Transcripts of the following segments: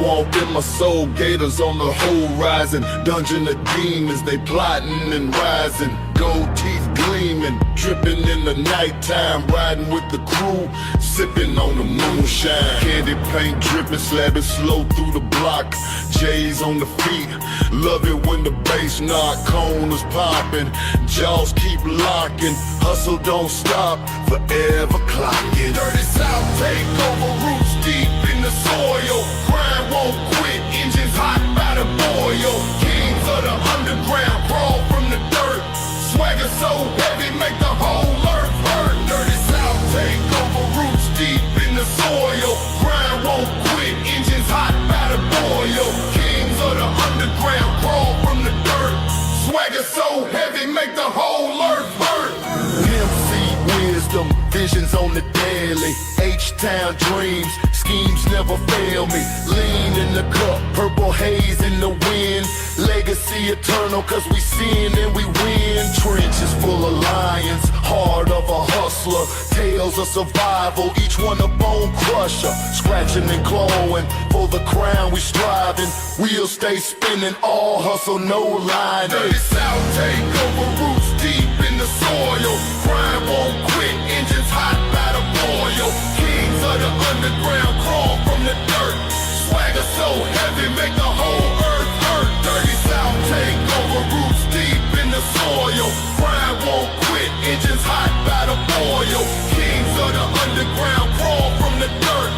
swamp in my soul, gators on the horizon. Dungeon of demons, they plotting and rising. Gold teeth gleaming, tripping in the nighttime. Riding with the crew, sipping on the moonshine. Candy paint dripping, slapping slow through the block. J's on the feet, love it when the bass knock. Cone is popping, jaws keep locking. Hustle don't stop, forever clocking. Dirty South take over, roots deep in the soil. Crime won't quit, engines hot by the boil. Kings of the underground, crawl from the dirt. Swagger so heavy, make the whole earth hurt. Dirty South take over, roots deep in the soil. Crime won't quit, engines hot by the boil. Kings of the underground, crawl from the dirt. Swagger so heavy, make the whole earth hurt. MC wisdom, visions on the daily. H-Town dreams, schemes never fail me. Lean in the cup, purple haze in the wind. Legacy eternal, cause we sin and we win. Trenches full of lions, heart of a hustler. Tales of survival, each one a bone crusher. Scratching and clawing, for the crown we striving. Wheels stay spinning, all hustle, no line. Dirty South take over, roots deep in the soil. Crime won't quit, engines hot by the boil. Kings of the underground, crawl from the dirt. Swagger so heavy, make the whole earth hurt. Dirty South take over, roots deep in the soil. Crime won't quit, engines hot by the boil. Kings of the underground, crawl from the dirt.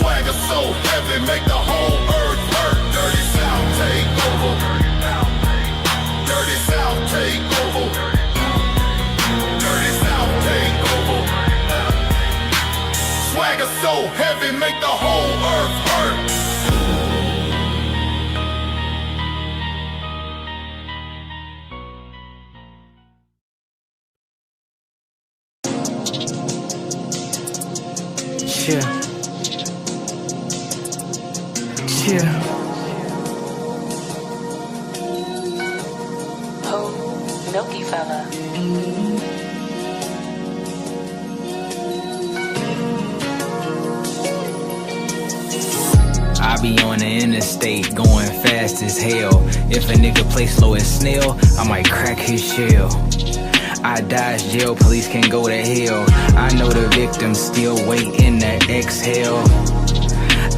Swagger so heavy, make the whole earth hurt. Dirty South take over. Dirty South take over. Dirty South take over. Swagger so heavy, make the whole earth hurt. Yeah. Yeah. Oh, milky fella. I be on the interstate, going fast as hell. If a nigga play slow as snail, I might crack his shell. I dodge jail, police can't go to hell. I know the victim still waiting to exhale.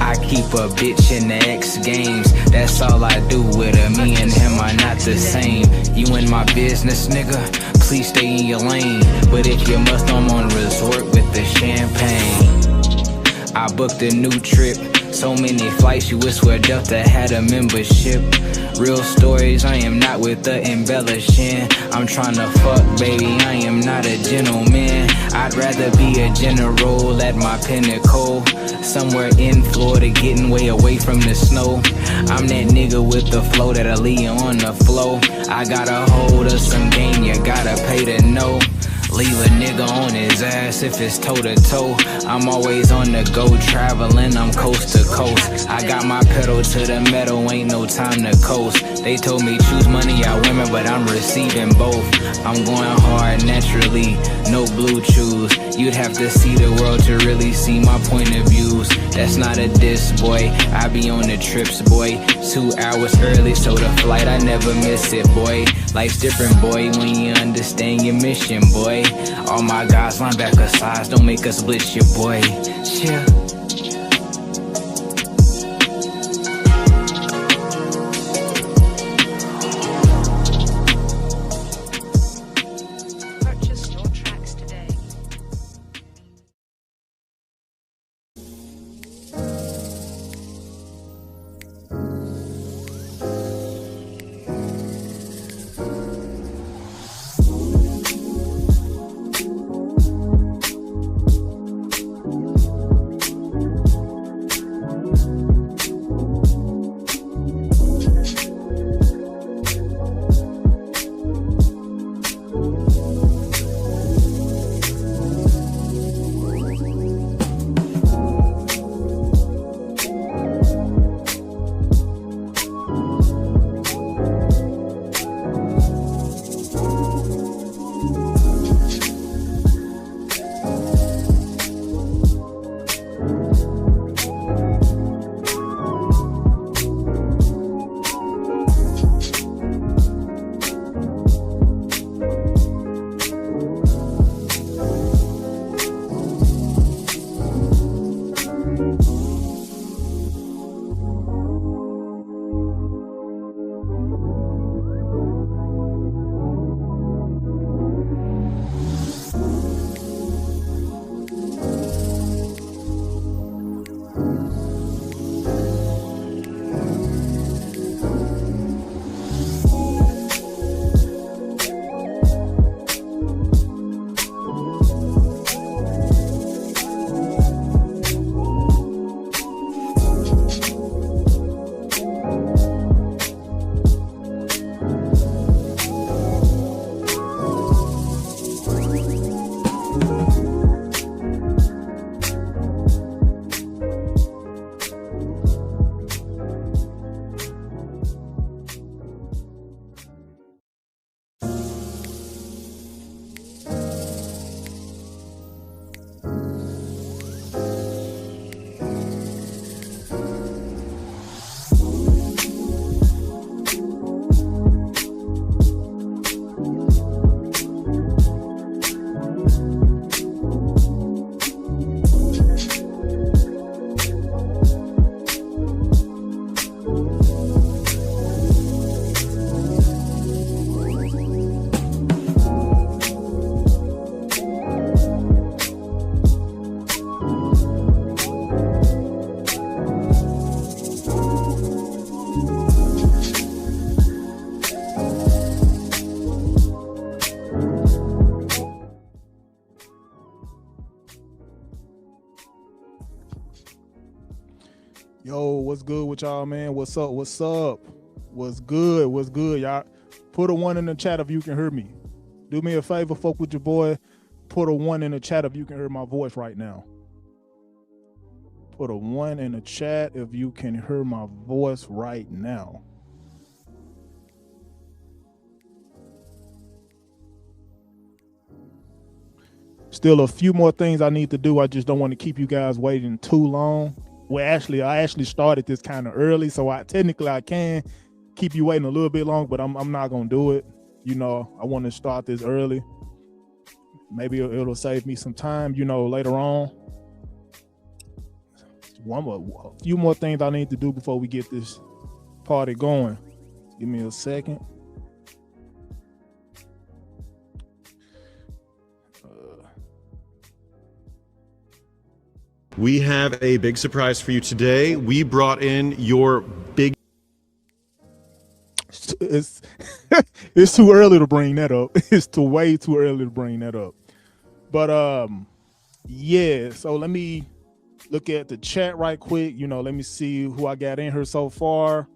I keep a bitch in the X Games, that's all I do with her. Me and him are not the same. You in my business, nigga, please stay in your lane. But if you must, I'm on resort with the champagne. I booked a new trip, so many flights, you would swear Delta had a membership. Real stories, I am not with the embellishing. I'm tryna fuck, baby, I am not a gentleman. I'd rather be a general at my pinnacle. Somewhere in Florida, getting way away from the snow. I'm that nigga with the flow that'll leave you on the flow. I got a hold of some game, you gotta pay to know. Leave a nigga on his ass if it's toe to toe. I'm always on the go, traveling, I'm coast to coast. I got my pedal to the metal, ain't no time to coast. They told me choose money or women, but I'm receiving both. I'm going hard naturally, no blue chews. You'd have to see the world to really see my point of views. That's not a diss, boy, I be on the trips, boy. 2 hours early, so the flight, I never miss it, boy. Life's different, boy, when you understand your mission, boy. All my guys, linebacker size, don't make us blitz your boy. Chill. Purchase your tracks today. Yo, what's good with y'all, man? What's up? What's up? What's good? What's good, y'all? Put a 1 in the chat if you can hear me. Do me a favor, fuck with your boy. Put a 1 in the chat if you can hear my voice right now. Put a 1 in the chat if you can hear my voice right now. Still a few more things I need to do. I just don't want to keep you guys waiting too long. Well, I actually started this kind of early, so I can keep you waiting a little bit long, but I'm not gonna do it. You know, I want to start this early. Maybe it'll save me some time, you know, later on. A few more things I need to do before we get this party going. Give me a second. We have a big surprise for you today. We brought in your big... It's it's too early to bring that up. It's way too early to bring that up. But yeah, so let me look at the chat right quick. You know, let me see who I got in here so far.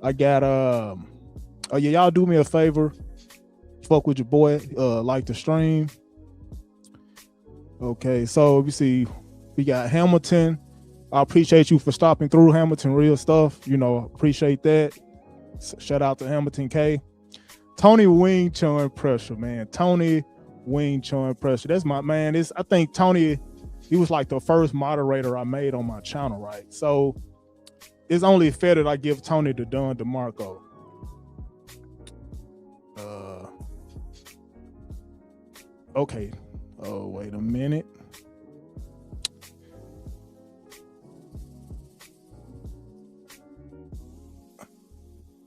I got oh yeah, y'all do me a favor. Fuck with your boy, like the stream. Okay, so we see we got Hamilton. I appreciate you for stopping through, Hamilton. Real stuff, you know, appreciate that. Shout out to Hamilton K. Tony Wing Chun Pressure, man. Tony Wing Chun Pressure. That's my man. I think Tony, he was like the first moderator I made on my channel, right? So it's only fair that I give Tony the Don DeMarco. Okay. Oh, wait a minute.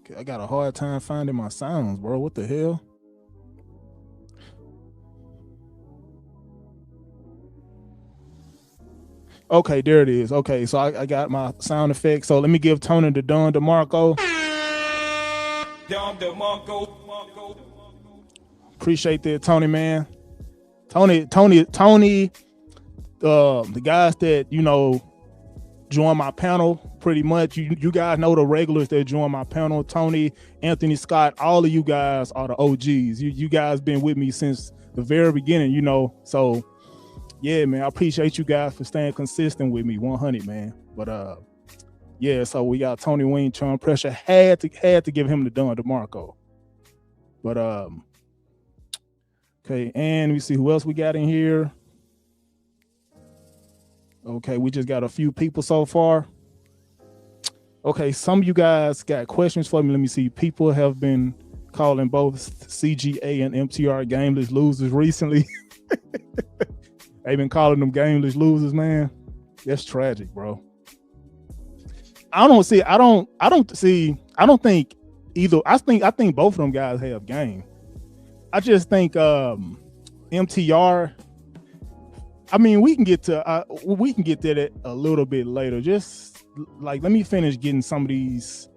Okay, I got a hard time finding my sounds, bro. What the hell? Okay, there it is. Okay, so I got my sound effects. So let me give Tony the Don DeMarco. Don DeMarco. Appreciate that, Tony, man. Tony, the guys that, you know, join my panel pretty much. You guys know the regulars that join my panel. Tony, Anthony Scott, all of you guys are the OGs. You guys been with me since the very beginning, you know. So yeah, man, I appreciate you guys for staying consistent with me, 100, man. But yeah, so we got Tony Wing Chun Pressure. Had to give him the Don DeMarco. But okay, and we see who else we got in here. Okay, we just got a few people so far. Okay, some of you guys got questions for me. Let me see. People have been calling both CGA and MTR gameless losers recently. They've been calling them gameless losers, man. That's tragic, bro. I think both of them guys have game. I just think MTR. I mean, we can get to that a little bit later. Just like, let me finish getting some of these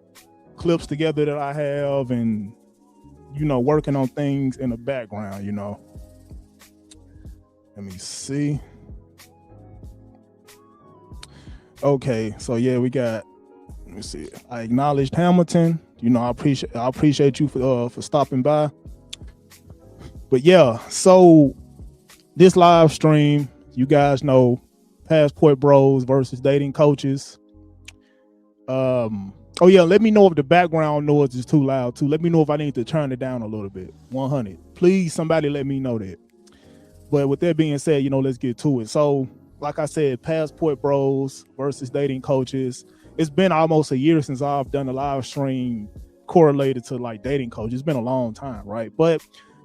clips together that I have, and you know, working on things in the background. You know, let me see. Okay, so yeah, we got. Let me see. I acknowledged Hamilton. You know, I appreciate you for stopping by. But yeah, so this live stream, you guys know, Passportbros versus DatingCoaches. Oh yeah, let me know if the background noise is too loud too. Let me know if I need to turn it down a little bit. 100. Please, somebody let me know that. But with that being said, you know, let's get to it. So, like I said, Passportbros versus DatingCoaches. It's been almost a year since I've done a live stream correlated to like DatingCoaches. It's been a long time, right? But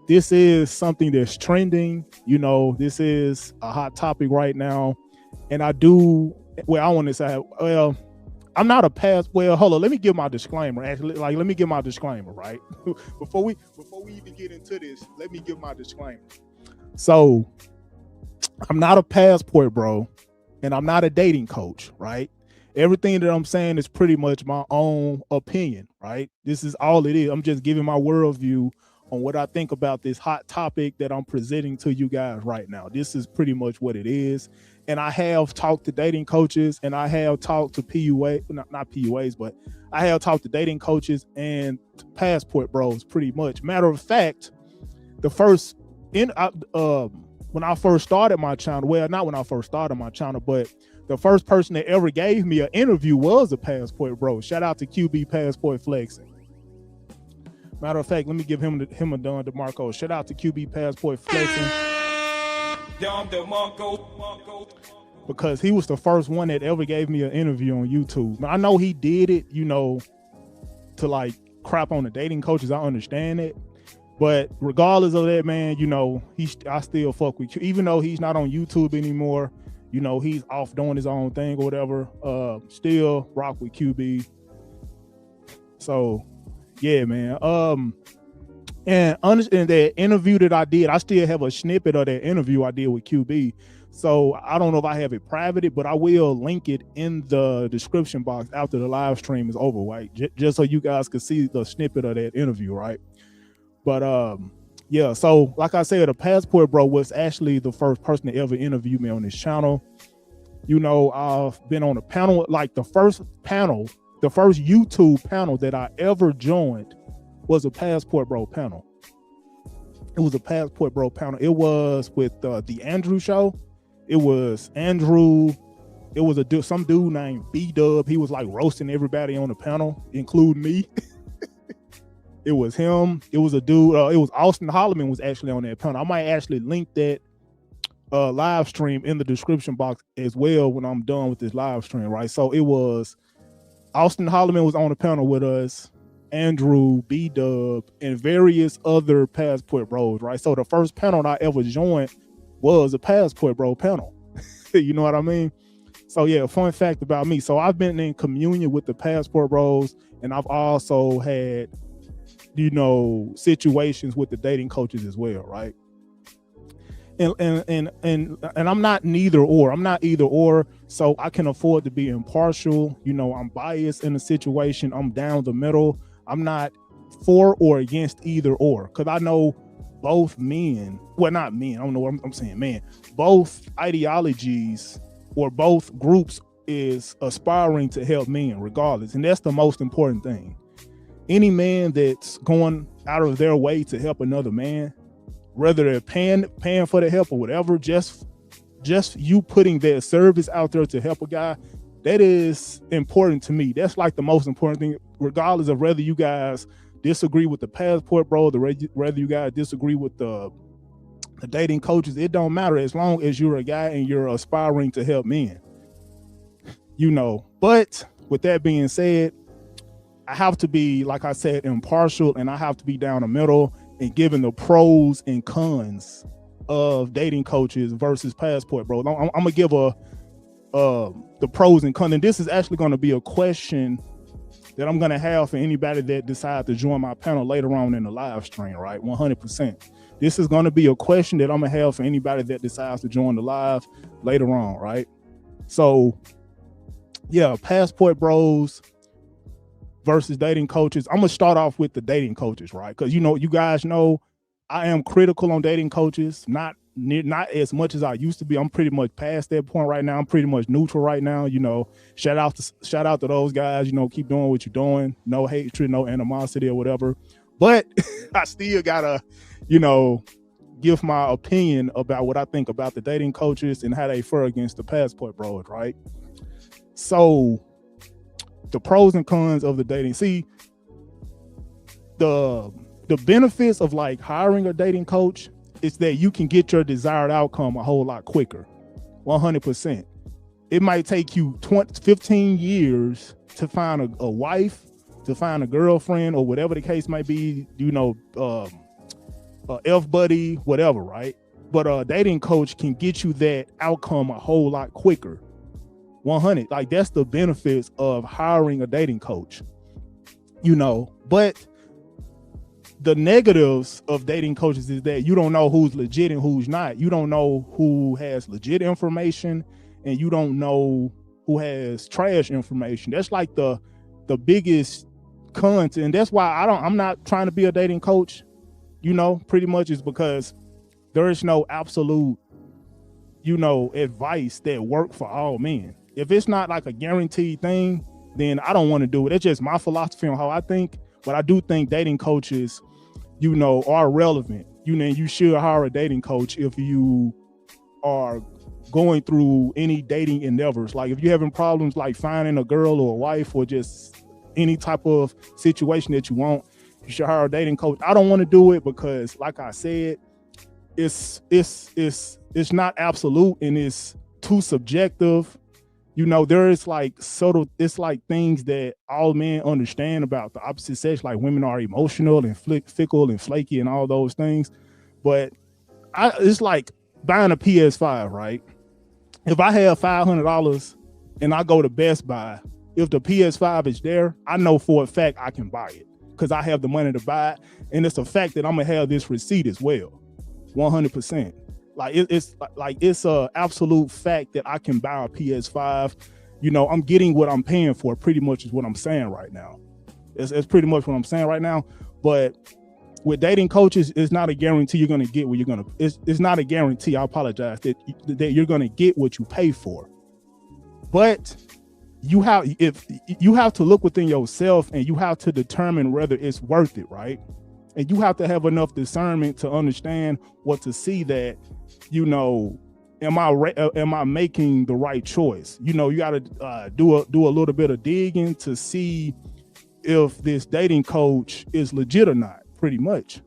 this is something that's trending. You know, this is a hot topic right now. And I want to say, well, I'm not hold on, let me give my disclaimer. Actually, like, let me give my disclaimer, right? before we even get into this, let me give my disclaimer. So, I'm not a passport bro, and I'm not a dating coach, right? Everything that I'm saying is pretty much my own opinion, right? This is all it is. I'm just giving my worldview on what I think about this hot topic that I'm presenting to you guys right now. This is pretty much what it is. And I have talked to dating coaches, and I have talked to PUA, not PUAs, but I have talked to dating coaches and passport bros pretty much. Matter of fact, the first when I first started my channel, well, not when I first started my channel, but the first person that ever gave me an interview was a passport bro. Shout out to QB Passport Flexing. Matter of fact, let me give him a Don DeMarco. Shout out to QB Passport Flexing. Because he was the first one that ever gave me an interview on YouTube. I know he did it, you know, to like crap on the dating coaches. I understand it. But regardless of that, man, you know, I still fuck with you. Even though he's not on YouTube anymore, you know, he's off doing his own thing or whatever. Still rock with QB. So yeah, man. And that interview that I did, I still have a snippet of that interview I did with QB. So I don't know if I have it private, but I will link it in the description box after the live stream is over, right? Just so you guys can see the snippet of that interview, right? But yeah, so like I said, the passport bro was actually the first person to ever interview me on this channel. You know, I've been on a panel, like the first YouTube panel that I ever joined was a passport bro panel. It was a passport bro panel. It was with the Andrew show. It was Andrew. It was some dude named B-Dub. He was like roasting everybody on the panel, including me. It was him. It was a dude. It was Austin Holloman was actually on that panel. I might actually link that live stream in the description box as well when I'm done with this live stream, right? So it was Austin Holloman was on the panel with us, Andrew, B-Dub, and various other passport bros, right? So the first panel I ever joined was a passport bro panel. You know what I mean? So yeah, fun fact about me. So I've been in communion with the passport bros, and I've also had, you know, situations with the dating coaches as well, right? And I'm not neither or. I'm not either or, so I can afford to be impartial. You know, I'm biased in a situation. I'm down the middle. I'm not for or against either or, because I know both men, well, not men, I don't know what I'm saying, man, both ideologies or both groups is aspiring to help men regardless, and that's the most important thing. Any man that's going out of their way to help another man, whether they're paying for the help or whatever, just you putting their service out there to help a guy, that is important to me. That's like the most important thing, regardless of whether you guys disagree with the passport bro, whether you guys disagree with the dating coaches. It don't matter as long as you're a guy and you're aspiring to help men, you know. But with that being said, I have to be, like I said, impartial, and I have to be down the middle and giving the pros and cons of dating coaches versus passport bro. I'm gonna give the pros and cons, and this is actually going to be a question that I'm going to have for anybody that decides to join my panel later on in the live stream, right? 100%. This is going to be a question that I'm going to have for anybody that decides to join the live later on, right? So, yeah, passport bros versus dating coaches. I'm going to start off with the dating coaches, right? Because, you know, you guys know I am critical on dating coaches, not as much as I used to be. I'm pretty much past that point right now. I'm pretty much neutral right now. You know, shout out to those guys. You know, keep doing what you're doing. No hatred, no animosity or whatever. But I still gotta, you know, give my opinion about what I think about the dating coaches and how they fare against the passport bros, right? So the pros and cons of the dating. See, the benefits of like hiring a dating coach is that you can get your desired outcome a whole lot quicker. 100%. It might take you 15 years to find a wife, to find a girlfriend, or whatever the case might be, you know, F buddy, whatever, right? But a dating coach can get you that outcome a whole lot quicker. 100. Like, that's the benefits of hiring a dating coach, you know. But the negatives of dating coaches is that you don't know who's legit and who's not. You don't know who has legit information, and you don't know who has trash information. That's like the biggest con, and that's why I'm not trying to be a dating coach. you know, pretty much is because there is no absolute, you know, advice that work for all men. If it's not like a guaranteed thing, then I don't want to do it. It's just my philosophy on how I think. But I do think dating coaches, you know, are relevant. You know, you should hire a dating coach if you are going through any dating endeavors. Like if you're having problems like finding a girl or a wife or just any type of situation that you want, you should hire a dating coach. I don't want to do it because, like I said, it's not absolute and it's too subjective. You know, there is like subtle, it's like things that all men understand about the opposite sex, like women are emotional and fickle and flaky and all those things. But it's like buying a PS5, right? If I have $500 and I go to Best Buy, if the PS5 is there, I know for a fact I can buy it because I have the money to buy it. And it's a fact that I'm gonna have this receipt as well, 100%. Like it's a absolute fact that I can buy a PS5. You know, I'm getting what I'm paying for, pretty much is what I'm saying right now. It's pretty much what I'm saying right now. But with dating coaches, it's not a guarantee you're gonna get what you're gonna. It's not a guarantee. I apologize that you're gonna get what you pay for. But you have to look within yourself and you have to determine whether it's worth it, right? And you have to have enough discernment to understand what to see that, you know, am I making the right choice? You know, you got to do a little bit of digging to see if this dating coach is legit or not, pretty much.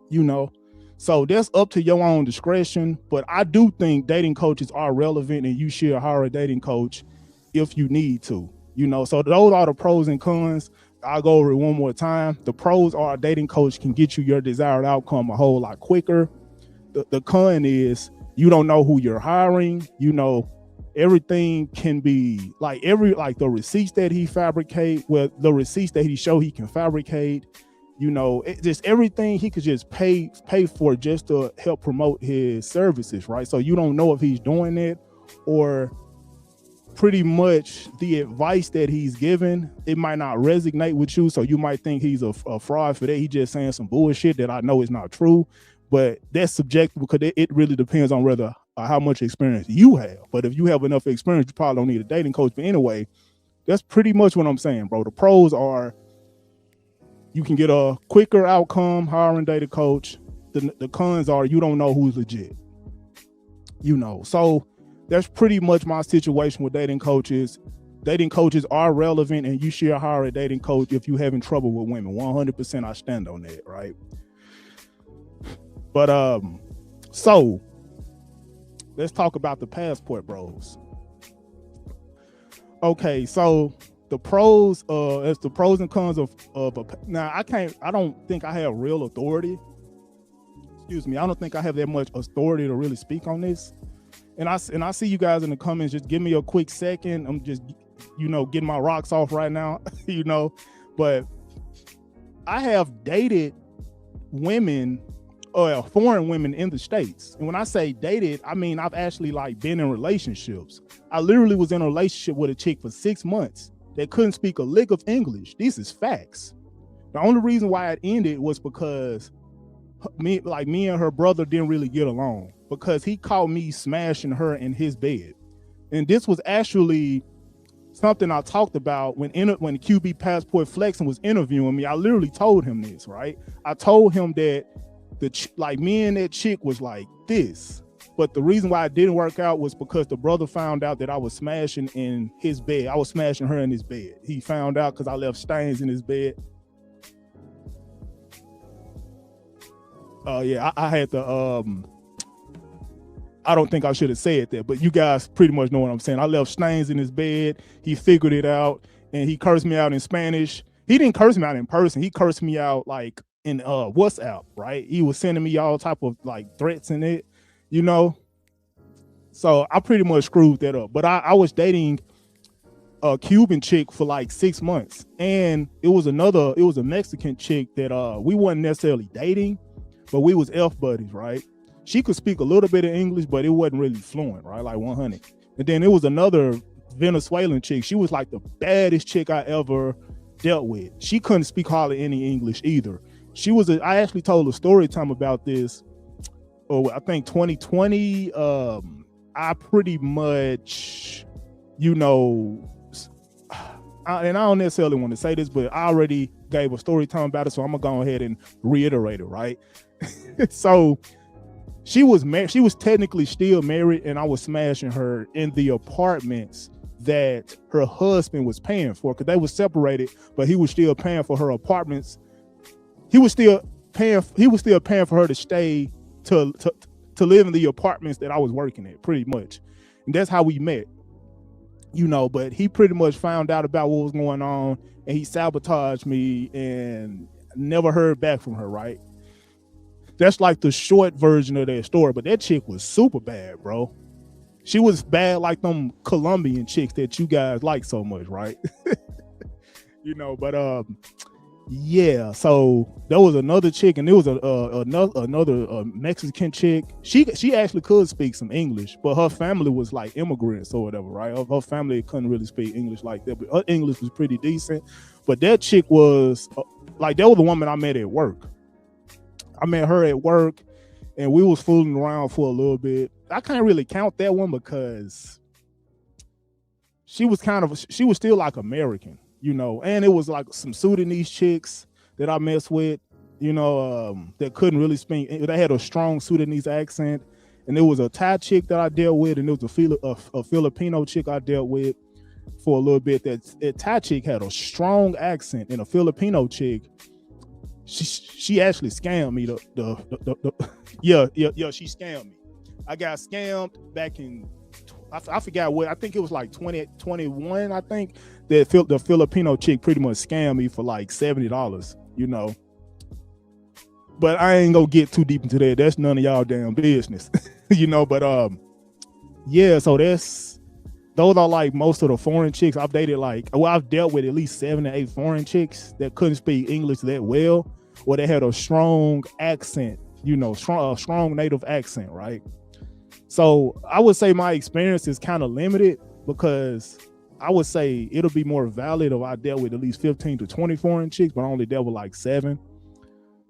You know, so that's up to your own discretion. But I do think dating coaches are relevant and you should hire a dating coach if you need to, you know. So those are the pros and cons. I'll go over it one more time. The pros are a dating coach can get you your desired outcome a whole lot quicker. The con is you don't know who you're hiring. You know, everything can be like the receipts that he fabricate, well, the receipts that he show he can fabricate, you know, just everything he could just pay for just to help promote his services, right? So you don't know if he's doing it or pretty much the advice that he's given, it might not resonate with you. So you might think he's a fraud for that. He just saying some bullshit that I know is not true, but that's subjective because it really depends on whether how much experience you have. But if you have enough experience, you probably don't need a dating coach. But anyway, that's pretty much what I'm saying, bro. The pros are you can get a quicker outcome hiring a dating coach. The cons are you don't know who's legit, you know. So that's pretty much my situation with dating coaches. Dating coaches are relevant and you should hire a dating coach if you're having trouble with women. 100% I stand on that, right? But so let's talk about the passport bros. Okay, so the pros, it's the pros and cons of now I don't think I have real authority. Excuse me, I don't think I have that much authority to really speak on this. And I see you guys in the comments. Just give me a quick second. I'm just, you know, getting my rocks off right now, you know. But I have dated women, foreign women in the States. And when I say dated, I mean I've actually like been in relationships. I literally was in a relationship with a chick for 6 months that couldn't speak a lick of English. These is facts. The only reason why it ended was because me and her brother didn't really get along, because he caught me smashing her in his bed. And this was actually something I talked about when QB Passport Flexing was interviewing me. I literally told him this, right? I told him that me and that chick was like this. But the reason why it didn't work out was because the brother found out that I was smashing in his bed. I was smashing her in his bed. He found out because I left stains in his bed. Yeah, I had to, I don't think I should have said that, but you guys pretty much know what I'm saying. I left stains in his bed. He figured it out and he cursed me out in Spanish. He didn't curse me out in person. He cursed me out like in WhatsApp, right? He was sending me all type of like threats in it, you know? So I pretty much screwed that up. But I was dating a Cuban chick for like 6 months. And it was a Mexican chick that we wasn't necessarily dating, but we was F buddies, right? She could speak a little bit of English, but it wasn't really fluent, right? Like 100. And then it was another Venezuelan chick. She was like the baddest chick I ever dealt with. She couldn't speak hardly any English either. I actually told a story time about this. Oh, I think 2020. I pretty much, you know, and I don't necessarily want to say this, but I already gave a story time about it, so I'm gonna go ahead and reiterate it, right? So she was married. She was technically still married, and I was smashing her in the apartments that her husband was paying for, because they were separated, but he was still paying for her apartments. He was still paying for her to stay to live in the apartments that I was working at, pretty much. And that's how we met, you know. But he pretty much found out about what was going on, and he sabotaged me and never heard back from her, right? That's like the short version of that story. But that chick was super bad, bro. She was bad like them Colombian chicks that you guys like so much, right? You know, but yeah, so there was another chick, and there was another Mexican chick. She actually could speak some English, but her family was like immigrants or whatever, right? Her family couldn't really speak English like that, but her English was pretty decent. But that chick was like, that was the woman I met at work. I met her at work, and we was fooling around for a little bit. I can't really count that one because she was still like American, you know, and it was like some Sudanese chicks that I messed with, you know, that couldn't really speak. They had a strong Sudanese accent, and there was a Thai chick that I dealt with, and there was a Filipino chick I dealt with for a little bit. That Thai chick had a strong accent, and a Filipino chick, she actually scammed me. Yeah, she scammed me. I got scammed back in, I forgot what, I think it was like 2021, I think, that the Filipino chick pretty much scammed me for like $70, you know. But I ain't gonna get too deep into that. That's none of y'all damn business, you know. But yeah, so those are like most of the foreign chicks I've dated. Like, well, I've dealt with at least 7 to 8 foreign chicks that couldn't speak English that well, or they had a strong accent, you know, strong native accent, right? So I would say my experience is kind of limited, because I would say it'll be more valid if I dealt with at least 15 to 20 foreign chicks, but I only dealt with like 7.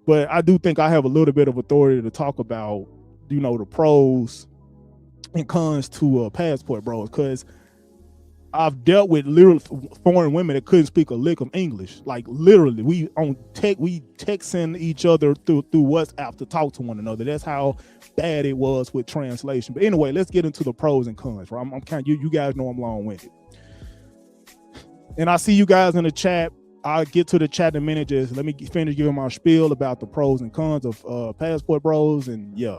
But I do think I have a little bit of authority to talk about, you know, the pros and cons to Passport Bros, because I've dealt with literal foreign women that couldn't speak a lick of English. Like, literally, we texting each other through WhatsApp to talk to one another. That's how bad it was with translation. But anyway, let's get into the pros and cons. Right? I'm kind of, you guys know I'm long-winded, and I see you guys in the chat. I'll get to the chat in a minute. Just let me finish giving my spiel about the pros and cons of Passport Bros. And yeah,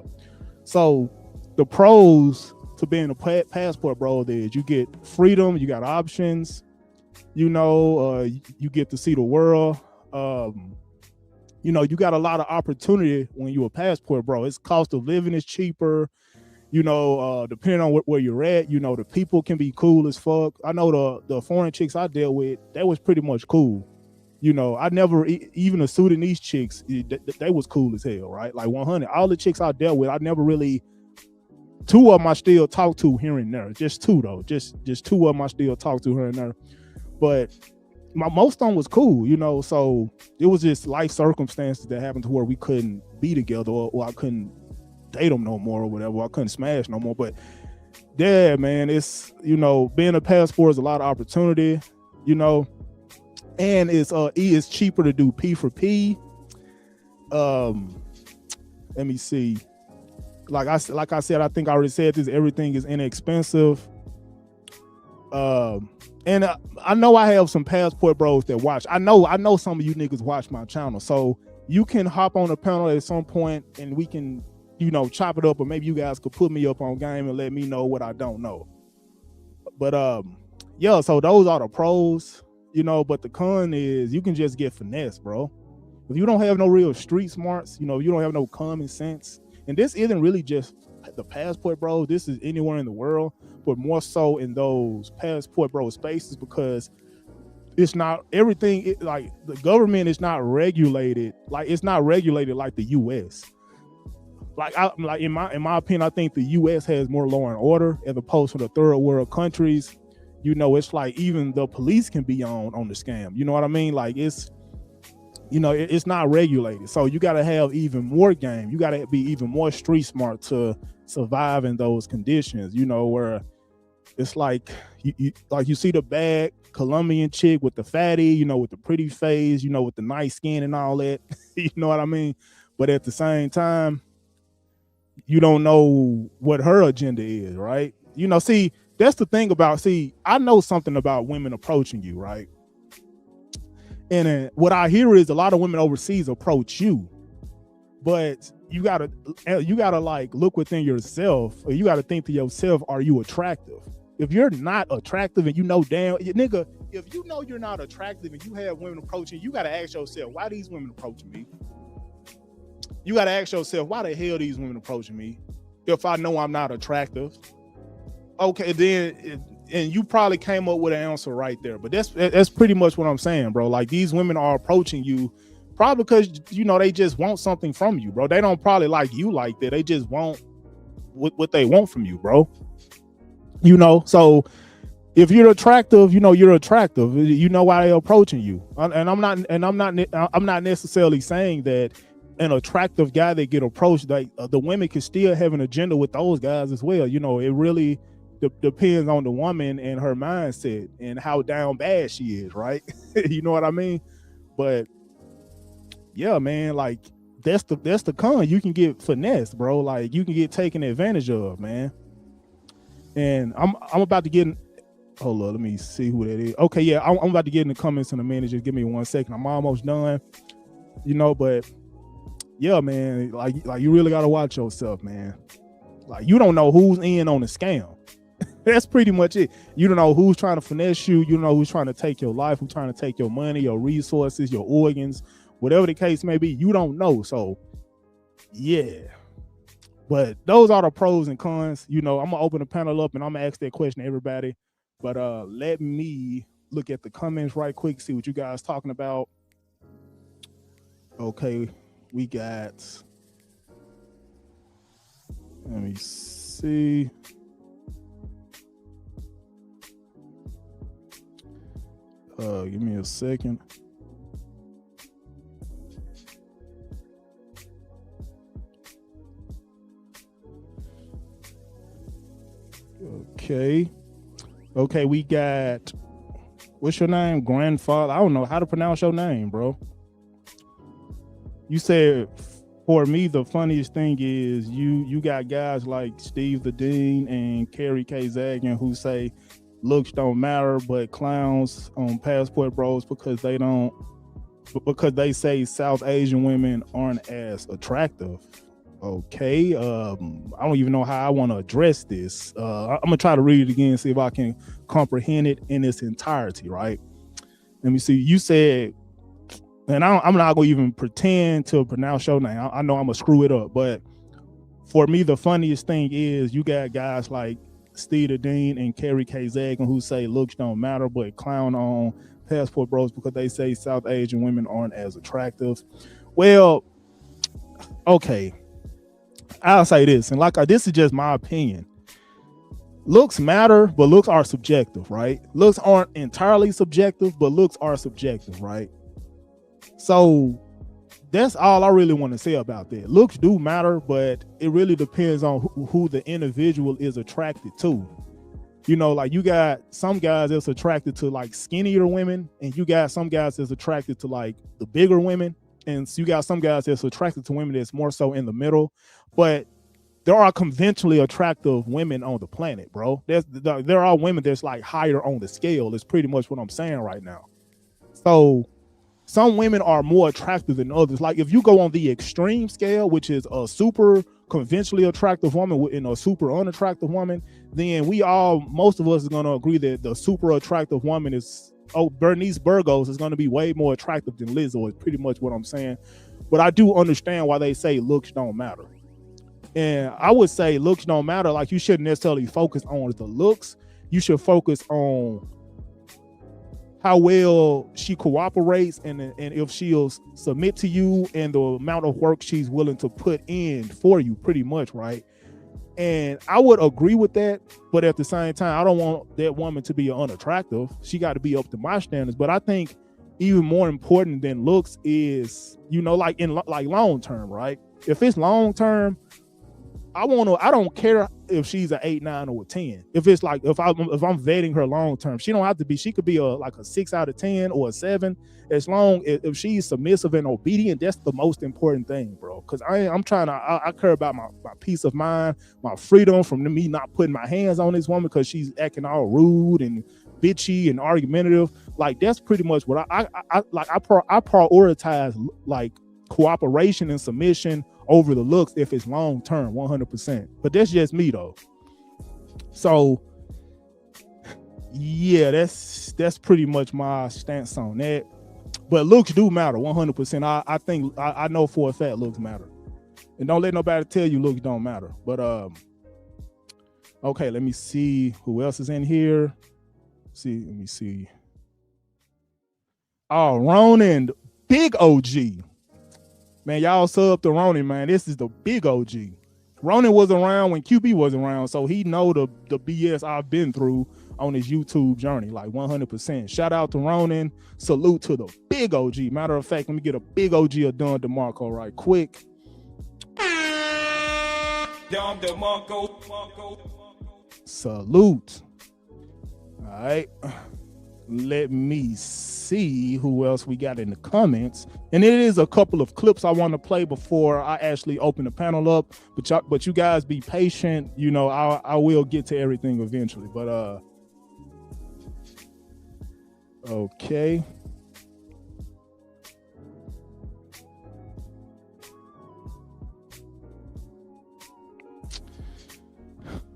so the pros to being a Passport Bro is you get freedom, you got options, you know, you get to see the world. You know, you got a lot of opportunity when you're a Passport Bro. It's cost of living is cheaper, you know, depending on where you're at. You know, the people can be cool as fuck. I know the foreign chicks I dealt with, that was pretty much cool. You know, I never, even the Sudanese chicks, they was cool as hell, right? Like 100. All the chicks I dealt with, I never really, 2 of them I still talk to here and there. Just 2 though. Just 2 of them I still talk to here and there. But most of them was cool, you know. So it was just life circumstances that happened to where we couldn't be together, or I couldn't date them no more, or whatever. I couldn't smash no more. But yeah, man, it's, you know, being a passport is a lot of opportunity, you know, and it's cheaper to do P for P. Let me see. Like I said, I think I already said this. Everything is inexpensive. And I know I have some Passport Bros that watch. I know some of you niggas watch my channel, so you can hop on the panel at some point and we can, you know, chop it up, or maybe you guys could put me up on game and let me know what I don't know. But yeah, so those are the pros, you know. But the con is you can just get finesse, bro. If you don't have no real street smarts, you know, you don't have no common sense. And this isn't really just the Passport Bros. This is anywhere in the world, but more so in those Passport Bro spaces, because it's not everything. Like, the government is not regulated. Like, it's not regulated like the U.S. Like, in my opinion, I think the U.S. has more law and order as opposed to the third world countries. You know, it's like even the police can be on the scam. You know what I mean? Like, it's it's not regulated. So you got to have even more game. You got to be even more street smart to survive in those conditions, where it's like you see the bad Colombian chick with the fatty, with the pretty face, with the nice skin and all that. You know what I mean? But at the same time, you don't know what her agenda is, right? See, that's the thing about, I know something about women approaching you, right? And what I hear is a lot of women overseas approach you, but you gotta like look within yourself, or you gotta think to yourself, are you attractive? If you're not attractive and nigga, if you know you're not attractive and you have women approaching, you gotta ask yourself, why these women approaching me? You gotta ask yourself, why the hell these women approaching me if I know I'm not attractive? Okay, then, and you probably came up with an answer right there. But that's pretty much what I'm saying, bro. Like, these women are approaching you probably because, they just want something from you, bro. They don't probably like you like that. They just want what they want from you, bro. So if you're attractive, you're attractive. You know why they're approaching you. And I'm not necessarily saying that an attractive guy that get approached, like the women can still have an agenda with those guys as well. It really depends on the woman and her mindset and how down bad she is, right? You know what I mean? But yeah, man, like that's the con. You can get finessed, bro. Like, you can get taken advantage of, man. And I'm about to get in, hold on, let me see who that is. Okay, yeah, I'm about to get in the comments in a minute. Just give me 1 second. I'm almost done. But yeah, man, like you really gotta watch yourself, man. Like, you don't know who's in on the scam. That's pretty much it. You don't know who's trying to finesse you. You don't know who's trying to take your life, who's trying to take your money, your resources, your organs, whatever the case may be. You don't know. So yeah. But those are the pros and cons. I'm gonna open the panel up and I'm gonna ask that question to everybody. But let me look at the comments right quick, see what you guys talking about. Okay, we got, let me see. Give me a second. Okay, we got, what's your name? Grandfather. I don't know how to pronounce your name, bro. You said, for me, the funniest thing is you got guys like Steve the Dean and Carrie K. Zagan who say looks don't matter, but clowns on Passportbros because they say South Asian women aren't as attractive. Okay, I don't even know how I want to address this. I'm gonna try to read it again, see if I can comprehend it in its entirety, right? Let me see. You said, and I'm not gonna even pretend to pronounce your name. I know I'm gonna screw it up, but for me, the funniest thing is you got guys like Steve the Dean and Carrie K. Zagan who say looks don't matter, but clown on Passportbros because they say South Asian women aren't as attractive. Well, okay. I'll say this, and this is just my opinion. Looks matter, but looks are subjective, right? Looks aren't entirely subjective, but looks are subjective, right? So that's all I really want to say about that. Looks do matter, but it really depends on who the individual is attracted to. Like you got some guys that's attracted to like skinnier women, and you got some guys that's attracted to like the bigger women. And so you got some guys that's attracted to women that's more so in the middle, but there are conventionally attractive women on the planet, bro. There are women that's like higher on the scale. Is pretty much what I'm saying right now. So some women are more attractive than others. Like if you go on the extreme scale, which is a super conventionally attractive woman and a super unattractive woman, then most of us is going to agree that the super attractive woman Bernice Burgos is going to be way more attractive than Lizzo is pretty much what I'm saying. But I do understand why they say looks don't matter. And I would say looks don't matter. Like you shouldn't necessarily focus on the looks. You should focus on how well she cooperates and if she'll submit to you and the amount of work she's willing to put in for you pretty much, right? And I would agree with that, but at the same time, I don't want that woman to be unattractive. She got to be up to my standards. But I think even more important than looks is, you know, like in like long term, right? If it's long term, I don't care if she's an 8, 9, or a 10. If it's like if I'm vetting her long term, she don't have to be. She could be like a 6 out of 10 or a 7. As long if she's submissive and obedient, that's the most important thing, bro. Because I care about my peace of mind, my freedom from me not putting my hands on this woman because she's acting all rude and bitchy and argumentative. Like that's pretty much what I prioritize, like cooperation and submission over the looks if it's long term, 100%. But that's just me though. So yeah, that's pretty much my stance on that. But looks do matter, 100%. I think I know for a fact looks matter, and don't let nobody tell you looks don't matter. But okay, let me see who else is in here. Let me see. Oh, Ronan, big OG. Man, y'all sub to Ronan, man. This is the big OG. Ronan was around when QB was around, so he know the BS I've been through on his YouTube journey, like 100%. Shout out to Ronan. Salute to the big OG. Matter of fact, let me get a big OG of Don DeMarco right quick. Salute. All right. Let me see who else we got in the comments. And it is a couple of clips I want to play before I actually open the panel up. But you guys be patient. You know, I will get to everything eventually. But okay.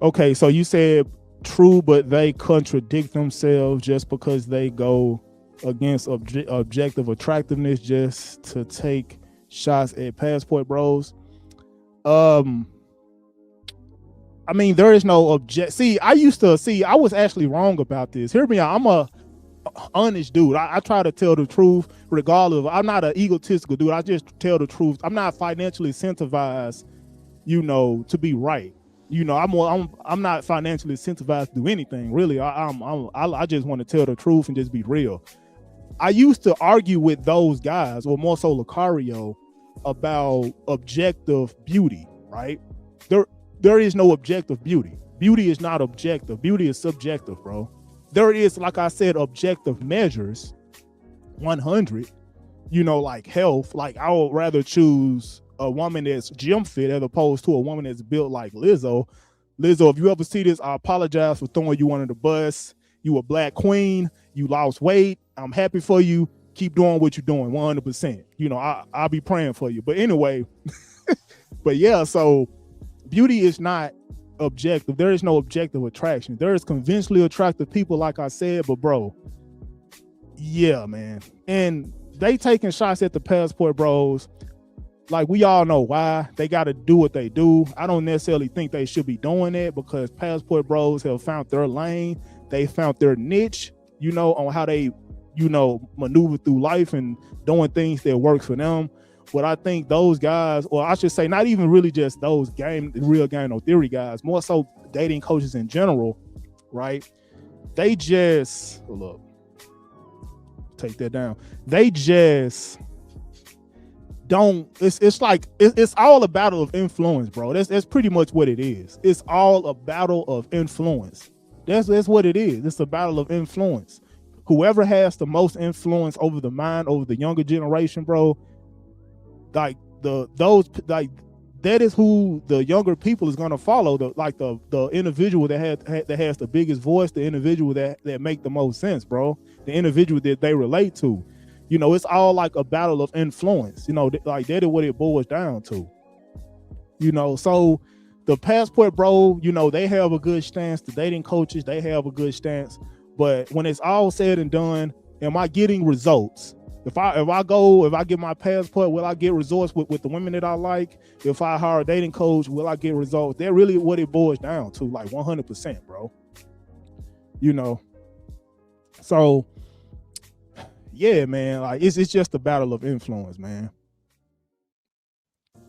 Okay, so you said true, but they contradict themselves just because they go against objective attractiveness just to take shots at Passport Bros. I mean, there is no I was actually wrong about this. Hear me out. I'm a honest dude. I try to tell the truth regardless. I'm not an egotistical dude. I just tell the truth. I'm not financially incentivized, you know, to be right. You know, I'm not financially incentivized to do anything really. I just want to tell the truth and just be real. I used to argue with those guys, or more so Lucario, about objective beauty, right? There is no objective beauty. Beauty is not objective. Beauty is subjective, bro. There is, like I said, objective measures, 100, you know, like health. Like I would rather choose a woman that's gym fit as opposed to a woman that's built like Lizzo. Lizzo, if you ever see this, I apologize for throwing you under the bus. You a black queen. You lost weight. I'm happy for you. Keep doing what you're doing, 100%. You know, I'll be praying for you. But anyway, but yeah, so beauty is not objective. There is no objective attraction. There is conventionally attractive people, like I said, but bro, yeah, man. And they taking shots at the Passport Bros. Like, we all know why. They got to do what they do. I don't necessarily think they should be doing it because Passport Bros have found their lane. They found their niche, you know, on how they, you know, maneuver through life and doing things that work for them. But I think those guys, or I should say not even really just those real game no theory guys, more so dating coaches in general, right? They just, look, take that down. They just don't, it's like, it's all a battle of influence, bro. That's pretty much what it is. It's all a battle of influence. That's what it is. It's a battle of influence. Whoever has the most influence over the mind, over the younger generation, bro, like that is who the younger people is gonna follow. The individual that has the biggest voice, the individual that make the most sense, bro. The individual that they relate to. You know, it's all like a battle of influence. You know, like that is what it boils down to. You know, so the Passport Bro, you know, they have a good stance. The dating coaches, they have a good stance. But when it's all said and done, am I getting results? If I get my passport, will I get results with the women that I like? If I hire a dating coach, will I get results? That's really what it boils down to, like 100%, bro. You know, so yeah, man, like it's just a battle of influence, man.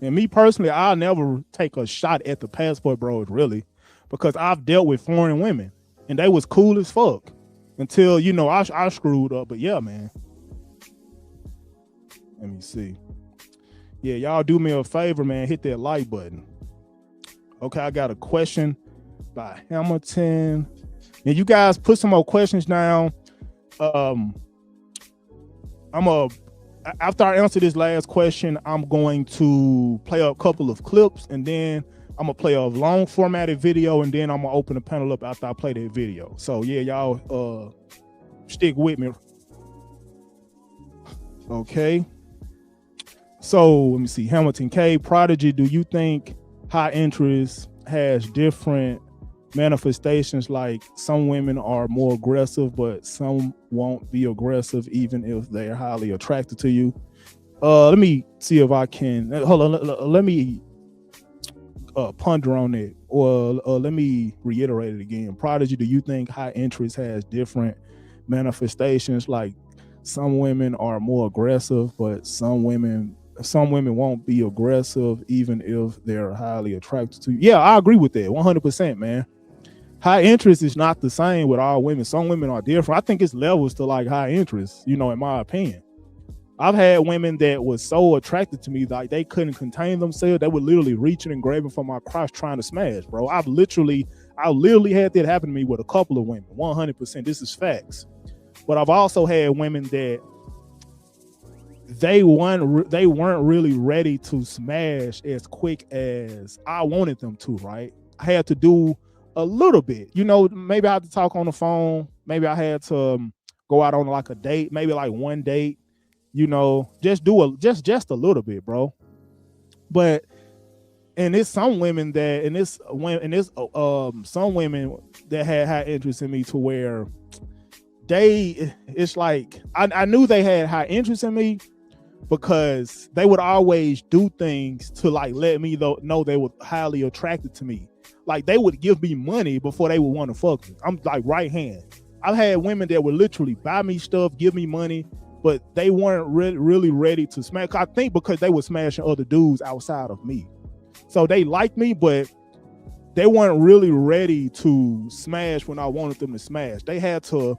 And me personally, I'll never take a shot at the Passport Bros, really, because I've dealt with foreign women and they was cool as fuck until, you know, I screwed up. But yeah, man. Let me see. Yeah, y'all do me a favor, man. Hit that like button. Okay, I got a question by Hamilton. And you guys put some more questions down. After I answer this last question, I'm going to play a couple of clips, and then I'm gonna play a long formatted video, and then I'm gonna open the panel up after I play that video. So yeah, y'all stick with me. Okay. So let me see. Hamilton K. Prodigy, do you think high interest has different manifestations? Like some women are more aggressive, but some won't be aggressive even if they're highly attracted to you. Let me see if I can. Hold on. Let me ponder on it, or let me reiterate it again. Prodigy, do you think high interest has different manifestations? Like some women are more aggressive, but some women won't be aggressive even if they're highly attracted to you. Yeah, I agree with that 100%, man. High interest is not the same with all women. Some women are different. I think it's levels to like high interest, in my opinion. I've had women that was so attracted to me, like they couldn't contain themselves. They were literally reaching and grabbing for my crotch trying to smash, bro. I literally had that happen to me with a couple of women, 100%. This is facts. But I've also had women that they weren't really ready to smash as quick as I wanted them to, right? I had to do a little bit, maybe I had to talk on the phone. Maybe I had to go out on like a date, maybe like one date, just do just a little bit, bro. But, and it's some women that, some women that had high interest in me to where it's like, I knew they had high interest in me, because they would always do things to like let me know they were highly attracted to me. Like they would give me money before they would want to fuck me. I'm like right hand. I've had women that would literally buy me stuff, give me money, but they weren't really ready to smash. I think because they were smashing other dudes outside of me. So they liked me, but they weren't really ready to smash when I wanted them to smash. They had to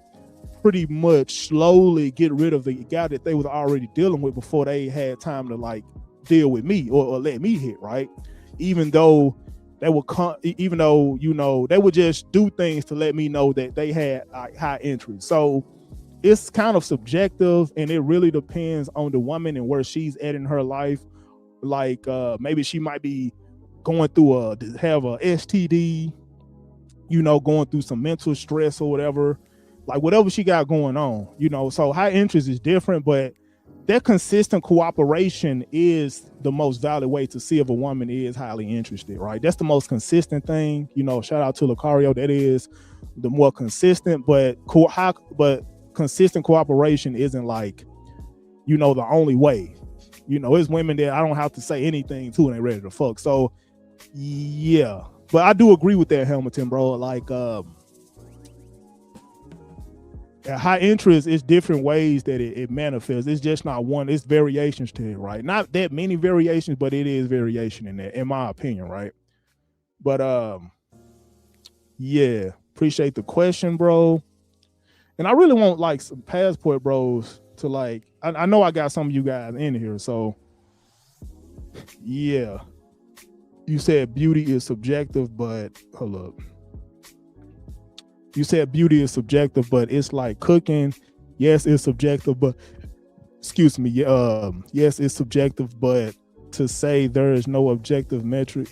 pretty much slowly get rid of the guy that they was already dealing with before they had time to like deal with me or let me hit, right? Even though they would they would just do things to let me know that they had like high interest. So it's kind of subjective, and it really depends on the woman and where she's at in her life. Like maybe she might be going through have a STD, going through some mental stress or whatever. Like whatever she got going on, so high interest is different, but that consistent cooperation is the most valid way to see if a woman is highly interested, right? That's the most consistent thing, shout out to Lucario. That is the more consistent, but consistent cooperation isn't like, the only way. It's women that I don't have to say anything to and they ready to fuck. So yeah, but I do agree with that, Hamilton, bro. Like, high interest is different ways that it manifests. It's just not one. It's variations to it, right? Not that many variations, but it is variation in that, in my opinion, right? But yeah, appreciate the question, bro. And I really want like some Passport Bros to like. I know I got some of you guys in here, so yeah. You said beauty is subjective, but hold up. You said beauty is subjective, but it's like cooking. Yes, it's subjective, but excuse me. Yes, it's subjective, but to say there is no objective metric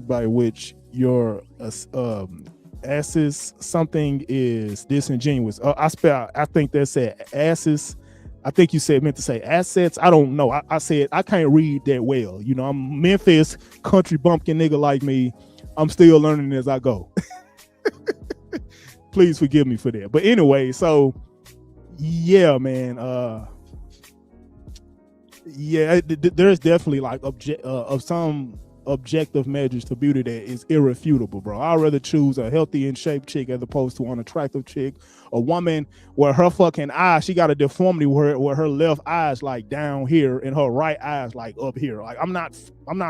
by which your assess something is disingenuous. I think that said asses. I think you meant to say assets. I don't know. I said I can't read that well. I'm Memphis country bumpkin nigga like me. I'm still learning as I go. Please forgive me for that. But anyway, so yeah, man. Yeah, there's definitely like some objective measures to beauty that is irrefutable, bro. I'd rather choose a healthy and shaped chick as opposed to an attractive chick. A woman where her fucking eye, she got a deformity where her left eye is like down here and her right eye is like up here. Like I'm not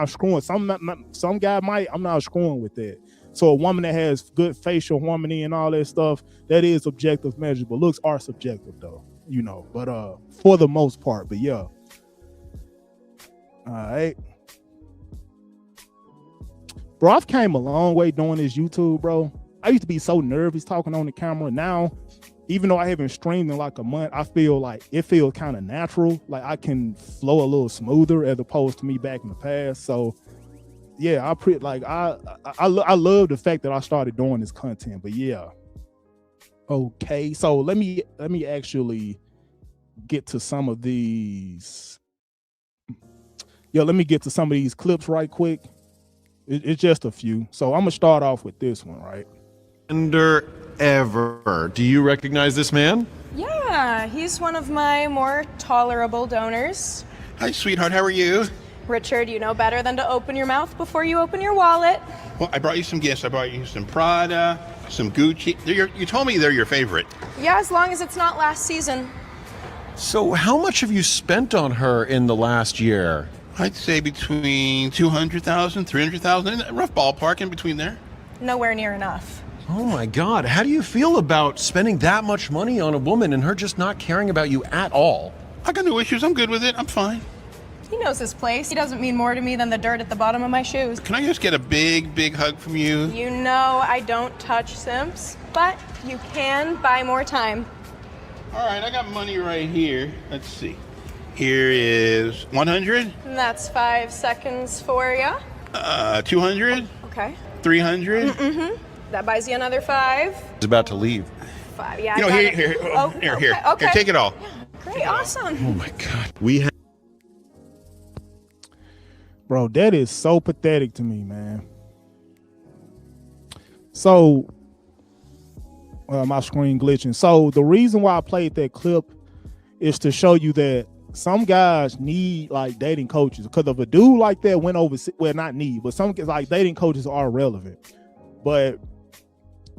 screwing. Some guy might. I'm not screwing with that. So a woman that has good facial harmony and all that stuff, that is objective measure, but looks are subjective though, But for the most part, but yeah. All right. Bro, I've came a long way doing this YouTube, bro. I used to be so nervous talking on the camera. Now, even though I haven't streamed in like a month, I feel like it feels kind of natural. Like I can flow a little smoother as opposed to me back in the past. So yeah, I love the fact that I started doing this content. But yeah. Okay, so let me actually get to some of these. Let me get to some of these clips right quick. It's just a few. So I'm gonna start off with this one, right? Ever. Do you recognize this man? Yeah, he's one of my more tolerable donors. Hi, sweetheart. How are you? Richard, you know better than to open your mouth before you open your wallet. Well, I brought you some gifts. I brought you some Prada, some Gucci. You told me they're your favorite. Yeah, as long as it's not last season. So how much have you spent on her in the last year? I'd say between 200,000, 300,000, rough ballpark in between there. Nowhere near enough. Oh my God, how do you feel about spending that much money on a woman and her just not caring about you at all? I got no issues. I'm good with it. I'm fine. He knows his place. He doesn't mean more to me than the dirt at the bottom of my shoes. Can I just get a big, big hug from you? You know I don't touch simps, but you can buy more time. All right, I got money right here. Let's see. Here is 100. That's 5 seconds for you. 200. Okay. 300. Mm-hmm. That buys you another 5. He's about to leave. 5, yeah. You know, here. Oh, here. Okay. Here, take it all. Great, awesome. Oh my God. We have. Bro, that is so pathetic to me, man. So, my screen glitching. So the reason why I played that clip is to show you that some guys need like dating coaches, because if a dude like that went overseas, well, not need, but some like dating coaches are relevant. But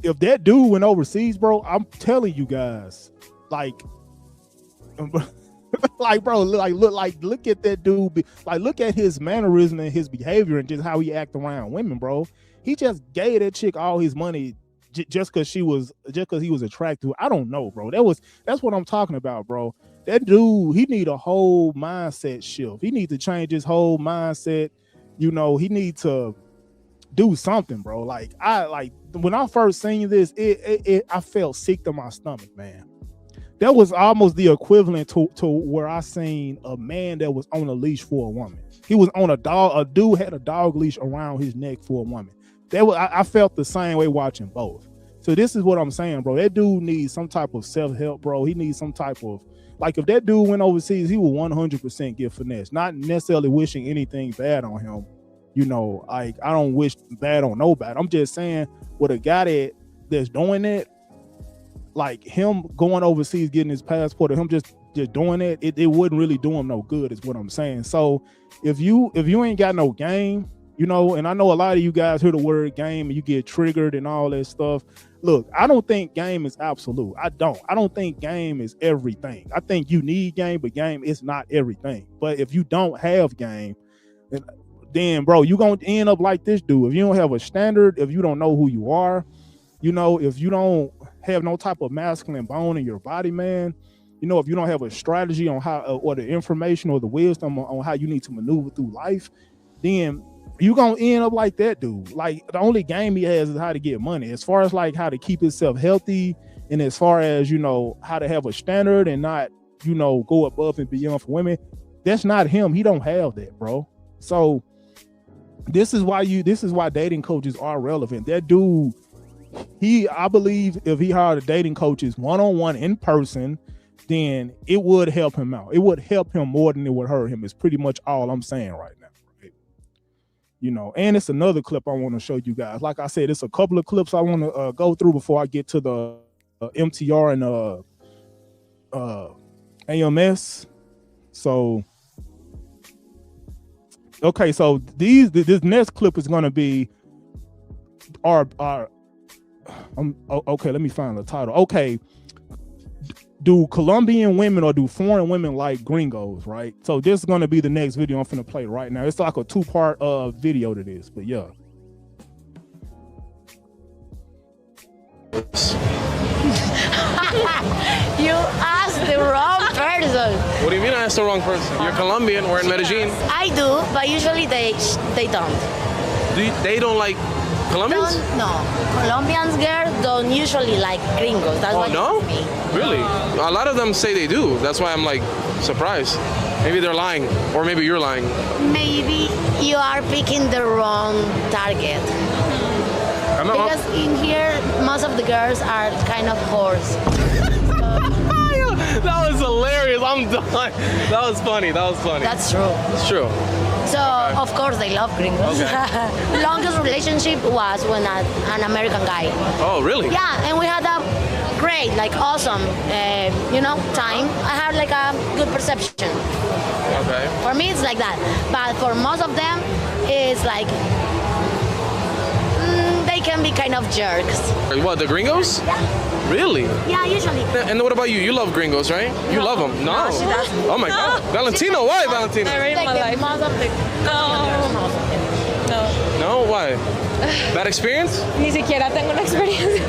if that dude went overseas, bro, I'm telling you guys, like, like, bro, look at that dude. Like, look at his mannerism and his behavior and just how he act around women, bro. He just gave that chick all his money just because he was attractive. I don't know, bro. That's what I'm talking about, bro. That dude, he need a whole mindset shift. He need to change his whole mindset. You know, he need to do something, bro. Like when I first seen this, I felt sick to my stomach, man. That was almost the equivalent to where I seen a man that was on a leash for a woman. He was on a dog. A dude had a dog leash around his neck for a woman. I felt the same way watching both. So this is what I'm saying, bro. That dude needs some type of self-help, bro. He needs some type of, like, if that dude went overseas, he would 100% get finesse. Not necessarily wishing anything bad on him. You know, like, I don't wish bad on nobody. I'm just saying, with a guy that's doing that, like him going overseas, getting his passport, or him just doing it, it wouldn't really do him no good, is what I'm saying. So if you ain't got no game, you know, and I know a lot of you guys hear the word game and you get triggered and all that stuff. Look, I don't think game is absolute. I don't think game is everything. I think you need game, but game is not everything. But if you don't have game, then bro, you gonna end up like this dude. If you don't have a standard, if you don't know who you are, you know, if you don't have no type of masculine bone in your body, man, you know, if you don't have a strategy on how, or the information or the wisdom on how you need to maneuver through life, then you gonna end up like that dude. Like, the only game he has is how to get money. As far as like how to keep himself healthy, and as far as, you know, how to have a standard and not, you know, go above and beyond for women, that's not him. He don't have that, bro. So this is why dating coaches are relevant. That dude, I believe if he hired a dating coaches one-on-one in person, then it would help him out. It would help him more than it would hurt him. It's pretty much all I'm saying right now. Right? You know, and it's another clip I want to show you guys. Like I said, it's a couple of clips I want to go through before I get to the MTR and AMS. So, okay, so this next clip is going to be okay, let me find the title. Okay, do Colombian women or do foreign women like Gringos, right? So this is going to be the next video I'm finna play right now. It's like a 2-part video to this, but yeah. You asked the wrong person. What do you mean I asked the wrong person? You're Colombian. We're in Medellin. I do, but usually they don't. They don't like Colombians? No, Colombians girls don't usually like Gringos. That's Oh, what no? you me. Really? A lot of them say they do. That's why I'm like surprised. Maybe they're lying, or maybe you're lying. Maybe you are picking the wrong target. I'm not. Because in here, most of the girls are kind of whores. That was hilarious. I'm done. That was funny. That's true. It's true. So, of course, they love Gringos. Okay. Longest relationship was when an American guy. Oh, really? Yeah, and we had a great, like awesome, time. I had like a good perception. Okay. For me, it's like that. But for most of them, it's like they can be kind of jerks. What, the Gringos? Yeah. Really? Yeah, usually. And what about you? You love Gringos, right? You love them? No. she doesn't. Oh my God. Valentino, why Valentino? Like most of the No, why? Bad experience? Ni siquiera tengo una experiencia.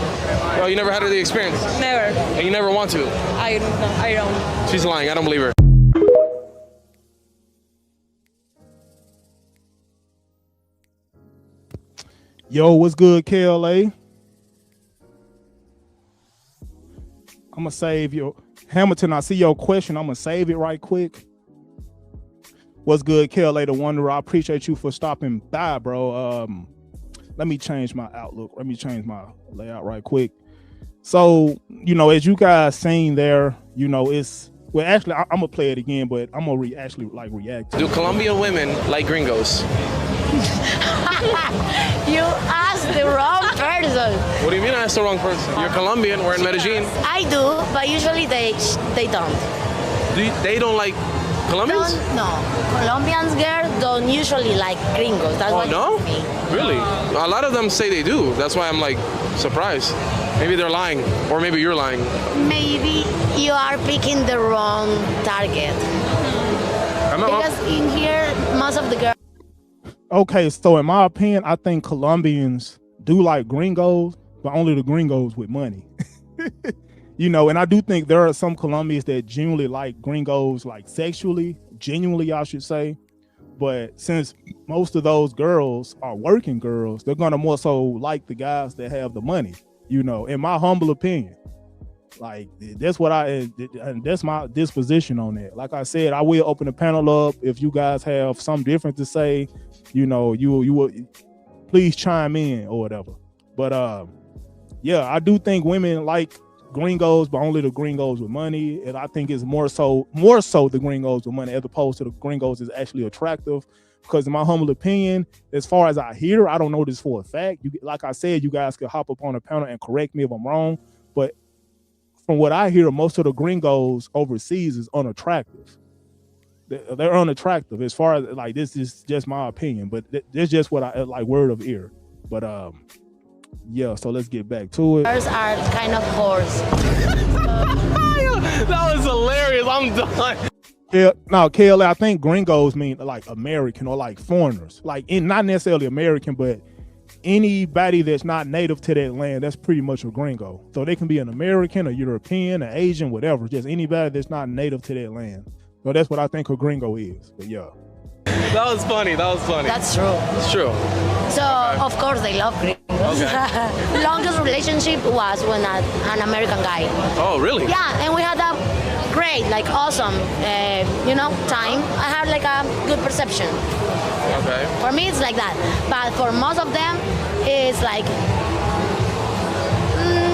Oh, you never had the experience? Never. And you never want to? I don't. She's lying. I don't believe her. Yo, what's good, KLA? I'm gonna save your Hamilton. I see your question. I'm gonna save it right quick. What's good, KLA the Wanderer? I appreciate you for stopping by, bro. Let me change my outlook. Let me change my layout right quick. So, as you guys seen there, it's actually I'm gonna play it again, but I'm gonna react to Do it. Colombian women like Gringos? You asked the wrong person. What do you mean I asked the wrong person? You're Colombian. We're in Medellin. I do, but usually they don't. They don't like Colombians? No, Colombians girls don't usually like Gringos. That's Oh, what no? you me. Really? A lot of them say they do. That's why I'm like surprised. Maybe they're lying, or maybe you're lying. Maybe you are picking the wrong target. I'm not. Because in here, most of the girls. Okay, so in my opinion, I think Colombians do like Gringos, but only the Gringos with money. And I do think there are some Colombians that genuinely like Gringos, like sexually, genuinely, I should say. But since most of those girls are working girls, they're gonna more so like the guys that have the money, in my humble opinion. Like that's that's my disposition on that. Like I said, I will open the panel up if you guys have something different to say. You will please chime in or whatever. But yeah, I do think women like Gringos, but only the Gringos with money. And I think it's more so the Gringos with money as opposed to the Gringos is actually attractive. Because in my humble opinion, as far as I hear, I don't know this for a fact. Like I said, you guys could hop up on the panel and correct me if I'm wrong. But from what I hear, most of the Gringos overseas is unattractive. They're unattractive as far as like, this is just my opinion, but that's just what I like, word of ear. But yeah, so let's get back to it. Girls are kind of whores. That was hilarious. I'm done. Yeah, no, KLA, I think Gringos mean like American or like foreigners, not necessarily American, but anybody that's not native to that land, that's pretty much a Gringo. So they can be an American, a European, an Asian, whatever, just anybody that's not native to that land. So that's what I think a Gringo is. But yeah. That was funny. That's true. It's true. So, of course, they love Gringos. Okay. Longest relationship was when an American guy. Oh, really? Yeah, and we had a great, like awesome, time. I had like a good perception. Okay. For me, it's like that. But for most of them, it's like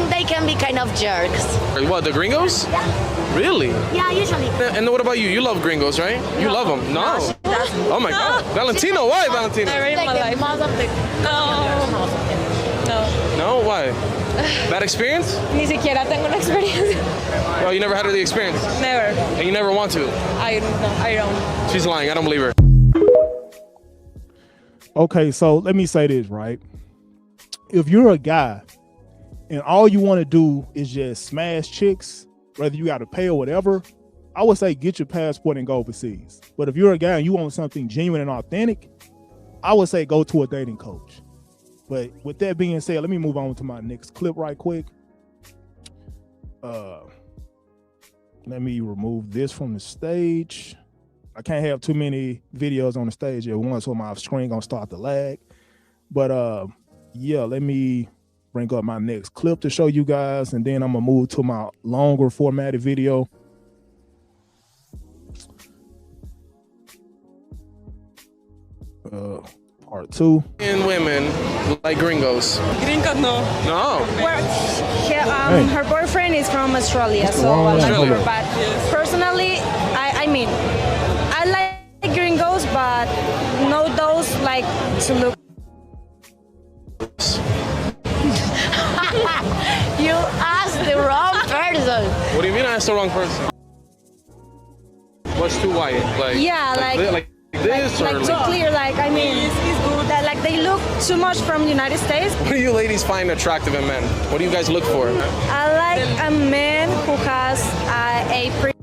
they can be kind of jerks. What, the Gringos? Yeah. Really? Yeah, usually. And what about you? You love Gringos, right? You love them? No. she doesn't. Oh my God. Valentino, why Valentino? Never in my life. Most of the No, why? Bad experience? Ni siquiera tengo una experiencia. Oh, you never had the experience? Never. And you never want to? I don't. She's lying. I don't believe her. Okay, so let me say this, right? If you're a guy and all you want to do is just smash chicks, whether you got to pay or whatever, I would say get your passport and go overseas. But if you're a guy and you want something genuine and authentic, I would say go to a dating coach. But with that being said, let me move on to my next clip right quick. Let me remove this from the stage. I can't have too many videos on the stage at once, so my screen gonna start to lag. But yeah, let me bring up my next clip to show you guys, and then I'm gonna move to my longer formatted video. Part 2. And women like Gringos. Gringos, no. No. Hey. Her boyfriend is from Australia, That's the so wrong I'm one. not Hold sure. up. But personally, I mean, I like Gringos, but no those like to look. You asked the wrong person. What do you mean I asked the wrong person? What's too white? Like Yeah, like this or like too clear. Like I mean, that like they look too much from the United States. What do you ladies find attractive in men? What do you guys look for? I like a man who has a pretty.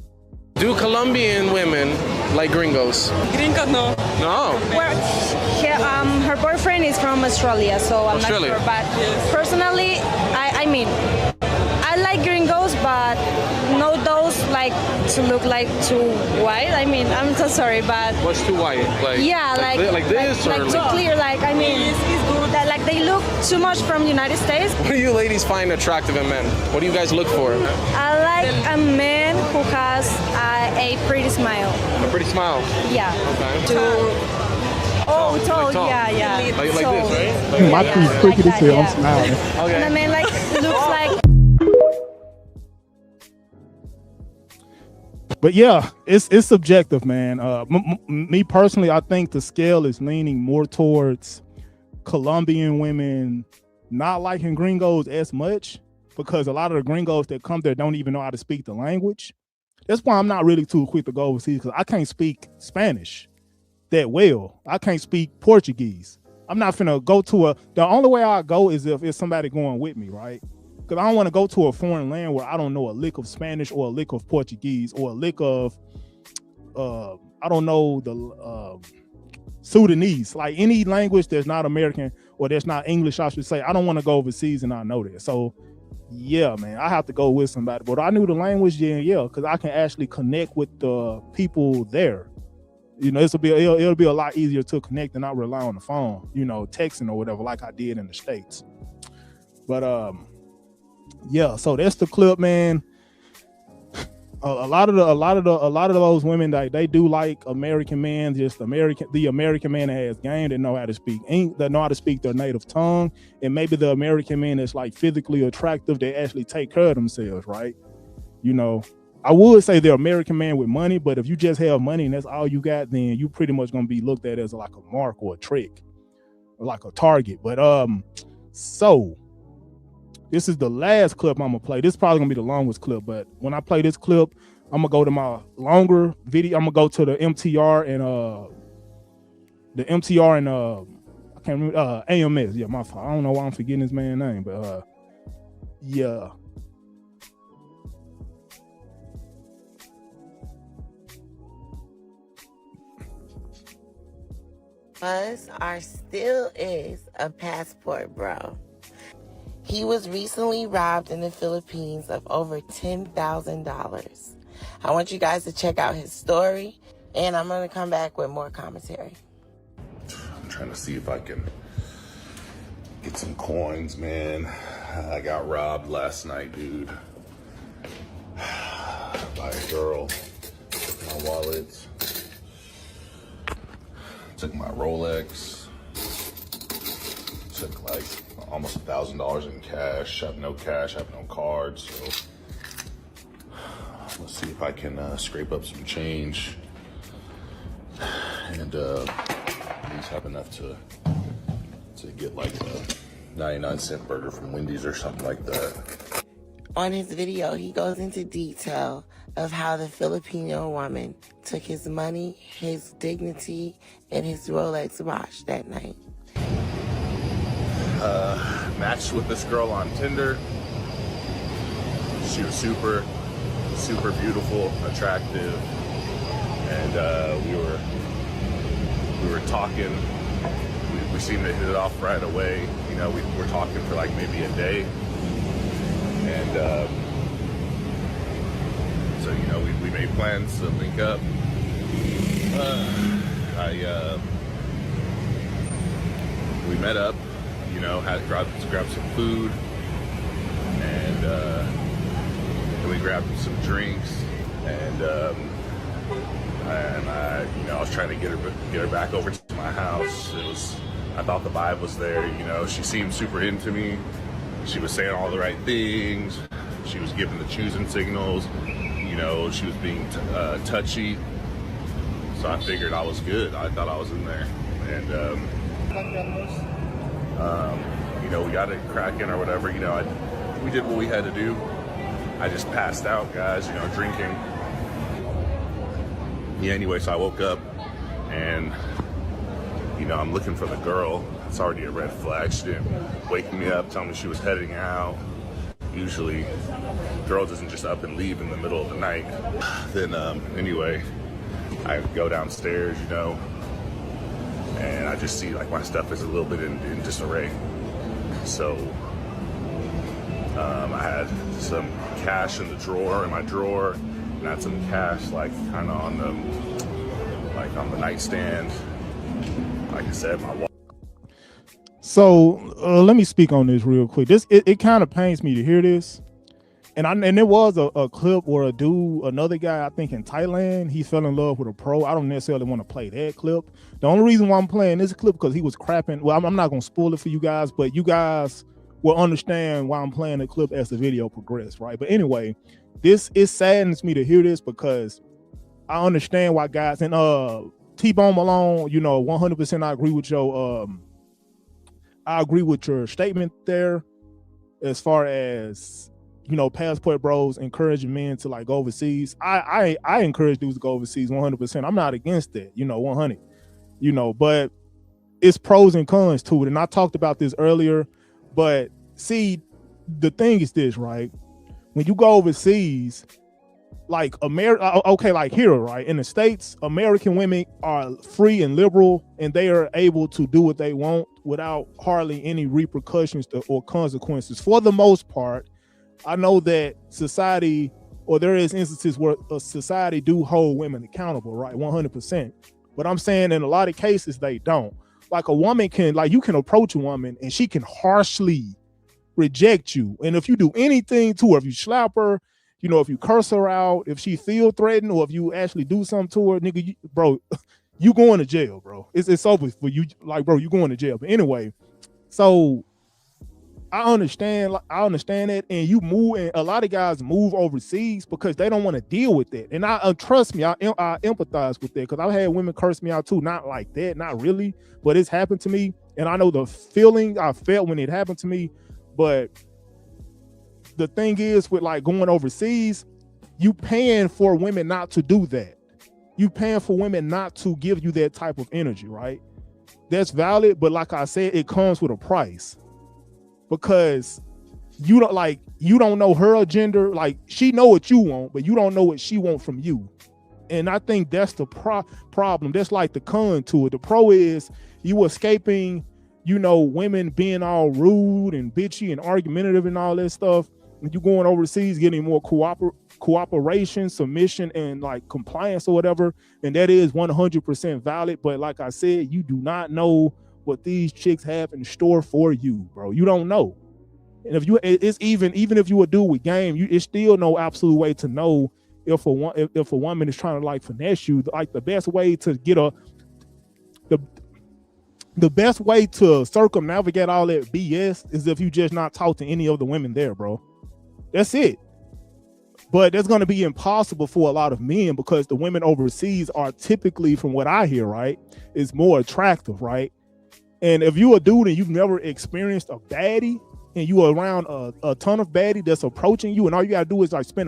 Do Colombian women like Gringos? Gringos, no. No. Her boyfriend is from Australia, so I'm Australia. not sure. But personally, I mean, I like Gringos, but no those like to look like too white. I mean, I'm so sorry, but What's too white? Like yeah, like this or like too clear. Like I mean, that like they look too much from the United States. What do you ladies find attractive in men? What do you guys look for? I like a man who has a pretty smile. A pretty smile. Yeah. Okay. Oh, tall. Like tall. Yeah. Like Tall. this, right? Like My Yeah, teeth like crooked as that, hell. yeah. I'm smiling. Okay. And I mean, like looks like. But yeah, it's subjective, man. Me personally, I think the scale is leaning more towards Colombian women not liking Gringos as much, because a lot of the Gringos that come there don't even know how to speak the language. That's why I'm not really too quick to go overseas, because I can't speak Spanish that well. I can't speak Portuguese. I'm not finna go to the only way I go is if it's somebody going with me, right? Because I don't want to go to a foreign land where I don't know a lick of Spanish or a lick of Portuguese or a lick of, I don't know, the Sudanese. Like any language that's not American or that's not English, I should say. I don't want to go overseas and I know that. So, yeah, man, I have to go with somebody. But I knew the language, then yeah, because I can actually connect with the people there. You know, it'll be a lot easier to connect and not rely on the phone, you know, texting or whatever, like I did in the States. But yeah, so that's the clip, man. A lot of those women, they do like American men, just the American man that has game, that know how to speak their native tongue, and maybe the American man that's like physically attractive, they actually take care of themselves, right? You know, I would say they're American man with money, but if you just have money and that's all you got, then you pretty much gonna be looked at as like a mark or a trick, or like a target. But so this is the last clip I'm gonna play. This is probably gonna be the longest clip, but when I play this clip, I'm gonna go to my longer video. I'm gonna go to the MTR and I can't remember, AMS. Yeah, my fault. I don't know why I'm forgetting his man's name, but yeah. Was or still is a passport bro. He was recently robbed in the Philippines of over $10,000. I want you guys to check out his story, and I'm going to come back with more commentary. I'm trying to see if I can get some coins, man. I got robbed last night, dude. By a girl. Took my wallet. Took my Rolex. Took like almost $1,000 in cash. I have no cash, I have no cards, so let's see if I can scrape up some change and at least have enough to get like a 99-cent burger from Wendy's or something like that. On his video, he goes into detail of how the Filipino woman took his money, his dignity, and his Rolex watch that night. Matched with this girl on Tinder. She was super beautiful, attractive, and we were talking. We seemed to hit it off right away. You know, we were talking for like maybe a day, and so you know, know, we made plans to link up. We met up, you know, had to grab some food, and then we grabbed some drinks, and I, you know, I was trying to get her back over to my house. I thought the vibe was there, you know. She seemed super into me. She was saying all the right things. She was giving the choosing signals. You know, she was being touchy. So I figured I was good. I thought I was in there. And, you know, we got it cracking or whatever. You know, we did what we had to do. I just passed out, guys, you know, drinking. Yeah, anyway, so I woke up and, you know, I'm looking for the girl. It's already a red flag. She didn't wake me up, tell me she was heading out. Usually, girl doesn't just up and leave in the middle of the night. Then, anyway, I go downstairs, you know, and I just see like my stuff is a little bit in disarray. So, I had some cash in the drawer, in my drawer, and I had some cash like kind of on the nightstand. Like I said, my wallet. So let me speak on this real quick. It kind of pains me to hear this. And there was a clip where another guy, I think in Thailand, he fell in love with a pro. I don't necessarily want to play that clip. The only reason why I'm playing this clip because he was crapping. Well, I'm not going to spoil it for you guys, but you guys will understand why I'm playing the clip as the video progresses, right? But anyway, it saddens me to hear this because I understand why guys, and T-Bone Malone, you know, 100% I agree with your statement there as far as, you know, Passport Bros encouraging men to like go overseas. I encourage dudes to go overseas 100%. I'm not against that, you know, 100, you know, but it's pros and cons to it. And I talked about this earlier, but see, the thing is this, right? When you go overseas, like okay, like here, right? In the States, American women are free and liberal, and they are able to do what they want without hardly any repercussions or consequences. For the most part, I know that society, or there is instances where a society do hold women accountable, right? 100%. But I'm saying in a lot of cases, they don't. Like a woman can, like you can approach a woman and she can harshly reject you. And if you do anything to her, if you slap her, you know, if you curse her out, if she feel threatened, or if you actually do something to her, nigga, bro, you going to jail, bro. It's over for you. Like, bro, you going to jail. But anyway, so I understand that, and you move, and a lot of guys move overseas because they don't want to deal with that. And I trust me, I empathize with that because I've had women curse me out too, not like that, not really, but it's happened to me, and I know the feeling I felt when it happened to me. But the thing is, with like going overseas, you paying for women not to do that. You paying for women not to give you that type of energy, right? That's valid, but like I said, it comes with a price. Because you don't know her agenda. Like, she know what you want, but you don't know what she wants from you. And I think that's the problem. That's like the con to it. The pro is you escaping, you know, women being all rude and bitchy and argumentative and all that stuff. And you going overseas, getting more cooperation, submission, and like compliance or whatever. And that is 100% valid. But like I said, you do not know what these chicks have in store for you, bro. You don't know. And if you, it's even if you a dude with game, it's still no absolute way to know if a woman is trying to like finesse you. Like the best way to get the best way to circumnavigate all that BS is if you just not talk to any of the women there, bro. That's it. But that's going to be impossible for a lot of men because the women overseas are typically, from what I hear, right, is more attractive, right? And if you a dude and you've never experienced a baddie and you are around a ton of baddie that's approaching you and all you got to do is like spend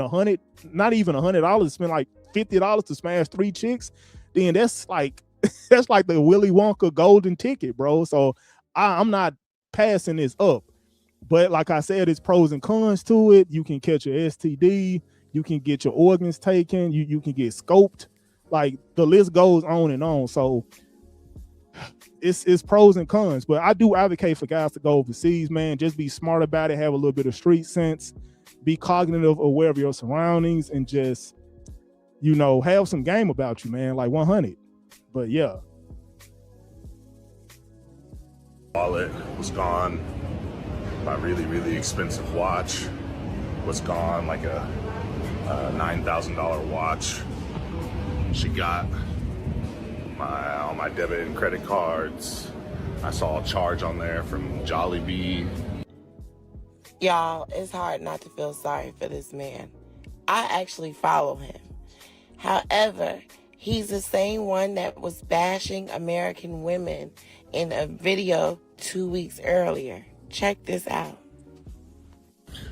not even $100, spend like $50 to smash 3 chicks, then that's like the Willy Wonka golden ticket, bro. So I'm not passing this up. But like I said, it's pros and cons to it. You can catch an STD. You can get your organs taken. You can get scoped. Like the list goes on and on. So it's pros and cons. But I do advocate for guys to go overseas, man. Just be smart about it. Have a little bit of street sense. Be cognitive, aware of your surroundings, and just you know, have some game about you, man, like 100. But yeah. Wallet was gone. My really, really expensive watch was gone, like a $9,000 watch. She got all my debit and credit cards. I saw a charge on there from Jollibee. Y'all, it's hard not to feel sorry for this man. I actually follow him. However, he's the same one that was bashing American women in a video 2 weeks earlier. Check this out.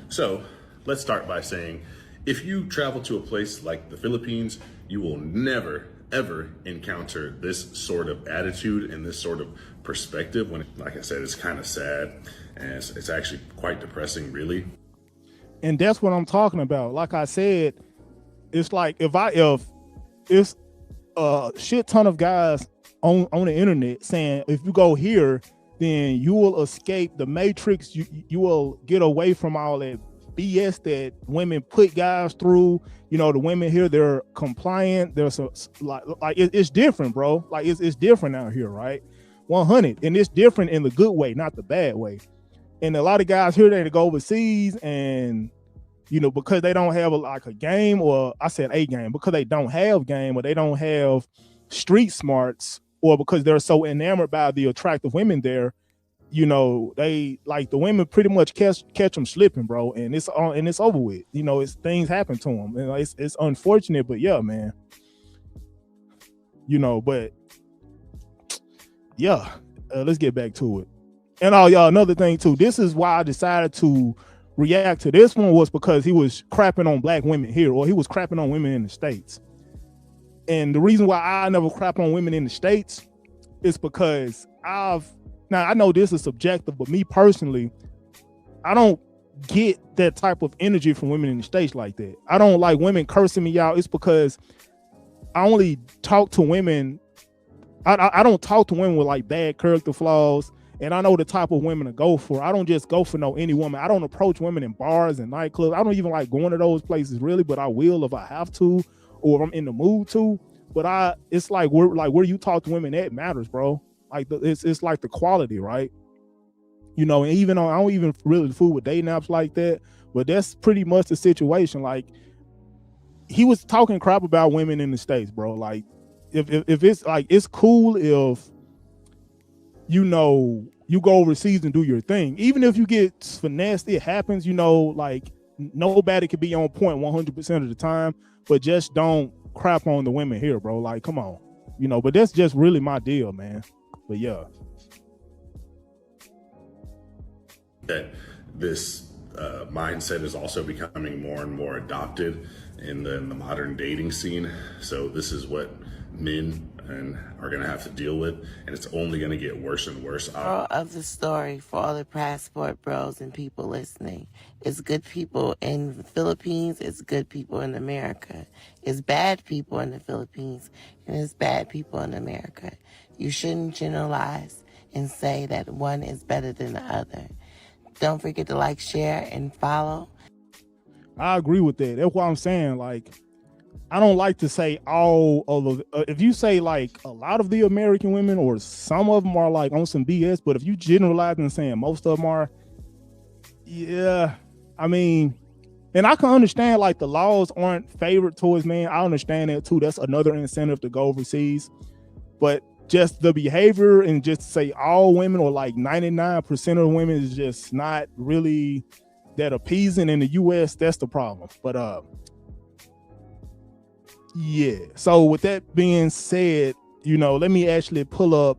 So let's start by saying, if you travel to a place like the Philippines, you will never, ever encounter this sort of attitude and this sort of perspective. When, like I said, it's kind of sad and it's actually quite depressing, really. And that's what I'm talking about. Like I said, it's like if it's a shit ton of guys on the internet saying if you go here, then you will escape the matrix. You will get away from all that BS that women put guys through. You know, the women here, they're compliant. There's a like it's different, bro. Like it's different out here, right? 100, and it's different in the good way, not the bad way. And a lot of guys here, they go overseas, and you know, because they don't have a game, or I said a game, because they don't have game, or they don't have street smarts, or because they're so enamored by the attractive women there, you know, they like the women pretty much catch them slipping, bro, and it's over with. You know, things happen to them, and it's unfortunate, but yeah, man. You know, but yeah, let's get back to it. And y'all, another thing too, this is why I decided to react to this one, was because he was crapping on black women here, or he was crapping on women in the States. And the reason why I never crap on women in the States is because now I know this is subjective, but me personally, I don't get that type of energy from women in the States like that. I don't like women cursing me out. It's because I only talk to women. I don't talk to women with like bad character flaws, and I know the type of women to go for. I don't just go for any woman. I don't approach women in bars and nightclubs. I don't even like going to those places really, but I will if I have to, or if I'm in the mood to. But it's like where you talk to women, that matters, bro. Like it's like the quality, right? You know, and even I don't even really fool with dating apps like that, but that's pretty much the situation. Like he was talking crap about women in the States, bro. Like if it's like, it's cool if, you know, you go overseas and do your thing. Even if you get finessed, it happens, you know, like nobody can be on point 100% of the time, but just don't crap on the women here, bro. Like, come on, you know, but that's just really my deal, man. But yeah. That this mindset is also becoming more and more adopted in the modern dating scene. So this is what men are going to have to deal with, and it's only going to get worse and worse. Moral of the story for all the passport bros and people listening: it's good people in the Philippines, it's good people in America. It's bad people in the Philippines, and it's bad people in America. You shouldn't generalize and say that one is better than the other. Don't forget to like, share, and follow. I agree with that. That's what I'm saying. Like, I don't like to say all of the, if you say like a lot of the American women, or some of them are like on some BS, but if you generalize and saying most of them are, yeah, I mean, and I can understand like the laws aren't favored towards men. I understand that too. That's another incentive to go overseas. But just the behavior, and just say all women, or like 99% of women, is just not really that appeasing in the US. That's the problem. But yeah, so with that being said, you know, let me actually pull up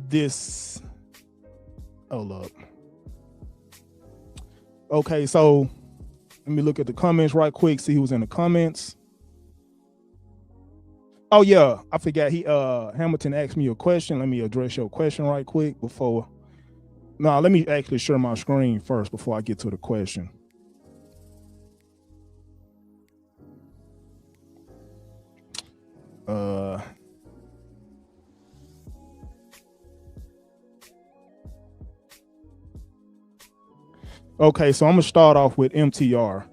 this. Hold up. Okay, so let me look at the comments right quick, see who's in the comments. Oh yeah, I forgot, Hamilton asked me a question. Let me address your question right quick before. No, let me actually share my screen first before I get to the question. Okay, so I'm gonna start off with MTR.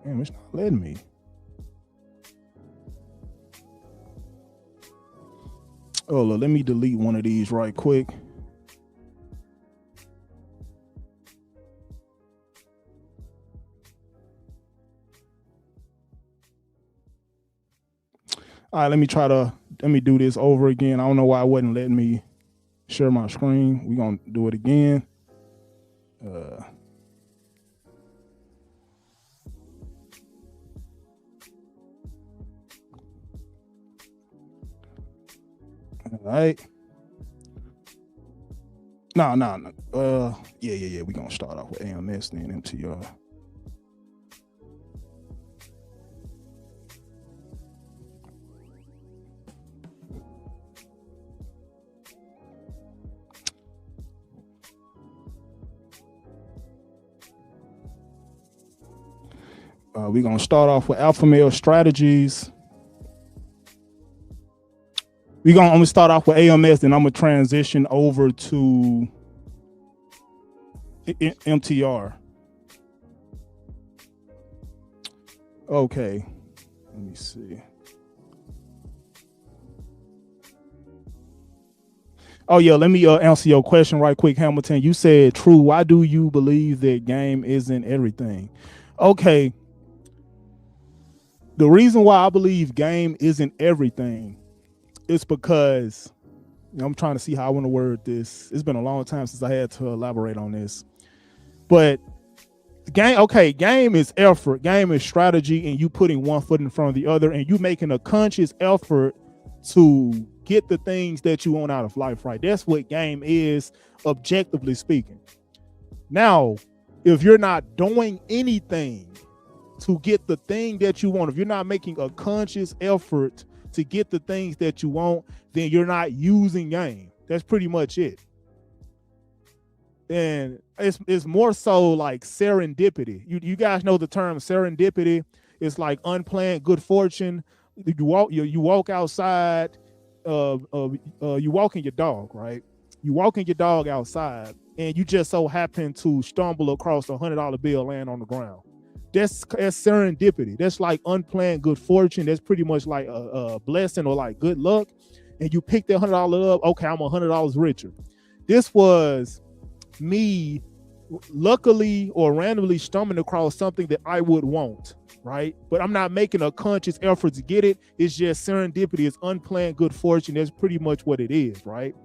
Damn, it's not letting me. Oh, look, let me delete one of these right quick. All right, let me do this over again. I don't know why it wasn't letting me share my screen. We're gonna do it again. All right. No. Yeah. We're gonna start off with AMS then MTR. We're gonna start off with alpha male strategies. I'm gonna start off with AMS, then I'm gonna transition over to MTR. Okay, let me see. Oh yeah, let me answer your question right quick, Hamilton. You said, "True, why do you believe that game isn't everything?" Okay. The reason why I believe game isn't everything is because, I'm trying to see how I want to word this. It's been a long time since I had to elaborate on this. But game is effort, game is strategy, and you putting one foot in front of the other, and you making a conscious effort to get the things that you want out of life, right? That's what game is, objectively speaking. Now, if you're not doing anything to get the thing that you want, if you're not making a conscious effort to get the things that you want, then you're not using game. That's pretty much it. And it's more so like serendipity. You guys know the term serendipity. It's like unplanned good fortune. You walk outside, you walking your dog, right? You walking your dog outside, and you just so happen to stumble across a $100 bill laying on the ground. That's serendipity. That's like unplanned good fortune. That's pretty much like a blessing or like good luck. And you pick that $100 up. Okay, I'm $100 richer. This was me luckily or randomly stumbling across something that I would want, right? But I'm not making a conscious effort to get it. It's just serendipity. It's unplanned good fortune. That's pretty much what it is, right?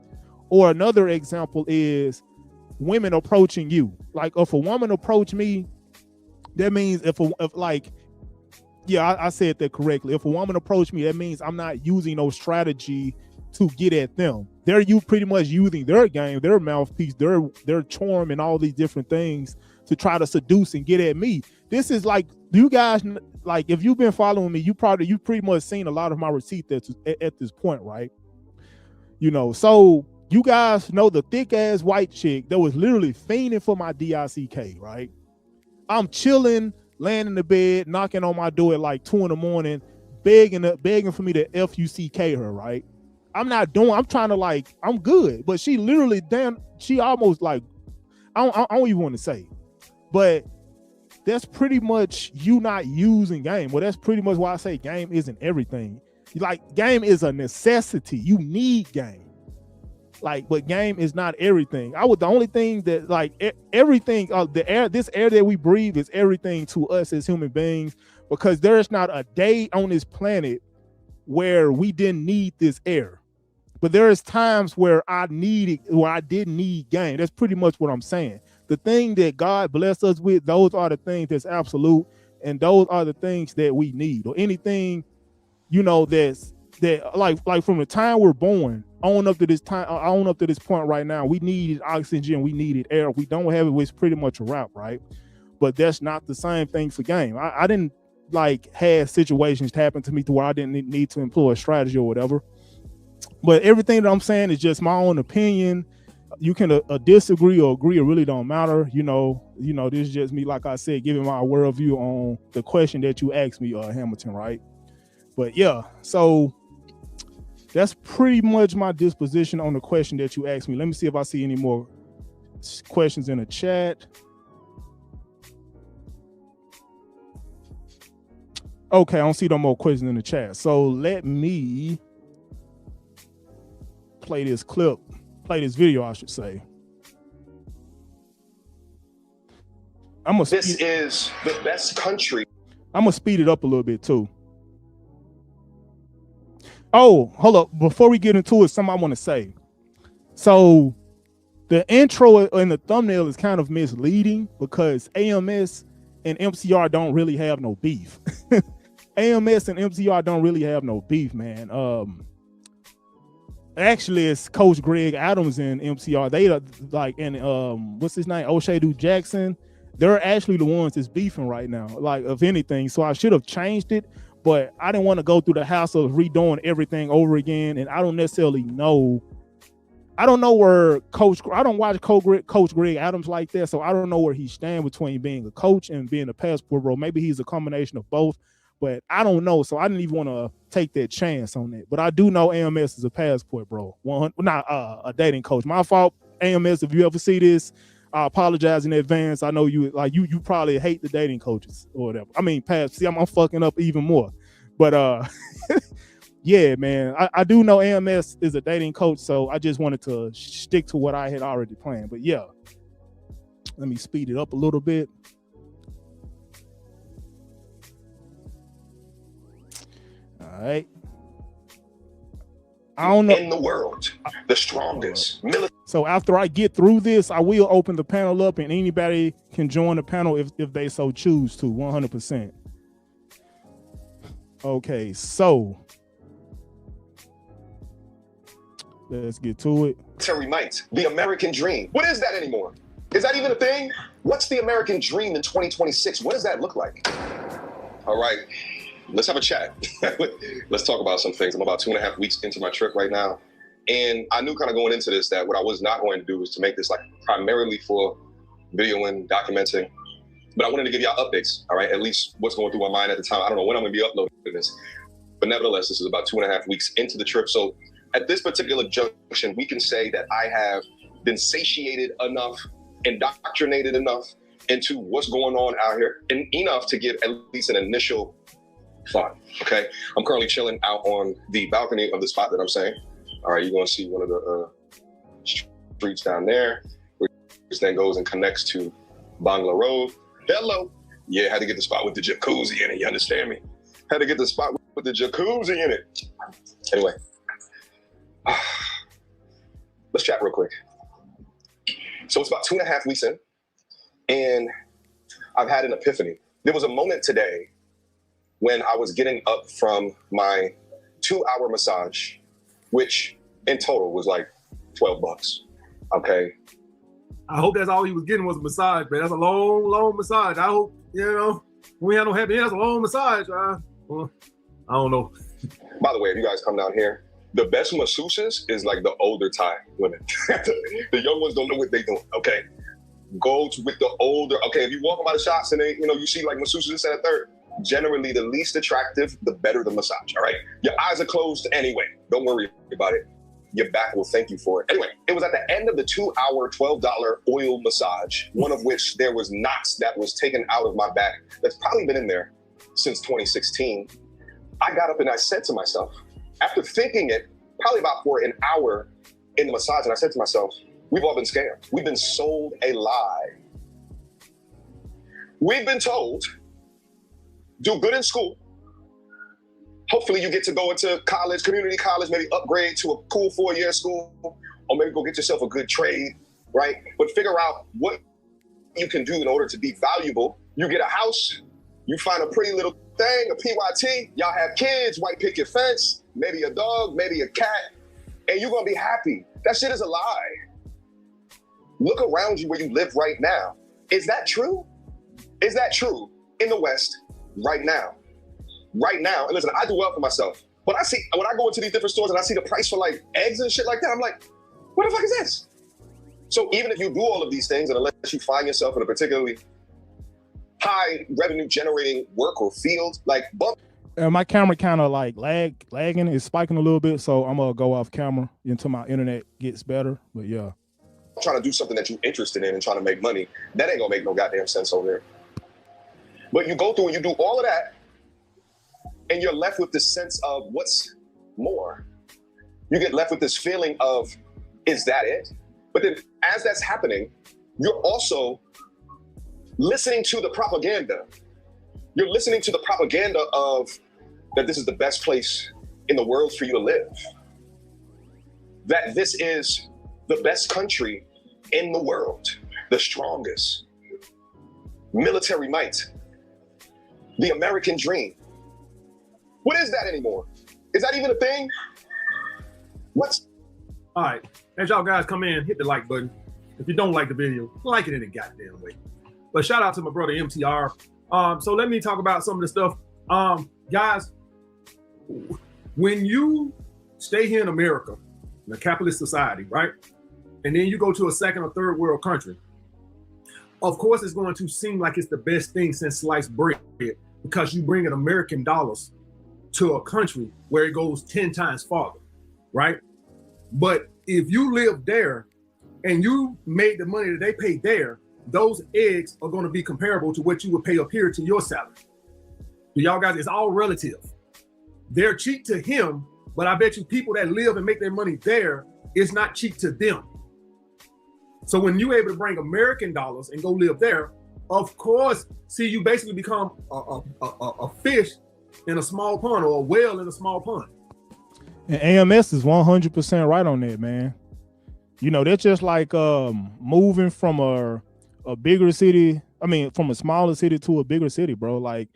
Or another example is women approaching you. Like if a woman approach me, that means I said that correctly. If a woman approached me, that means I'm not using no strategy to get at them. They're pretty much using their game, their mouthpiece, their charm, and all these different things to try to seduce and get at me. This is like, you guys, like if you've been following me, you pretty much seen a lot of my receipts at this point, right? So you guys know the thick ass white chick that was literally fiending for my DICK, right? I'm chilling, laying in the bed, knocking on my door at like 2 a.m, begging for me to FUCK her, right? I'm trying to I'm good. But she literally, she almost like, I don't even want to say. But that's pretty much you not using game. Well, that's pretty much why I say game isn't everything. Like, game is a necessity. You need game. But game is not everything. The only thing that everything, this air that we breathe is everything to us as human beings, because there is not a day on this planet where we didn't need this air. But there is times where I didn't need game. That's pretty much what I'm saying. The thing that God blessed us with, those are the things that's absolute, and those are the things that we need. Or anything, that from the time we're born on up to this point right now, we needed oxygen, we needed air. If we don't have it, it's pretty much a wrap, right? But that's not the same thing for game. I didn't have situations happen to me to where I didn't need to employ a strategy or whatever. But everything that I'm saying is just my own opinion. You can disagree or agree. It really don't matter. This is just me, like I said, giving my worldview on the question that you asked me, Hamilton, right? But yeah, so that's pretty much my disposition on the question that you asked me. Let me see if I see any more questions in the chat. Okay, I don't see no more questions in the chat. So let me play this video, I should say. This is the best country. I'm gonna speed it up a little bit too. Oh, hold up. Before we get into it, something I want to say. So the intro and the thumbnail is kind of misleading because AMS and MTR don't really have no beef. AMS and MTR don't really have no beef, man. Actually, it's Coach Greg Adams and MTR. They are like, and what's his name? O'Shea Jackson. They're actually the ones that's beefing right now, like, of anything. So I should have changed it, but I didn't want to go through the hassle of redoing everything over again. And I don't necessarily know. I don't know where I don't watch Coach Greg Adams like that. So I don't know where he stands between being a coach and being a passport bro. Maybe he's a combination of both, but I don't know. So I didn't even want to take that chance on that. But I do know AMS is a passport bro. Not a dating coach. My fault, AMS, if you ever see this. I apologize in advance. I know you probably hate the dating coaches or whatever. I mean, see, I'm fucking up even more. But yeah, man, I do know AMS is a dating coach, so I just wanted to stick to what I had already planned. But yeah, let me speed it up a little bit. All right. I don't know. In the world, the strongest military. So after I get through this, I will open the panel up and anybody can join the panel if they so choose to, 100%. Okay, so let's get to it. Military might, the American dream. What is that anymore? Is that even a thing? What's the American dream in 2026? What does that look like? All right. Let's have a chat. Let's talk about some things. I'm about 2.5 weeks into my trip right now. And I knew kind of going into this that what I was not going to do was to make this like primarily for videoing, documenting. But I wanted to give y'all updates, all right? At least what's going through my mind at the time. I don't know when I'm going to be uploading this. But nevertheless, this is about 2.5 weeks into the trip. So at this particular junction, we can say that I have been satiated enough, indoctrinated enough into what's going on out here, and enough to get at least an initial fun, okay? I'm currently chilling out on the balcony of the spot that I'm saying. All right, you're gonna see one of the streets down there, which then goes and connects to Bangla Road. Hello. Yeah, had to get the spot with the jacuzzi in it, you understand me? Had to get the spot with the jacuzzi in it. Anyway, let's chat real quick. So it's about 2.5 weeks in, and I've had an epiphany. There was a moment today when I was getting up from my 2-hour massage, which in total was like $12, okay? I hope that's all he was getting was a massage, man. That's a long, long massage. I hope, we have no happy end, that's a long massage. Well, I don't know. By the way, if you guys come down here, the best masseuses is like the older Thai women. The young ones don't know what they're doing, okay? Go with the older, okay, if you walk by the shops and they, you see like masseuses this and a third, generally the least attractive, the better the massage, all right? Your eyes are closed anyway. Don't worry about it. Your back will thank you for it. Anyway, it was at the end of the 2-hour, $12 oil massage, one of which there was knots that was taken out of my back that's probably been in there since 2016. I got up and I said to myself, after thinking it probably about for an hour in the massage, and I said to myself, we've all been scammed. We've been sold a lie. We've been told, do good in school. Hopefully you get to go into college, community college, maybe upgrade to a cool 4-year school, or maybe go get yourself a good trade, right? But figure out what you can do in order to be valuable. You get a house, you find a pretty little thing, a PYT, y'all have kids, white picket fence, maybe a dog, maybe a cat, and you're gonna be happy. That shit is a lie. Look around you where you live right now. Is that true? Is that true in the West? Right now, and listen, I do well for myself. But when I go into these different stores and I see the price for like eggs and shit like that, I'm like, what the fuck is this? So even if you do all of these things, and unless you find yourself in a particularly high revenue generating work or field, like my camera kind of like lagging, it's spiking a little bit, so I'm gonna go off camera until my internet gets better. But yeah, trying to do something that you're interested in and trying to make money, that ain't gonna make no goddamn sense over there. But you go through and you do all of that, And you're left with this sense of what's more. You get left with this feeling of, is that it? But then as that's happening, you're also listening to the propaganda. You're listening to the propaganda of that this is the best place in the world for you to live. That this is the best country in the world, the strongest. Military might, the American dream. What is that anymore? Is that even a thing? What's... All right, as y'all guys come in, hit the like button. If you don't like the video, like it any goddamn way. But shout out to my brother MTR. So let me talk about some of the stuff. Guys, when you stay here in America, in a capitalist society, right? And then you go to a second or third world country, of course it's going to seem like it's the best thing since sliced bread, because you bring in American dollars to a country where it goes 10 times farther, right? But if you live there and you made the money that they pay there, those eggs are going to be comparable to what you would pay up here to your salary. So y'all guys, it's all relative. They're cheap to him, but I bet you people that live and make their money there, it's not cheap to them. So when you're able to bring American dollars and go live there, of course, see, you basically become a fish in a small pond, or a whale in a small pond. And AMS is 100% right on that, man. You know, that's just like moving from a bigger city. I mean, from a smaller city to a bigger city, bro. Like,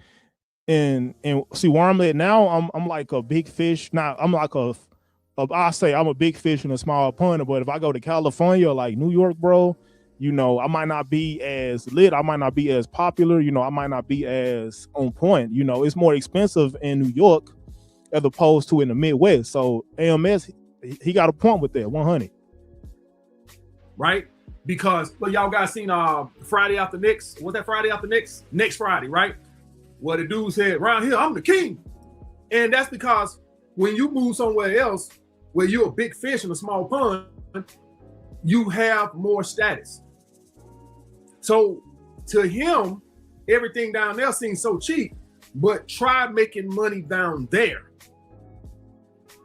and see where I'm at now. I'm like a big fish. Now I'm like I say I'm a big fish in a small pond. But if I go to California, like New York, bro, you know, I might not be as lit. I might not be as popular. You know, I might not be as on point. You know, it's more expensive in New York as opposed to in the Midwest. So AMS, he got a point with that, 100. Right? Because, well, y'all guys seen Friday After Next? Was that Friday After Next? Next Friday, right? Well, the dude said, around here, I'm the king. And that's because when you move somewhere else where you're a big fish in a small pond, you have more status. So to him, everything down there seems so cheap, but try making money down there.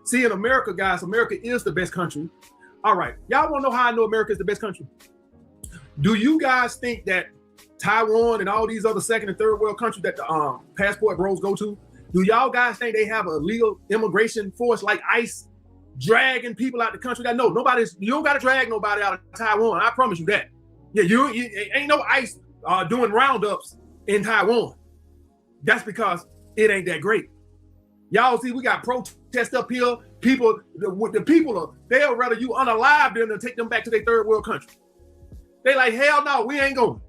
See, in America, guys, America is the best country. All right, y'all want to know how I know America is the best country? Do you guys think that Taiwan and all these other second and third world countries that the passport bros go to, do y'all guys think they have a legal immigration force like ICE dragging people out the country? That no, you don't got to drag nobody out of Taiwan. I promise you that. Yeah, you ain't no ICE doing roundups in Taiwan. That's because it ain't that great. Y'all see, we got protests up here. People, the people they'll rather you unalive them than take them back to their third world country. They like, hell no, we ain't going.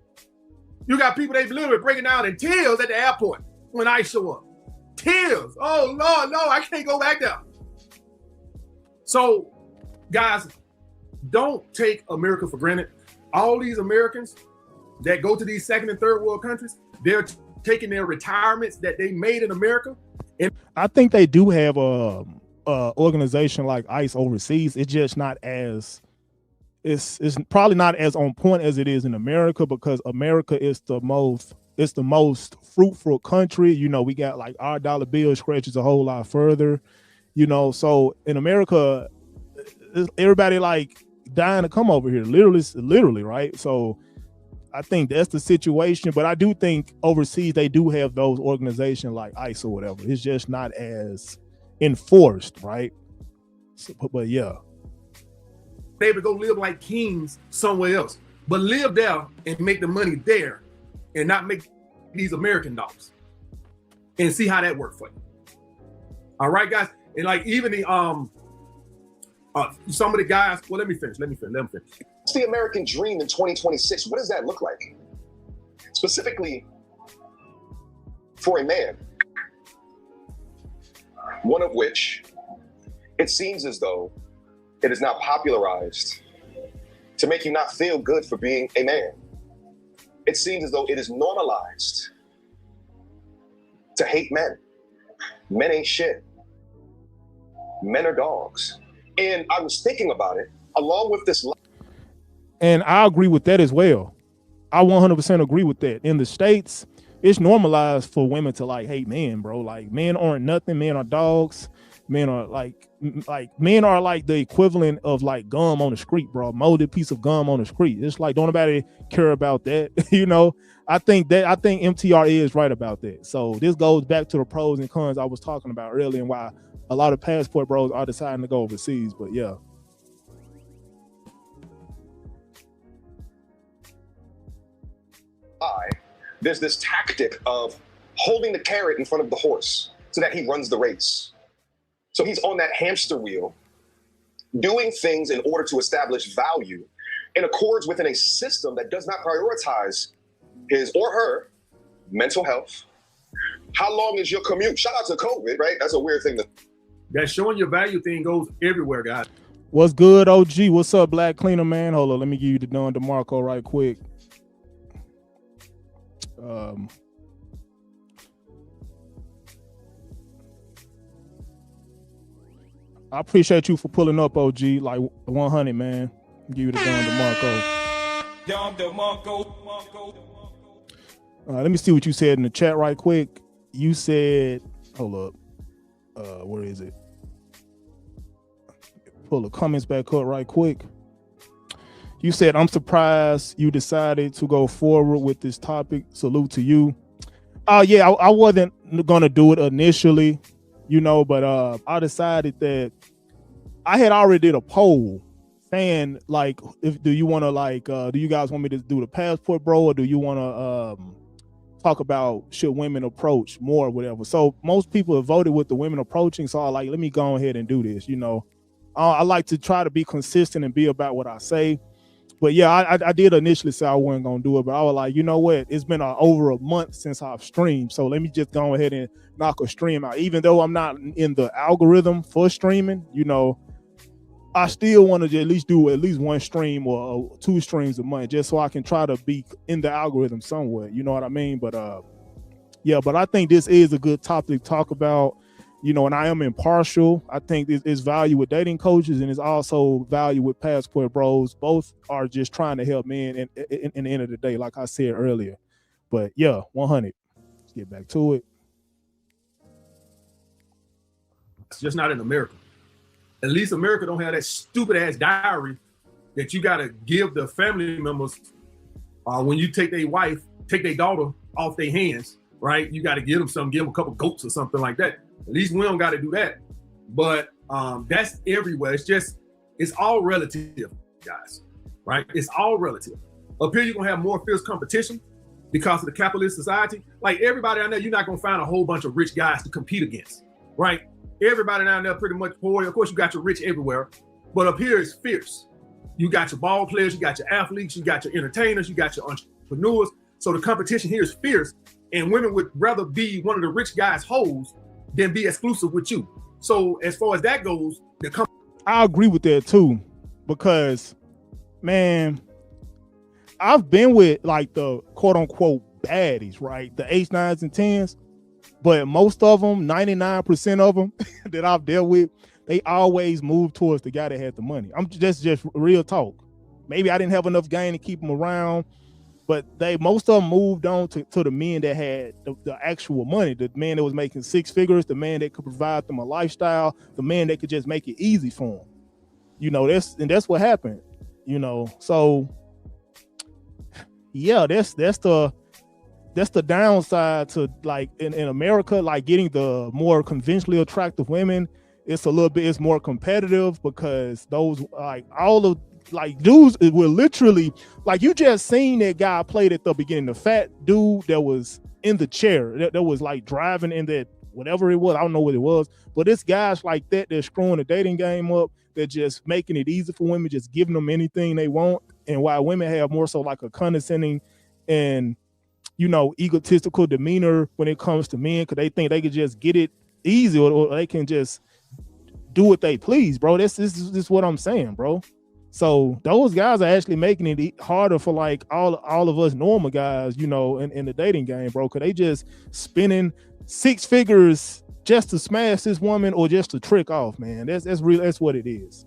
You got people, they literally breaking down in tears at the airport when I show up. Tears. Oh Lord, no, I can't go back there. So, guys, don't take America for granted. All these Americans that go to these second and third world countries, they're taking their retirements that they made in America. And I think they do have a organization like ICE overseas. It's just not as it's probably not as on point as it is in America, because America is the most fruitful country. You know, we got like our dollar bill stretches a whole lot further, you know. So in America, everybody like dying to come over here, literally, right? So I think that's the situation. But I do think overseas they do have those organizations like ICE or whatever. It's just not as enforced, right? So, but yeah. They able to go live like kings somewhere else, but live there and make the money there and not make these American dollars, and see how that works for you. All right, guys. And like even the some of the guys, well, let me finish. What's the American dream in 2026? What does that look like? Specifically for a man, one of which it seems as though it is now popularized to make you not feel good for being a man. It seems as though it is normalized to hate men. Men ain't shit. Men are dogs. And I was thinking about it along with this. And I agree with that as well. I 100% agree with that. In the States, it's normalized for women to like hate men, bro. Like men aren't nothing. Men are dogs. Men are like men are like the equivalent of like gum on the street, bro. Molded piece of gum on the street. It's like don't nobody care about that. You know, I think MTR is right about that. So this goes back to the pros and cons I was talking about earlier and why a lot of passport bros are deciding to go overseas. But yeah. There's this tactic of holding the carrot in front of the horse so that he runs the race. So he's on that hamster wheel, doing things in order to establish value in accords within a system that does not prioritize his or her mental health. How long is your commute? Shout out to COVID, right? That's a weird thing. That showing your value thing goes everywhere, guys. What's good, OG? What's up, Black Cleaner, man? Hold on, let me give you the Don DeMarco right quick. I appreciate you for pulling up, OG. Like 100, man. Give you the Don DeMarco. Let me see what you said in the chat right quick. You said, hold up. Where is it? Pull the comments back up right quick. You said, I'm surprised you decided to go forward with this topic. Salute to you. Yeah, I wasn't going to do it initially, you know, but I decided that I had already did a poll saying, like, do you want to, like, do you guys want me to do the passport bro, or do you want to talk about should women approach more or whatever? So most people have voted with the women approaching. So I like, let me go ahead and do this, you know. I like to try to be consistent and be about what I say. But yeah, I did initially say I wasn't going to do it, but I was like, you know what? It's been over a month since I've streamed. So let me just go ahead and knock a stream out. Even though I'm not in the algorithm for streaming, you know, I still want to at least do at least one stream or 2 streams a month just so I can try to be in the algorithm somewhere. You know what I mean? But yeah, but I think this is a good topic to talk about. You know, and I am impartial. I think it's value with dating coaches and it's also value with passport bros. Both are just trying to help men in the end of the day, like I said earlier. But yeah, 100. Let's get back to it. It's just not in America. At least America don't have that stupid ass diary that you got to give the family members when you take their wife, take their daughter off their hands, right? You got to give them something, give them a couple goats or something like that. At least we don't got to do that. But that's everywhere. It's all relative, guys, right? It's all relative. Up here, you're going to have more fierce competition because of the capitalist society. Like everybody down there, you're not going to find a whole bunch of rich guys to compete against, right? Everybody down there pretty much poor. Of course, you got your rich everywhere. But up here, it's fierce. You got your ball players, you got your athletes, you got your entertainers, you got your entrepreneurs. So the competition here is fierce. And women would rather be one of the rich guys' hoes than be exclusive with you. So as far as that goes, I agree with that too, because man, I've been with like the quote unquote baddies, right? The 8s, 9s, and 10s, but most of them, 99% of them that I've dealt with, they always move towards the guy that had the money. I'm just real talk. Maybe I didn't have enough game to keep them around, but most of them moved on to the men that had the actual money, the man that was making 6 figures, the man that could provide them a lifestyle, the man that could just make it easy for them. You know, that's what happened. You know, so yeah, that's the downside to like in America, like getting the more conventionally attractive women. It's more competitive because those like all of like dudes were literally like, you just seen that guy played at the beginning, the fat dude that was in the chair that was like driving in that whatever it was, I don't know what it was, but it's guys like that that's screwing the dating game up, they're just making it easy for women, just giving them anything they want. And while women have more so like a condescending and, you know, egotistical demeanor when it comes to men, because they think they can just get it easy or they can just do what they please, bro. This is what I'm saying, bro. So those guys are actually making it harder for like all of us normal guys, you know, in the dating game, bro. Cause they just spending 6 figures just to smash this woman or just to trick off, man. That's real. That's what it is.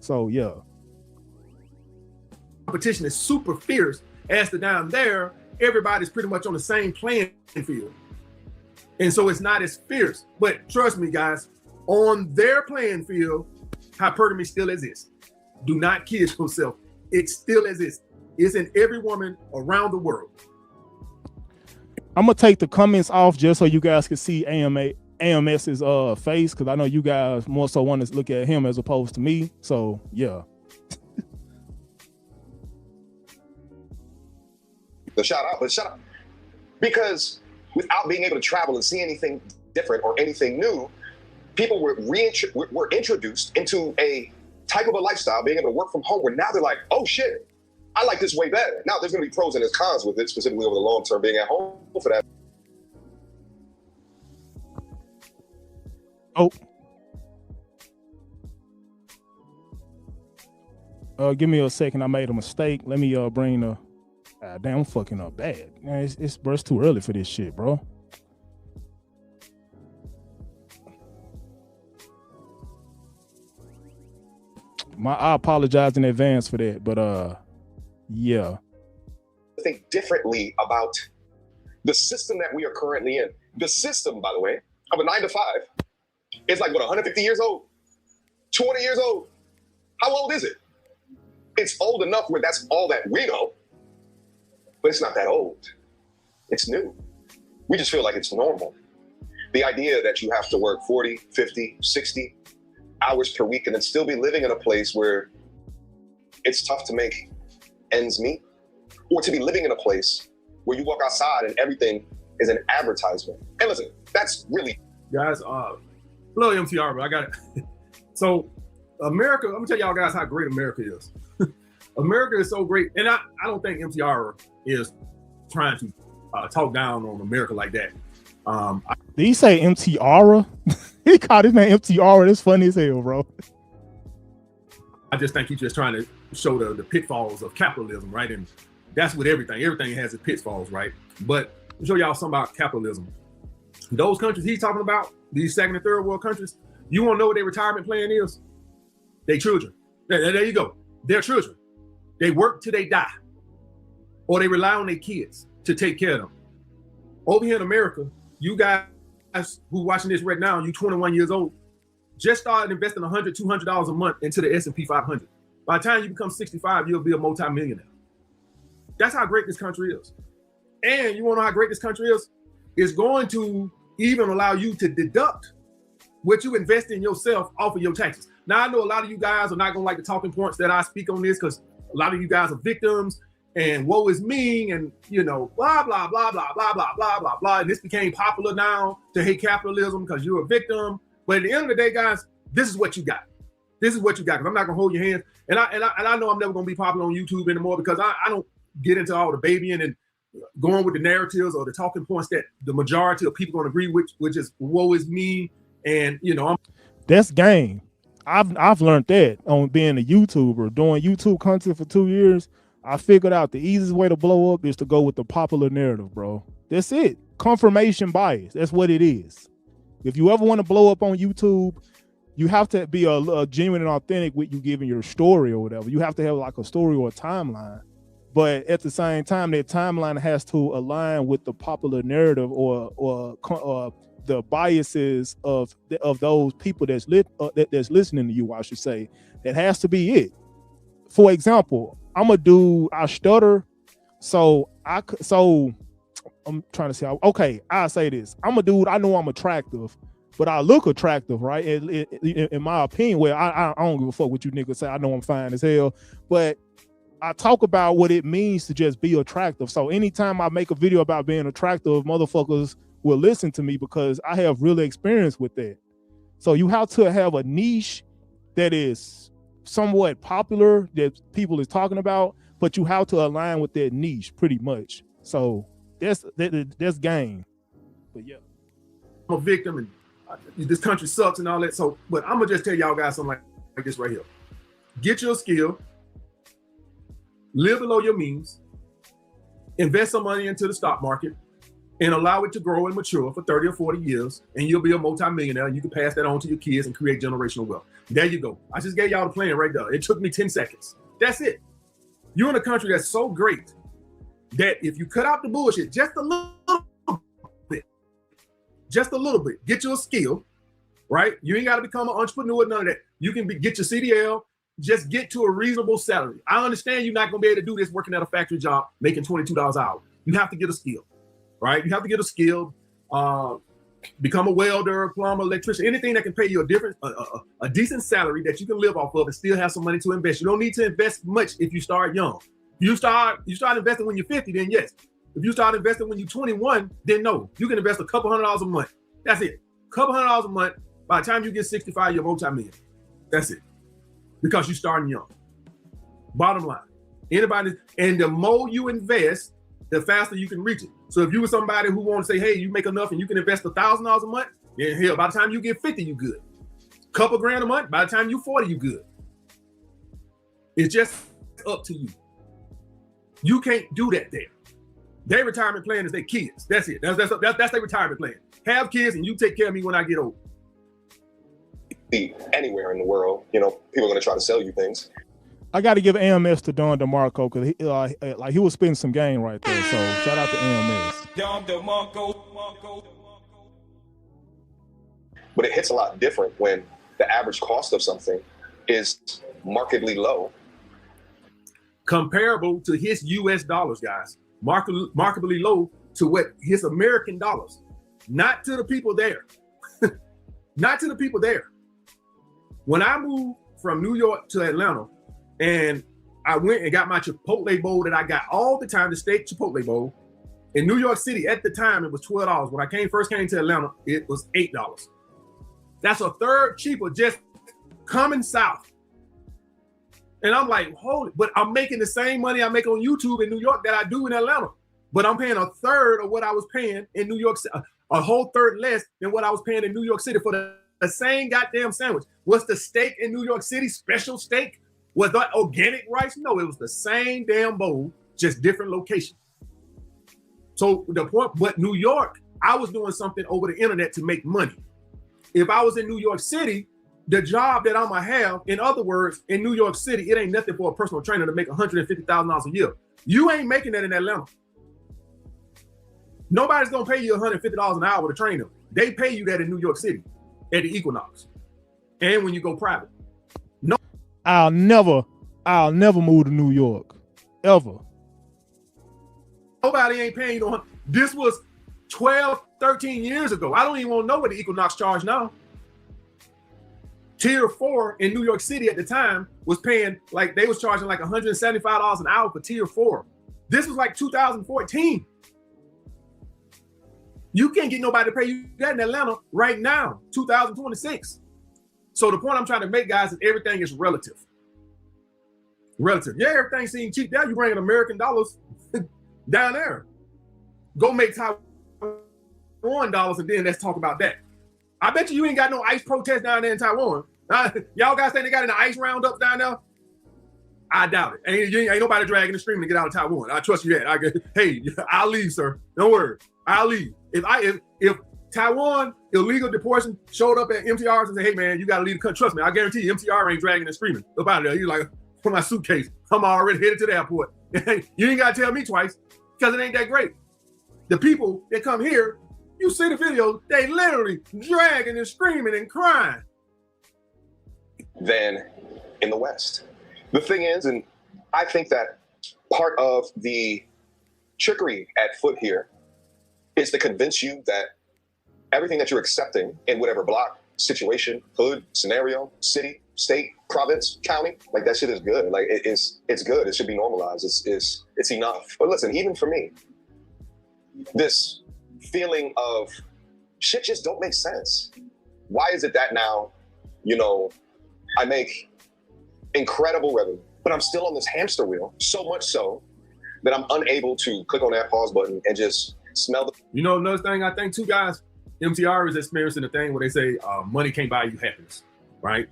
So yeah. Competition is super fierce as to down there. everybody's pretty much on the same playing field. And so it's not as fierce. But trust me, guys, on their playing field, hypergamy still exists. Do not kid yourself. It still exists. It's in every woman around the world. I'm gonna take the comments off just so you guys can see AMS's face, because I know you guys more so want to look at him as opposed to me. So yeah. But shout out. Because without being able to travel and see anything different or anything new, people were introduced into a type of a lifestyle, being able to work from home, where now they're like, oh shit, I like this way better. Now there's gonna be pros and there's cons with it, specifically over the long term, being at home for that. Give me a second. I made a mistake. Let me bring the damn, I'm fucking up bad. Man, it's too early for this shit, bro. I apologize in advance for that, but yeah. Think differently about the system that we are currently in. The system, by the way, of a 9 to 5 is like, what, 150 years old? 20 years old? How old is it? It's old enough where that's all that we know, but it's not that old. It's new. We just feel like it's normal. The idea that you have to work 40, 50, 60 hours per week and then still be living in a place where it's tough to make ends meet, or to be living in a place where you walk outside and everything is an advertisement. And listen, that's really... Guys, love MTR, but I got it. So America, I'm gonna tell y'all guys how great America is. America is so great. And I don't think MTR is trying to talk down on America like that. Did he say MTR? He called his name MTR. That's funny as hell, bro. I just think he's just trying to show the pitfalls of capitalism, right? And that's with everything. Everything has its pitfalls, right? But I'll show y'all something about capitalism. Those countries he's talking about, these second and third world countries, you want to know what their retirement plan is? They children. There you go. Their children. They work till they die, or they rely on their kids to take care of them. Over here in America, you guys who watching this right now, you 21 years old, just started investing $100, $200 a month into the S&P 500. By the time you become 65, you'll be a multi-millionaire. That's how great this country is. And you want to know how great this country is? It's going to even allow you to deduct what you invest in yourself off of your taxes. Now, I know a lot of you guys are not going to like the talking points that I speak on this, because a lot of you guys are victims and woe is me and, you know, blah, blah, blah, blah, blah, blah, blah, blah, blah. And this became popular now to hate capitalism because you're a victim. But at the end of the day, guys, this is what you got. This is what you got, because I'm not going to hold your hands. And I know I'm never going to be popular on YouTube anymore, because I don't get into all the babying and going with the narratives or the talking points that the majority of people going to agree with, which is woe is me. And, you know, that's game. I've learned that on being a YouTuber, doing YouTube content for 2 years. I figured out the easiest way to blow up is to go with the popular narrative, bro. That's it. Confirmation bias. That's what it is. If you ever want to blow up on YouTube, you have to be a genuine and authentic with you giving your story or whatever. You have to have like a story or a timeline. But at the same time, that timeline has to align with the popular narrative or the biases of those people that's listening to you, I should say. That has to be it. For example, I'm a dude, I stutter, so I'm trying to say, okay, I'll say this. I'm a dude, I know I'm attractive, but I look attractive, right? In my opinion, well, I don't give a fuck what you niggas say. I know I'm fine as hell, but I talk about what it means to just be attractive. So anytime I make a video about being attractive, motherfuckers will listen to me because I have real experience with that. So you have to have a niche that is somewhat popular that people is talking about, but you have to align with that niche pretty much. So that's game. But yeah, I'm a victim and this country sucks and all that. So, but I'm gonna just tell y'all guys something like this right here. Get your skill, live below your means, invest some money into the stock market, and allow it to grow and mature for 30 or 40 years, and you'll be a multi-millionaire, and you can pass that on to your kids and create generational wealth. There you go. I just gave y'all the plan right there. It took me 10 seconds. That's it. You're in a country that's so great that if you cut out the bullshit just a little bit, get you a skill, right? You ain't got to become an entrepreneur, none of that. You can get your CDL, just get to a reasonable salary. I understand you're not going to be able to do this working at a factory job, making $22 an hour. You have to get a skill, right? You have to get a skill, become a welder, plumber, electrician, anything that can pay you a decent salary that you can live off of and still have some money to invest. You don't need to invest much if you start young. You start investing when you're 50, then yes. If you start investing when you're 21, then no. You can invest a couple $100 a month. That's it. Couple $100 a month. By the time you get 65, you're multi-millionaire. That's it. Because you're starting young. Bottom line. Anybody, and the more you invest, the faster you can reach it. So if you were somebody who wants to say, hey, you make enough and you can invest $1,000 a month, then hell, by the time you get 50, you good. Couple grand a month, by the time you 40, you good. It's just up to you. You can't do that there. Their retirement plan is their kids. That's it. That's their retirement plan. Have kids and you take care of me when I get old. Anywhere in the world, you know, people are going to try to sell you things. I got to give AMS to Don DeMarco because he was spitting some game right there. So shout out to AMS. But it hits a lot different when the average cost of something is markedly low. Comparable to his US dollars, guys. Markedly low to what his American dollars. Not to the people there. Not to the people there. When I moved from New York to Atlanta, and I went and got my Chipotle bowl that I got all the time, the steak Chipotle bowl. In New York City, at the time, it was $12. When I first came to Atlanta, it was $8. That's a third cheaper just coming south. And I'm like, holy, but I'm making the same money I make on YouTube in New York that I do in Atlanta. But I'm paying a third of what I was paying in New York, a whole third less than what I was paying in New York City for the same goddamn sandwich. Was the steak in New York City special steak? Was that organic rice? No, it was the same damn bowl, just different location. So the point, but New York, I was doing something over the internet to make money. If I was in New York City, the job that I'm gonna have, in other words, in New York City, it ain't nothing for a personal trainer to make $150,000 a year. You ain't making that in Atlanta. Nobody's gonna pay you $150 an hour to train them. They pay you that in New York City at the Equinox, and when you go private. No, I'll never move to New York, ever. Nobody ain't paying you. This was 12, 13 years ago. I don't even want to know what the Equinox charge now. Tier 4 in New York City at the time was paying, like, they was charging like $175 an hour for Tier 4. This was like 2014. You can't get nobody to pay you that in Atlanta right now, 2026. So the point I'm trying to make, guys, is everything is relative. Relative. Yeah, everything seems cheap. Now you bringing American dollars down there. Go make Taiwan dollars and then let's talk about that. I bet you ain't got no ICE protest down there in Taiwan. Y'all guys think they got any ICE roundups down there? I doubt it. Ain't nobody dragging the stream to get out of Taiwan. I trust you that. Hey, I'll leave, sir. Don't worry. I'll leave. If Taiwan illegal deportation showed up at MTRs and said, hey man, you gotta leave the country, trust me, I guarantee you MTR ain't dragging and screaming up out of there. You're like, for my suitcase, I'm already headed to the airport. You ain't gotta tell me twice because it ain't that great. The people that come here, you see the videos, they literally dragging and screaming and crying. Than in the West. The thing is, and I think that part of the trickery at foot here is to convince you that everything that you're accepting in whatever block, situation, hood, scenario, city, state, province, county, like that shit is good. Like it's good. It should be normalized. It's enough. But listen, even for me, this feeling of shit just don't make sense. Why is it that now, you know, I make incredible revenue, but I'm still on this hamster wheel, so much so that I'm unable to click on that pause button and just smell the... You know, another thing I think too, guys, MTR is experiencing the thing where they say money can't buy you happiness, right?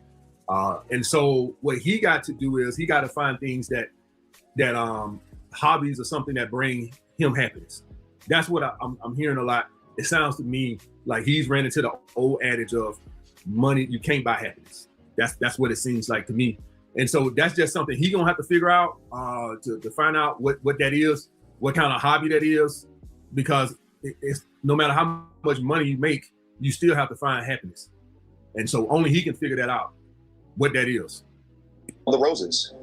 And so what he got to do is he got to find things that hobbies or something that bring him happiness. That's what I'm hearing a lot. It sounds to me like he's ran into the old adage of money, you can't buy happiness. That's what it seems like to me. And so that's just something he's gonna have to figure out to find out what that is. what kind of hobby that is, because it's no matter how much money you make, you still have to find happiness. And so only he can figure that out, what that is. The roses.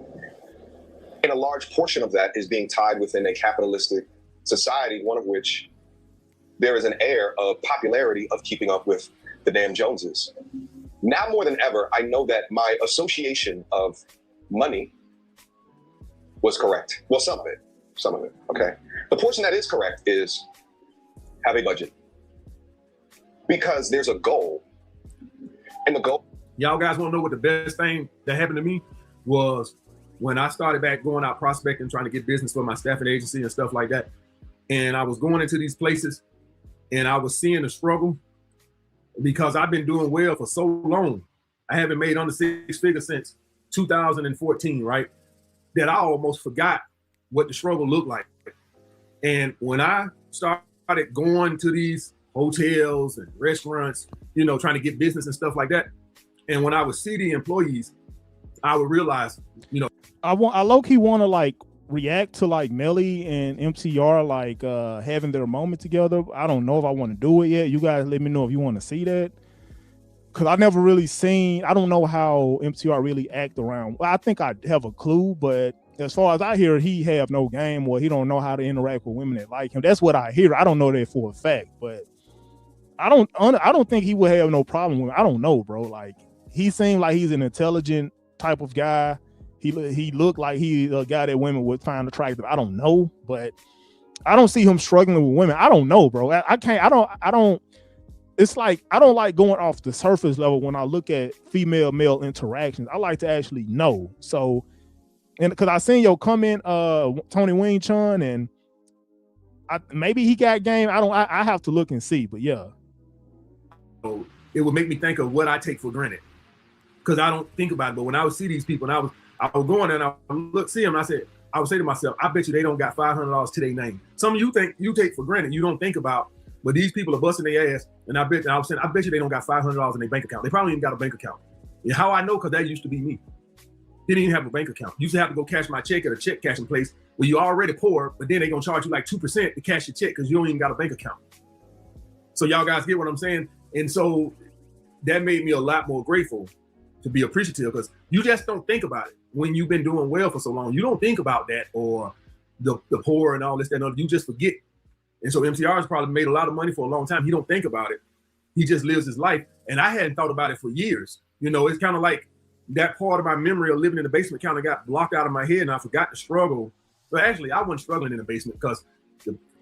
And a large portion of that is being tied within a capitalistic society, one of which there is an air of popularity of keeping up with the damn Joneses. Now more than ever, I know that my association of money was correct. Well, some of it, okay? The portion that is correct is have a budget. Because there's a goal. And the goal. Y'all guys want to know what the best thing that happened to me was when I started back going out prospecting, trying to get business for my staffing agency and stuff like that. And I was going into these places and I was seeing the struggle because I've been doing well for so long. I haven't made under 6 figures since 2014, right? That I almost forgot what the struggle looked like. And when I started going to these hotels and restaurants, you know, trying to get business and stuff like that, and when I would see the employees, I would realize, you know, I low-key want to like react to like Melli and MTR like having their moment together. I don't know if I want to do it yet. You guys let me know if you want to see that, because I never really seen, I don't know how MTR really act around. Well, I think I have a clue, but as far as I hear, he have no game, or he don't know how to interact with women that like him. That's what I hear. I don't know that for a fact, but I don't think he would have no problem with it. I don't know, bro. Like, he seemed like he's an intelligent type of guy. He looked like he's a guy that women would find attractive. I don't know, but I don't see him struggling with women. I don't know, bro. I don't. It's like, I don't like going off the surface level when I look at female-male interactions. I like to actually know. So, and because I seen your comment, Tony Wing Chun, and maybe he got game. I have to look and see, but yeah. So it would make me think of what I take for granted, because I don't think about it. But when I would see these people, and I was going and I would see them, and I would say to myself, I bet you they don't got $500 to their name. Some of you think you take for granted, you don't think about, but these people are busting their ass, and I bet you they don't got $500 in their bank account. They probably even got a bank account. And how I know? Because that used to be me. Didn't even have a bank account. Used to have to go cash my check at a check cashing place where you already poor, but then they're gonna charge you like 2% to cash your check because you don't even got a bank account. So y'all guys get what I'm saying? And so that made me a lot more grateful to be appreciative, because you just don't think about it when you've been doing well for so long. You don't think about that, or the poor and all this, that, and other. You just forget. And so MTR has probably made a lot of money for a long time. He don't think about it. He just lives his life. And I hadn't thought about it for years. You know, it's kind of like that part of my memory of living in the basement kind of got blocked out of my head, and I forgot to struggle. But actually, I wasn't struggling in the basement because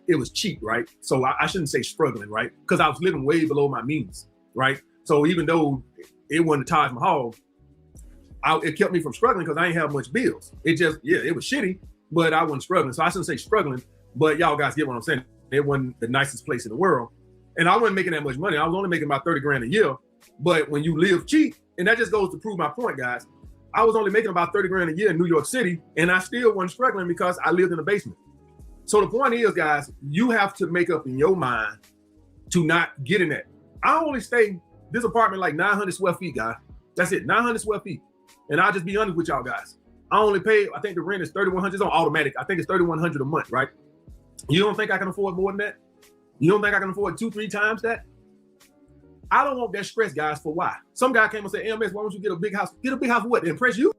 it was cheap, right? So I shouldn't say struggling, right? Because I was living way below my means, right? So even though it wasn't the Taj Mahal, it kept me from struggling because I ain't have much bills. It just, yeah, it was shitty, but I wasn't struggling. So I shouldn't say struggling, but y'all guys get what I'm saying. It wasn't the nicest place in the world. And I wasn't making that much money. I was only making about 30 grand a year. But when you live cheap, and that just goes to prove my point, guys, I was only making about 30 grand a year in New York City, and I still wasn't struggling because I lived in the basement. So the point is, guys, you have to make up in your mind to not get in that. I only stay this apartment like 900 square feet, guys. That's it, 900 square feet. And I'll just be honest with y'all guys. I only pay, I think the rent is $3,100. It's on automatic. I think it's $3,100 a month, right? You don't think I can afford more than that? You don't think I can afford 2-3 times that? I don't want that stress, guys, for why? Some guy came and said, AMS, why don't you get a big house? Get a big house for what? To impress you?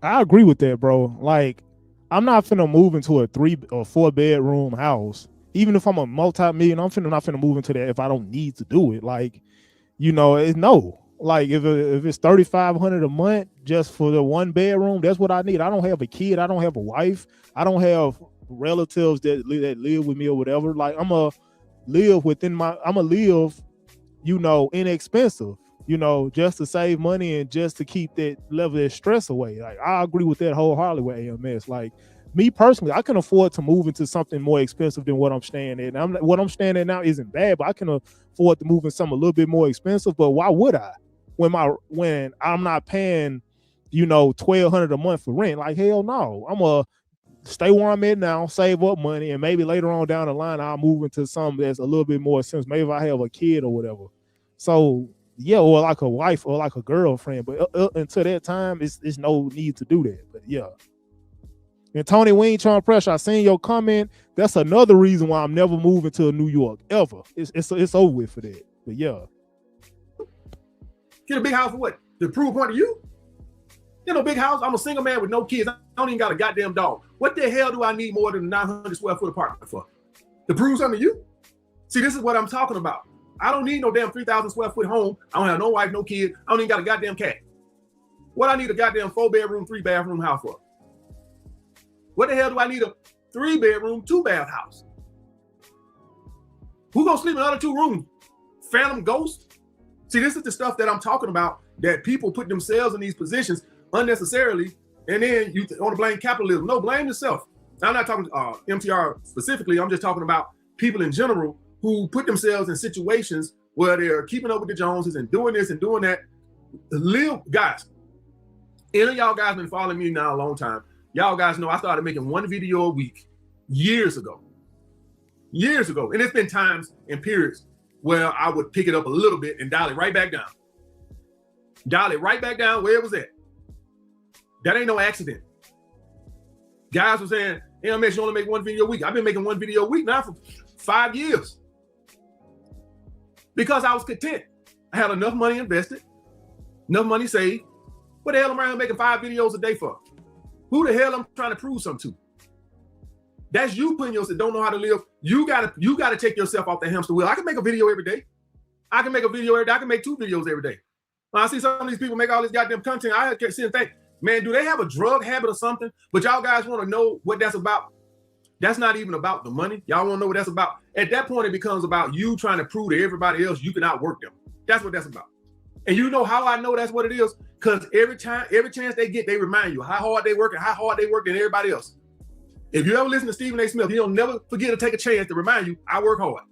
I agree with that, bro. Like, I'm not finna move into a 3 or 4 bedroom house. Even if I'm a multi-million, I'm not finna move into that if I don't need to do it. Like, you know, no. Like, if it's $3,500 a month just for the 1 bedroom, that's what I need. I don't have a kid. I don't have a wife. I don't have relatives that live with me or whatever. Like, I'm a live, you know, inexpensive, you know, just to save money and just to keep that level of stress away. Like, I agree with that wholeheartedly with AMS. Like, me personally, I can afford to move into something more expensive than what I'm staying at. Now, what I'm staying at now isn't bad, but I can afford to move in something a little bit more expensive. But why would I? When I'm not paying, you know, $1,200 a month for rent? Like, hell no. I'm gonna stay where I'm at now, save up money, and maybe later on down the line I'll move into something that's a little bit more sense. Maybe if I have a kid or whatever. So yeah, or like a wife or like a girlfriend. But until that time, it's no need to do that. But yeah. And Tony Wing Chun Pressure, I seen your comment. That's another reason why I'm never moving to New York ever. It's over with for that. But yeah. Get a big house for what? To prove a point to you? Get a big house. I'm a single man with no kids. I don't even got a goddamn dog. What the hell do I need more than a 900 square foot apartment for? To prove something to you? See, this is what I'm talking about. I don't need no damn 3,000 square foot home. I don't have no wife, no kid. I don't even got a goddamn cat. What I need a goddamn 4-bedroom, 3-bathroom house for? What the hell do I need a 3-bedroom, 2-bath house? Who gonna sleep in the other 2 rooms? Phantom ghosts? See, this is the stuff that I'm talking about, that people put themselves in these positions unnecessarily, and then you want to blame capitalism. No, blame yourself. I'm not talking MTR specifically. I'm just talking about people in general who put themselves in situations where they're keeping up with the Joneses and doing this and doing that. Guys, any of y'all guys been following me now a long time. Y'all guys know I started making 1 video a week years ago. Years ago. And it's been times and periods where I would pick it up a little bit and dial it right back down. Dial it right back down where it was at. That ain't no accident. Guys were saying, hey, you only make 1 video a week. I've been making 1 video a week now for 5 years. Because I was content. I had enough money invested, enough money saved. What the hell am I making 5 videos a day for? Who the hell I'm trying to prove something to? That's you putting yourself, don't know how to live. You gotta take yourself off the hamster wheel. I can make a video every day. I can make a video every day. I can make 2 videos every day. When I see some of these people make all this goddamn content, I can sit and think, man, do they have a drug habit or something? But y'all guys want to know what that's about. That's not even about the money. Y'all want to know what that's about. At that point, it becomes about you trying to prove to everybody else you can outwork them. That's what that's about. And you know how I know that's what it is? Because every chance they get, they remind you how hard they work and how hard they work than everybody else. If you ever listen to Stephen A. Smith, he'll never forget to take a chance to remind you, I work hard.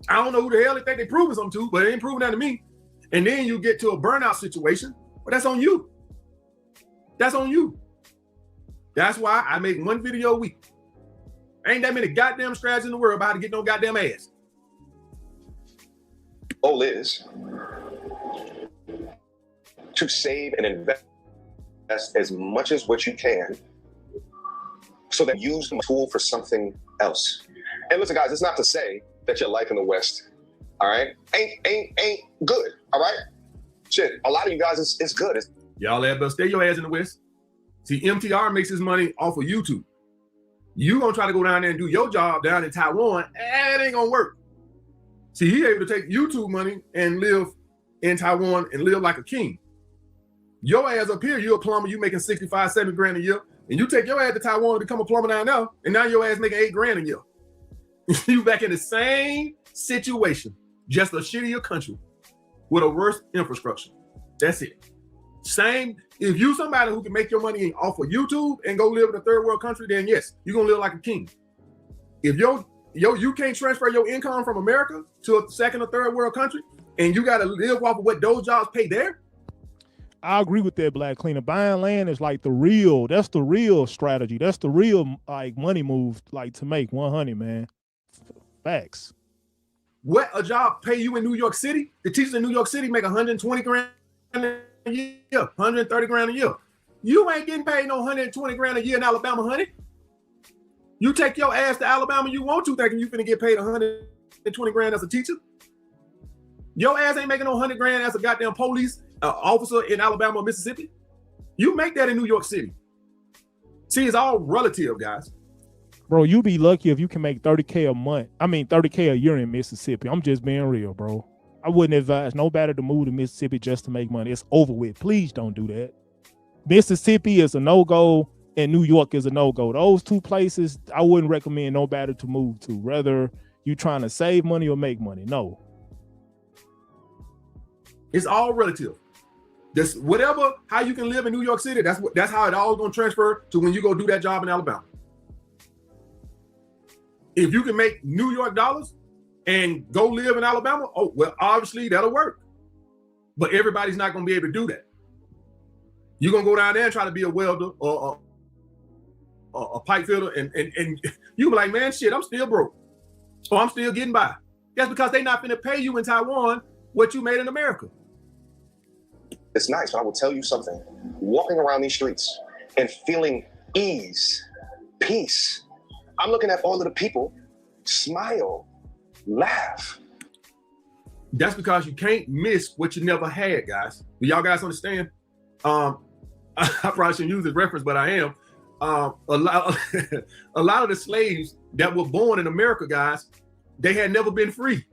I don't know who the hell they think they're proving something to, but it ain't proving that to me. And then you get to a burnout situation, but that's on you. That's on you. That's why I make 1 video a week. Ain't that many goddamn strategies in the world about how to get no goddamn ass. Goal is to save and invest as much as what you can so that you use the tool for something else. And listen, guys, it's not to say that your life in the West, all right, ain't good, all right? Shit, a lot of you guys, it's good. Y'all better stay your ass in the West. See, MTR makes his money off of YouTube. You gonna try to go down there and do your job down in Taiwan, it ain't gonna work. See, he able to take YouTube money and live in Taiwan and live like a king. Your ass up here, you a plumber, you making 65, 70 grand a year, and you take your ass to Taiwan and become a plumber down there, and now your ass making 8 grand a year. You back in the same situation, just a shittier country with a worse infrastructure. That's it. Same, if you somebody who can make your money off of YouTube and go live in a 3rd world country, then yes, you're gonna live like a king. If you can't transfer your income from America to a 2nd or 3rd world country, and you gotta live off of what those jobs pay there. I agree with that, Black Cleaner. Buying land is like that's the real strategy. That's the real like money move, like to make 100, man. Facts. What a job pay you in New York City? The teachers in New York City make 120 grand a year, 130 grand a year. You ain't getting paid no 120 grand a year in Alabama, honey. You take your ass to Alabama, you want to, thinking you finna get paid 120 grand as a teacher. Your ass ain't making no 100 grand as a goddamn police officer in Alabama or Mississippi. You make that in New York City. See, it's all relative, guys. Bro, you be lucky if you can make 30K a month. I mean, 30K a year in Mississippi. I'm just being real, bro. I wouldn't advise nobody to move to Mississippi just to make money. It's over with. Please don't do that. Mississippi is a no-go and New York is a no-go. Those 2 places, I wouldn't recommend nobody to move to. Whether you trying to save money or make money. No. It's all relative. This whatever, how you can live in New York City, that's how it all gonna transfer to when you go do that job in Alabama. If you can make New York dollars and go live in Alabama, oh, well, obviously that'll work. But everybody's not gonna be able to do that. You're gonna go down there and try to be a welder or a pipe fitter, and you be like, man, shit, I'm still broke. Or I'm still getting by. That's because they're not gonna pay you in Taiwan what you made in America. It's nice, but I will tell you something. Walking around these streets and feeling ease, peace, I'm looking at all of the people smile, laugh. That's because you can't miss what you never had, guys. Do y'all guys understand? I probably shouldn't use this reference, but I am. A lot of the slaves that were born in America, guys, they had never been free.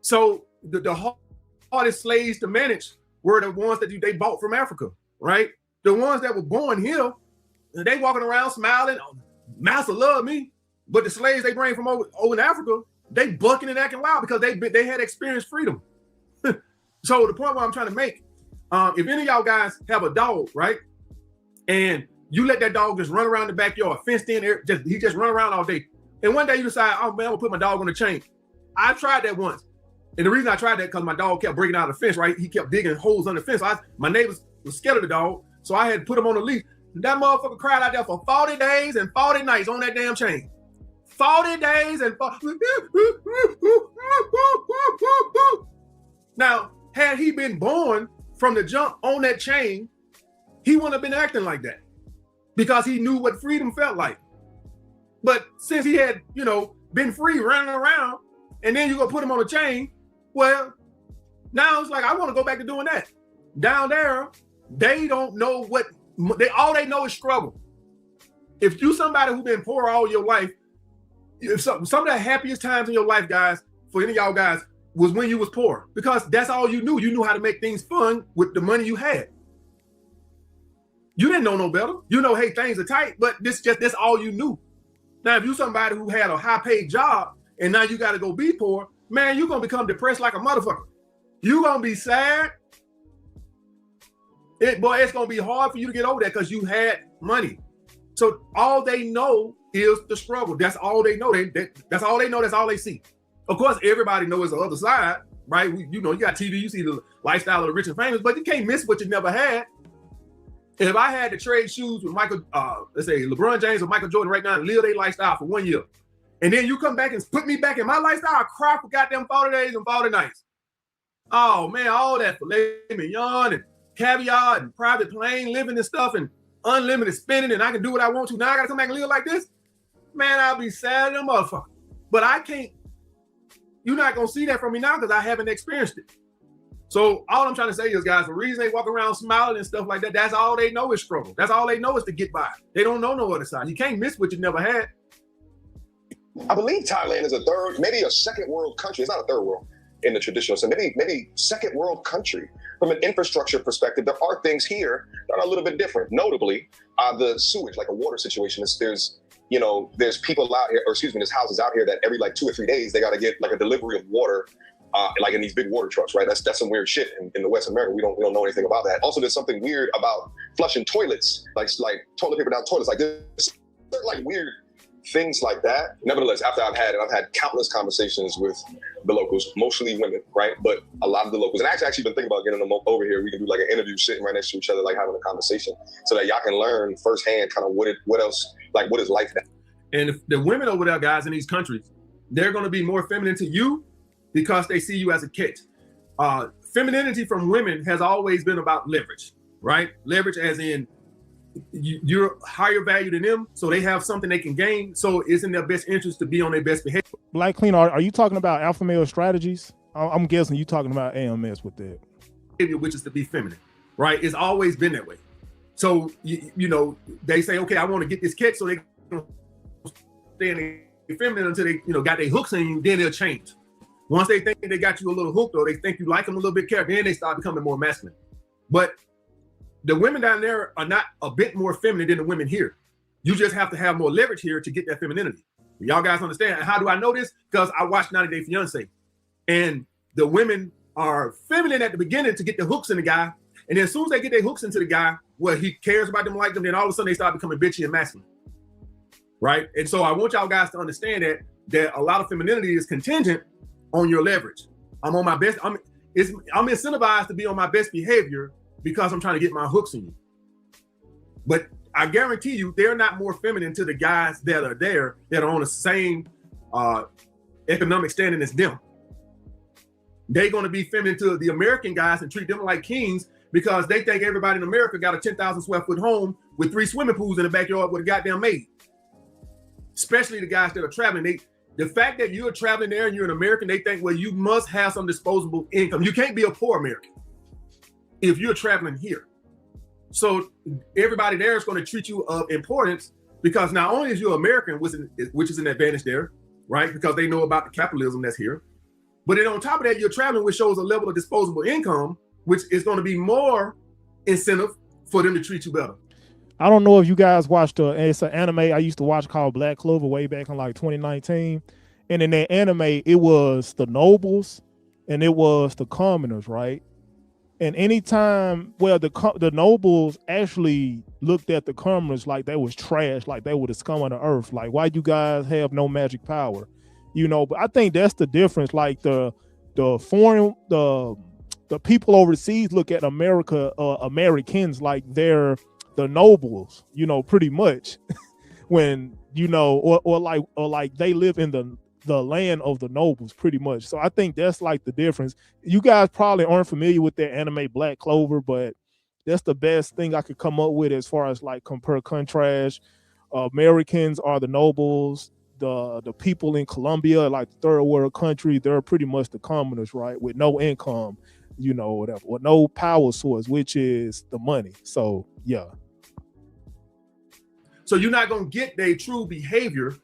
So the hardest slaves to manage were the ones that they bought from Africa, right? The ones that were born here, they walking around smiling, master love me. But the slaves they bring from over in Africa, they bucking and acting wild because they had experienced freedom. So the point what I'm trying to make, if any of y'all guys have a dog, right? And you let that dog just run around the backyard, fenced in, he just run around all day. And one day you decide, oh man, I'm gonna put my dog on the chain. I tried that once. And the reason I tried that because my dog kept breaking out of the fence, right? He kept digging holes on the fence. My neighbors was scared of the dog, so I had to put him on a leash. That motherfucker cried out there for 40 days and 40 nights on that damn chain. 40 days and 40. Now, had he been born from the jump on that chain, he wouldn't have been acting like that because he knew what freedom felt like. But since he had, been free running around, and then you go put him on a chain, well, now it's like, I want to go back to doing that. Down there, they don't know all they know is struggle. If you somebody who's been poor all your life, some of the happiest times in your life, guys, for any of y'all guys, was when you was poor, because that's all you knew. You knew how to make things fun with the money you had. You didn't know no better. Hey, things are tight, but that's all you knew. Now, if you somebody who had a high-paid job and now you got to go be poor, man, you're going to become depressed like a motherfucker. You're going to be sad. It's going to be hard for you to get over that because you had money. So all they know is the struggle. That's all they know. That's all they know. That's all they see. Of course, everybody knows the other side, right? You got TV, you see the lifestyle of the rich and famous, but you can't miss what you never had. If I had to trade shoes with let's say LeBron James or Michael Jordan right now and live their lifestyle for 1 year, and then you come back and put me back in my lifestyle, I cry for goddamn 40 days and 40 nights. Oh man, all that filet mignon and caviar and private plane living and stuff and unlimited spending, and I can do what I want to. Now I gotta come back and live like this? Man, I'll be sad as a motherfucker. But I can't, you're not gonna see that from me now because I haven't experienced it. So all I'm trying to say is, guys, the reason they walk around smiling and stuff like that, that's all they know is struggle. That's all they know is to get by. They don't know no other side. You can't miss what you never had. I believe Thailand is a third, maybe a second world country. It's not a third world in the traditional sense. Maybe second world country. From an infrastructure perspective, there are things here that are a little bit different. Notably, the sewage, like a water situation. There's people out here, there's houses out here that every like 2 or 3 days, they got to get like a delivery of water, like in these big water trucks, right? That's some weird shit in the West America. We don't know anything about that. Also, there's something weird about flushing toilets, like toilet paper down toilets, like this, like weird things like that. Nevertheless, after I've had countless conversations with the locals, mostly women, right? But a lot of the locals, and I actually been thinking about getting them over here. We can do like an interview sitting right next to each other, like having a conversation, so that y'all can learn firsthand kind of what is life now. And if the women over there, guys, in these countries, they're going to be more feminine to you because they see you as a catch. Femininity from women has always been about leverage, right? Leverage as in you're higher value than them, so they have something they can gain. So it's in their best interest to be on their best behavior. Black Clean, are you talking about alpha male strategies? I'm guessing you talking about AMS with that. Which is to be feminine, right? It's always been that way. So, they say, okay, I want to get this catch, so they stay feminine until they, got their hooks in you, then they'll change. Once they think they got you a little hooked or they think you like them a little bit, then they start becoming more masculine. But the women down there are not a bit more feminine than the women here. You just have to have more leverage here to get that femininity. Y'all guys understand? And how do I know this? Because I watched 90 Day Fiance. And the women are feminine at the beginning to get the hooks in the guy. And then as soon as they get their hooks into the guy, well, he cares about them, like them, then all of a sudden they start becoming bitchy and masculine. Right? And so I want y'all guys to understand that a lot of femininity is contingent on your leverage. I'm on my best. I'm incentivized to be on my best behavior because I'm trying to get my hooks in you. But I guarantee you, they're not more feminine to the guys that are there that are on the same economic standing as them. They're going to be feminine to the American guys and treat them like kings because they think everybody in America got a 10,000 square foot home with 3 swimming pools in the backyard with a goddamn maid. especially the guys that are traveling. The fact that you're traveling there and you're an American, they think, well, you must have some disposable income. You can't be a poor American if you're traveling here. So everybody there is going to treat you of importance because not only is you American, which is an advantage there, right? Because they know about the capitalism that's here. But then on top of that, you're traveling, which shows a level of disposable income, which is going to be more incentive for them to treat you better. I don't know if you guys watched it's an anime I used to watch called Black Clover way back in like 2019. And in that anime, it was the nobles and it was the commoners, right? And anytime, well, the nobles actually looked at the commoners like they was trash, like they were the scum of the earth. Like, why you guys have no magic power? You know, but I think that's the difference. Like the people overseas look at Americans like they're the nobles, you know, pretty much when, you know, or like they live in the land of the nobles pretty much. So I think that's like the difference. You guys probably aren't familiar with that anime Black Clover, but that's the best thing I could come up with as far as like compare contrast. Americans are the nobles. The people in Colombia, like the third world country, they're pretty much the commoners, right? With no income, you know, whatever, or no power source, which is the money. So yeah. So you're not gonna get their true behavior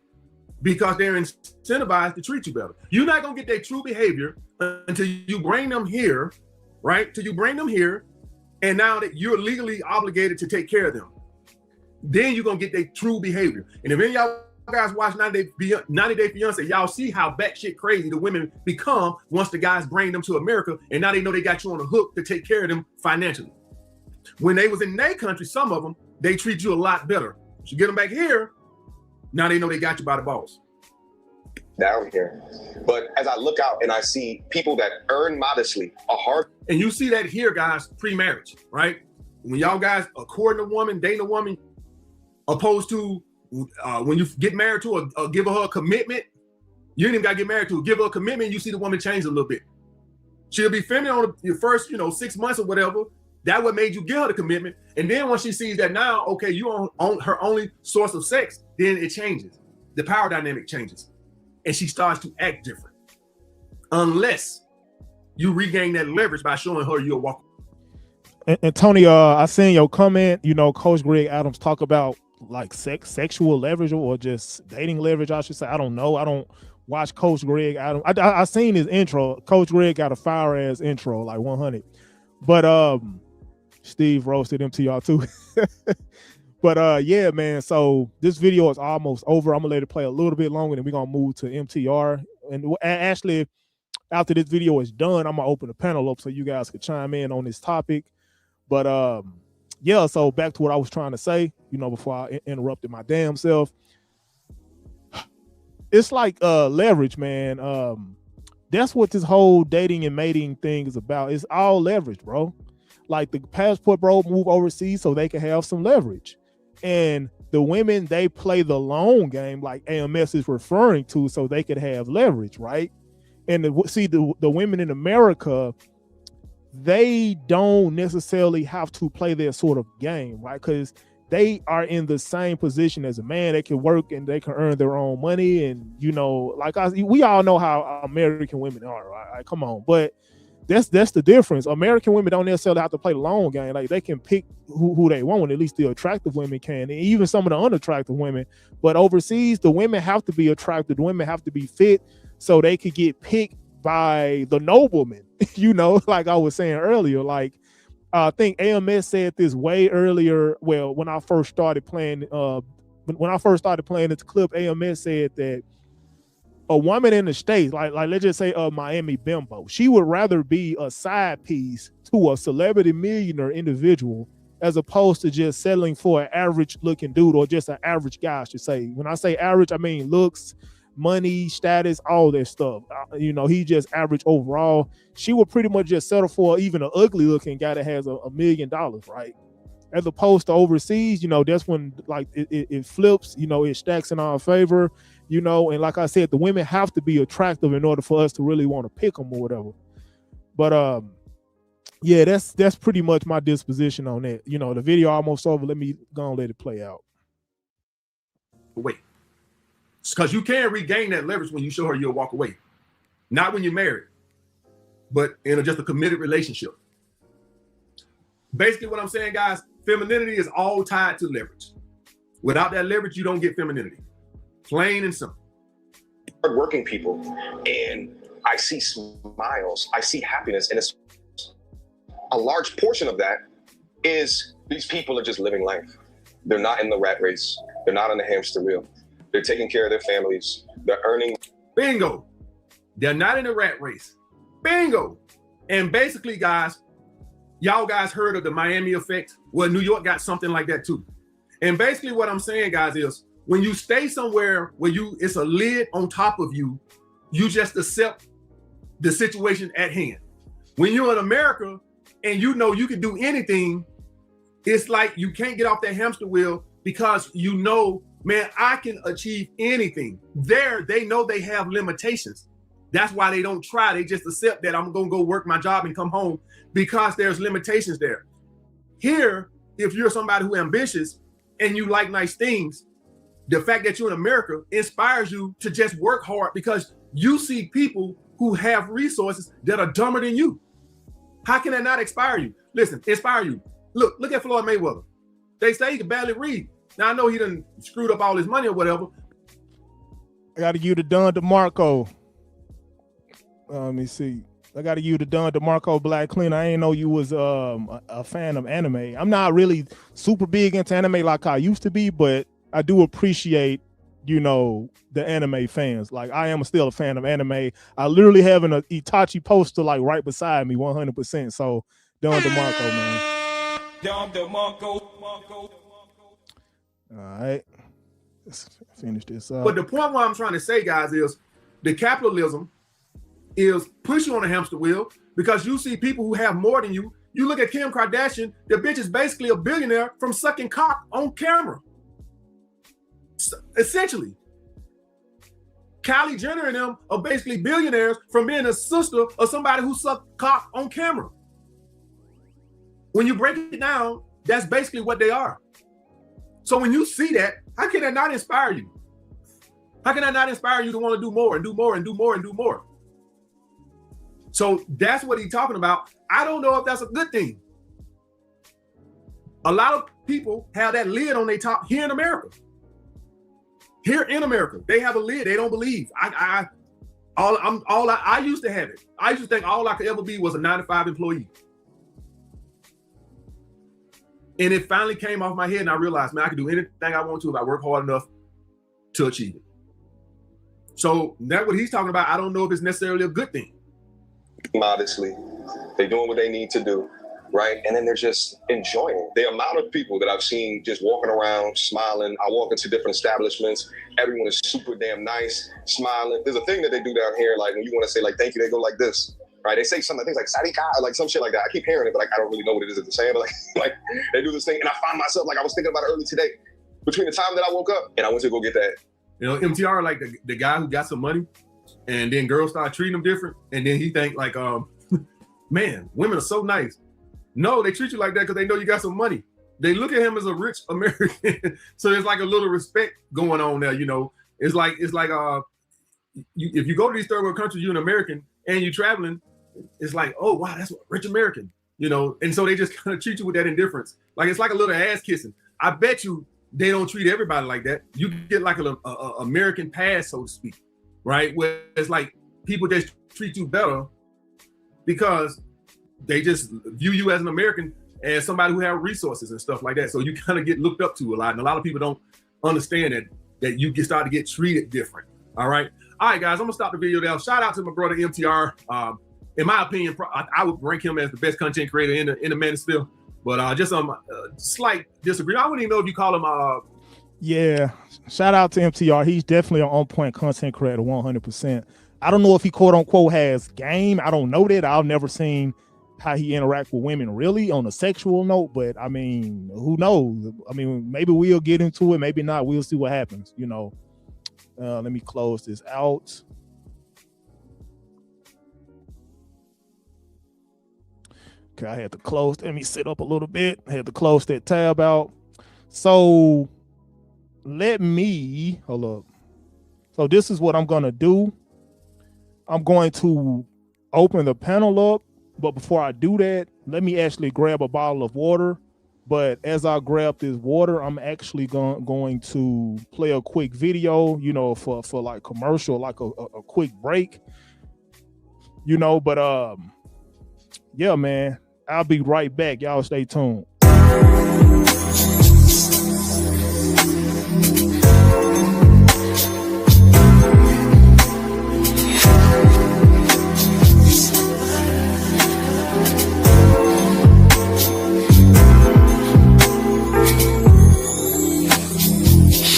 because they're incentivized to treat you better. You're not gonna get their true behavior until you bring them here, right? Till you bring them here, and now that you're legally obligated to take care of them, then you're gonna get their true behavior. And if any of y'all guys watch 90 Day Fiance, y'all see how batshit crazy the women become once the guys bring them to America, and now they know they got you on the hook to take care of them financially. When they was in their country, some of them, they treat you a lot better. You get them back here, now they know they got you by the balls. Down here. But as I look out and I see people that earn modestly are hard. And you see that here, guys, pre-marriage, right? When y'all guys are courting a woman, dating a woman, opposed to when you get married to or give her a commitment, you ain't even got to get married to her. Give her a commitment, you see the woman change a little bit. She'll be feminine on your first, 6 months or whatever. That what made you give her the commitment. And then when she sees that now, okay, you on her only source of sex, then it changes. The power dynamic changes. And she starts to act different. Unless you regain that leverage by showing her you're walking. And Tony, I seen your comment, Coach Greg Adams talk about like sexual leverage or just dating leverage, I should say. I don't know. I don't watch Coach Greg Adams. I seen his intro. Coach Greg got a fire ass intro, like 100. But Steve roasted MTR too. But yeah, man. So this video is almost over. I'm gonna let it play a little bit longer, and we're gonna move to MTR. And actually, after this video is done, I'm gonna open the panel up so you guys could chime in on this topic. But yeah, so back to what I was trying to say, before I interrupted my damn self. It's like leverage, man. That's what this whole dating and mating thing is about. It's all leverage, bro. Like the passport bro move overseas so they can have some leverage. And the women, they play the long game like AMS is referring to so they could have leverage, right? And the women in America, they don't necessarily have to play their sort of game, right? Because they are in the same position as a man. They can work and they can earn their own money. And, we all know how American women are, right? Like, come on. But that's the difference. American women don't necessarily have to play the long game. Like, they can pick who they want. At least the attractive women can, and even some of the unattractive women. But overseas, the women have to be attractive. The women have to be fit so they could get picked by the noblemen, like I was saying earlier. Like, I think AMS said this way earlier. Well, when I first started playing, this clip, AMS said that a woman in the States, like let's just say Miami Bimbo, she would rather be a side piece to a celebrity millionaire individual as opposed to just settling for an average looking dude or just an average guy, I should say. When I say average, I mean looks, money, status, all that stuff. He just average overall. She would pretty much just settle for even an ugly looking guy that has $1 million, right? As opposed to overseas, that's when like it flips, it stacks in our favor, and like I said, the women have to be attractive in order for us to really want to pick them or whatever. But yeah, that's pretty much my disposition on that. The video almost over. Let me go and let it play out. Wait. Because you can regain that leverage when you show her you'll walk away. Not when you're married, but in just a committed relationship. Basically what I'm saying, guys, femininity is all tied to leverage. Without that leverage, you don't get femininity. Plain and simple. Hardworking people, and I see smiles, I see happiness, and it's a large portion of that is these people are just living life. They're not in the rat race. They're not on the hamster wheel. They're taking care of their families. They're earning. Bingo. They're not in the rat race. Bingo. And basically, guys, y'all guys heard of the Miami effect? Well, New York got something like that too. And basically what I'm saying, guys, is when you stay somewhere where it's a lid on top of you, you just accept the situation at hand. When you're in America and you know you can do anything, it's like you can't get off that hamster wheel because you know, man, I can achieve anything. There, they know they have limitations. That's why they don't try. They just accept that I'm gonna go work my job and come home because there's limitations there. Here, if you're somebody who's ambitious and you like nice things, the fact that you're in America inspires you to just work hard because you see people who have resources that are dumber than you. How can that not inspire you? Listen, inspire you. Look at Floyd Mayweather. They say he can barely read. Now I know he done screwed up all his money or whatever. I got to give the Don DeMarco. Let me see. I got to use the Don DeMarco Black Cleaner. I ain't know you was a fan of anime. I'm not really super big into anime like I used to be, but I do appreciate, you know, the anime fans. Like I am still a fan of anime. I literally have an Itachi poster like right beside me, 100%. So Don DeMarco, man. Don DeMarco. All right, let's finish this up. But the point what I'm trying to say, guys, is the capitalism is push you on a hamster wheel because you see people who have more than you. You look at Kim Kardashian, the bitch is basically a billionaire from sucking cock on camera. Essentially. Kylie Jenner and them are basically billionaires from being a sister of somebody who sucked cock on camera. When you break it down, that's basically what they are. So when you see that, how can that not inspire you? How can that not inspire you to want to do more and do more and do more and do more? So that's what he's talking about. I don't know if that's a good thing. A lot of people have that lid on their top here in America. Here in America, they have a lid. They don't believe. I used to have it. I used to think all I could ever be was a 9-to-5 employee. And it finally came off my head and I realized, man, I can do anything I want to if I work hard enough to achieve it. So that's what he's talking about. I don't know if it's necessarily a good thing. Modestly, they're doing what they need to do, right? And then they're just enjoying it. The amount of people that I've seen just walking around, smiling. I walk into different establishments. Everyone is super damn nice, smiling. There's a thing that they do down here, like when you want to say like thank you, they go like this, right? They say something, things like "Sarika," like some shit like that. I keep hearing it, but like I don't really know what it is that they're saying. But like they do this thing, and I find myself like I was thinking about it early today. Between the time that I woke up and I went to go get that, you know, MTR like the guy who got some money. And then girls start treating him different. And then he think like, man, women are so nice. No, they treat you like that because they know you got some money. They look at him as a rich American. So there's like a little respect going on there, you know. It's like if you go to these third world countries, you're an American and you're traveling, it's like, oh, wow, that's a rich American, you know. And so they just kind of treat you with that indifference. Like it's like a little ass kissing. I bet you they don't treat everybody like that. You get like a American pass, so to speak. Right? Where it's like people just treat you better because they just view you as an American, as somebody who have resources and stuff like that. So you kind of get looked up to a lot. And a lot of people don't understand that you start to get treated different. All right, guys, I'm gonna stop the video there. Shout out to my brother MTR. In my opinion, I would rank him as the best content creator in the manosphere. But just slight disagreement. I wouldn't even know if you call him yeah, shout out to MTR. He's definitely an on-point content creator, 100%. I don't know if he quote-unquote has game. I don't know that. I've never seen how he interact with women really on a sexual note, but I mean, who knows? I mean, maybe we'll get into it, maybe not. We'll see what happens, you know. Let me close this out. Okay, I had to close. Let me sit up a little bit. I had to close that tab out. So let me, hold up. So this is what I'm gonna do. I'm going to open the panel up, but before I do that, let me actually grab a bottle of water. But as I grab this water, I'm actually going to play a quick video, you know, for like commercial, like a quick break, you know. But yeah, man, I'll be right back. Y'all stay tuned.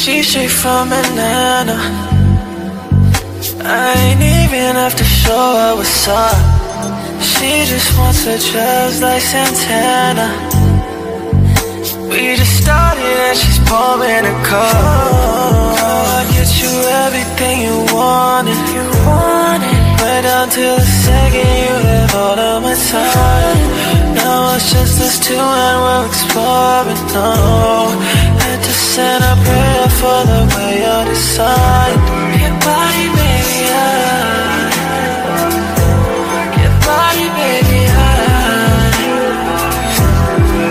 She's straight from Atlanta. I ain't even have to show her what's up. She just wants her drugs like Santana. We just started and she's pouring a cup. I'll get you everything you wanted. Right down to the second you have all of my time. Now it's just us two and we're exploring. No, had to send a prayer for the way you're designed. Your body, baby, your body, baby,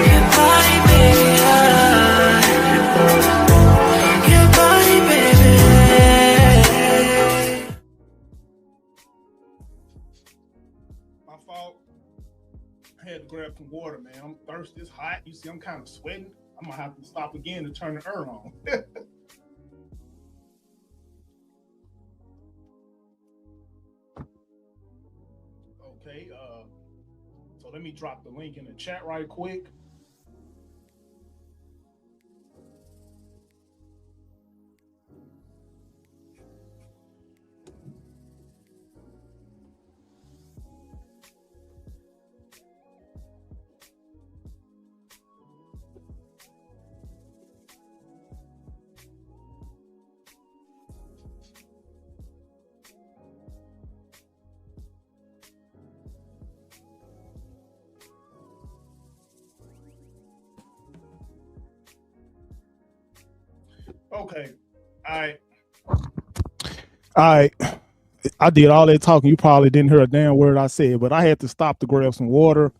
your body, baby, your body, baby. My fault. I had to grab some water, man. I'm thirsty. It's hot. You see, I'm kind of sweating. I'm gonna have to stop again to turn the air on. Okay, so let me drop the link in the chat right quick. Okay. All right. I did all that talking. You probably didn't hear a damn word I said, but I had to stop to grab some water.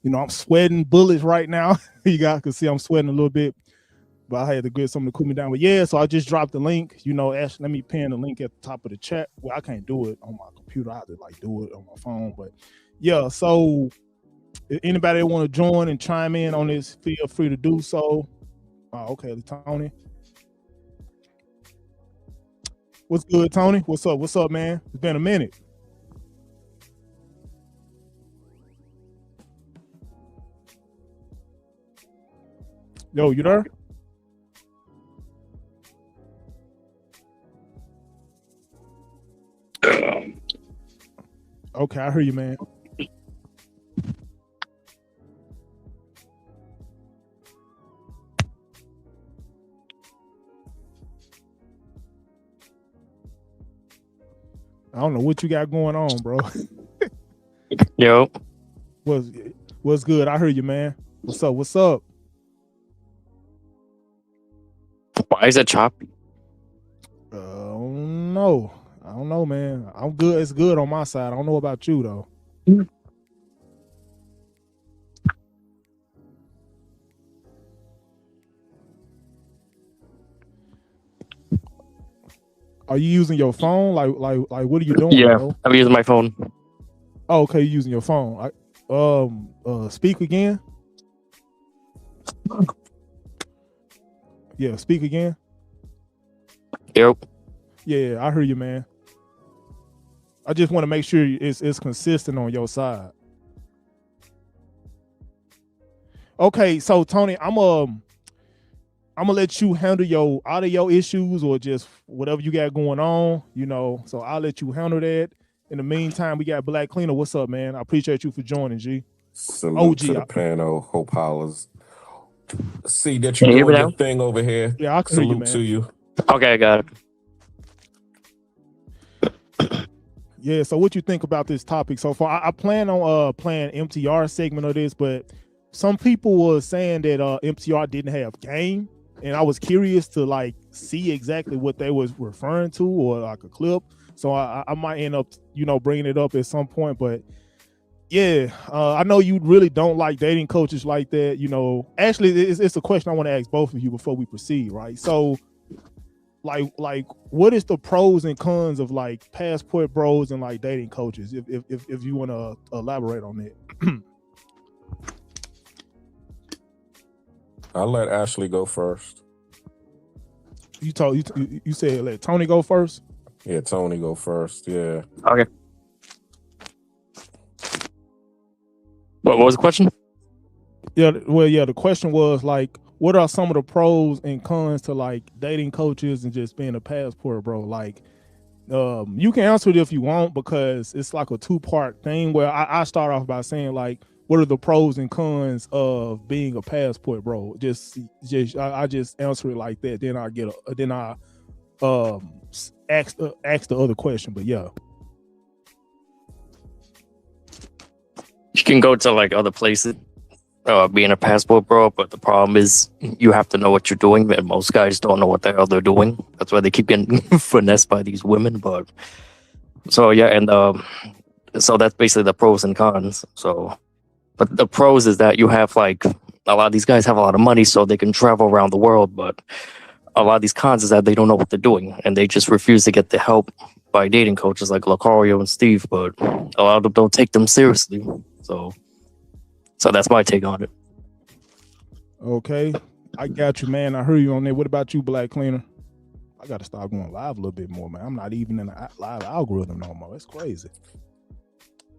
You know, I'm sweating bullets right now. You guys can see I'm sweating a little bit, but I had to get something to cool me down. But yeah, so I just dropped the link. You know, Ashley, let me pin the link at the top of the chat. Well, I can't do it on my computer. I have to like do it on my phone. But yeah, so if anybody want to join and chime in on this, feel free to do so. Okay, Tony. What's good, Tony? What's up? What's up, man? It's been a minute. Yo, you there? Okay, I hear you, man. I don't know what you got going on, bro. Yo. What's good? I heard you, man. What's up? What's up? Why is it choppy? I don't know, man. I'm good. It's good on my side. I don't know about you, though. Are you using your phone? Like what are you doing? Yeah, bro? I'm using my phone. Oh, okay, you're using your phone. Speak again. Yeah, speak again. Yep. Yeah, I hear you, man. I just want to make sure it's consistent on your side. Okay, so Tony, I'm gonna let you handle your audio issues or just whatever you got going on, you know. So I'll let you handle that. In the meantime, we got Black Cleaner. What's up, man? I appreciate you for joining, G. Salute OG, to the panel. Hope hollers. See that you're Can you hear me doing your now? thing over here. Yeah, I can hear you, Salute man. to you. Okay, I got it. Yeah, so what you think about this topic so far? I plan on playing MTR segment of this, but some people were saying that MTR didn't have game. and I was curious to like see exactly what they was referring to or like a clip. So I might end up, you know, bringing it up at some point. But yeah, I know you really don't like dating coaches like that. You know, actually, it's a question I want to ask both of you before we proceed, right? So, like, what is the pros and cons of like passport bros and like dating coaches? If you want to elaborate on that. I'll let Ashley go first. You said let Tony go first? Yeah, Tony go first. Yeah. Okay. What was the question? Yeah, well, yeah, the question was like, what are some of the pros and cons to like dating coaches and just being a passport bro? Like, you can answer it if you want, because it's like a two-part thing where I start off by saying like, what are the pros and cons of being a passport bro? I just answer it like that. Then I ask the other question. But yeah. You can go to like other places, being a passport bro, but the problem is you have to know what you're doing, and most guys don't know what the hell they're doing. That's why they keep getting finessed by these women. But so yeah, and so that's basically the pros and cons. So, but the pros is that you have like a lot of these guys have a lot of money, so they can travel around the world. But a lot of these cons is that they don't know what they're doing, and they just refuse to get the help by dating coaches like Lucario and Steve. But a lot of them don't take them seriously. So that's my take on it. Okay, I got you, man. I heard you on there. What about you, Black Cleaner? I got to start going live a little bit more, man. I'm not even in the live algorithm no more. That's crazy.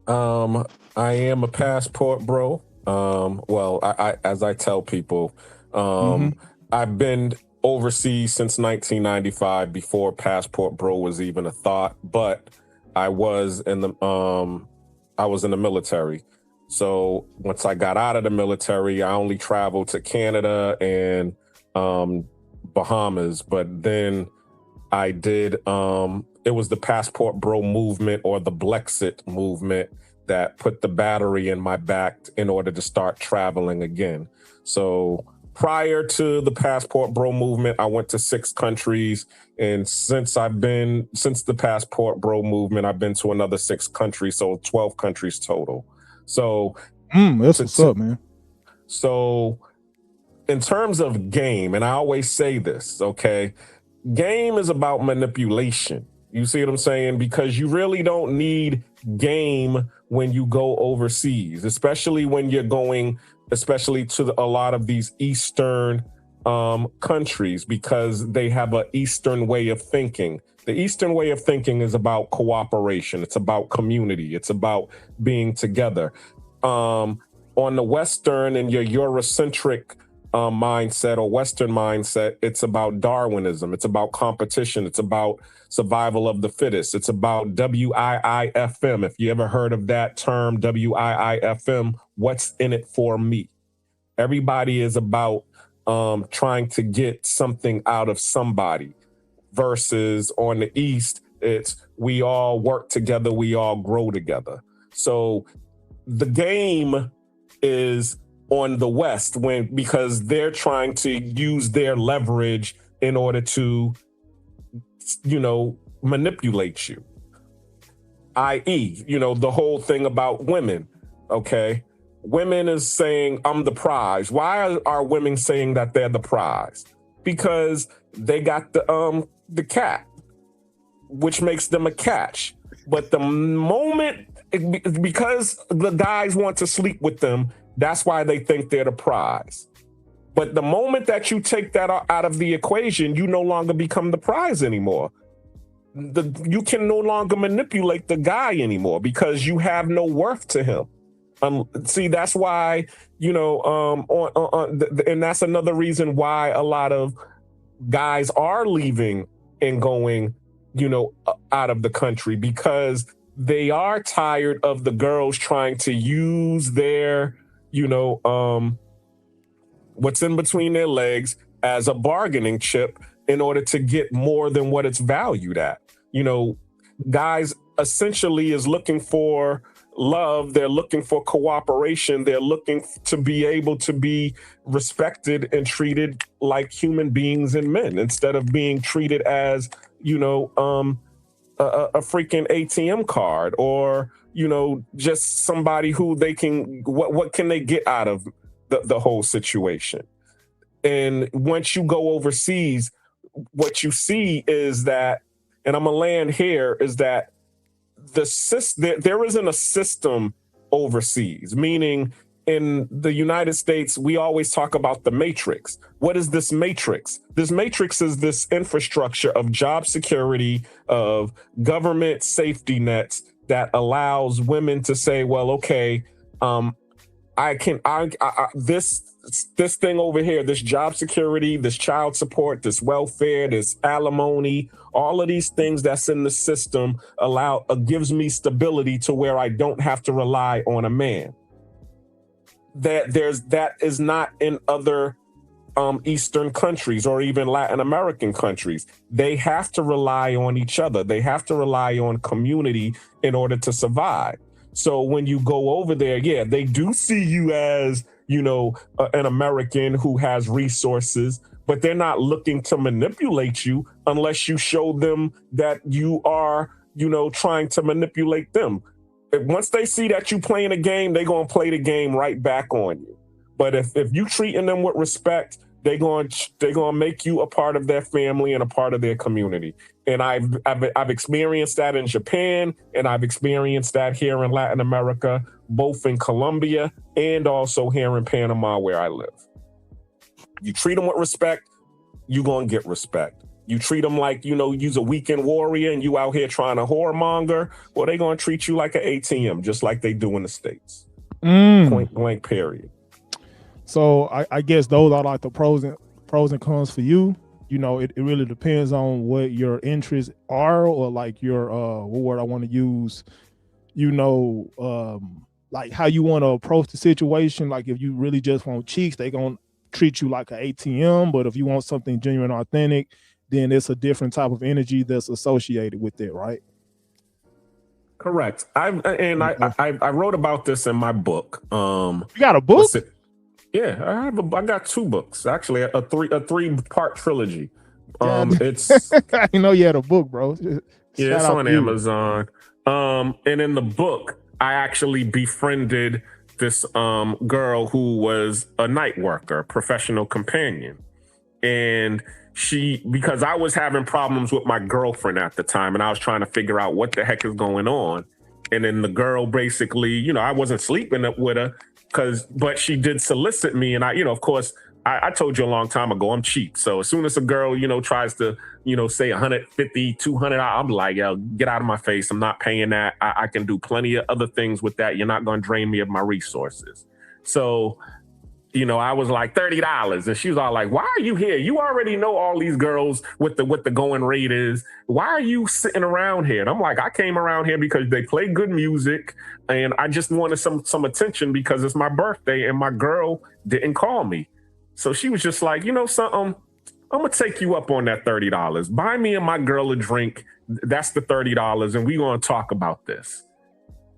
I am a passport bro. Well, I as I tell people, I've been overseas since 1995, before passport bro was even a thought. But I was in the military. So once I got out of the military, I only traveled to Canada and Bahamas. But then I did, it was the passport bro movement, or the Blexit movement, that put the battery in my back in order to start traveling again. So prior to the passport bro movement, I went to 6 countries. And since the passport bro movement, I've been to another 6 countries. So 12 countries total. So that's what's up, man. So in terms of game, and I always say this, okay, game is about manipulation. You see what I'm saying? Because you really don't need game when you go overseas, especially when you're going, especially to a lot of these Eastern countries, because they have an Eastern way of thinking. The Eastern way of thinking is about cooperation. It's about community. It's about being together. On the Western and your Eurocentric mindset, or Western mindset, it's about Darwinism. It's about competition. It's about survival of the fittest. It's about WIIFM. If you ever heard of that term, WIIFM, what's in it for me? Everybody is about trying to get something out of somebody. Versus on the East, it's we all work together, we all grow together. So the game is on the West, because they're trying to use their leverage in order to, manipulate you. I.e., the whole thing about women, okay? Women is saying, I'm the prize. Why are women saying that they're the prize? Because they got the cat, which makes them a catch. But the moment, because the guys want to sleep with them, that's why they think they're the prize. But the moment that you take that out of the equation, you no longer become the prize anymore. You can no longer manipulate the guy anymore, because you have no worth to him. See, that's why, and that's another reason why a lot of guys are leaving and going, out of the country, because they are tired of the girls trying to use their, what's in between their legs as a bargaining chip in order to get more than what it's valued at. Guys essentially is looking for love. They're looking for cooperation. They're looking to be able to be respected and treated like human beings and men instead of being treated as, a freaking ATM card or, just somebody who they can, what can they get out of the whole situation? And once you go overseas, what you see is that, and I'm gonna land here, is that there isn't a system overseas, meaning in the United States, we always talk about the matrix. What is this matrix? This matrix is this infrastructure of job security, of government safety nets that allows women to say, well, okay, this thing over here, this job security, this child support, this welfare, this alimony, all of these things that's in the system gives me stability to where I don't have to rely on a man. That is not in other Eastern countries or even Latin American countries. They have to rely on each other. They have to rely on community in order to survive. So when you go over there, yeah, they do see you as, an American who has resources, but they're not looking to manipulate you unless you show them that you are, trying to manipulate them. Once they see that you playing a game, they're going to play the game right back on you. But if you treating them with respect, they're going to make you a part of their family and a part of their community. And I've experienced that in Japan, and I've experienced that here in Latin America, both in Colombia and also here in Panama where I live. You treat them with respect, you're going to get respect. You treat them like, you's a weekend warrior and you out here trying to whoremonger, well, they're going to treat you like an ATM, just like they do in the States. Point blank, period. So I guess those are like the pros and cons for you. It really depends on what your interests are, or like your what word I want to use, like how you want to approach the situation. Like if you really just want cheeks, they gonna treat you like an ATM. But if you want something genuine, authentic, then it's a different type of energy that's associated with it, right? Correct. I wrote about this in my book. You got a book? Yeah, I got 2 books, actually, a 3-part trilogy. It's I know you had a book, bro. Yeah, it's on Amazon. And in the book, I actually befriended this girl who was a night worker, professional companion. And because I was having problems with my girlfriend at the time, and I was trying to figure out what the heck is going on. And then the girl basically, I wasn't sleeping with her, but she did solicit me. And of course, I told you a long time ago, I'm cheap. So as soon as a girl, tries to, say 150, 200, I'm like, yo, get out of my face. I'm not paying that. I can do plenty of other things with that. You're not going to drain me of my resources. So, I was like $30, and she was all like, why are you here? You already know all these girls what the going rate is. Why are you sitting around here? And I'm like, I came around here because they play good music, and I just wanted some attention because it's my birthday and my girl didn't call me. So she was just like, something, I'm gonna take you up on that $30. Buy me and my girl a drink. That's the $30, and we're gonna talk about this.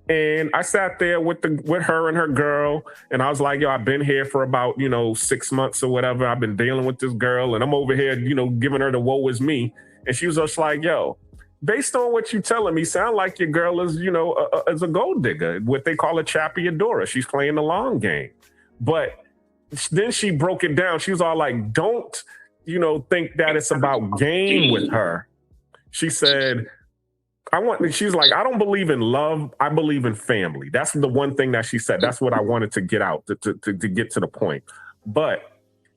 And I sat there with her and her girl, and I was like, yo, I've been here for about, 6 months or whatever. I've been dealing with this girl, and I'm over here, giving her the woe is me. And she was just like, yo, based on what you're telling me, sound like your girl is, is a gold digger, what they call a chapeadora. She's playing the long game. But then she broke it down. She was all like, don't, think that it's about game with her. She said, she's like, I don't believe in love. I believe in family. That's the one thing that she said. That's what I wanted to get out to get to the point. But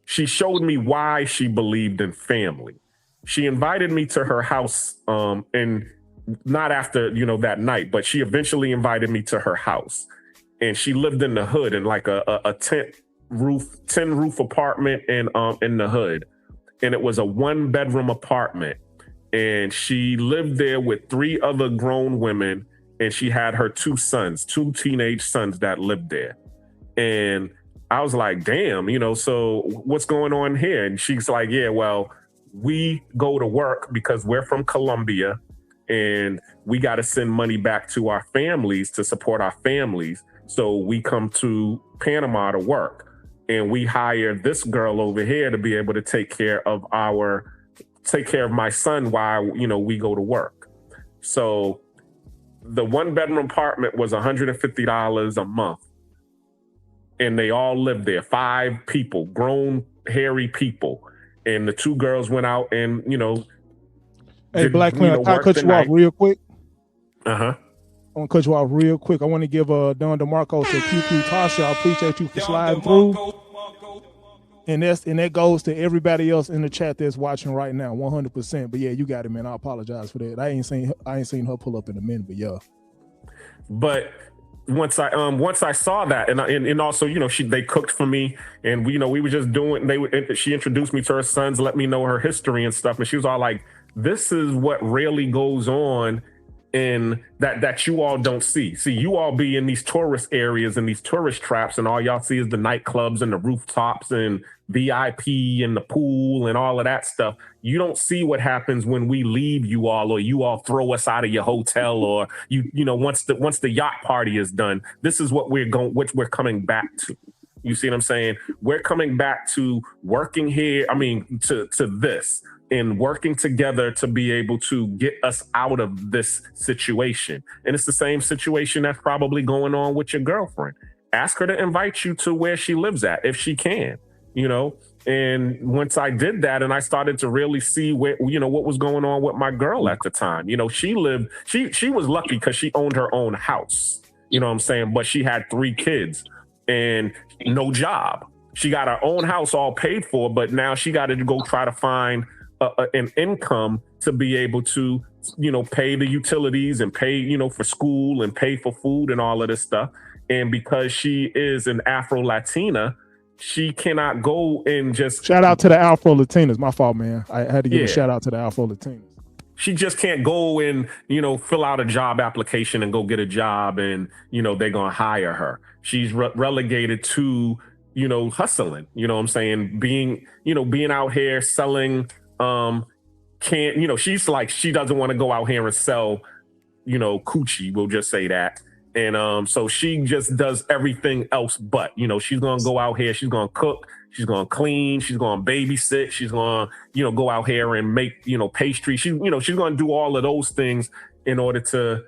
she showed me why she believed in family. She invited me to her house, and not after, that night, but she eventually invited me to her house. And she lived in the hood in like a tin roof apartment in the hood. And it was a 1-bedroom apartment. And she lived there with 3 other grown women, and she had her 2 sons, 2 teenage sons that lived there. And I was like, damn, so what's going on here? And she's like, yeah, well, we go to work because we're from Colombia, and we got to send money back to our families to support our families. So we come to Panama to work, and we hire this girl over here to be able to take care of my son while, we go to work. So the 1-bedroom apartment was $150 a month. And they all lived there, 5 people, grown, hairy people. And the 2 girls went out and, Hey, Black Clan, can I cut you off real quick? Uh-huh. I want to cut you off real quick. I want to give Don DeMarco to QQ Tasha. I appreciate you for sliding through. And that goes to everybody else in the chat that's watching right now, 100%. But yeah, you got it, man. I apologize for that. I ain't seen her pull up in a minute, but yeah. But once I saw that, and also, they cooked for me, and we were just doing. She introduced me to her sons, let me know her history and stuff, and she was all like, "This is what really goes on in that you all don't see. See, you all be in these tourist areas and these tourist traps, and all y'all see is the nightclubs and the rooftops and VIP and the pool and all of that stuff. You don't see what happens when we leave you all, or you all throw us out of your hotel, or once the yacht party is done. This is what we're coming back to. You see what I'm saying? We're coming back to working here. I mean, to this. And working together to be able to get us out of this situation. And it's the same situation that's probably going on with your girlfriend. Ask her to invite you to where she lives at, if she can, And once I did that, and I started to really see what was going on with my girl at the time. She was lucky because she owned her own house, you know what I'm saying? But she had 3 kids and no job. She got her own house all paid for, but now she got to go try to find an income to be able to, pay the utilities and pay, for school and pay for food and all of this stuff. And because she is an Afro-Latina, she cannot go and just... Shout out to the Afro-Latinas. My fault, man. I had to give a shout out to the Afro-Latinas. She just can't go and, fill out a job application and go get a job and, they're going to hire her. She's relegated to, hustling, you know what I'm saying? Being out here selling... she's like, she doesn't want to go out here and sell, coochie, we'll just say that. And so she just does everything else but, she's going to go out here, she's going to cook, she's going to clean, she's going to babysit, she's going to, go out here and make, pastry. She's going to do all of those things in order to,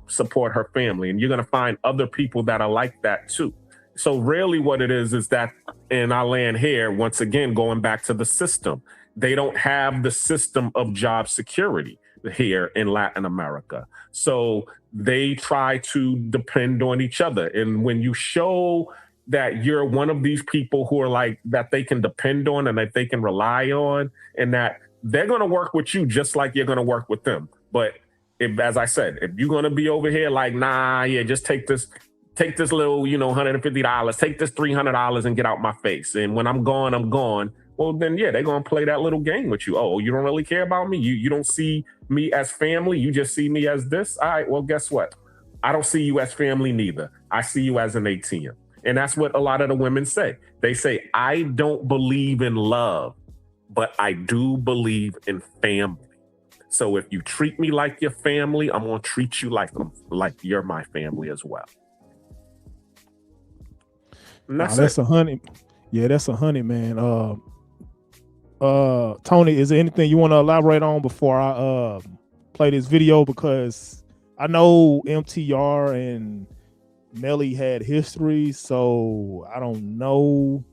support her family. And you're going to find other people that are like that too. So really what it is that, and I land here, once again, going back to the system. They don't have the system of job security here in Latin America. So they try to depend on each other. And when you show that you're one of these people who are like, that they can depend on and that they can rely on, and that they're going to work with you just like you're going to work with them. But as I said, if you're going to be over here like, nah, yeah, just take this little, $150, take this $300 and get out my face. And when I'm gone, I'm gone. Well, then, yeah, they're going to play that little game with you. Oh, you don't really care about me? You don't see me as family? You just see me as this? All right, well, guess what? I don't see you as family neither. I see you as an ATM. And that's what a lot of the women say. They say, I don't believe in love, but I do believe in family. So if you treat me like your family, I'm going to treat you like you're my family as well. And that's $100. Yeah, that's $100, man. Tony, is there anything you want to elaborate on before I play this video? Because I know MTR and Melli had history, so I don't know.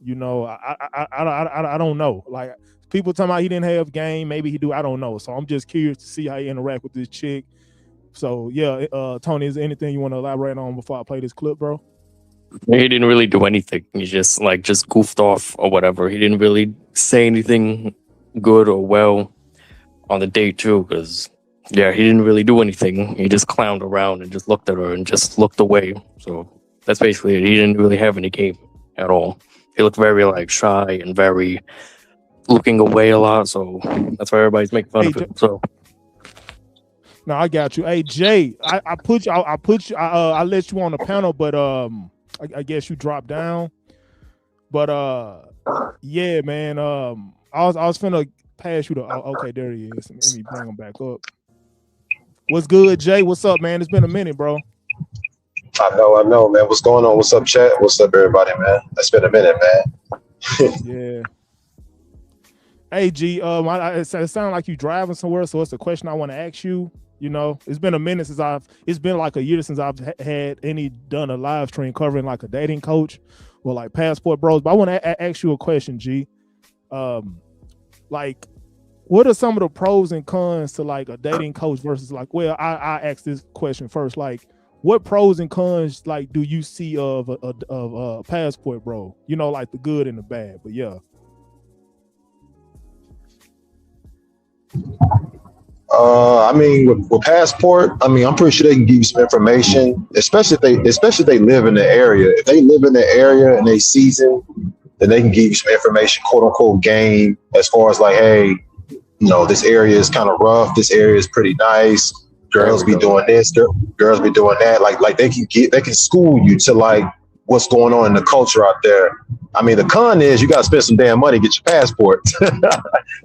I don't know. Like, people talking about he didn't have game, maybe he do. I don't know. So I'm just curious to see how he interact with this chick. So yeah, Tony, is there anything you want to elaborate on before I play this clip, bro? He didn't really do anything. He just goofed off or whatever. He didn't really say anything good or well on the date too, because he didn't really do anything. He just clowned around and just looked at her and just looked away. So that's basically it. He didn't really have any game at all. He looked very shy and very looking away a lot. So that's why everybody's making fun of him. So. No, I got you. Hey Jay, I let you on the panel, but I guess you dropped down. But yeah, man. I was finna pass you the. Oh, okay, there he is. Let me bring him back up. What's good, Jay? What's up, man? It's been a minute, bro. I know, man. What's going on? What's up, chat? What's up, everybody, man? It's been a minute, man. Yeah. Hey, G. It sounds like you driving somewhere, so it's a question I want to ask you. You know, it's been a minute since it's been like a year since I've done a live stream covering like a dating coach or like Passport Bros. But I want to ask you a question, G. Like, what are some of the pros and cons to like a dating coach versus like, well, I asked this question first. Like, what pros and cons like do you see of a Passport Bro? You know, like the good and the bad. But yeah. I mean, with Passport, I mean, I'm pretty sure they can give you some information, especially if they live in the area. If they live in the area and they season, then they can give you some information, quote unquote, game as far as like, hey, you know, this area is kind of rough. This area is pretty nice. Girls be doing this. Girls be doing that. Like they can school you to like what's going on in the culture out there. I mean, the con is you got to spend some damn money to get your passport.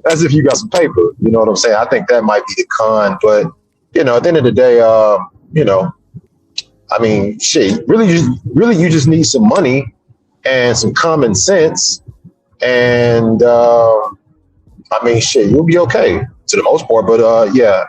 That's if you got some paper. You know what I'm saying? I think that might be the con. But, you know, at the end of the day, you know, I mean, shit, really, you just need some money and some common sense. And, I mean, shit, you'll be okay to the most part. But, yeah,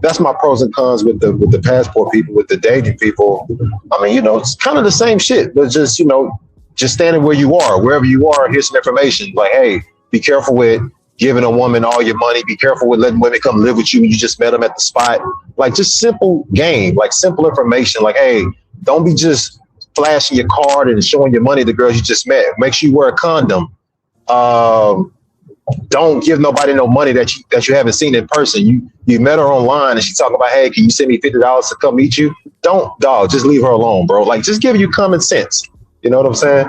that's my pros and cons with the passport people, with the dating people. I mean, you know, it's kind of the same shit, but just, you know, just standing where you are, wherever you are, here's some information. Like, hey, be careful with giving a woman all your money. Be careful with letting women come live with you. You just met them at the spot. Like, just simple game, like simple information. Like, hey, don't be just flashing your card and showing your money to girls you just met. Make sure you wear a condom. Don't give nobody no money that you haven't seen in person. You met her online and she talking about, hey, can you send me $50 to come meet you? Don't, dog, just leave her alone, bro. Like, just give you common sense. You know what I'm saying?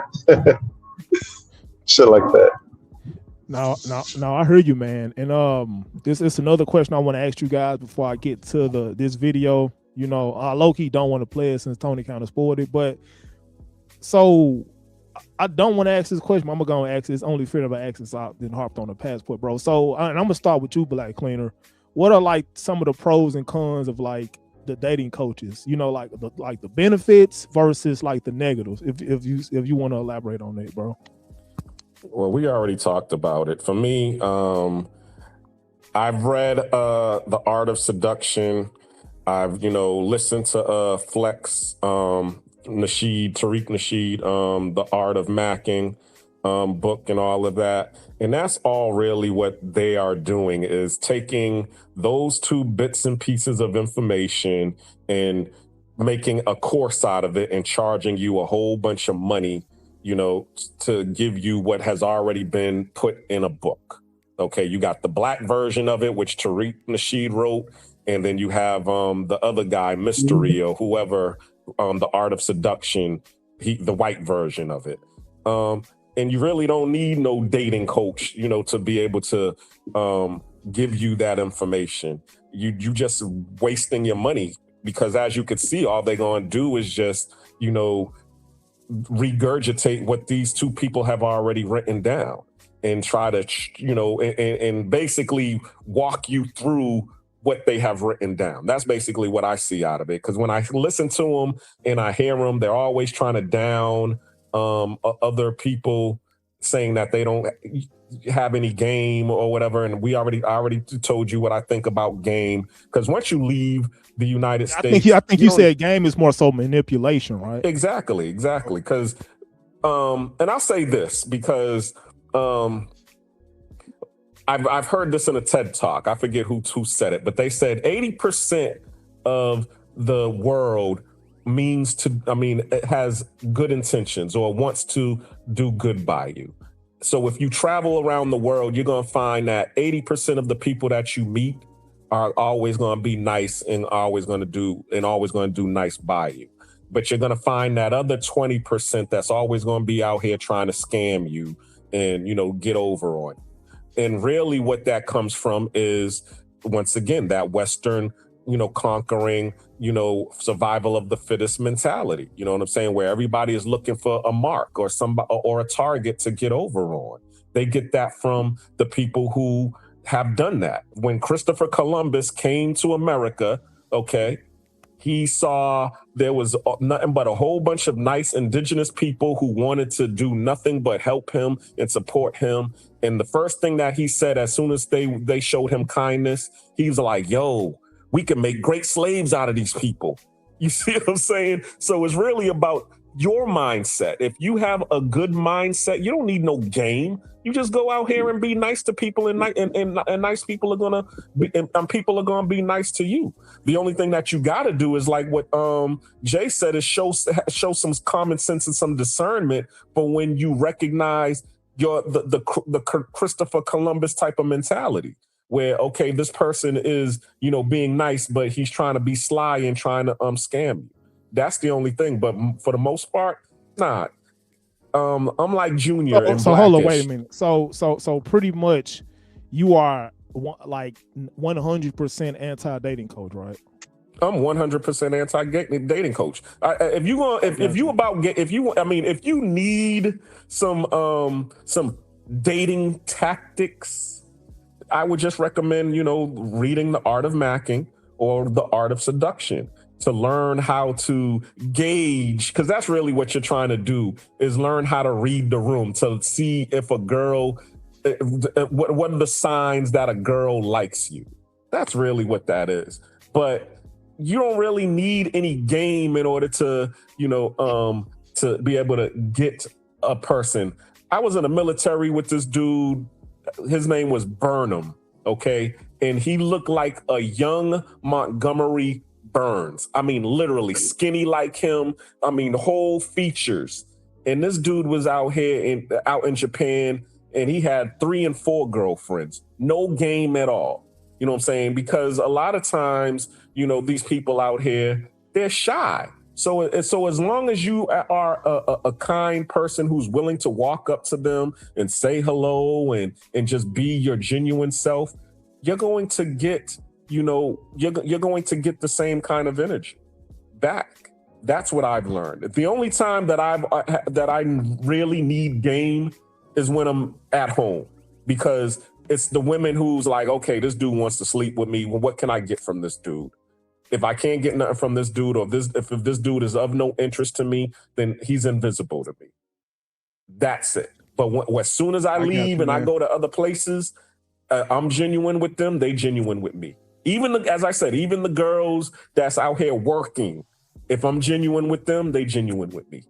Shit like that. No, I heard you, man. And this is another question I want to ask you guys before I get to this video. You know, low-key don't want to play it since Tony kind of spoiled it, but so I don't want to ask this question. I'm gonna ask this only fear of asking, so I then harped on the Passport Bro. So and I'm gonna start with you, Black Cleaner. What are like some of the pros and cons of like the dating coaches? You know, like the benefits versus like the negatives. If you want to elaborate on that, bro. Well, we already talked about it. For me, I've read The Art of Seduction. I've, you know, listened to Flex, Tariq Nasheed, The Art of Macking book and all of that. And that's all really what they are doing, is taking those two bits and pieces of information and making a course out of it and charging you a whole bunch of money, you know, to give you what has already been put in a book. Okay, you got the black version of it, which Tariq Nasheed wrote, and then you have the other guy, Mystery or whoever, The Art of Seduction, the white version of it. And you really don't need no dating coach, you know, to be able to give you that information. You just wasting your money, because as you could see, all they're gonna do is just, you know, regurgitate what these two people have already written down and try to, you know, and basically walk you through what they have written down. That's basically what I see out of it. Because when I listen to them and I hear them, they're always trying to down other people, saying that they don't have any game or whatever. And I already told you what I think about game. Because once you leave the United States, I think you said game is more so manipulation, right? Exactly. Because, and I'll say this because I've heard this in a TED Talk. I forget who said it, but they said 80% of the world it has good intentions or wants to do good by you. So if you travel around the world, you're going to find that 80% of the people that you meet are always going to be nice and always going to do nice by you. But you're going to find that other 20% that's always going to be out here trying to scam you and, you know, get over on you. And really what that comes from is, once again, that Western, you know, conquering, you know, survival of the fittest mentality. You know what I'm saying? Where everybody is looking for a mark or somebody or a target to get over on. They get that from the people who have done that. When Christopher Columbus came to America, okay, he saw there was nothing but a whole bunch of nice indigenous people who wanted to do nothing but help him and support him. And the first thing that he said, as soon as they showed him kindness, he was like, yo, we can make great slaves out of these people. You see what I'm saying? So it's really about your mindset. If you have a good mindset, you don't need no game. You just go out here and be nice to people, and nice people are gonna be, and people are gonna be nice to you. The only thing that you gotta do is like what Jay said, is show some common sense and some discernment. But when you recognize the Christopher Columbus type of mentality, where okay, this person is being nice, but he's trying to be sly and trying to scam you. That's the only thing. But for the most part, nah. I'm like Junior. So hold on, wait a minute. So pretty much, you are like 100% anti-dating coach, right? I'm 100% anti-dating coach. If you need some dating tactics, I would just recommend reading The Art of Macking or The Art of Seduction, to learn how to gauge, because that's really what you're trying to do, is learn how to read the room, to see if a girl, what are the signs that a girl likes you. That's really what that is. But you don't really need any game in order to, to be able to get a person. I was in the military with this dude. His name was Burnham, okay? And he looked like a young Montgomery Burns. I mean, literally skinny like him. I mean, whole features. And this dude was out in Japan, and he had 3 and 4 girlfriends. No game at all. You know what I'm saying? Because a lot of times, these people out here, they're shy. So as long as you are a kind person who's willing to walk up to them and say hello and just be your genuine self, you're going to get you're going to get the same kind of energy back. That's what I've learned. The only time that I really need game is when I'm at home, because it's the women who's like, okay, this dude wants to sleep with me. Well, what can I get from this dude? If I can't get nothing from this dude, or if this dude is of no interest to me, then he's invisible to me. That's it. But as soon as I leave and I go to other places, I'm genuine with them. They genuine with me. As I said, even the girls that's out here working, if I'm genuine with them, they genuine with me.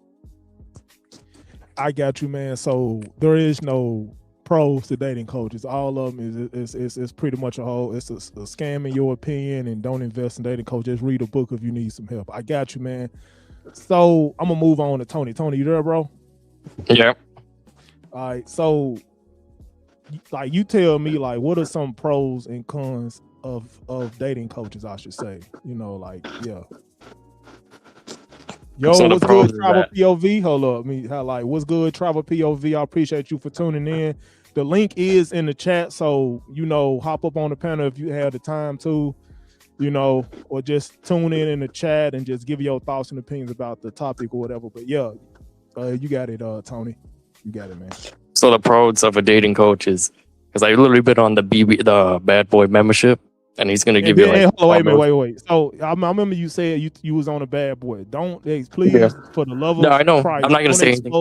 I got you, man. So there is no pros to dating coaches. All of them is pretty much it's a scam in your opinion, and don't invest in dating coach. Just read a book if you need some help. I got you, man. So I'm gonna move on to Tony. Tony, you there, bro? Yeah. All right. So, like, you tell me, like, what are some pros and cons of dating coaches, I should say. Yeah. Yo, so what's good, Travel POV? Hold up, what's good, Travel POV? I appreciate you for tuning in. The link is in the chat, so hop up on the panel if you have the time to, or just tune in the chat and just give your thoughts and opinions about the topic or whatever. But yeah, you got it, Tony. You got it, man. So the pros of a dating coach is, because I literally been on the Bad Boy membership, and he's gonna give you like. Wait. So I remember you said you was on a Bad Boy. Don't please, for the love of I know. Christ, I'm not gonna say anything.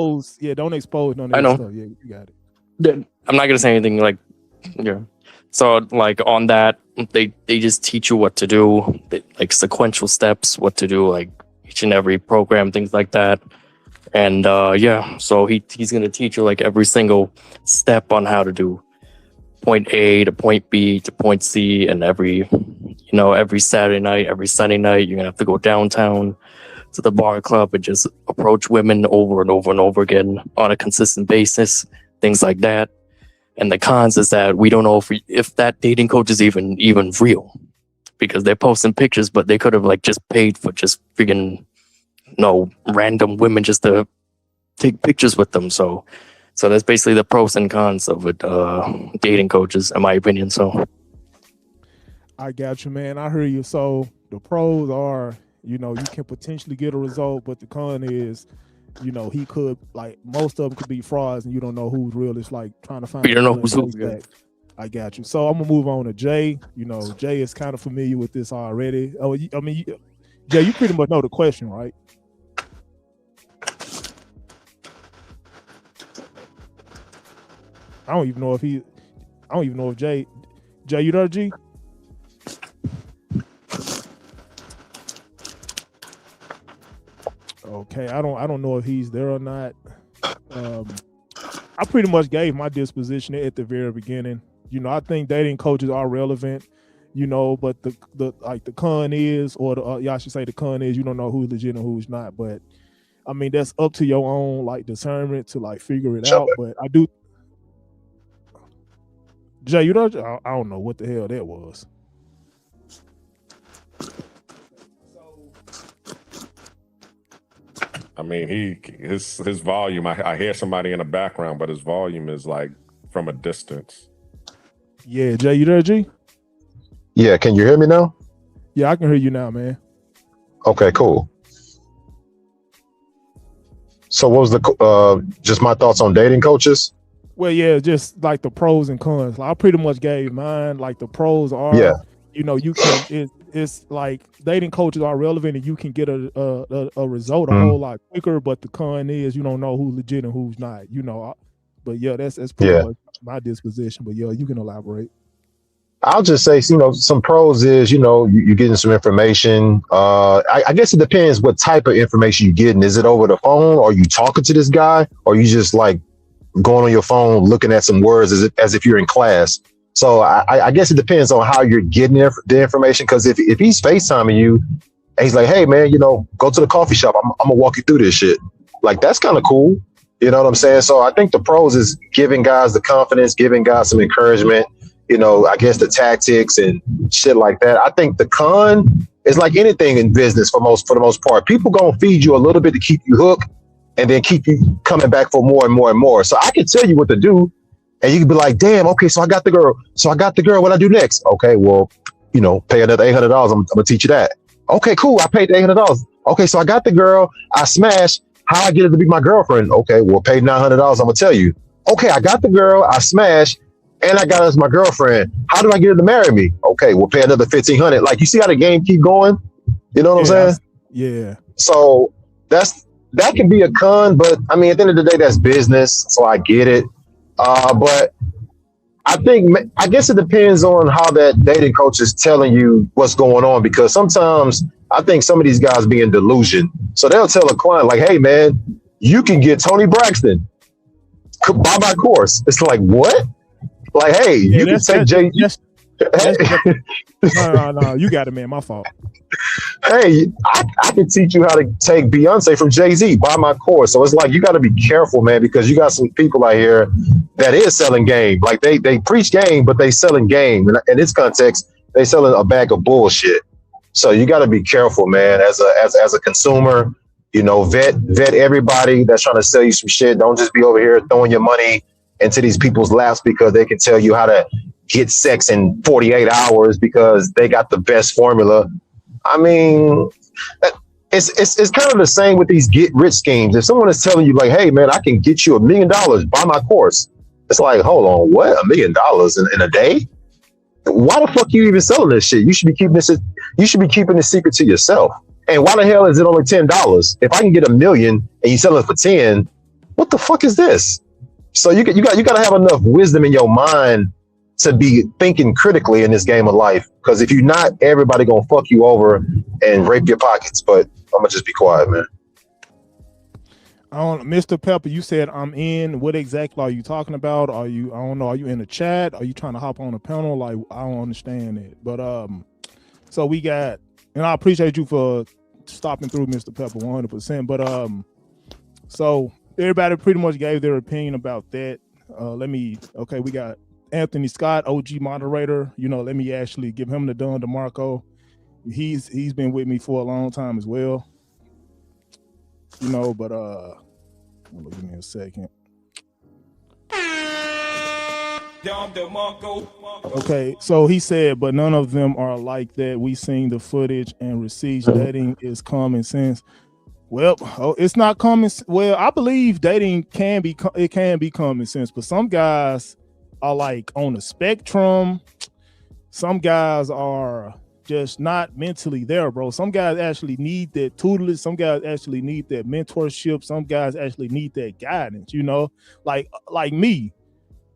Don't expose none of that stuff. Yeah, you got it. I'm not gonna say anything like, yeah. So like on that, they just teach you what to do, like sequential steps, what to do, like each and every program, things like that. And so he's gonna teach you like every single step on how to do point A to point B to point C, and every Saturday night, every Sunday night, you're gonna have to go downtown to the bar club and just approach women over and over and over again on a consistent basis, things like that. And the cons is that we don't know if that dating coach is even real, because they're posting pictures, but they could have like just paid for just freaking random women just to take pictures with them. So that's basically the pros and cons of it, dating coaches, in my opinion. So I got you, man. I hear you. So the pros are, you can potentially get a result, but the con is, he could, like, most of them could be frauds, and you don't know who's real. It's like trying to find. You don't know who's good. I got you. So I'm gonna move on to Jay. You know, Jay is kind of familiar with this already. Oh, I mean, Jay, you pretty much know the question, right? I don't even know if Jay, you there, G? Okay, I don't know if he's there or not. I pretty much gave my disposition at the very beginning. You know, I think dating coaches are relevant, you know, but the con is, or y'all should say the con is, you don't know who's legit and who's not. But I mean, that's up to your own like discernment to like figure it out. But I do. Jay, you know, I don't know what the hell that was. I mean, his volume. I hear somebody in the background, but his volume is like from a distance. Yeah, Jay, you there, G? Yeah, can you hear me now? Yeah, I can hear you now, man. Okay, cool. So what was the just my thoughts on dating coaches? Well, yeah, just like the pros and cons. Like, I pretty much gave mine. Like the pros are, you know, you can. It's like dating coaches are relevant, and you can get a result a whole lot quicker. But the con is you don't know who's legit and who's not. You know, but yeah, that's pretty much my disposition. But yeah, you can elaborate. I'll just say, you know, some pros is, you know, you're getting some information. I guess it depends what type of information you're getting. Is it over the phone? Or are you talking to this guy? Or are you just like going on your phone, looking at some words as if you're in class? So I guess it depends on how you're getting the information. Because if he's FaceTiming you and he's like, hey, man, you know, go to the coffee shop. I'm going to walk you through this shit. Like, that's kind of cool. You know what I'm saying? So I think the pros is giving guys the confidence, giving guys some encouragement, you know, I guess the tactics and shit like that. I think the con is like anything in business for the most part. People going to feed you a little bit to keep you hooked and then keep you coming back for more and more and more. So I can tell you what to do. And you can be like, damn, okay, so I got the girl. What I do next? Okay, well, you know, pay another $800. I'm gonna teach you that. Okay, cool. I paid the $800. Okay, so I got the girl. I smashed. How I get her to be my girlfriend? Okay, well, pay $900. I'm gonna tell you. Okay, I got the girl. I smashed, and I got her as my girlfriend. How do I get her to marry me? Okay, we'll pay another $1,500. Like, you see how the game keep going? You know what I'm saying? Yeah. So that can be a con, but I mean, at the end of the day, that's business. So I get it. But I guess it depends on how that dating coach is telling you what's going on, because sometimes I think some of these guys be in delusion. So they'll tell a client like, hey, man, you can get Tony Braxton. Buy my course. It's like, what? Like, hey, you can take Jay. No, you got it, man. My fault. Hey, I can teach you how to take Beyonce from Jay-Z. Buy my course. So it's like, you got to be careful, man, because you got some people out here that is selling game. Like they preach game, but they selling game. And in this context, they selling a bag of bullshit. So you got to be careful, man. As a consumer, you know, vet everybody that's trying to sell you some shit. Don't just be over here throwing your money into these people's laps because they can tell you how to get sex in 48 hours because they got the best formula. I mean, it's kind of the same with these get rich schemes. If someone is telling you like, hey, man, I can get you $1 million, buy my course. It's like, hold on, what? $1 million in a day? Why the fuck are you even selling this shit? You should be keeping this. You should be keeping this secret to yourself. And why the hell is it only $10? If I can get $1 million and you sell it for 10, what the fuck is this? So you got to have enough wisdom in your mind to be thinking critically in this game of life. Because if you're not, everybody gonna fuck you over and rape your pockets. But I'm gonna just be quiet, man. Mr. Pepper, you said I'm in. What exactly are you talking about? Are you, I don't know, are you in the chat? Are you trying to hop on a panel? Like, I don't understand it. But so we got, and I appreciate you for stopping through, Mr. Pepper, 100%. But so everybody pretty much gave their opinion about that. Okay, we got Anthony Scott, OG moderator. You know, let me actually give him the Don DeMarco. He's been with me for a long time as well. You know, but give me a second. Okay, so he said, but none of them are like that. We seen the footage and receipts. Dating is common sense. Well, it's not common. Well, I believe dating can be common sense, but some guys, are like on the spectrum. Some guys are just not mentally there, bro. Some guys actually need that tutelage. Some guys actually need that mentorship. Some guys actually need that guidance, you know, like me.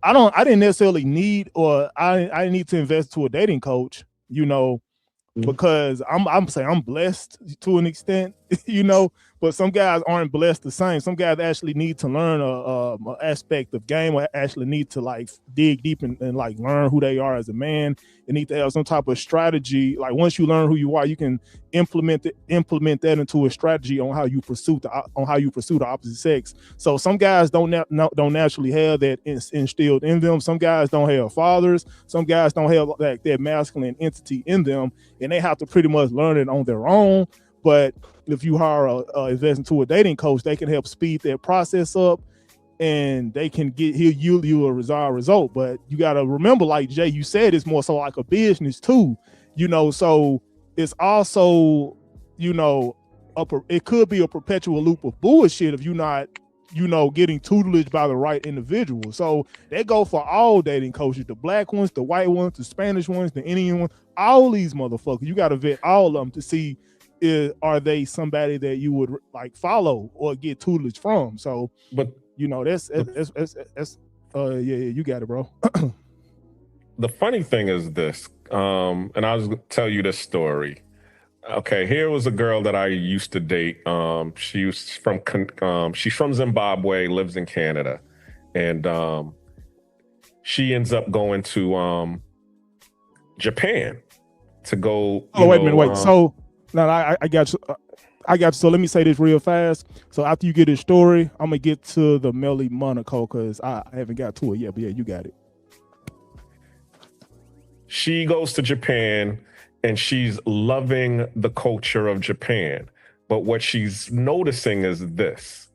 I didn't necessarily need, or I need to invest to a dating coach, you know, because I'm saying I'm blessed to an extent, you know, but some guys aren't blessed the same. Some guys actually need to learn a aspect of game, or actually need to like dig deep and like learn who they are as a man. They need to have some type of strategy. Like once you learn who you are, you can implement that into a strategy on how you pursue the opposite sex. So some guys don't naturally have that instilled in them. Some guys don't have fathers. Some guys don't have like that masculine entity in them, and they have to pretty much learn it on their own. But if you hire invest into a dating coach, they can help speed that process up, and they can yield you a desired result. But you got to remember, like Jay, you said, it's more so like a business too, you know. So it's also, you know, it could be a perpetual loop of bullshit if you're not, you know, getting tutelage by the right individual. So they go for all dating coaches, the black ones, the white ones, the Spanish ones, the Indian ones, all these motherfuckers. You got to vet all of them to see, are they somebody that you would like follow or get tutelage from? So, but you know, that's yeah, you got it, bro. The funny thing is this, and I'll just tell you this story. Okay, here was a girl that I used to date. She's from Zimbabwe, lives in Canada, and she ends up going to Japan to go. Oh, wait a minute, wait. So now I got you. So let me say this real fast. So after you get this story, I'm gonna get to the Melli Monaco because I haven't got to it yet. But yeah, you got it. She goes to Japan and she's loving the culture of Japan. But what she's noticing is this.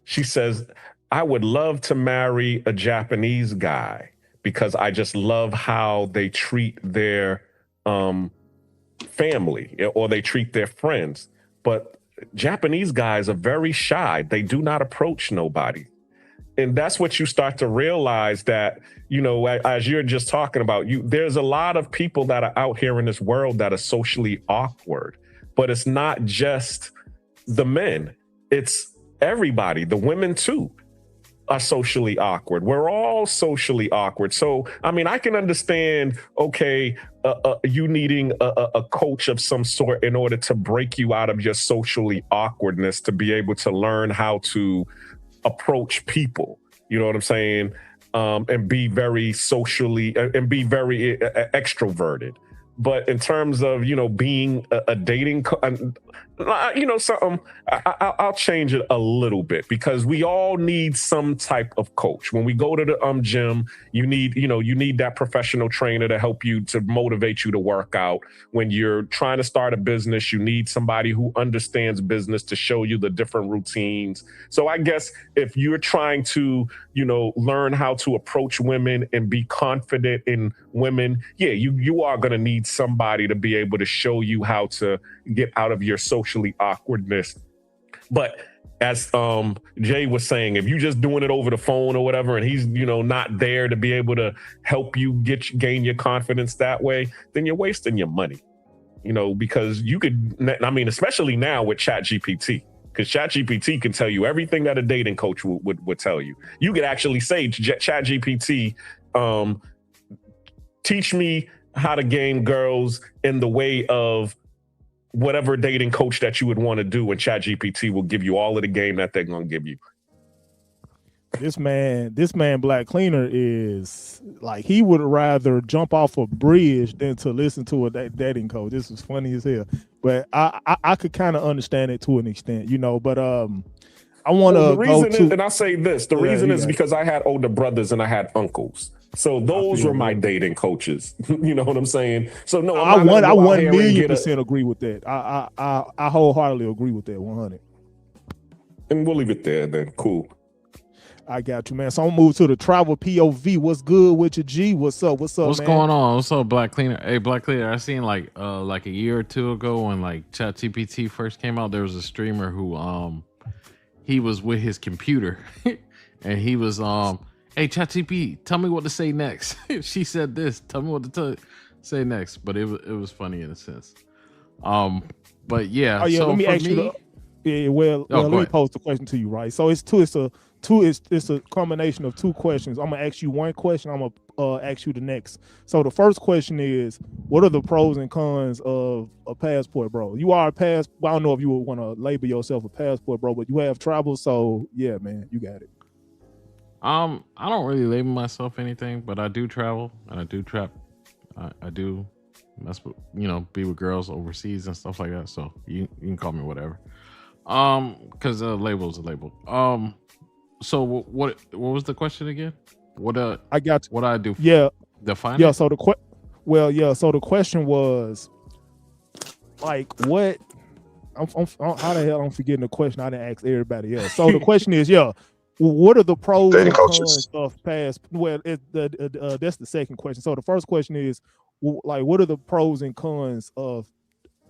She says, I would love to marry a Japanese guy because I just love how they treat their family or they treat their friends. But Japanese guys are very shy. They do not approach nobody. And that's what you start to realize, that, you know, as you're just talking about, there's a lot of people that are out here in this world that are socially awkward. But it's not just the men. It's everybody. The women, too, are socially awkward. We're all socially awkward. So, I mean, I can understand, okay, you needing a coach of some sort in order to break you out of your socially awkwardness, to be able to learn how to approach people, you know what I'm saying? And be very socially and be very extroverted. But in terms of, you know, being a dating, you know, something, I'll change it a little bit, because we all need some type of coach. When we go to the gym, you need that professional trainer to help you, to motivate you to work out. When you're trying to start a business, you need somebody who understands business to show you the different routines. So I guess if you're trying to, you know, learn how to approach women and be confident in women, yeah, you are going to need somebody to be able to show you how to get out of your socially awkwardness. But as Jay was saying, if you're just doing it over the phone or whatever, and he's, you know, not there to be able to help you gain your confidence that way, then you're wasting your money, you know, because you could, I mean, especially now with ChatGPT, because ChatGPT can tell you everything that a dating coach would tell you. You could actually say to ChatGPT, teach me how to gain girls in the way of whatever dating coach that you would want to do, and ChatGPT will give you all of the game that they're going to give you. This man, Black Cleaner, is like, he would rather jump off a bridge than to listen to a dating coach. This is funny as hell, but I could kind of understand it to an extent, you know. But I want to go to, and I'll say this: the reason is because I had older brothers and I had uncles. So those were my dating coaches. You know what I'm saying? So no, I 1,000,000% agree with that. I wholeheartedly agree with that. 100. And we'll leave it there then. Cool. I got you, man. So I'm gonna move to the travel POV. What's good with your G? What's up? What's up, What's man? going on? What's up, Black Cleaner? Hey, Black Cleaner, I seen like a year or two ago when like ChatGPT first came out, there was a streamer who he was with his computer and he was hey, ChatGPT, tell me what to say next. She said this. Tell me what to say next. But it was funny in a sense. But yeah. Oh yeah, so let me for ask you me, well, go let me ahead. pose the question to you, right? So it's a combination of two questions. I'm gonna ask you one question, I'm gonna ask you the next. So the first question is, what are the pros and cons of a passport bro? You are I don't know if you would want to label yourself a passport bro, but you have traveled, so yeah, man, you got it. I don't really label myself anything, but I do travel and I do trap. I do mess with, be with girls overseas and stuff like that. So you can call me whatever. Because a label is a label. So what was the question again? What I got you. What I do? Yeah, define yeah. it? So So the question was, like, what? I'm how the hell I'm forgetting the question? I didn't ask everybody else. So the question is, what are the pros and cons of Well, that's the second question. So the first question is, like, what are the pros and cons of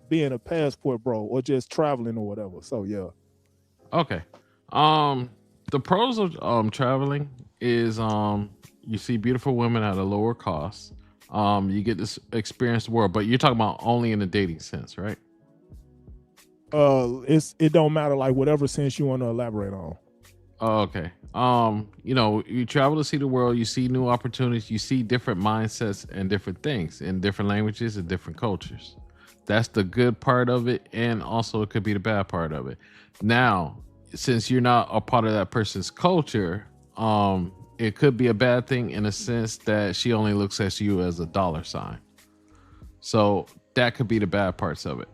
being a passport bro or just traveling or whatever? So yeah. Okay. The pros of traveling is you see beautiful women at a lower cost. You get to experience the world, but you're talking about only in a dating sense, right? It don't matter, like whatever sense you want to elaborate on. Oh, okay. You travel to see the world, you see new opportunities, you see different mindsets and different things in different languages and different cultures. That's the good part of it, and also it could be the bad part of it. Now, since you're not a part of that person's culture, it could be a bad thing in a sense that she only looks at you as a dollar sign. So that could be the bad parts of it.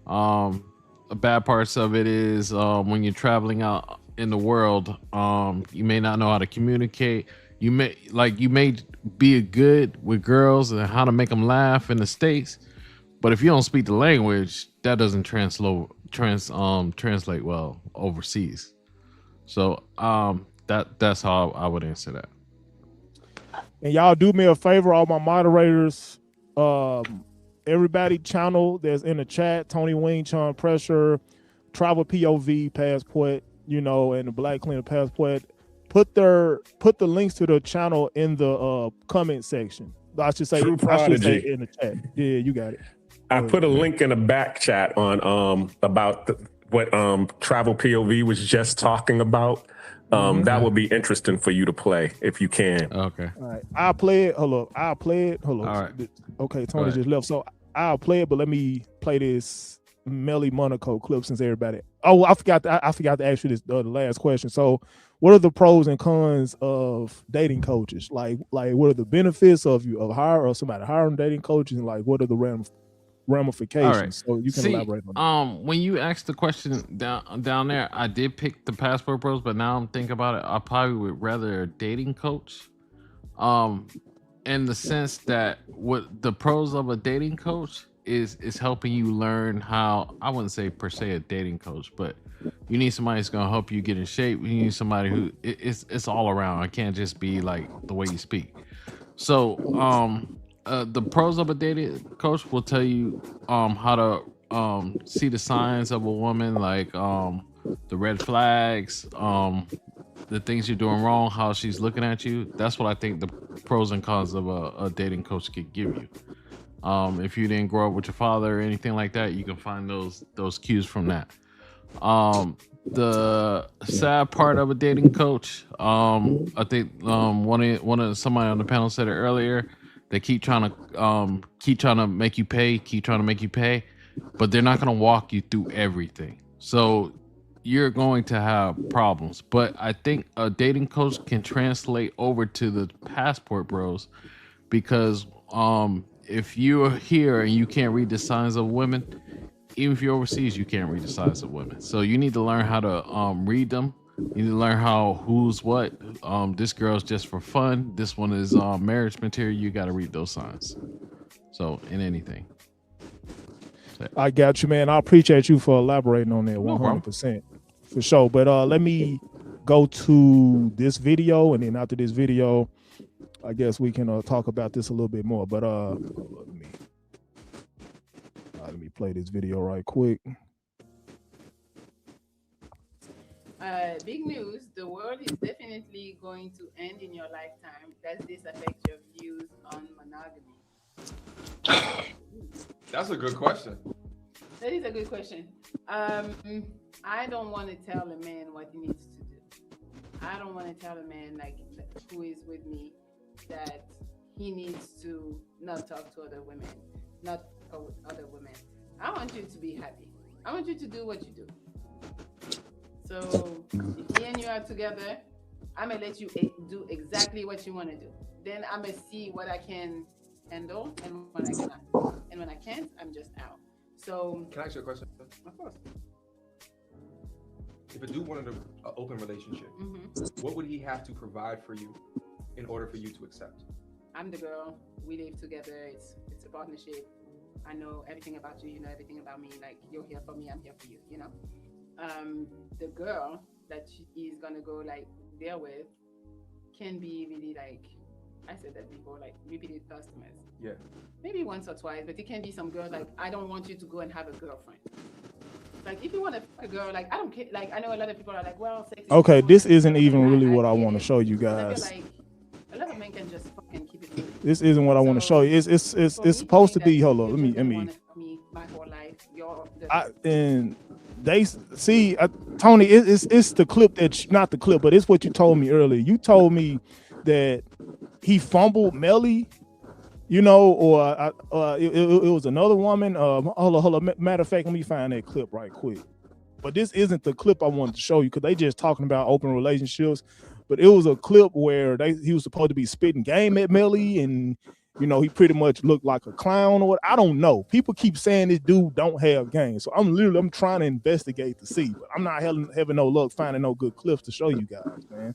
The bad parts of it is when you're traveling out in the world, you may not know how to communicate. You may be good with girls and how to make them laugh in the States, but if you don't speak the language, that doesn't translate well overseas. So that's how I would answer that. And y'all do me a favor, all my moderators, everybody channel that's in the chat, Tony Wing, Sean Pressure, Travel POV, Passport, and the Black Cleaner Passport. Put the links to the channel in the comment section. I should say in the chat. Yeah, you got it. I put a link in the back chat on about what Travel POV was just talking about. That would be interesting for you to play if you can. Okay. All right. I'll play it. Hold up. All right. Okay, Tony just left. So I'll play it, but let me play this Melli Monaco clip since everybody. Oh, I forgot to ask you this the last question. So what are the pros and cons of dating coaches? Like what are the benefits of somebody hiring dating coaches, and like what are the ramifications? All right. So you can elaborate on that. When you asked the question down there, I did pick the Passport Bros, but now I'm thinking about it, I probably would rather a dating coach. In the sense that what the pros of a dating coach is helping you learn how, I wouldn't say per se a dating coach, but you need somebody who's gonna help you get in shape. You need somebody who it's all around. It can't just be like the way you speak. So the pros of a dating coach will tell you how to see the signs of a woman, like the red flags, the things you're doing wrong, how she's looking at you. That's what I think the pros and cons of a dating coach could give you. If you didn't grow up with your father or anything like that, you can find those cues from that. The sad part of a dating coach, I think one of somebody on the panel said it earlier. They keep trying to make you pay, but they're not going to walk you through everything. So you're going to have problems. But I think a dating coach can translate over to the Passport Bros, because if you're here and you can't read the signs of women, even if you're overseas, you can't read the signs of women. So you need to learn how to read them. You need to learn who's what. This girl's just for fun. This one is marriage material. You got to read those signs. So in anything. I got you, man. I appreciate you for elaborating on that 100%. For sure. But let me go to this video, and then after this video, I guess we can talk about this a little bit more. But let me play this video right quick. Big news, the world is definitely going to end in your lifetime. Does this affect your views on monogamy? That's a good question. That is a good question. I don't want to tell a man what he needs to do. I don't want to tell a man like who is with me that he needs to not talk to other women, not go with other women. I want you to be happy. I want you to do what you do. So if me and you are together, I'm gonna let you do exactly what you want to do. Then I'm gonna see what I can handle and what I cannot. And when I can't, I'm just out. So Can I ask you a question? Of course. If a dude wanted an open relationship, what would he have to provide for you in order for you to accept? I'm the girl. We live together. It's a partnership. I know everything about you. You know everything about me. Like, you're here for me. I'm here for you. You know. The girl that he's gonna go like there with can be really like, I said that before, like repeated customers. Yeah. Maybe once or twice, but it can be some girl like, I don't want you to go and have a girlfriend. Like, if you want to fuck a girl, like, I don't care. Like, I know a lot of people are like, well, sex is Okay, fun. this isn't even really what I want to show you I feel guys. like a lot of men can just fucking keep it moving. This isn't what I want to show you. It's supposed to be. Hold on, let me. Me my whole life. You're the And they see, Tony. It's the clip not the clip, but it's what you told me earlier. You told me that he fumbled Melli, you know, or it was another woman. Hold on. Matter of fact, let me find that clip right quick. But this isn't the clip I wanted to show you because they just talking about open relationships. But it was a clip where he was supposed to be spitting game at Melli, and you know, he pretty much looked like a clown or what. I don't know. People keep saying this dude don't have game. So I'm trying to investigate to see. But I'm not having no luck finding no good clips to show you guys, man.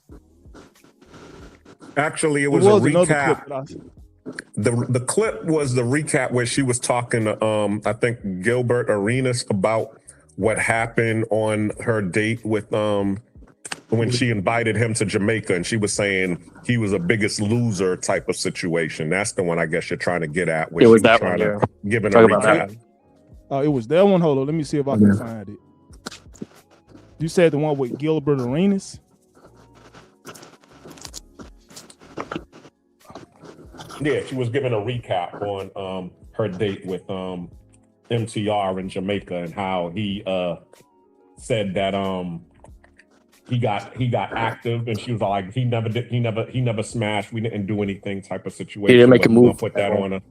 Actually, it was a recap. Clip the clip was the recap where she was talking to I think Gilbert Arenas about what happened on her date with when she invited him to Jamaica, and she was saying he was a biggest loser type of situation. That's the one I guess you're trying to get at. Where It was she that trying one, yeah. to give it a Talk about recap. that. Oh, it was that one. Hold on, let me see if I can find it. You said the one with Gilbert Arenas? Yeah, she was giving a recap on her date with MTR in Jamaica and how he said that he got active, and she was like, he never smashed, we didn't do anything type of situation. He didn't make a but we're gonna move. put that on her.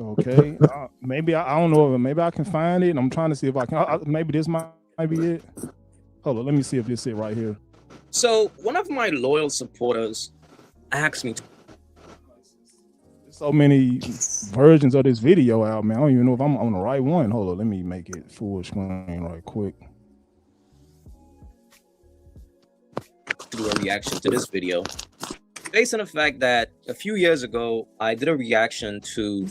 Okay, maybe I don't know. Maybe I can find it. I'm trying to see if I can. Maybe this might be it. Hold on, let me see if this is it right here. So one of my loyal supporters asked me to. So many versions of this video out, man. I don't even know if I'm on the right one. Hold on, let me make it full screen right quick. Do a reaction to this video based on the fact that a few years ago I did a reaction to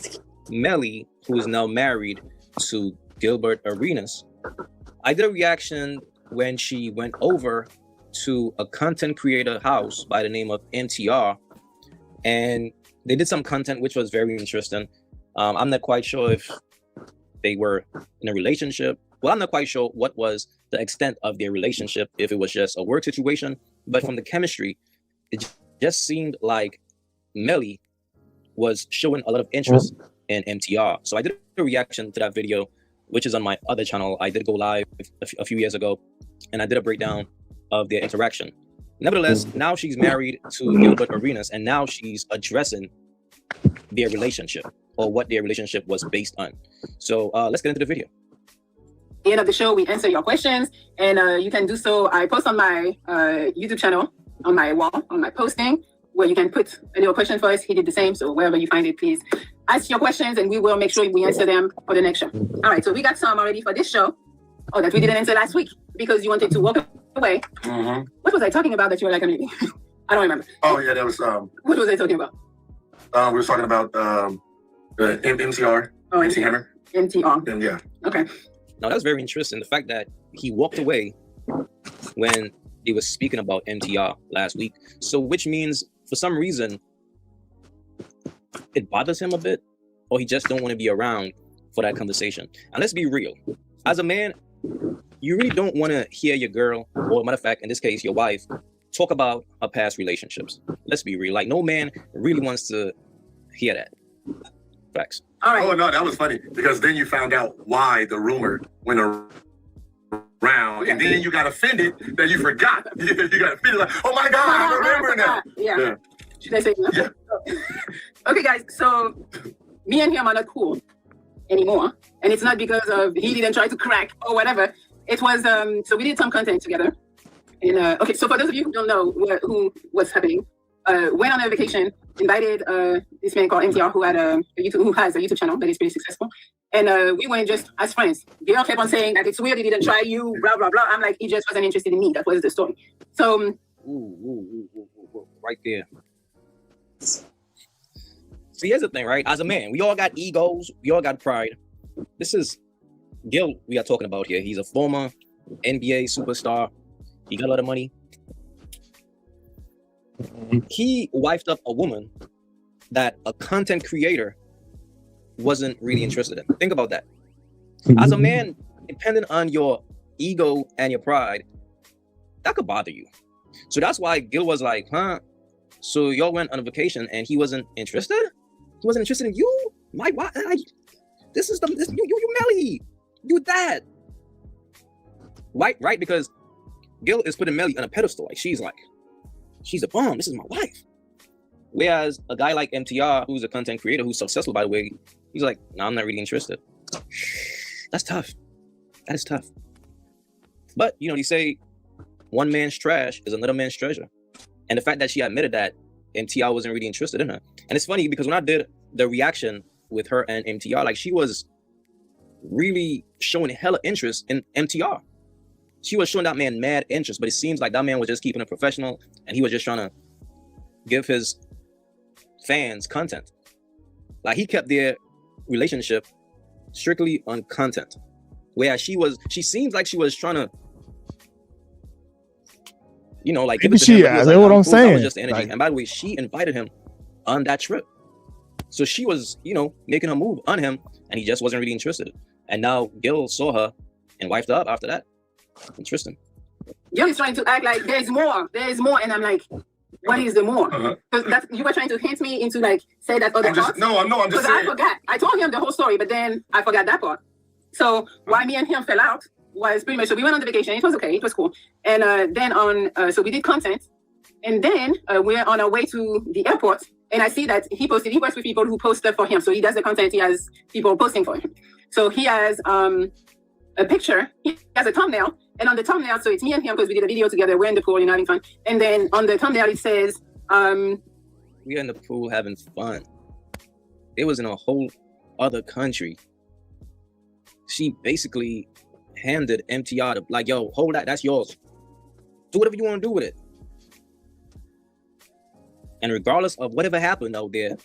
Melli, who is now married to Gilbert Arenas. I did a reaction when she went over to a content creator house by the name of MTR, and they did some content which was very interesting. I'm not quite sure if they were in a relationship. Well, I'm not quite sure what was the extent of their relationship, if it was just a work situation, but from the chemistry, it just seemed like Melli was showing a lot of interest in MTR. So I did a reaction to that video, which is on my other channel. I did go live a few years ago, and I did a breakdown of their interaction. Nevertheless, now she's married to Gilbert Arenas, and now she's addressing their relationship, or what their relationship was based on. So let's get into the video. the end of the show, we answer your questions, and you can do so. I post on my YouTube channel, on my wall, on my posting, where you can put a little question for us. He did the same, so wherever you find it, please ask your questions, and we will make sure we answer them for the next show. All right, so we got some already for this show. Oh, that we didn't answer last week because you wanted to walk away. Mm-hmm. What was I talking about that you were like, I don't remember. Oh yeah, that was What was I talking about? we were talking about MTR. Oh, MC Hammer. MTR. And yeah. Okay. Now that's very interesting. The fact that he walked away when he was speaking about MTR last week. So which means for some reason it bothers him a bit, or he just don't want to be around for that conversation. And let's be real. As a man, you really don't want to hear your girl, or matter of fact, in this case, your wife, talk about her past relationships. Let's be real. Like, no man really wants to hear that. Facts. All right. Oh no, that was funny because then you found out why the rumor went around, and then you got offended that you forgot. You got offended like, oh my God, I remember now. Yeah. Should I say no? Yeah. Okay, guys. So me and him are not cool anymore, and it's not because of he didn't try to crack or whatever. It was so we did some content together. And okay, so for those of you who don't know what's happening, went on a vacation, invited this man called MTR who has a YouTube channel that is pretty successful, and we went just as friends. Gail kept on saying that it's weird he didn't try you, blah blah blah. I'm like, he just wasn't interested in me. That was the story. So right there. See, here's the thing, right? As a man, we all got egos, we all got pride. This is Gil we are talking about here. He's a former NBA superstar. He got a lot of money. He wifed up a woman that a content creator wasn't really interested in. Think about that. As a man, depending on your ego and your pride, that could bother you. So that's why Gil was like, huh? So y'all went on a vacation and he wasn't interested? He wasn't interested in you? My what? This is you Melli. You that. Right? Because Gil is putting Melli on a pedestal. Like she's a bomb. This is my wife. Whereas a guy like MTR, who's a content creator, who's successful, by the way, he's like, no, I'm not really interested. That's tough. That is tough. But, you know, they say one man's trash is another man's treasure. And the fact that she admitted that MTR wasn't really interested in her. And it's funny because when I did the reaction with her and MTR, like she was really showing hella interest in MTR. She was showing that man mad interest, but it seems like that man was just keeping it professional and he was just trying to give his fans content. Like he kept their relationship strictly on content. Whereas she seems like she was trying to, you know, like give it to him. That's what I'm saying. That was just energy. Like, and by the way, she invited him on that trip. So she was, you know, making a move on him and he just wasn't really interested. And now Gil saw her and wifed her up after that. Interesting. Gil is trying to act like there's more, and I'm like, what is the more? Because you were trying to hint me into like say that other part. I'm just saying. I forgot. I told him the whole story, but then I forgot that part. So why me and him fell out was pretty much, so we went on the vacation. It was okay. It was cool. And then so we did content, and then we're on our way to the airport, and I see that he works with people who post stuff for him. So he does the content. He has people posting for him. So he has a picture. He has a thumbnail. And on the thumbnail, so it's me and him because we did a video together. We're in the pool, you know, having fun. And then on the thumbnail, it says, we're in the pool having fun. It was in a whole other country. She basically handed MTR like, yo, hold that, that's yours. Do whatever you want to do with it. And regardless of whatever happened out there,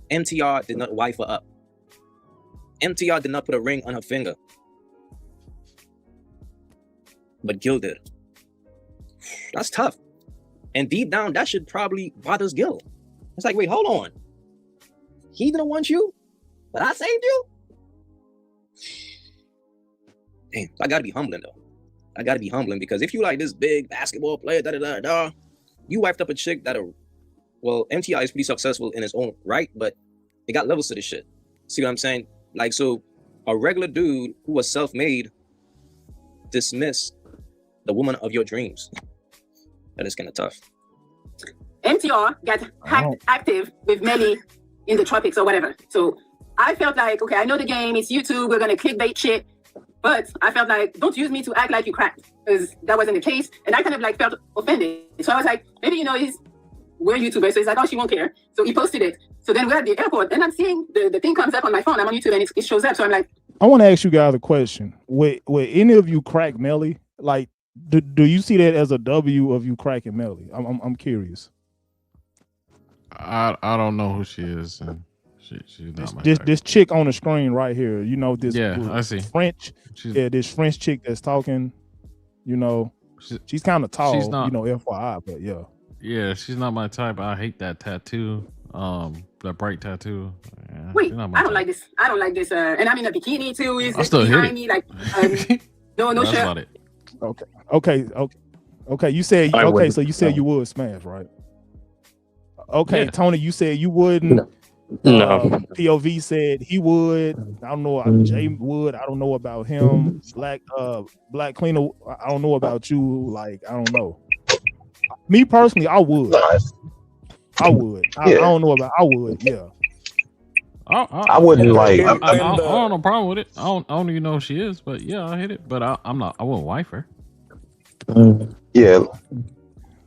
MTR did not wife her up. MTR did not put a ring on her finger. But Gil did. That's tough. And deep down, that should probably bother Gil. It's like, wait, hold on. He didn't want you, but I saved you? Damn, I gotta be humbling though. I gotta be humbling because if you like this big basketball player, you wifed up a chick well, MTI is pretty successful in his own right, but it got levels to this shit. See what I'm saying? Like, so a regular dude who was self-made dismiss the woman of your dreams. That is kind of tough. MTR got active with Melli in the tropics or whatever. So I felt like, okay, I know the game, it's YouTube, we're gonna clickbait shit. But I felt like, don't use me to act like you cracked, because that wasn't the case. And I kind of like felt offended. So I was like, maybe, you know, we're YouTubers. So he's like, oh, she won't care. So he posted it. So then we're at the airport and I'm seeing the thing comes up on my phone. I'm on YouTube and it shows up. So I'm like, I want to ask you guys a question. Would any of you crack Melli? Like, do you see that as a W of you cracking Melli? I'm curious. I don't know who she is. And she's not my this chick on the screen right here. You know this. I see. French. This French chick that's talking. You know, she's kind of tall. She's not, you know, FYI, but yeah. Yeah, she's not my type. I hate that tattoo. That bright tattoo. Yeah, wait, I don't like this. I don't like this. And I'm in a bikini too. Is still behind me like No That's share. about it. Okay. You said I okay, wouldn't. so you said you would smash, right? Okay, Yeah. Tony, you said you wouldn't. No. POV said he would. I don't know. Jay would. I don't know about him. Black Cleaner. I don't know about you. Like I don't know. Me personally, I would. I would. I don't know about. I would. Yeah. I wouldn't like. I don't have no problem with it. I don't even know who she is, but yeah, I hit it. But I'm not. I wouldn't wife her. Yeah,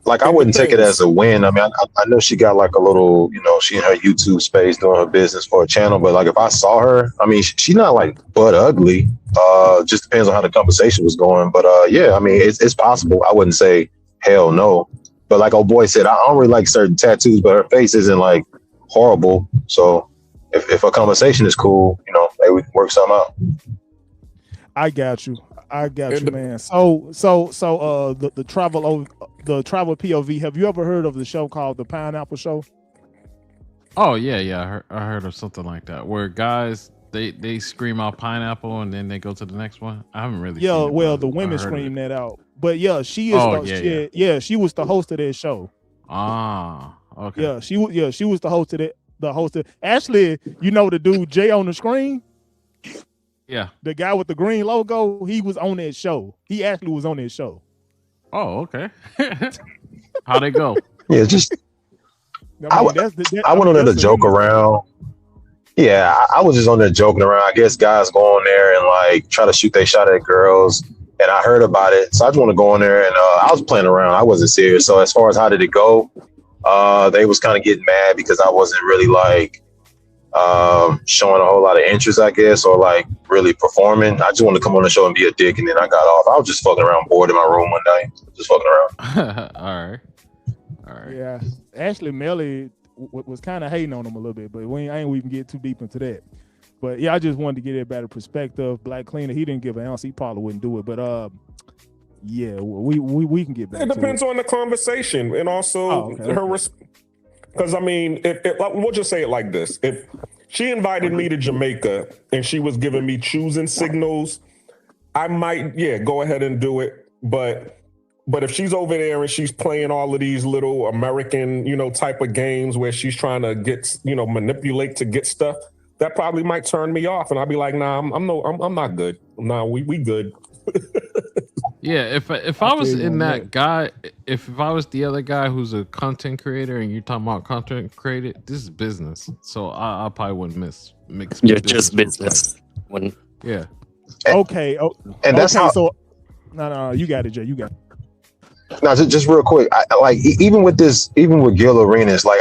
like I wouldn't take it as a win. I mean, I know she got like a little, you know, she in her YouTube space doing her business for a channel. But like if I saw her, I mean, she's not like butt ugly. Just depends on how the conversation was going. But yeah, I mean, it's possible. I wouldn't say hell no. But like old boy said, I don't really like certain tattoos, but her face isn't like horrible. So if a conversation is cool, you know, maybe we can work something out. I got you, man. So the travel POV. Have you ever heard of the show called The Pineapple Show? Oh yeah. I heard of something like that where guys they scream out pineapple and then they go to the next one. I haven't really. Yeah, seen it, well, but the women I heard of scream it. that out. But yeah, she is. She was the host of that show. Ah, okay. Yeah, she was the host of it. Actually, you know the dude Jay on the screen. Yeah. The guy with the green logo, he was on that show. He actually was on that show. Oh, okay. How'd it go? Yeah, just I went on there to joke around. Yeah, I was just on there joking around. I guess guys go on there and like try to shoot their shot at girls. And I heard about it, so I just want to go on there and I was playing around. I wasn't serious. So as far as how did it go, they was kind of getting mad because I wasn't really like showing a whole lot of interest, I guess, or like really performing. I just wanted to come on the show and be a dick, and then I got off. I was just fucking around, bored in my room one night, just fucking around. All right. Yeah, actually, Melli was kind of hating on him a little bit, but I ain't even get too deep into that. But yeah, I just wanted to get a better perspective. Black Cleaner, he didn't give an ounce. He probably wouldn't do it, but yeah, we can get back. It depends on the conversation and also her. Because I mean, if we'll just say it like this: if she invited me to Jamaica and she was giving me choosing signals, I might go ahead and do it. But if she's over there and she's playing all of these little American, type of games where she's trying to get, manipulate to get stuff, that probably might turn me off, and I'll be like, nah, I'm not good. Nah, we good. Yeah, if I was in that guy, if I was the other guy who's a content creator and you're talking about content creator, this is business. So I probably wouldn't mix. You're just business. Yeah. Okay. And that's how. So no, you got it, Jay. You got it. No, just real quick. Even with Gil Arenas, like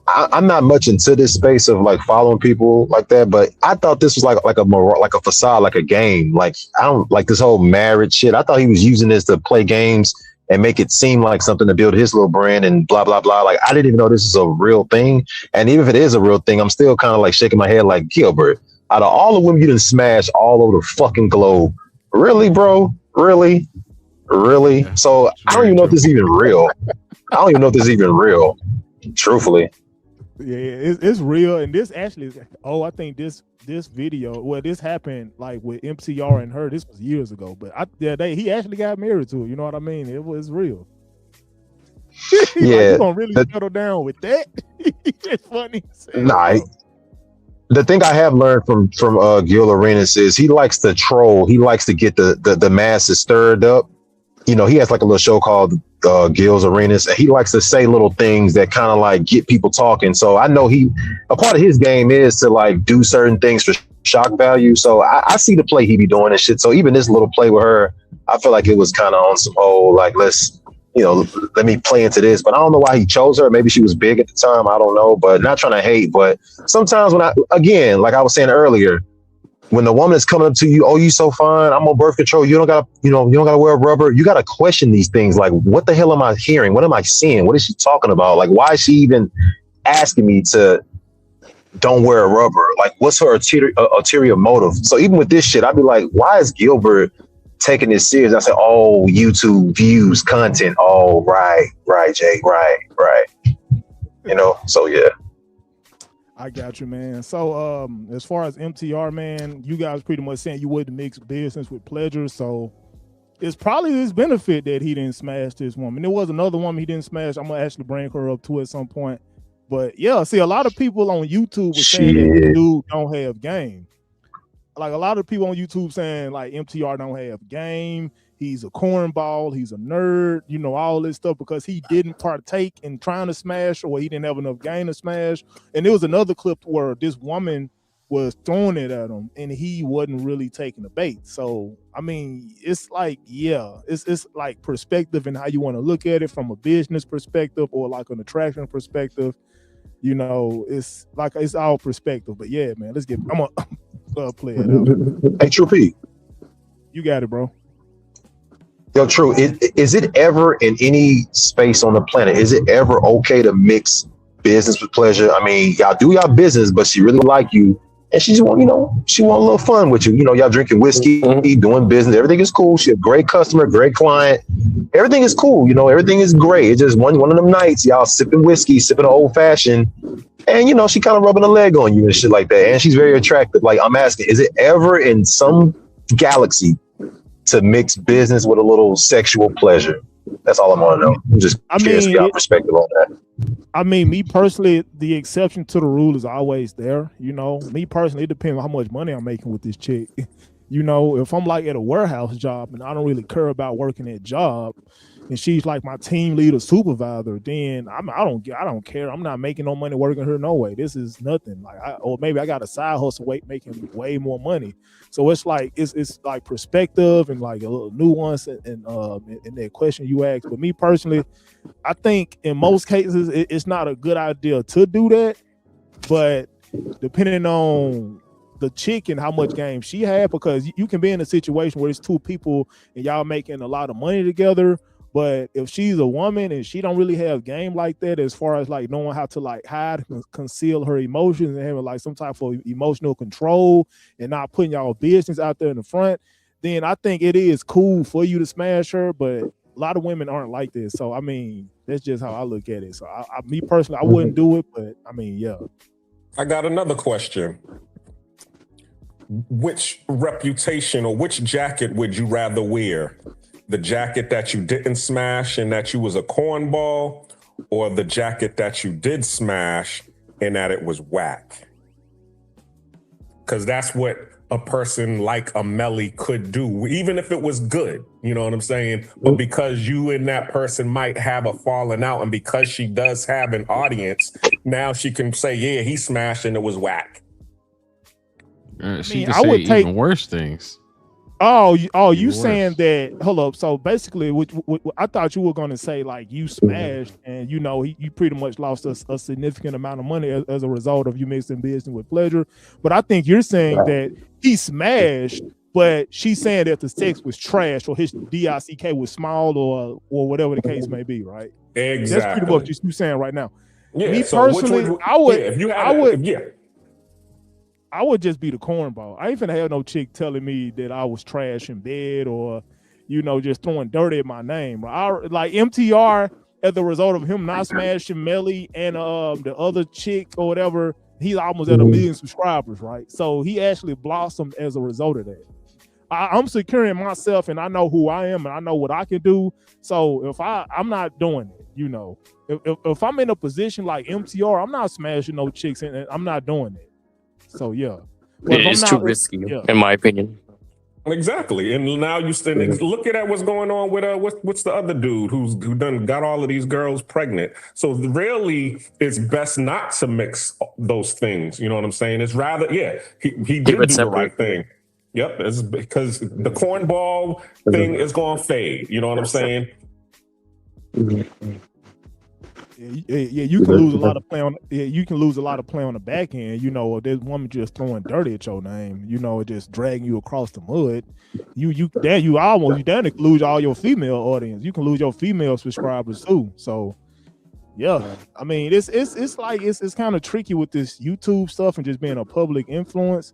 I'm not much into this space of like following people like that. But I thought this was like a facade, like a game. Like I don't like this whole marriage shit. I thought he was using this to play games and make it seem like something to build his little brand and blah blah blah. Like I didn't even know this is a real thing. And even if it is a real thing, I'm still kind of like shaking my head like, Gilbert, out of all the women you done smashed all over the fucking globe, really, bro, really. So I don't even know if this is even real. Truthfully. Yeah, it's real. And this actually is, I think this video, this happened like with MTR and her. This was years ago, but he actually got married to her. You know what I mean? It was real. Yeah. Like, you gonna really settle down with that? It's funny. Nah. The thing I have learned from Gil Arenas is he likes to troll. He likes to get the masses stirred up. He has like a little show called Gil's Arenas, and he likes to say little things that kind of like get people talking. So I know a part of his game is to like do certain things for shock value. So I see the play he be doing and shit. So even this little play with her, I feel like it was kind of on some like let me play into this. But I don't know why he chose her. Maybe she was big at the time. I don't know. But not trying to hate. But sometimes like I was saying earlier, when the woman is coming up to you, oh, you so fine, I'm on birth control, you don't gotta wear a rubber. You gotta question these things. Like, what the hell am I hearing? What am I seeing? What is she talking about? Like, why is she even asking me to don't wear a rubber? Like, what's her ulterior motive? So even with this shit, I'd be like, why is Gilbert taking this serious? I said, oh, YouTube views, content. Oh, right, Jay, right. So yeah. I got you, man. So as far as MTR, man, you guys pretty much saying you wouldn't mix business with pleasure. So it's probably his benefit that he didn't smash this woman. There was another woman he didn't smash. I'm gonna actually bring her up too at some point. But yeah, see, a lot of people on YouTube were saying that the dude don't have game. Like a lot of people on YouTube saying like MTR don't have game. He's a cornball. He's a nerd. You know, all this stuff because he didn't partake in trying to smash or he didn't have enough game to smash. And there was another clip where this woman was throwing it at him and he wasn't really taking the bait. So, I mean, it's like, yeah, it's like perspective and how you want to look at it from a business perspective or like an attraction perspective. You know, it's like, it's all perspective. But yeah, man, let's get, I'm gonna play it out. Hey, True P. You got it, bro. Yo, True, is it ever in any space on the planet, is it ever okay to mix business with pleasure? I mean, y'all do y'all business, but she really like you. And she just want, you know, she want a little fun with you. You know, y'all drinking whiskey, doing business. Everything is cool. She a great customer, great client. Everything is cool. You know, everything is great. It's just one of them nights, y'all sipping whiskey, sipping an old fashioned. And, you know, she kind of rubbing a leg on you and shit like that. And she's very attractive. Like, I'm asking, is it ever in some galaxy to mix business with a little sexual pleasure? That's all I want to know. I'm just curious to get your perspective on that. I mean, me personally, the exception to the rule is always there. You know, me personally, it depends on how much money I'm making with this chick. You know, if I'm like at a warehouse job and I don't really care about working that job, and she's like my team leader supervisor, then I don't care. I'm not making no money working her no way. This is nothing. Like, or maybe I got a side hustle making way more money. So it's like it's like perspective and like a little nuance and in that question you asked. But me personally, I think in most cases it's not a good idea to do that. But depending on the chick and how much game she had, because you can be in a situation where it's two people and y'all making a lot of money together. But if she's a woman and she don't really have game like that, as far as like knowing how to like hide and conceal her emotions and having like some type of emotional control and not putting y'all business out there in the front, then I think it is cool for you to smash her. But a lot of women aren't like this. So, I mean, that's just how I look at it. So me personally, I wouldn't do it, but I mean, yeah. I got another question. Which reputation or which jacket would you rather wear? The jacket that you didn't smash and that you was a cornball, or the jacket that you did smash and that it was whack? Because that's what a person like a Melli could do, even if it was good, you know what I'm saying? But because you and that person might have a falling out, and because she does have an audience, now she can say, yeah, he smashed and it was whack. She can say even worse things. Oh, you saying that? Hold up. So basically, I thought you were going to say like you smashed, and you know you pretty much lost a significant amount of money as a result of you mixing business with pleasure. But I think you're saying that he smashed, but she's saying that the sex was trash or his DICK was small or whatever the case may be, right? Exactly. That's pretty much what you're saying right now. Yeah. Me So personally, I would just be the cornball. I ain't finna have no chick telling me that I was trash in bed or, you know, just throwing dirt at my name. Like MTR, as a result of him not smashing Melli and the other chick or whatever, he's almost at 1 million subscribers, right? So he actually blossomed as a result of that. I'm securing myself and I know who I am and I know what I can do. So if I'm not doing it, you know. If I'm in a position like MTR, I'm not smashing no chicks and I'm not doing it. So yeah, it's too risky, in my opinion. Exactly, and now you look at what's going on with what's the other dude who done got all of these girls pregnant. So really, it's best not to mix those things. You know what I'm saying? It's rather, he did do the right thing. Yep, it's because the cornball thing is going to fade. You know what I'm saying? Yeah, you can lose a lot of play on. Yeah, you can lose a lot of play on the back end. You know, this woman just throwing dirt at your name. You know, just dragging you across the mud. You lose all your female audience. You can lose your female subscribers too. So, yeah, I mean, it's like it's kind of tricky with this YouTube stuff and just being a public influence.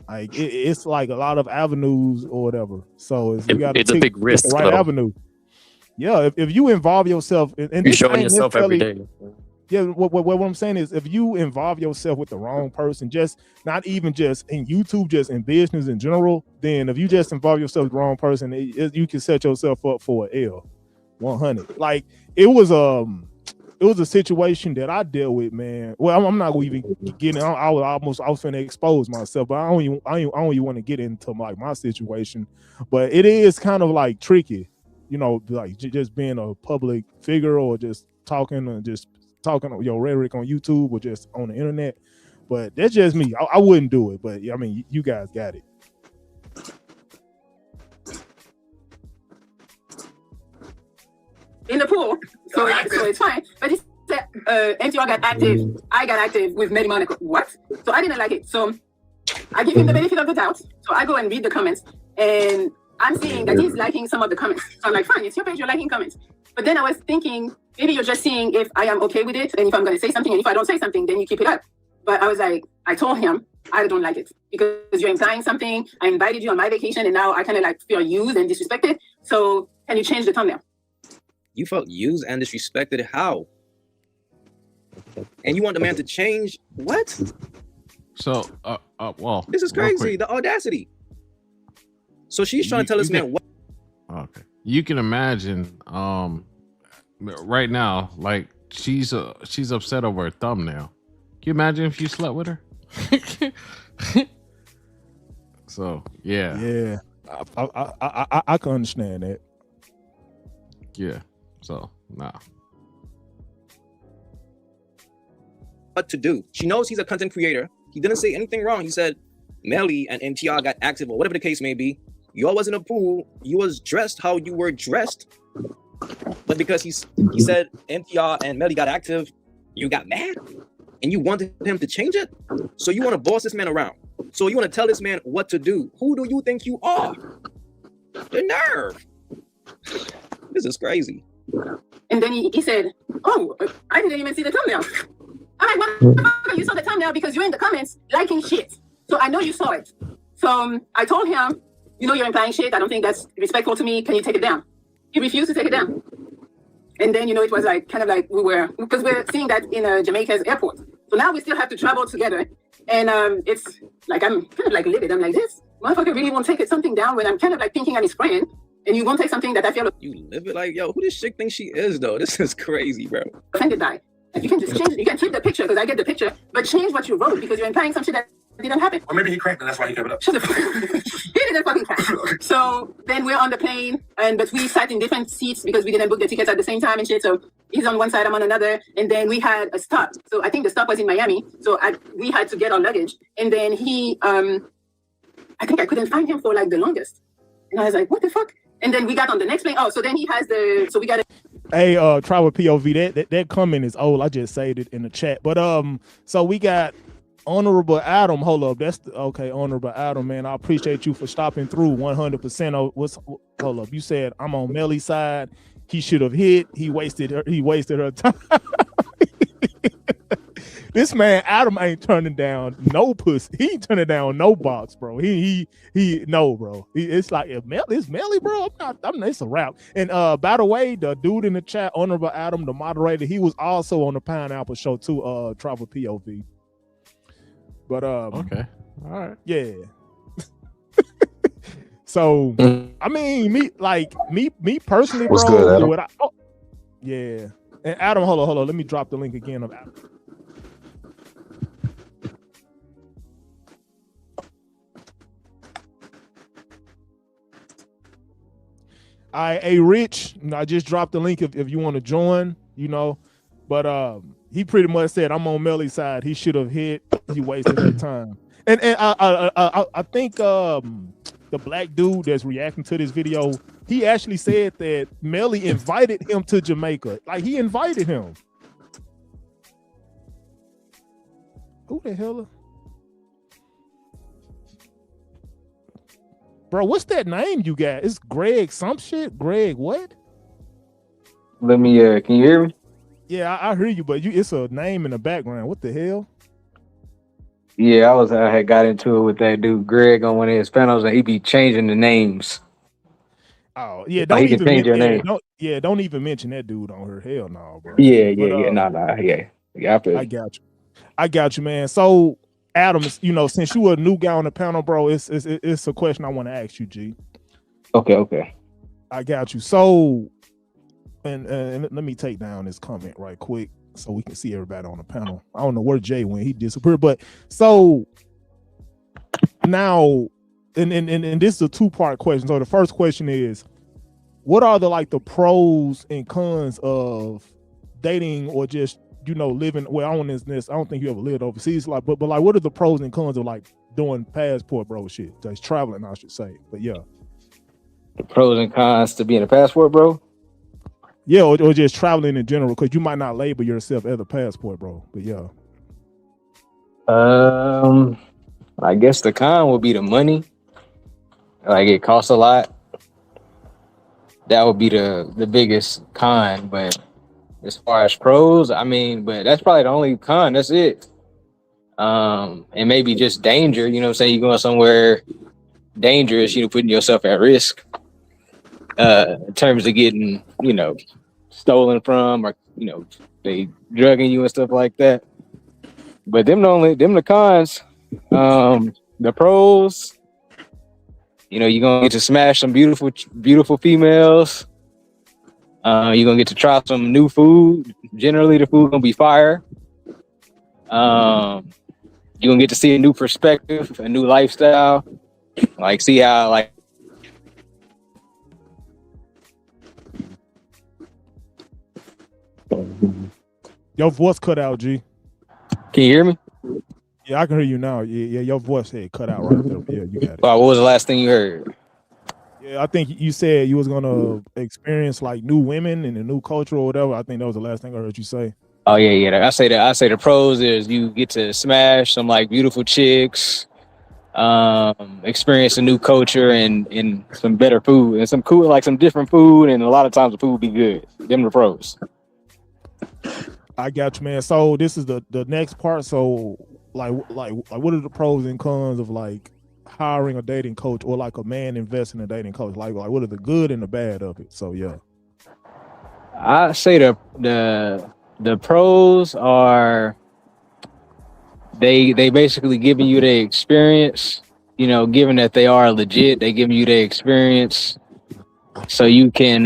Like it's like a lot of avenues or whatever. So you got to take a big risk, the right avenue. Yeah, if you involve yourself in you're showing yourself every day. Yeah, what I'm saying is, if you involve yourself with the wrong person, just not even just in YouTube, just in business in general, then if you just involve yourself with the wrong person, you can set yourself up for an L. 100. Like it was a situation that I dealt with, man. Well, I'm not even getting. I was finna expose myself, but I don't even want to get into like my situation. But it is kind of like tricky, you know, like just being a public figure or just talking your rhetoric on YouTube or just on the internet. But that's just me. I wouldn't do it. But I mean, you guys got it. In the pool, so it's fine. But he said MTR got active. I got active with Melli Monaco. What? So I didn't like it. So I give him the benefit of the doubt. So I go and read the comments, and I'm seeing that he's liking some of the comments. So I'm like, fine, it's your page, you're liking comments. But then I was thinking, maybe you're just seeing if I am okay with it, and if I'm going to say something, and if I don't say something, then you keep it up. But I was like, I told him I don't like it because you're implying something. I invited you on my vacation, and now I kind of like feel used and disrespected. So can you change the thumbnail? You felt used and disrespected. How? And you want the man to change? What? So, well, this is crazy. The audacity. So she's trying to tell this man what? Okay. You can imagine, right now, like she's upset over her thumbnail. Can you imagine if you slept with her? So yeah, I can understand that. Yeah. So nah. What to do? She knows he's a content creator. He didn't say anything wrong. He said Melli and MTR got active or whatever the case may be. You all was in a pool. You was dressed how you were dressed. But because he said MTR and Melli got active, you got mad and you wanted him to change it. So you want to boss this man around. So you want to tell this man what to do. Who do you think you are? The nerve. This is crazy. And then he said, oh, I didn't even see the thumbnail. I'm like, what? You saw the thumbnail because you're in the comments liking shit. So I know you saw it. So I told him, you know, you're implying shit. I don't think that's respectful to me. Can you take it down? He refused to take it down. And then, you know, it was like kind of like because we're seeing that in Jamaica's airport. So now we still have to travel together. And it's like, I'm kind of like livid. I'm like, this motherfucker really won't take something down when I'm kind of like thinking I'm his friend. And you won't take something that I feel you live it like, yo, who this chick thinks she is though? This is crazy, bro. Offended by. Like, you can just change it. You can keep the picture because I get the picture, but change what you wrote because you're implying some shit that didn't happen. Or maybe he cracked and that's why he kept it up. Shut the fuck up. He didn't fucking crack. So then we're on the plane, but we sat in different seats because we didn't book the tickets at the same time and shit. So he's on one side, I'm on another. And then we had a stop. So I think the stop was in Miami. So we had to get our luggage. And then he, I think I couldn't find him for like the longest. And I was like, what the fuck? And then we got on the next plane. Oh, so then he has so we got it. Hey, Travel POV, that comment is old. I just saved it in the chat. But so we got Honorable Adam. Hold up, okay. Honorable Adam, man, I appreciate you for stopping through 100%. Hold up, you said I'm on Melli's side. He should have hit. He wasted her time. This man Adam ain't turning down no pussy. He ain't turning down no box, bro. He no, bro. It's like it's Melli, bro. It's a wrap. And by the way, the dude in the chat, Honorable Adam, the moderator, he was also on the Pineapple Show too. Travel POV. But okay, all right, yeah. So I mean, me personally, What's bro. good, Adam? Yeah. And Adam, hold on. Let me drop the link again of Adam. Hey, Rich, I just dropped the link if you want to join, you know. But he pretty much said, I'm on Melli's side. He should have hit. He wasted that time. And I think the black dude that's reacting to this video, he actually said that Melli invited him to Jamaica. Like, he invited him. Who the hell? Bro, what's that name you got? It's Greg some shit? Greg what? Let me, can you hear me? Yeah, I hear you, but it's a name in the background. What the hell? Yeah, I had got into it with that dude Greg on one of his panels, and he be changing the names. Oh yeah, don't even change your name. Don't even mention that dude on her. Hell no, bro. Yeah. Yeah, I got you, man. So, Adams, you know, since you a new guy on the panel, bro, it's a question I want to ask you, G. Okay. I got you. So, and let me take down this comment right quick so we can see everybody on the panel. I don't know where Jay went; he disappeared. But so now, and this is a 2-part question. So the first question is, what are the pros and cons of dating or just, you know, living? Well, I don't think you ever lived overseas. But like, what are the pros and cons of like doing passport bro shit? That's traveling, I should say. But yeah, the pros and cons to being a passport bro. Yeah, or just traveling in general, because you might not label yourself as a passport bro. But yeah, I guess the con would be the money. Like, it costs a lot. That would be the biggest con. But as far as pros, I mean, but that's probably the only con. That's it. And maybe just danger. You know what I'm saying? You're going somewhere dangerous, you know, putting yourself at risk. In terms of getting, you know, stolen from, or, you know, they drugging you and stuff like that. But them the cons. The pros, you know, you're gonna get to smash some beautiful females. You're gonna get to try some new food. Generally, the food gonna be fire. You're gonna get to see a new perspective, a new lifestyle. Like, see how, like, your voice cut out, G. Can you hear me? Yeah, I can hear you now. Yeah, your voice had cut out right there. Yeah, you got it. What was the last thing you heard? Yeah, I think you said you was gonna experience like new women and a new culture or whatever. I think that was the last thing I heard you say. Oh yeah. I say the pros is you get to smash some like beautiful chicks, experience a new culture and some better food and some cool, like some different food, and a lot of times the food be good. Them the pros. I got you, man. So this is the next part. So like what are the pros and cons of like hiring a dating coach, or like a man investing in a dating coach? Like what are the good and the bad of it? So yeah, I say the pros are they basically giving you the experience, you know, given that they are legit, they giving you the experience so you can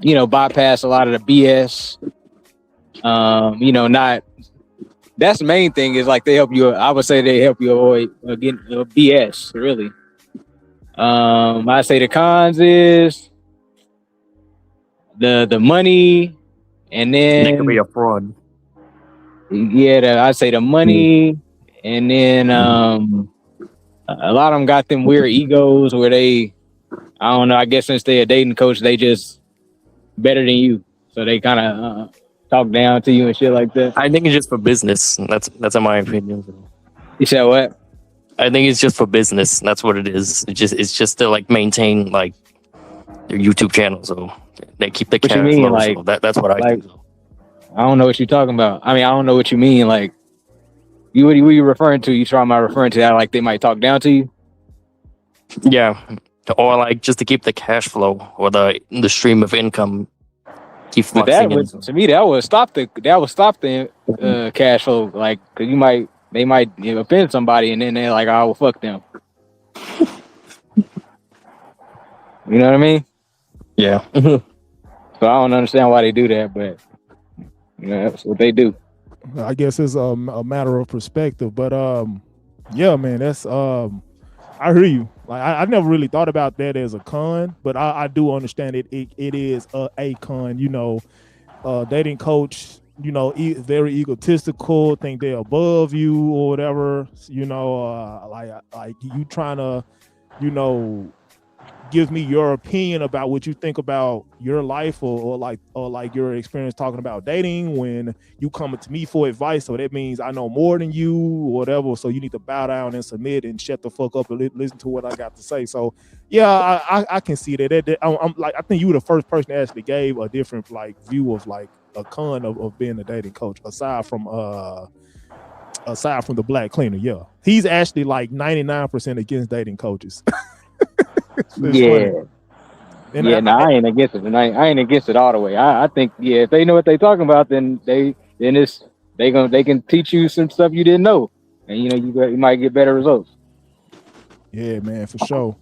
you know, bypass a lot of the BS. You know, that's the main thing is like they help you. I would say they help you avoid getting BS, really. I say the cons is the money, and then It could be a fraud. Yeah, I'd say the money, and then a lot of them got them weird egos where they, I don't know, I guess since they're a dating coach, they just better than you, so they kind of talk down to you and shit like that. I think it's just for business. That's in my opinion. You said what? I think it's just for business. That's what it is. It's just to like maintain like their YouTube channel, so they keep the What you cash mean, low. like- So that's what I think. I don't know what you're talking about. I mean, I don't know what you mean. Like, what are you referring to? You talking about referring to that like they might talk down to you? Yeah, or like just to keep the cash flow or the stream of income. Keep But that flexing would, in. to me, that would stop the cash flow. Like, cause they might offend somebody, and then they're like, "Oh, well, fuck them." You know what I mean? Yeah. So I don't understand why they do that, but you know, that's what they do. I guess it's a matter of perspective. But yeah, man, that's I hear you. Like I never really thought about that as a con, but I do understand it. It is a con. You know, dating coach, you know, very egotistical, think they're above you or whatever. You know, like you trying to, you know, give me your opinion about what you think about your life or like your experience talking about dating when you coming to me for advice. So that means I know more than you or whatever. So you need to bow down and submit and shut the fuck up and listen to what I got to say. So yeah, I can see that. I'm like, I think you were the first person that actually gave a different like view of like a con of being a dating coach aside from the black cleaner. Yeah, he's actually like 99% against dating coaches. Yeah. And I ain't against it, and I ain't against it all the way. I think, yeah, if they know what they talking about, then they then they can teach you some stuff you didn't know, and you might get better results. Yeah, man, for sure.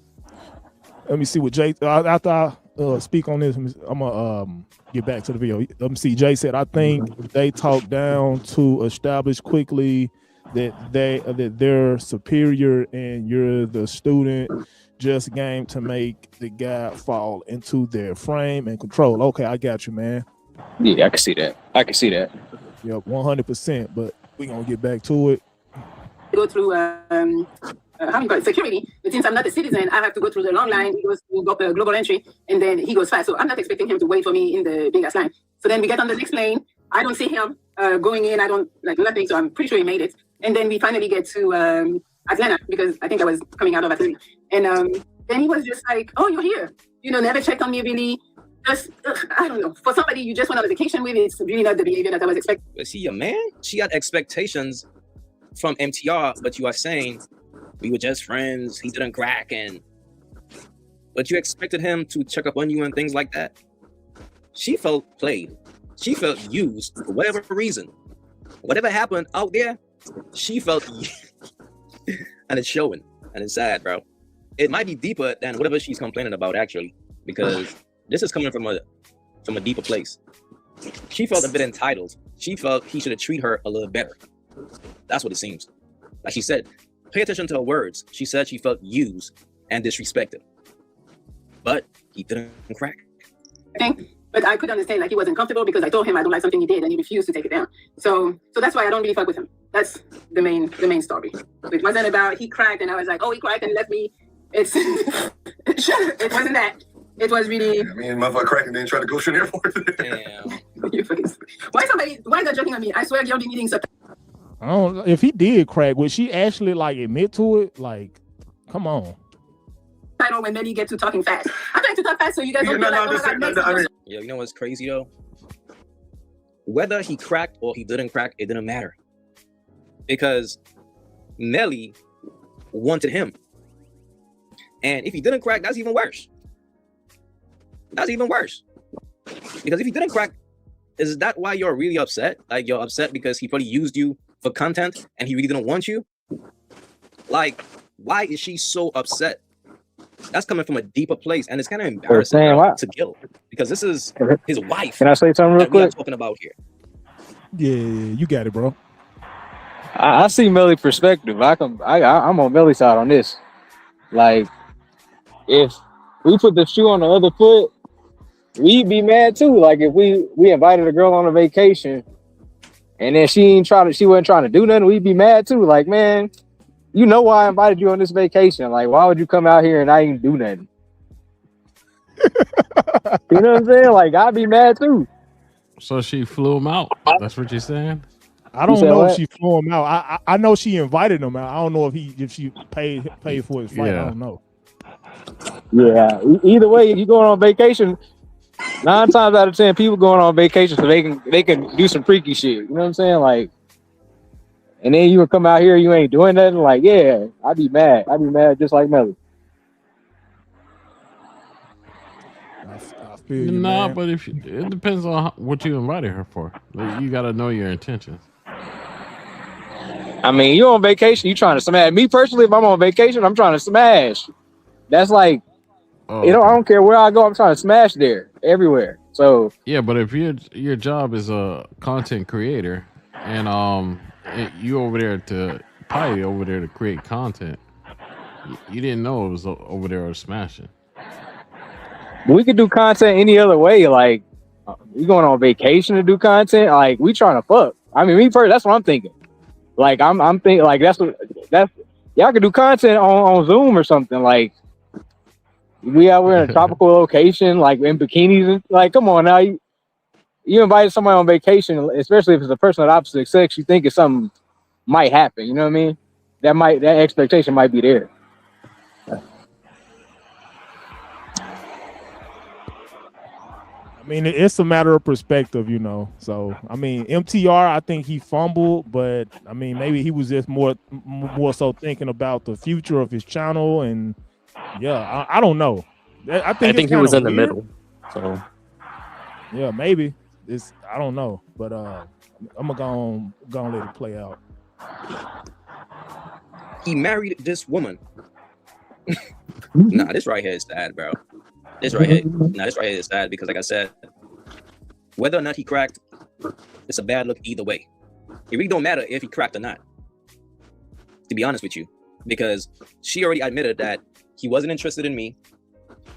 Let me see what Jay. After I speak on this, I'm gonna get back to the video. Let me see. Jay said, "I think they talk down to establish quickly that they're superior, and you're the student. Just game to make the guy fall into their frame and control." Okay, I got you, man. Yeah, I can see that. Yep, 100%. But we gonna get back to it. Go through how you call it, security. But since I'm not a citizen, I have to go through the long line. He goes through global entry, and then he goes fast. So I'm not expecting him to wait for me in the big ass line. So then we get on the next lane. I don't see him going in. I don't like nothing. So I'm pretty sure he made it. And then we finally get to Atlanta, because I think I was coming out of Atlanta. And then he was just like, "Oh, you're here. Never checked on me really." Just I don't know. For somebody you just went on a vacation with, it's really not the behavior that I was expecting. Is he a man? She had expectations from MTR, but you are saying we were just friends. He didn't crack, but you expected him to check up on you and things like that. She felt played. She felt used for whatever reason. Whatever happened out there, she felt, and it's showing, and it's sad, bro. It might be deeper than whatever she's complaining about, actually, because this is coming from a deeper place. She felt a bit entitled. She felt he should have treated her a little better. That's what it seems. Like she said, pay attention to her words. She said she felt used and disrespected. But he didn't crack. But I could understand, like, he wasn't comfortable because I told him I don't like something he did, and he refused to take it down. So that's why I don't really fuck with him. That's the main story. So it wasn't about he cracked and I was like, "Oh, he cracked and left me." It wasn't that. It was really. I mean, motherfucker cracked and then tried to go to the airport. Damn. Why is that joking on me? I swear you'll be needing something. I don't know if he did crack. Would she actually like admit to it? Like, come on. I know when Melli gets to talking fast. I'm trying to talk fast so you guys don't feel like, "Oh my God, Yo, you know what's crazy though? Whether he cracked or he didn't crack, it didn't matter. Because Melli wanted him. And if he didn't crack, that's even worse. That's even worse. Because if he didn't crack, is that why you're really upset? Like, you're upset because he probably used you for content and he really didn't want you? Like, why is she so upset? That's coming from a deeper place, and it's kind of embarrassing to Gil, because this is his wife. Can I say something real quick? We're talking about here. Yeah, you got it, bro. I see Melli's perspective. I'm on Melli's side on this. Like, if we put the shoe on the other foot, we'd be mad too. Like, if we invited a girl on a vacation and then she wasn't trying to do nothing, we'd be mad too. Like, man, you know why I invited you on this vacation. Like, why would you come out here and I ain't do nothing? You know what I'm saying? Like, I'd be mad too. So she flew him out. That's what you're saying? I don't know if she flew him out. I know she invited him out. I don't know if she paid for his flight. Yeah. I don't know. Yeah. Either way, if you're going on vacation, 9 times out of 10 people going on vacation so they can do some freaky shit. You know what I'm saying? Like, and then you would come out here, you ain't doing nothing. Like, yeah, I'd be mad. I'd be mad just like Melli. I feel you, Nah, man. but it depends on what you invited her for. Like, you got to know your intentions. I mean, you're on vacation, you trying to smash. Me personally, if I'm on vacation, I'm trying to smash. That's like, I don't care where I go, I'm trying to smash there, everywhere. So yeah, but if your job is a content creator and you over there to create content, you didn't know it was over there smashing. we could do content any other way. Like, we going on vacation to do content. Like, we trying to fuck. I mean, me first, that's what I'm thinking. Like, I'm thinking like that's y'all could do content on Zoom or something. Like, we out here in a tropical location, like in bikinis, and like, come on now, you invited somebody on vacation, especially if it's a person of the opposite sex, you think it's something might happen. You know what I mean? That expectation might be there. I mean, it's a matter of perspective, you know. So, I mean, MTR, I think he fumbled, but I mean, maybe he was just more so thinking about the future of his channel, and yeah, I don't know. I think he was in the middle. So yeah, maybe. it's I don't know, but I'm gonna go on let it play out. He married this woman. Nah, this right here is sad, bro. This right here is sad because, like I said, whether or not he cracked, it's a bad look either way. It really don't matter if he cracked or not, to be honest with you, because she already admitted that he wasn't interested in me.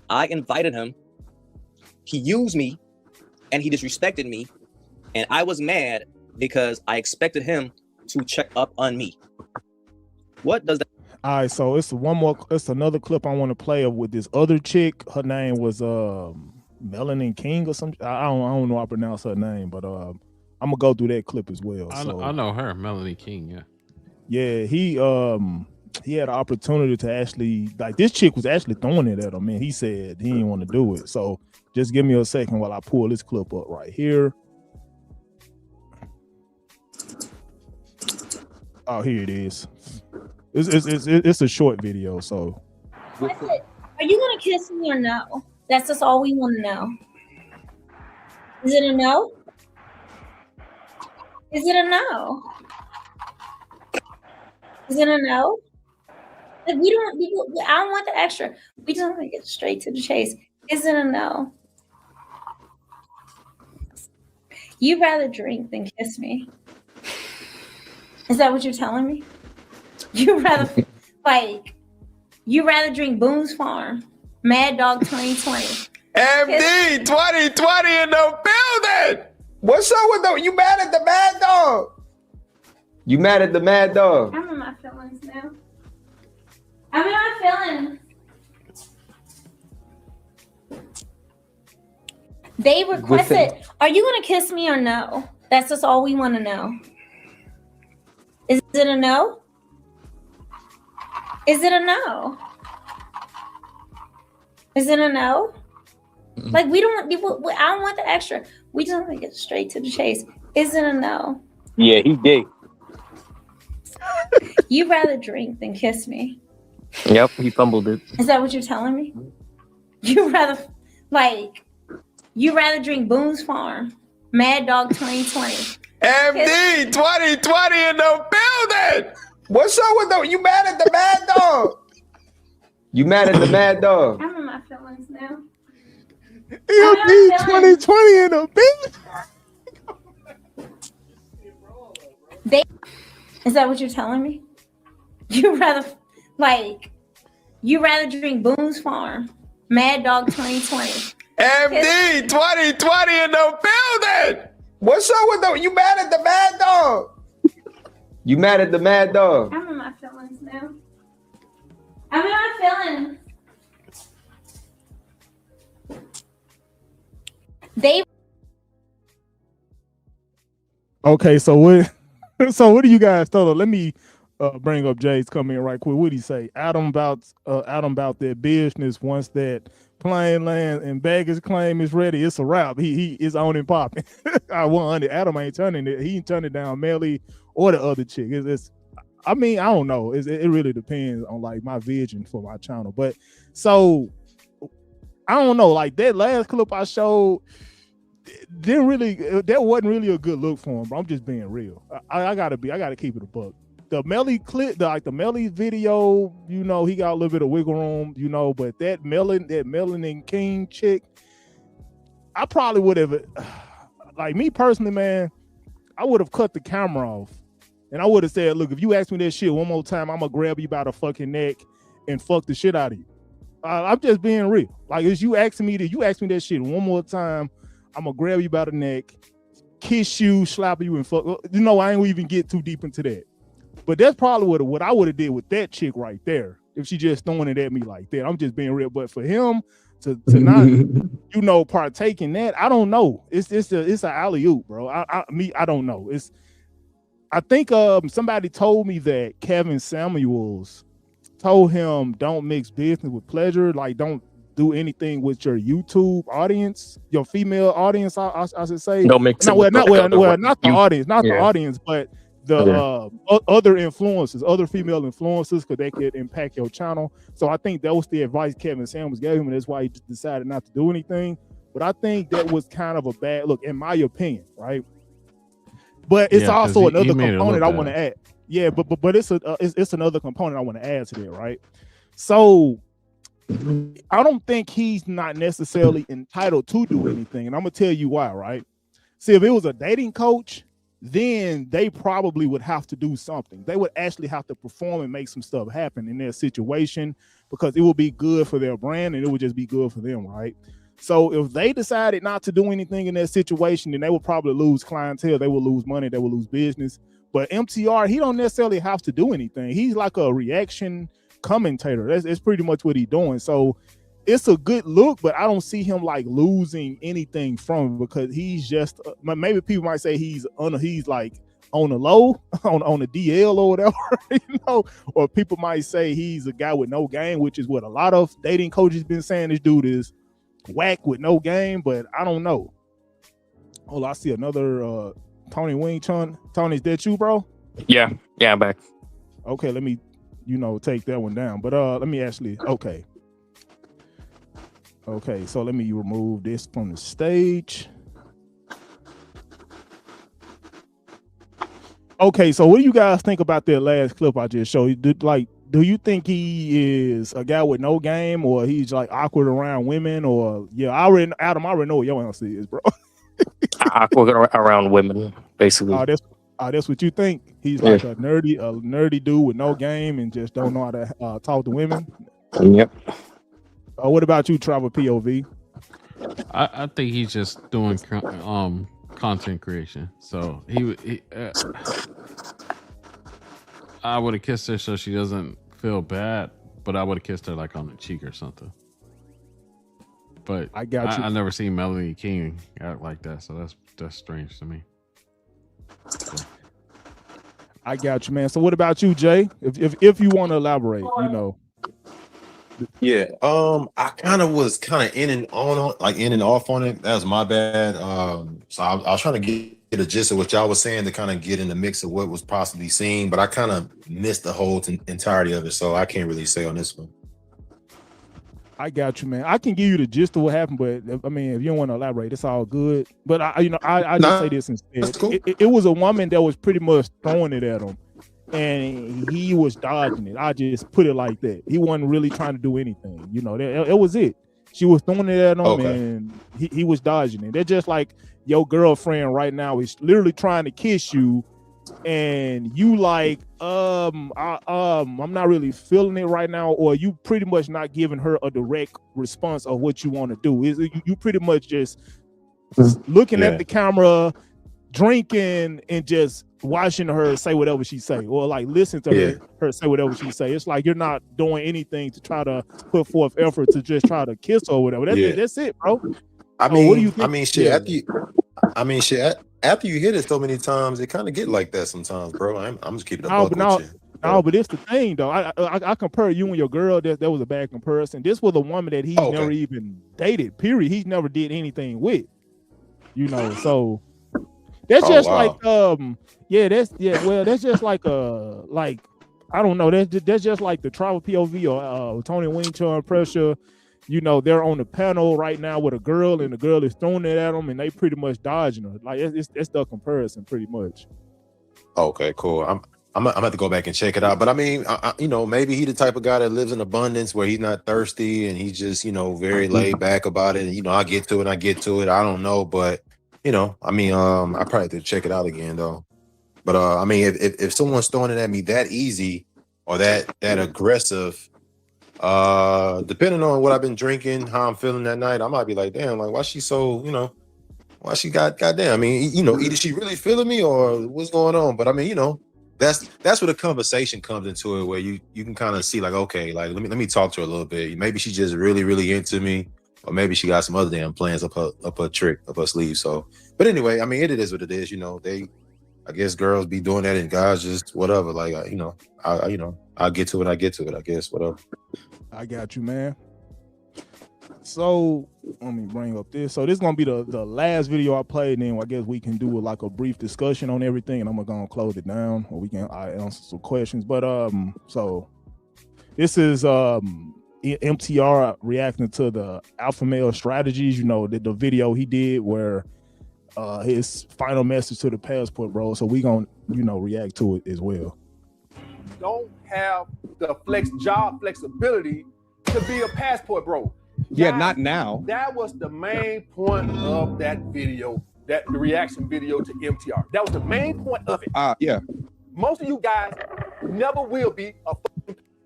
I invited him. He used me, and he disrespected me, and I was mad because I expected him to check up on me. What does that? All right, so it's another clip I want to play of with this other chick. Her name was Melanie King or something. I don't know how to pronounce her name, but I'm gonna go through that clip as well. I know her, Melanie King. Yeah. Yeah, he had an opportunity to actually, like, this chick was actually throwing it at him, and he said he didn't want to do it. So just give me a second while I pull this clip up right here. Oh, here it is. It's a short video, so. Are you gonna kiss me or no? That's just all we want to know. Is it a no? Is it a no? Is it a no? Like, I don't want the extra. We just want to get straight to the chase. Is it a no? You'd rather drink than kiss me. Is that what you're telling me? You rather drink Boone's Farm, Mad Dog 2020. MD 2020 in the building. What's up with the? You mad at the Mad Dog? You mad at the Mad Dog? I'm in my feelings now. I'm in my feelings. They requested, are you gonna kiss me or no? That's just all we want to know. Is it a no? Is it a no? Is it a no? Like, I don't want the extra. We just want to get straight to the chase. Is it a no? Yeah, he did. You'd rather drink than kiss me. Yep, he fumbled it. Is that what you're telling me? You'd rather drink Boone's Farm, Mad Dog 2020. MD 2020 in the building. What's up with the? You mad at the Mad Dog? You mad at the Mad Dog? I'm in my feelings now. MD 2020 in the building. Is that what you're telling me? You'd rather drink Boone's Farm, Mad Dog 2020. MD 2020 in the building. What's up with the? You mad at the Mad Dog? You mad at the Mad Dog? I'm in my feelings now. I'm in my feelings. Okay, so what? So what do you guys thought? Let me bring up Jay's comment right quick. What did he say? Adam about their business. Once that plane land and baggage claim is ready, it's a wrap. He is on and popping. I 100. Adam ain't turning it. He ain't turning down Melli or the other chick. I mean, I don't know. It really depends on, like, my vision for my channel. But so I don't know. Like, that last clip I showed, that wasn't really a good look for him. But I'm just being real. I gotta keep it a buck. The Melli clip, the Melli video, you know, he got a little bit of wiggle room, you know, but that Melanie King chick, I probably would have, like, me personally, man, I would have cut the camera off and I would have said, look, if you ask me that shit one more time, I'm gonna grab you by the fucking neck and fuck the shit out of you. I'm just being real. Like, if you ask me that shit one more time, I'm gonna grab you by the neck, kiss you, slap you, and fuck. You know, I ain't even get too deep into that. But that's probably what I would have did with that chick right there. If she just throwing it at me like that, I'm just being real. But for him to not, you know, partake in that, I don't know. It's an alley-oop, bro. I don't know. I think somebody told me that Kevin Samuels told him don't mix business with pleasure. Like, don't do anything with your YouTube audience, your female audience. I should say. Don't mix it. Not the audience, but the other influencers, other female influencers, because they could impact your channel. So I think that was the advice Kevin Samuels gave him, and that's why he decided not to do anything. But I think that was kind of a bad look, in my opinion, right? But it's Yeah, 'cause also he another made it component look I want to bad. add. Yeah, but it's another component I want to add to that, right? So I don't think he's not necessarily entitled to do anything, and I'm gonna tell you why, right? See, if it was a dating coach, then they probably would have to do something. They would actually have to perform and make some stuff happen in their situation because it would be good for their brand and it would just be good for them, right? So if they decided not to do anything in that situation, then they would probably lose clientele, they will lose money, they will lose business. But MTR, he don't necessarily have to do anything. He's like a reaction commentator. That's pretty much what he's doing. So it's a good look, but I don't see him like losing anything from it because he's just maybe people might say he's like on the low, on the DL or whatever, you know, or people might say he's a guy with no game, which is what a lot of dating coaches been saying. This dude is whack with no game, but I don't know. Oh, I see another Tony Wing Chun. Tony, is that you, bro? Yeah, I'm back. Okay, let me, take that one down. But let me actually, okay, so let me remove this from the stage. Okay, so what do you guys think about that last clip I just showed you? Do you think he is a guy with no game, or he's like awkward around women, or Adam, I already know what your answer is, bro. Awkward around women, basically. That's what you think? He's like a nerdy dude with no game and just don't know how to talk to women. Yep. What about you, Travel POV? I think he's just doing content creation. So he I would have kissed her so she doesn't feel bad, but I would have kissed her like on the cheek or something. But I got you. I never seen Melanie King act like that, so that's strange to me. I got you, man. So what about you, Jay? If you want to elaborate, Yeah, I was in and off on it. That was my bad. So I was trying to get a gist of what y'all was saying to kind of get in the mix of what was possibly seen, but I kind of missed the whole entirety of it, so I can't really say on this one. I got you, man. I can give you the gist of what happened, but I mean, if you don't want to elaborate, it's all good. But I just say this instead. Cool. It was a woman that was pretty much throwing it at him, and he was dodging it. I just put it like that. He wasn't really trying to do anything. It was it. She was throwing it at him, and he was dodging it. They're just like your girlfriend right now is literally trying to kiss you, and you like, I'm not really feeling it right now, or you pretty much not giving her a direct response of what you want to do. You pretty much just looking at the camera, drinking, and just watching her say whatever she say, or like listen to her say whatever she say. It's like you're not doing anything to try to put forth effort to just try to kiss her or whatever. That's it, bro. What do you think? After you hit it so many times, it kind of get like that sometimes, bro. I'm just keeping it up with you. No, but it's the thing though. I compare you and your girl. That was a bad comparison. This was a woman that he's never even dated. Period. He's never did anything with. So that's just like that's just like I don't know. That's just like the Travel POV or Tony Wing Chun Pressure. They're on the panel right now with a girl, and the girl is throwing it at them, and they pretty much dodging her. Like it's the comparison, pretty much. Okay, cool. I'm gonna have to go back and check it out. But I mean, maybe he the type of guy that lives in abundance, where he's not thirsty and he's just very laid back about it. And I get to it. I don't know, but I probably have to check it out again though. But I mean, if someone's throwing it at me that easy or that aggressive, depending on what I've been drinking, how I'm feeling that night, I might be like, damn, like why she so, why she goddamn. I mean, either she really feeling me or what's going on. But I mean, that's where the conversation comes into it, where you can kind of see like, okay, like let me talk to her a little bit. Maybe she just really, really into me, or maybe she got some other damn plans up her sleeve. So, but anyway, I mean, it is what it is. I guess girls be doing that and guys just whatever. Like, I'll get to it. I guess, whatever. I got you, man. So let me bring up this. So this is gonna be the last video I played, and then I guess we can do like a brief discussion on everything, and I'm gonna close it down, or we can answer some questions. But so this is MTR reacting to the alpha male strategies, you know, the video he did where his final message to the Passport Bros. So we gonna, you know, react to it as well. Don't have the job flexibility to be a Passport Bro. Yeah, not now. That was the main point of that video, the reaction video to MTR. That was the main point of it. Yeah. Most of you guys never will be a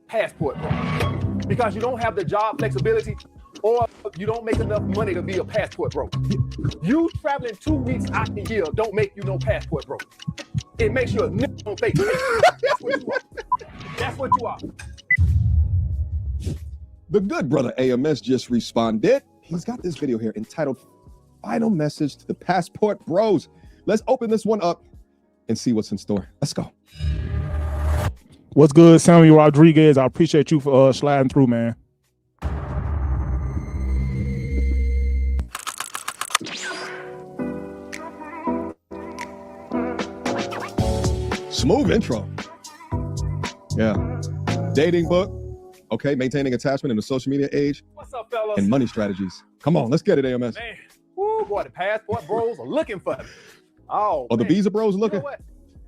Passport Bro because you don't have the job flexibility or you don't make enough money to be a Passport Bro. You traveling 2 weeks out the year don't make you no Passport Bro. It makes you a nigga on vacation. That's what you are. That's what you are. The good brother AMS just responded. He's got this video here entitled Final Message to the Passport Bros. Let's open this one up and see what's in store. Let's go. What's good, Samuel Rodriguez? I appreciate you for sliding through, man. Smooth intro. Yeah. Dating book. Okay, maintaining attachment in the social media age. What's up, fellas? And money strategies. Come on, let's get it, AMS. Man, woo, boy, the Passport Bros are looking for me. Oh, the Visa Bros looking? You know what?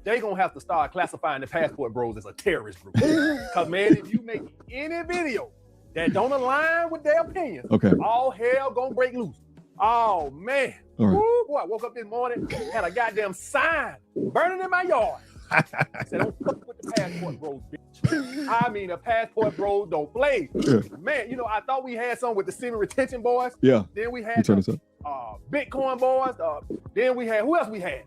They gonna have to start classifying the Passport Bros as a terrorist group. Cause man, if you make any video that don't align with their opinion, okay, all hell gonna break loose. Oh man. All right. Woo, boy, I woke up this morning, had a goddamn sign burning in my yard. I said, don't fuck with the Passport Bros, bitch. I mean, the Passport Bros don't play. Yeah. Man, you know, I thought we had some with the semi retention boys. Yeah. Then we You had turn this up. Bitcoin boys. Then we had, who else we had?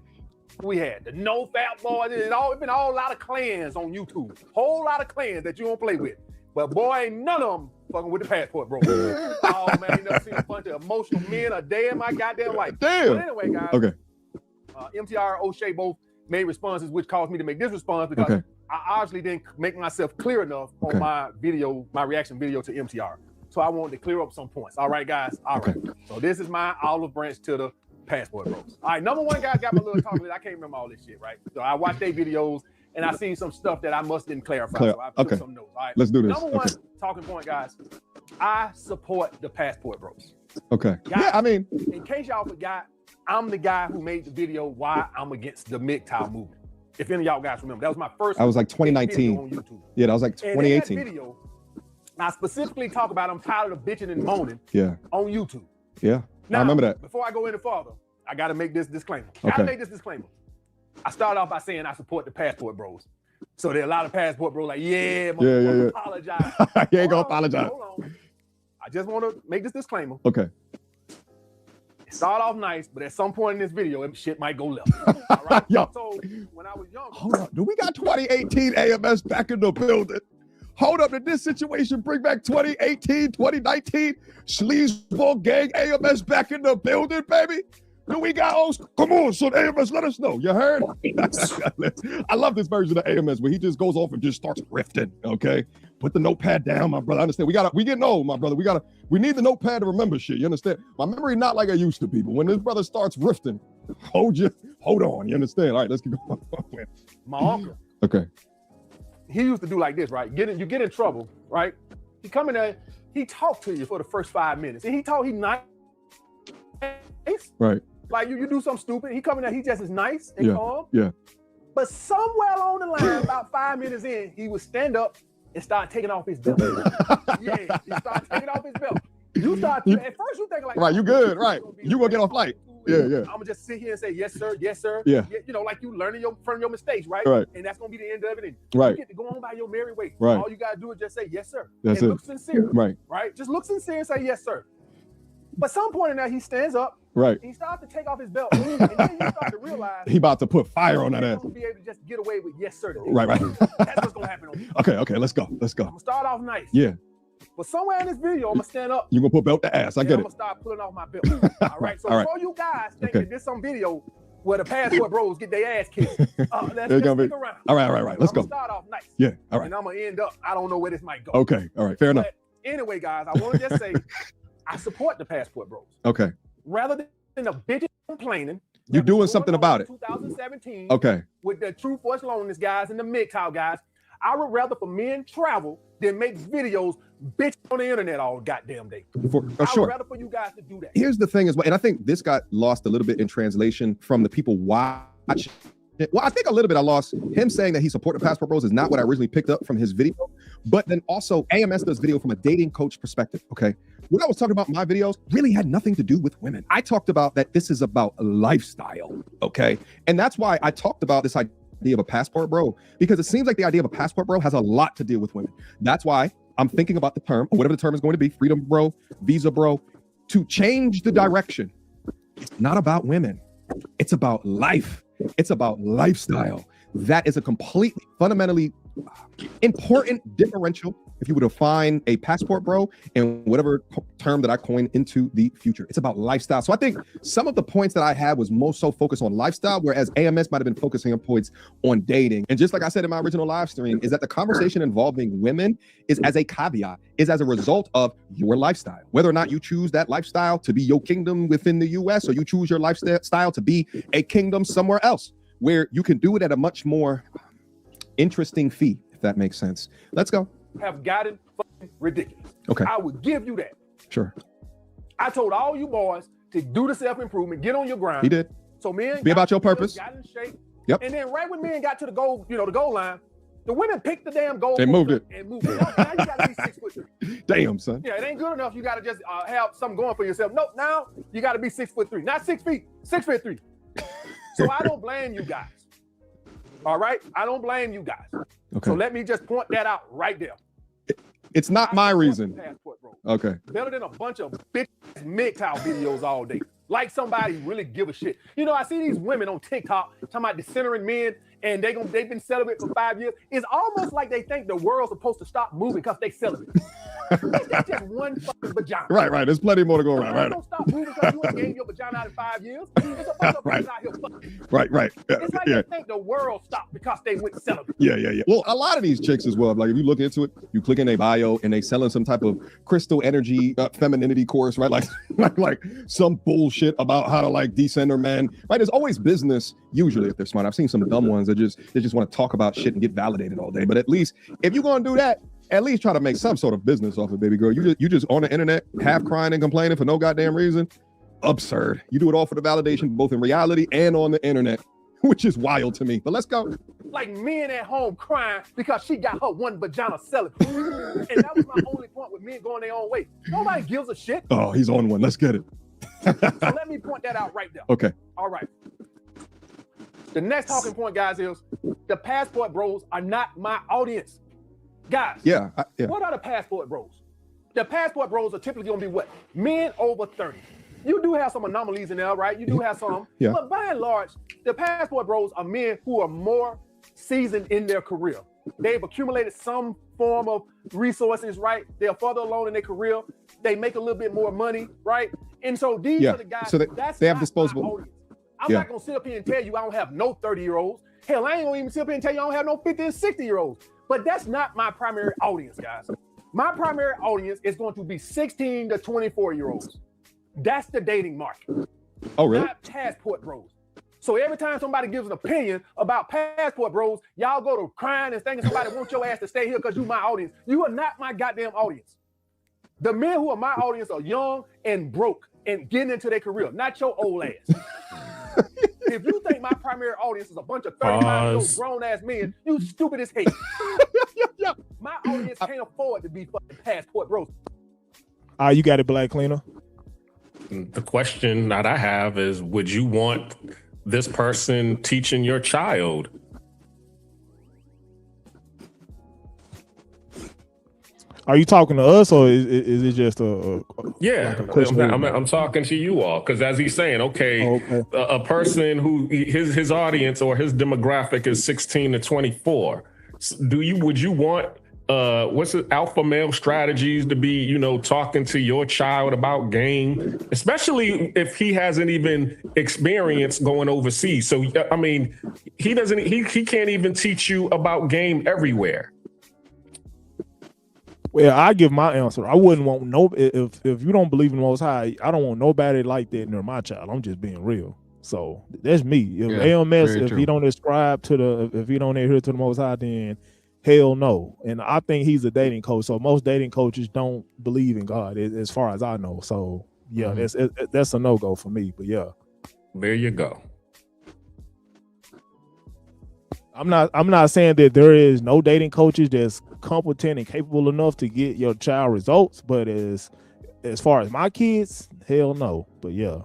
We had the No Fat boys. It's been a lot of clans on YouTube. Whole lot of clans that you don't play with. But boy, ain't none of them fucking with the Passport Bros. Oh man, you never seen a bunch of emotional men a day in my goddamn life. Damn. But anyway, guys. Okay. MTR, O'Shea both made responses, which caused me to make this response because I obviously didn't make myself clear enough on my video, my reaction video to MTR. So I wanted to clear up some points. All right, guys. All right. So this is my olive branch to the Passport Bros. All right, number one guy got my little talk list. I can't remember all this shit, right? So I watched their videos and I seen some stuff that I must didn't clarify. So I took some notes. All right. Let's do this. Number one talking point, guys. I support the Passport Bros. Okay. Guys, Yeah, I mean, in case y'all forgot, I'm the guy who made the video why I'm against the MGTOW movement. If any of y'all guys remember, that was my first. I was like video 2019. on YouTube. Yeah, that was like And in that 2018. video, I specifically talk about I'm tired of bitching and moaning Yeah. on YouTube. Yeah. Now, I remember that. Before I go any further, I got to make this disclaimer. I start off by saying I support the Passport Bros. So there are a lot of Passport Bros like, yeah. Apologize. You ain't gonna apologize. Hold on. I just want to make this disclaimer. Okay. Start off nice, but at some point in this video, shit might go left. All right? Yo. So when I was young, Hold up. Do we got 2018 AMS back in the building? Hold up. Did this situation bring back 2018, 2019 Sleazeball Gang AMS back in the building, baby? Do we got come on, so AMS, let us know. You heard? I love this version of AMS where he just goes off and just starts riffing. Okay, put the notepad down, my brother. I understand. We getting old, my brother. We need the notepad to remember shit. You understand? My memory not like I used to be, but when this brother starts riffing, hold on. You understand? All right, let's keep going. my uncle, Okay. he used to do like this, right? You get in trouble, right? He come in there, he talked to you for the first 5 minutes, and he nice. Right. Like you do something stupid, he come in there, he just is nice and calm. Yeah. But somewhere along the line, about 5 minutes in, he would stand up and start taking off his belt. Yeah, he started taking off his belt. At first you think like, Right, you good, right? You gonna get off light. Yeah. I'm gonna just sit here and say yes sir, Yeah. You know, like you learning from your mistakes, right? Right. And that's gonna be the end of it. Right. You get to go on by your merry way. Right. All you gotta do is just say yes sir. That's and it. look sincere. Right. Right. Just look sincere and say yes sir. But some point in that he stands up. Right. He starts to take off his belt, and then you start to realize He about to put fire on that he's ass. gonna be able to just get away with yes sir today. Right. That's what's gonna happen on you. Okay, let's go. I'm gonna start off nice. Yeah. But somewhere in this video, I'm gonna stand up. You gonna put belt to ass. I and get I'm it. gonna start pulling off my belt. All right. So All right. before you guys think Okay. that there's some video where the Passport Bros get their ass kicked, let's It's gonna be- stick around. All right. Let's I'm go. gonna start off nice. Yeah. All right. And I'm gonna end up. I don't know where this might go. Okay. All right. Fair enough. But anyway, guys, I want to just say I support the Passport Bros. Okay. Rather than a bitch complaining. You doing something about it. 2017. Okay. With the True Force Loneliness guys and the MGTOW guys, I would rather for men travel than make videos bitch on the internet all goddamn day. For I'd sure. rather for you guys to do that. Here's the thing as well, and I think this got lost a little bit in translation from the people watching. Well, I think a little bit I lost him saying that he supported Passport Bros is not what I originally picked up from his video, but then also AMS does video from a dating coach perspective, okay? When I was talking about my videos, really had nothing to do with women. I talked about that this is about lifestyle, okay? And that's why I talked about this idea of a passport bro, because it seems like the idea of a passport bro has a lot to deal with women. That's why I'm thinking about the term, or whatever the term is going to be, freedom bro, visa bro, to change the direction. It's not about women. It's about life. It's about lifestyle. That is a completely fundamentally important differential if you were to find a passport bro and whatever term that I coin into the future. It's about lifestyle. So I think some of the points that I had was most so focused on lifestyle, whereas AMS might have been focusing on points on dating. And just like I said in my original live stream, is that the conversation involving women is as a caveat, is as a result of your lifestyle. Whether or not you choose that lifestyle to be your kingdom within the US, or you choose your lifestyle to be a kingdom somewhere else, where you can do it at a much more interesting fee, if that makes sense. Let's go. Have gotten fucking ridiculous. Okay. I would give you that. Sure. I told all you boys to do the self-improvement, get on your grind. He did. So men Be about your purpose. Got in shape. Yep. And then right when men got to the goal, the goal line, the women picked the damn goal. They moved it. And moved it. Now you gotta be 6'3". Damn, son. Yeah, it ain't good enough. You gotta just have something going for yourself. Nope, now you gotta be 6'3", not 6 feet, 6'3". So I don't blame you guys. All right, I don't blame you guys. Okay. So let me just point that out right there. It's not my reason. Passport, bro. Okay. Better than a bunch of bitch MGTOW videos all day. Like somebody really give a shit. I see these women on TikTok talking about decentering men, and they've been celibate for 5 years. It's almost like they think the world's supposed to stop moving because they celibate. That's just one fucking vagina. Right. There's plenty more to go around. Right. Don't stop moving because you ain't gained your vagina out in 5 years. There's a bunch of Right. bitches out here fucking. Right. It's like they think the world stopped because they went celibate. Yeah. Well, a lot of these chicks as well, like if you look into it, you click in their bio and they selling some type of crystal energy femininity course, right? Like some bullshit about how to like descend their man, right? There's always business, usually if they're smart. I've seen some dumb ones that just want to talk about shit and get validated all day. But at least if you're gonna do that, at least try to make some sort of business off it, baby girl. You just on the internet, half crying and complaining for no goddamn reason. Absurd. You do it all for the validation, both in reality and on the internet, which is wild to me. But let's go. Like men at home crying because she got her one vagina celibate. And that was my only point with men going their own way. Nobody gives a shit. Oh, he's on one. Let's get it. So let me point that out right there. Okay. All right. The next talking point, guys, is the passport bros are not my audience. Guys, Yeah. what are the passport bros? The passport bros are typically gonna be what? Men over 30. You do have some anomalies in there, right? You do have some. Yeah. But by and large, the passport bros are men who are more seasoned in their career. They've accumulated some form of resources, right? They're further along in their career. They make a little bit more money, right? And so these are the guys. So they have not disposable. my audience. I'm not gonna sit up here and tell you I don't have no 30-year-olds. Hell, I ain't gonna even sit up here and tell you I don't have no 50 and 60-year-olds. But that's not my primary audience, guys. My primary audience is going to be 16 to 24-year-olds. That's the dating market. Oh, really? Not passport bros. So every time somebody gives an opinion about passport bros, y'all go to crying and thinking somebody wants your ass to stay here because you my audience. You are not my goddamn audience. The men who are my audience are young and broke and getting into their career, not your old ass. If you think my primary audience is a bunch of 35-year-old grown-ass men, you stupid as hell. My audience can't afford to be fucking passport bros. You got it, Black Cleaner. The question that I have is, would you want this person teaching your child? Are you talking to us, or is it just a Yeah, like a question? I'm talking to you all, because as he's saying, a person who his audience or his demographic is 16 to 24. Would you want what's it, alpha male strategies to be, talking to your child about game, especially if he hasn't even experienced going overseas? So I mean, he can't even teach you about game everywhere. Well, I give my answer. I wouldn't want if you don't believe in the Most High, I don't want nobody like that near my child. I'm just being real. So that's me. If AMS, if he don't ascribe to if he don't adhere to the Most High, then Hell no. And I think he's a dating coach. So most dating coaches don't believe in God, as far as I know. So yeah, that's a no-go for me. But yeah. There you go. I'm not saying that there is no dating coaches that's competent and capable enough to get your child results, but as far as my kids, hell no. But yeah.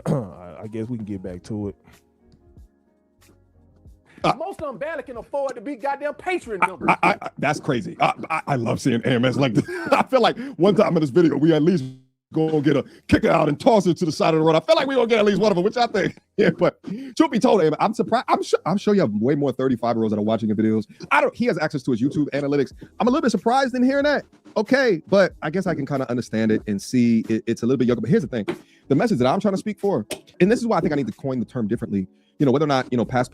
I guess we can get back to it. Most of them barely can afford to be goddamn Patreon members. That's crazy. I love seeing AMS like this. I feel like one time in this video, we at least gonna get a kicker out and toss it to the side of the road. I feel like we're gonna get at least one of them, which I think. Yeah, but truth be told, I'm surprised. I'm sure you have way more 35-year-olds that are watching your videos. He has access to his YouTube analytics. I'm a little bit surprised in hearing that. Okay, but I guess I can kind of understand it and see it's a little bit younger. But here's the thing. The message that I'm trying to speak for, and this is why I think I need to coin the term differently, whether or not,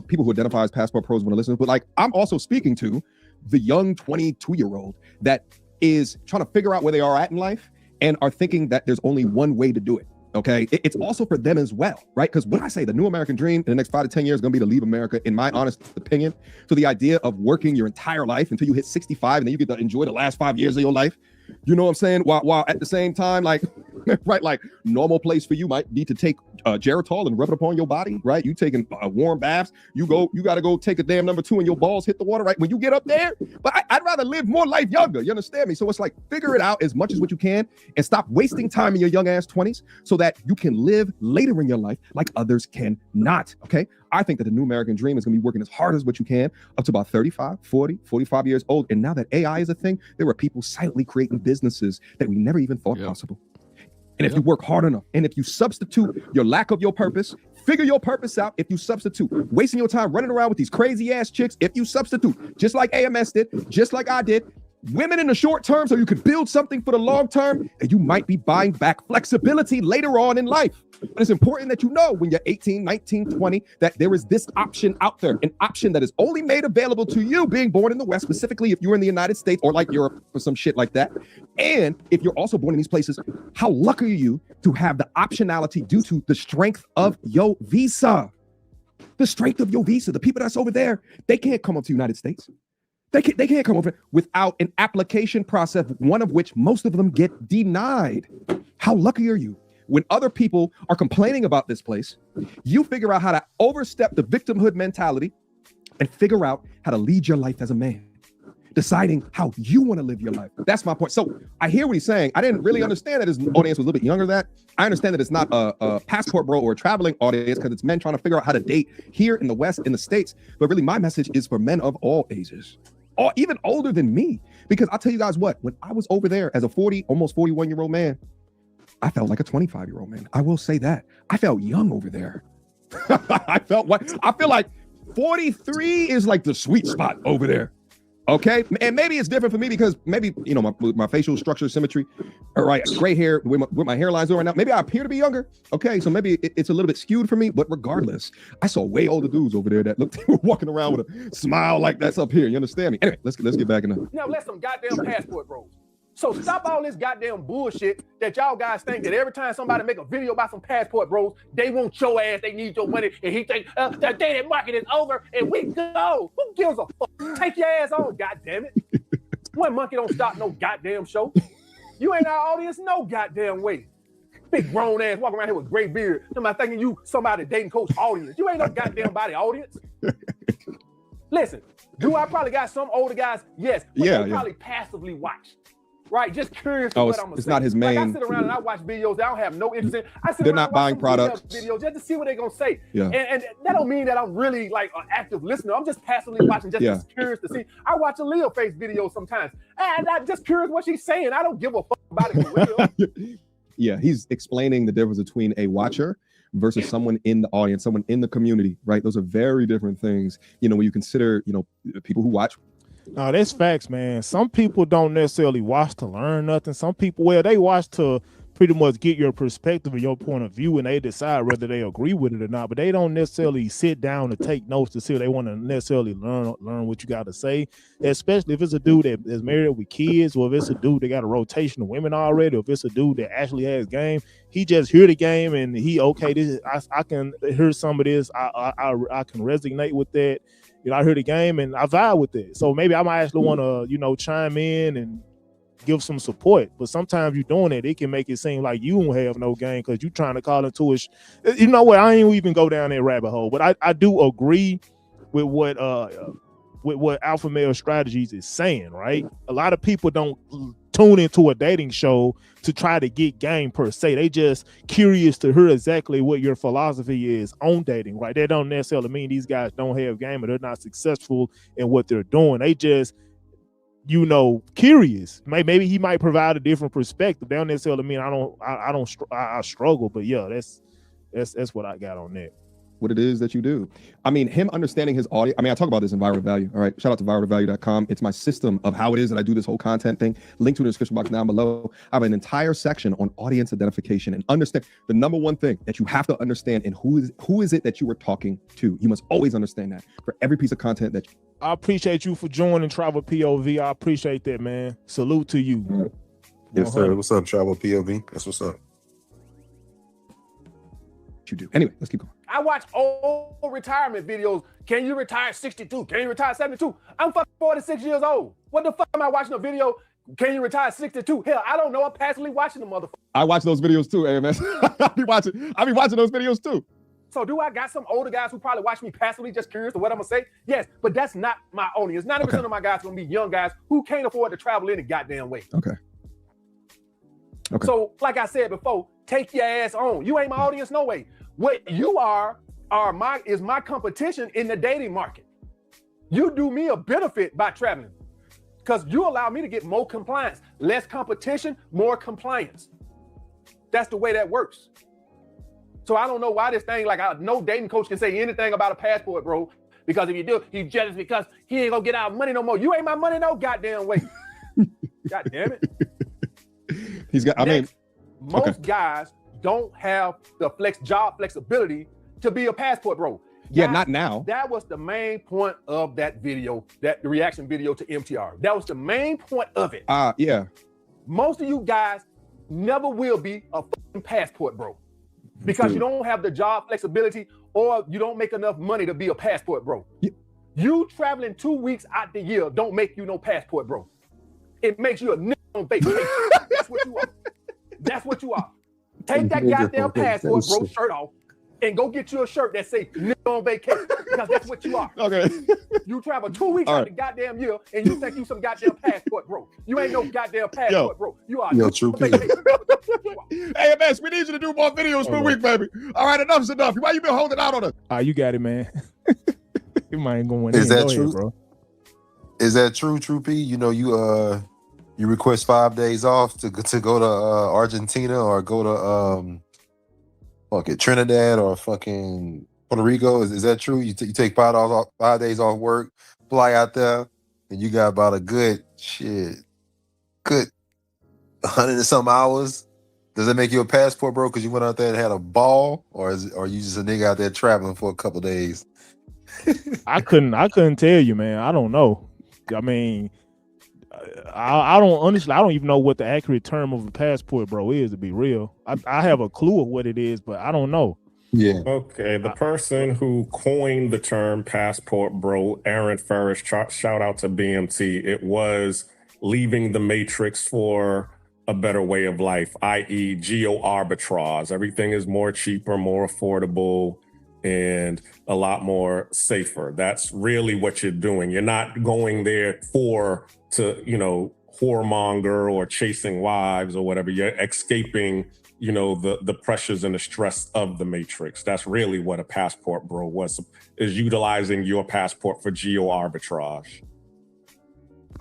people who identify as Passport Pros want to listen, but like, I'm also speaking to the young 22-year-old that is trying to figure out where they are at in life and are thinking that there's only one way to do it. Okay, it's also for them as well, right? Because when I say the new American dream in the next 5 to 10 years is going to be to leave America, in my honest opinion, so the idea of working your entire life until you hit 65 and then you get to enjoy the last 5 years of your life, you know what I'm saying? While at the same time, like, right, like normal place for you might be to take Geritol and rub it upon your body, right? You taking warm baths, you got to go take a damn number 2 and your balls hit the water, right? When you get up there, but I'd rather live more life younger, you understand me? So it's like, figure it out as much as what you can and stop wasting time in your young ass 20s so that you can live later in your life like others can not, okay? I think that the new American dream is going to be working as hard as what you can up to about 35, 40, 45 years old. And now that AI is a thing, there are people silently creating businesses that we never even thought possible. And if you work hard enough, and if you substitute your lack of your purpose, figure your purpose out. If you substitute wasting your time running around with these crazy ass chicks, if you substitute, just like AMS did, just like I did, women in the short term so you could build something for the long term, and you might be buying back flexibility later on in life. But it's important that you know when you're 18, 19, 20, that there is this option out there, an option that is only made available to you being born in the West, specifically if you're in the United States or like Europe or some shit like that. And if you're also born in these places, how lucky are you to have the optionality due to the strength of your visa? The strength of your visa. The people that's over there, they can't come up to the United States. They can't come over without an application process, one of which most of them get denied. How lucky are you? When other people are complaining about this place, you figure out how to overstep the victimhood mentality and figure out how to lead your life as a man, deciding how you want to live your life. That's my point. So I hear what he's saying. I didn't really understand that his audience was a little bit younger than that. I understand that it's not a passport bro or a traveling audience because it's men trying to figure out how to date here in the West, in the States. But really, my message is for men of all ages, or even older than me. Because I'll tell you guys what, when I was over there as a 40, almost 41-year-old man, I felt like a 25-year-old man. I will say that. I felt young over there. I feel like 43 is like the sweet spot over there. Okay, and maybe it's different for me because maybe, my facial structure, symmetry, all right, gray hair, with my hairline's over right now. Maybe I appear to be younger. Okay, so maybe it's a little bit skewed for me, but regardless, I saw way older dudes over there that looked walking around with a smile like that's up here. You understand me? Anyway, let's get back in there. Now let some goddamn passport bros. So stop all this goddamn bullshit that y'all guys think that every time somebody make a video about some passport bros, they want your ass, they need your money, and he think the dating market is over and we go. Who gives a fuck? Take your ass on, goddamn it. One monkey don't stop no goddamn show. You ain't our audience no goddamn way. Big grown ass walking around here with gray beard. Somebody thinking you somebody dating coach audience. You ain't no goddamn body audience. Listen, do I probably got some older guys? Yes, but they probably passively watch. Right, just curious what I'm gonna say. It's not his main. Like I sit around and I watch videos that I don't have no interest in. They're not buying products. Videos just to see what they're gonna say. Yeah. And that don't mean that I'm really like an active listener. I'm just passively watching, just curious to see. I watch a Leo face video sometimes, and I'm just curious what she's saying. I don't give a fuck about it for real. Yeah, he's explaining the difference between a watcher versus someone in the audience, someone in the community. Right, those are very different things. When you consider, people who watch. No, that's facts, man. Some people don't necessarily watch to learn nothing. Some people, they watch to pretty much get your perspective and your point of view, and they decide whether they agree with it or not. But they don't necessarily sit down to take notes to see if they want to necessarily learn what you got to say, especially if it's a dude that is married with kids, or if it's a dude that got a rotation of women already, or if it's a dude that actually has game. He just hear the game and he okay. This is, I can hear some of this. I can resonate with that. You know, I hear the game and I vibe with it. So maybe I might actually want to, chime in and give some support. But sometimes you're doing it can make it seem like you don't have no game because you're trying to call into it. You know what? I ain't even go down that rabbit hole. But I do agree with what Alpha Male Strategies is saying, right? A lot of people don't tune into a dating show to try to get game per se. They just curious to hear exactly what your philosophy is on dating, right? That don't necessarily mean these guys don't have game or they're not successful in what they're doing. They just, curious. Maybe he might provide a different perspective. That don't necessarily mean I struggle, but yeah, that's what I got on that. What it is that you do. I mean, him understanding his audience. I mean, I talk about this in Viral Value. All right. Shout out to viralvalue.com. It's my system of how it is that I do this whole content thing. Link to the description box down below. I have an entire section on audience identification and understand the number one thing that you have to understand and who is it that you are talking to. You must always understand that for every piece of content that I appreciate you for joining Travel POV. I appreciate that, man. Salute to you. Yes, sir. What's up, Travel POV? That's what's up. You do. Anyway, let's keep going. I watch old retirement videos. Can you retire 62? Can you retire 72? I'm fucking 46 years old. What the fuck am I watching a video? Can you retire 62? Hell, I don't know. I'm passively watching the motherfucker. I watch those videos too, AMS. I be watching those videos too. So do I got some older guys who probably watch me passively just curious to what I'm gonna say? Yes, but that's not my audience. 90% of my guys are gonna be young guys who can't afford to travel any goddamn way. Okay. So like I said before, take your ass on. You ain't my audience, no way. What you are my competition in the dating market. You do me a benefit by traveling because you allow me to get more compliance, less competition, more compliance. That's the way that works. So I don't know why this thing, like no dating coach can say anything about a passport, bro. Because if you do, he's jealous because he ain't gonna get our money no more. You ain't my money no goddamn way. God damn it. He's got, most guys don't have the job flexibility to be a passport bro. Yeah, not now. That was the main point of that video, the reaction video to MTR. That was the main point of it. Yeah. Most of you guys never will be a fucking passport bro because you don't have the job flexibility or you don't make enough money to be a passport bro. Yeah. You traveling 2 weeks out the year don't make you no passport bro. It makes you a nigga on vacation. That's what you are. That's what you are. Take that goddamn passport bro shirt off and go get you a shirt that say nigga on vacation because that's what you are. Okay. You travel 2 weeks out the goddamn year and you think you some goddamn passport bro. You ain't no goddamn passport bro. You are true. AMS, we need you to do more videos per week, baby. All right, enough's enough. Why you been holding out on us? You got it, man. You might going Is that go true, ahead, bro? Is that true, True P? You know, you request 5 days off to go to Argentina or go to Trinidad or fucking Puerto Rico. Is that true? You take 5 days off work, fly out there, and you got about a good 100 and some hours. Does that make you a passport bro because you went out there and had a ball, or you just a nigga out there traveling for a couple days? I couldn't tell you, man. I don't know. I mean, I don't even know what the accurate term of a passport bro is, to be real. I have a clue of what it is, but I don't know. Yeah. Okay. The person who coined the term passport bro, Aaron Ferris, shout out to BMT. It was leaving the matrix for a better way of life, i.e. geo arbitrage. Everything is more cheaper, more affordable, and a lot more safer. That's really what you're doing. You're not going there to whoremonger or chasing wives or whatever. You're escaping, the pressures and the stress of the matrix. That's really what a passport bro was, is utilizing your passport for geo arbitrage.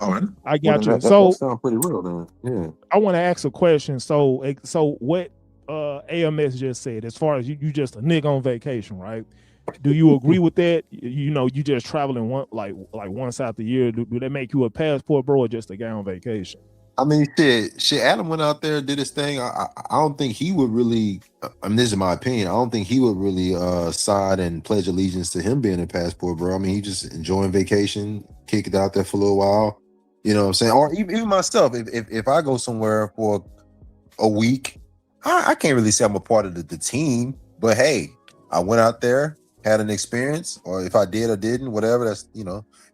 All right. I got you. That sounds pretty real then. Yeah. I want to ask a question. So what AMS just said, as far as you just a nigga on vacation, right? Do you agree with that? You just traveling once out the year. Do they make you a passport bro or just a guy on vacation? I mean, shit. Adam went out there, did his thing. I don't think he would really. I mean, this is my opinion. I don't think he would really side and pledge allegiance to him being a passport, bro. I mean, he just enjoying vacation, kick it out there for a little while. You know what I'm saying? Or even myself, if I go somewhere for a week, I can't really say I'm a part of the team. But hey, I went out there, had an experience, or if I did or didn't, whatever. That's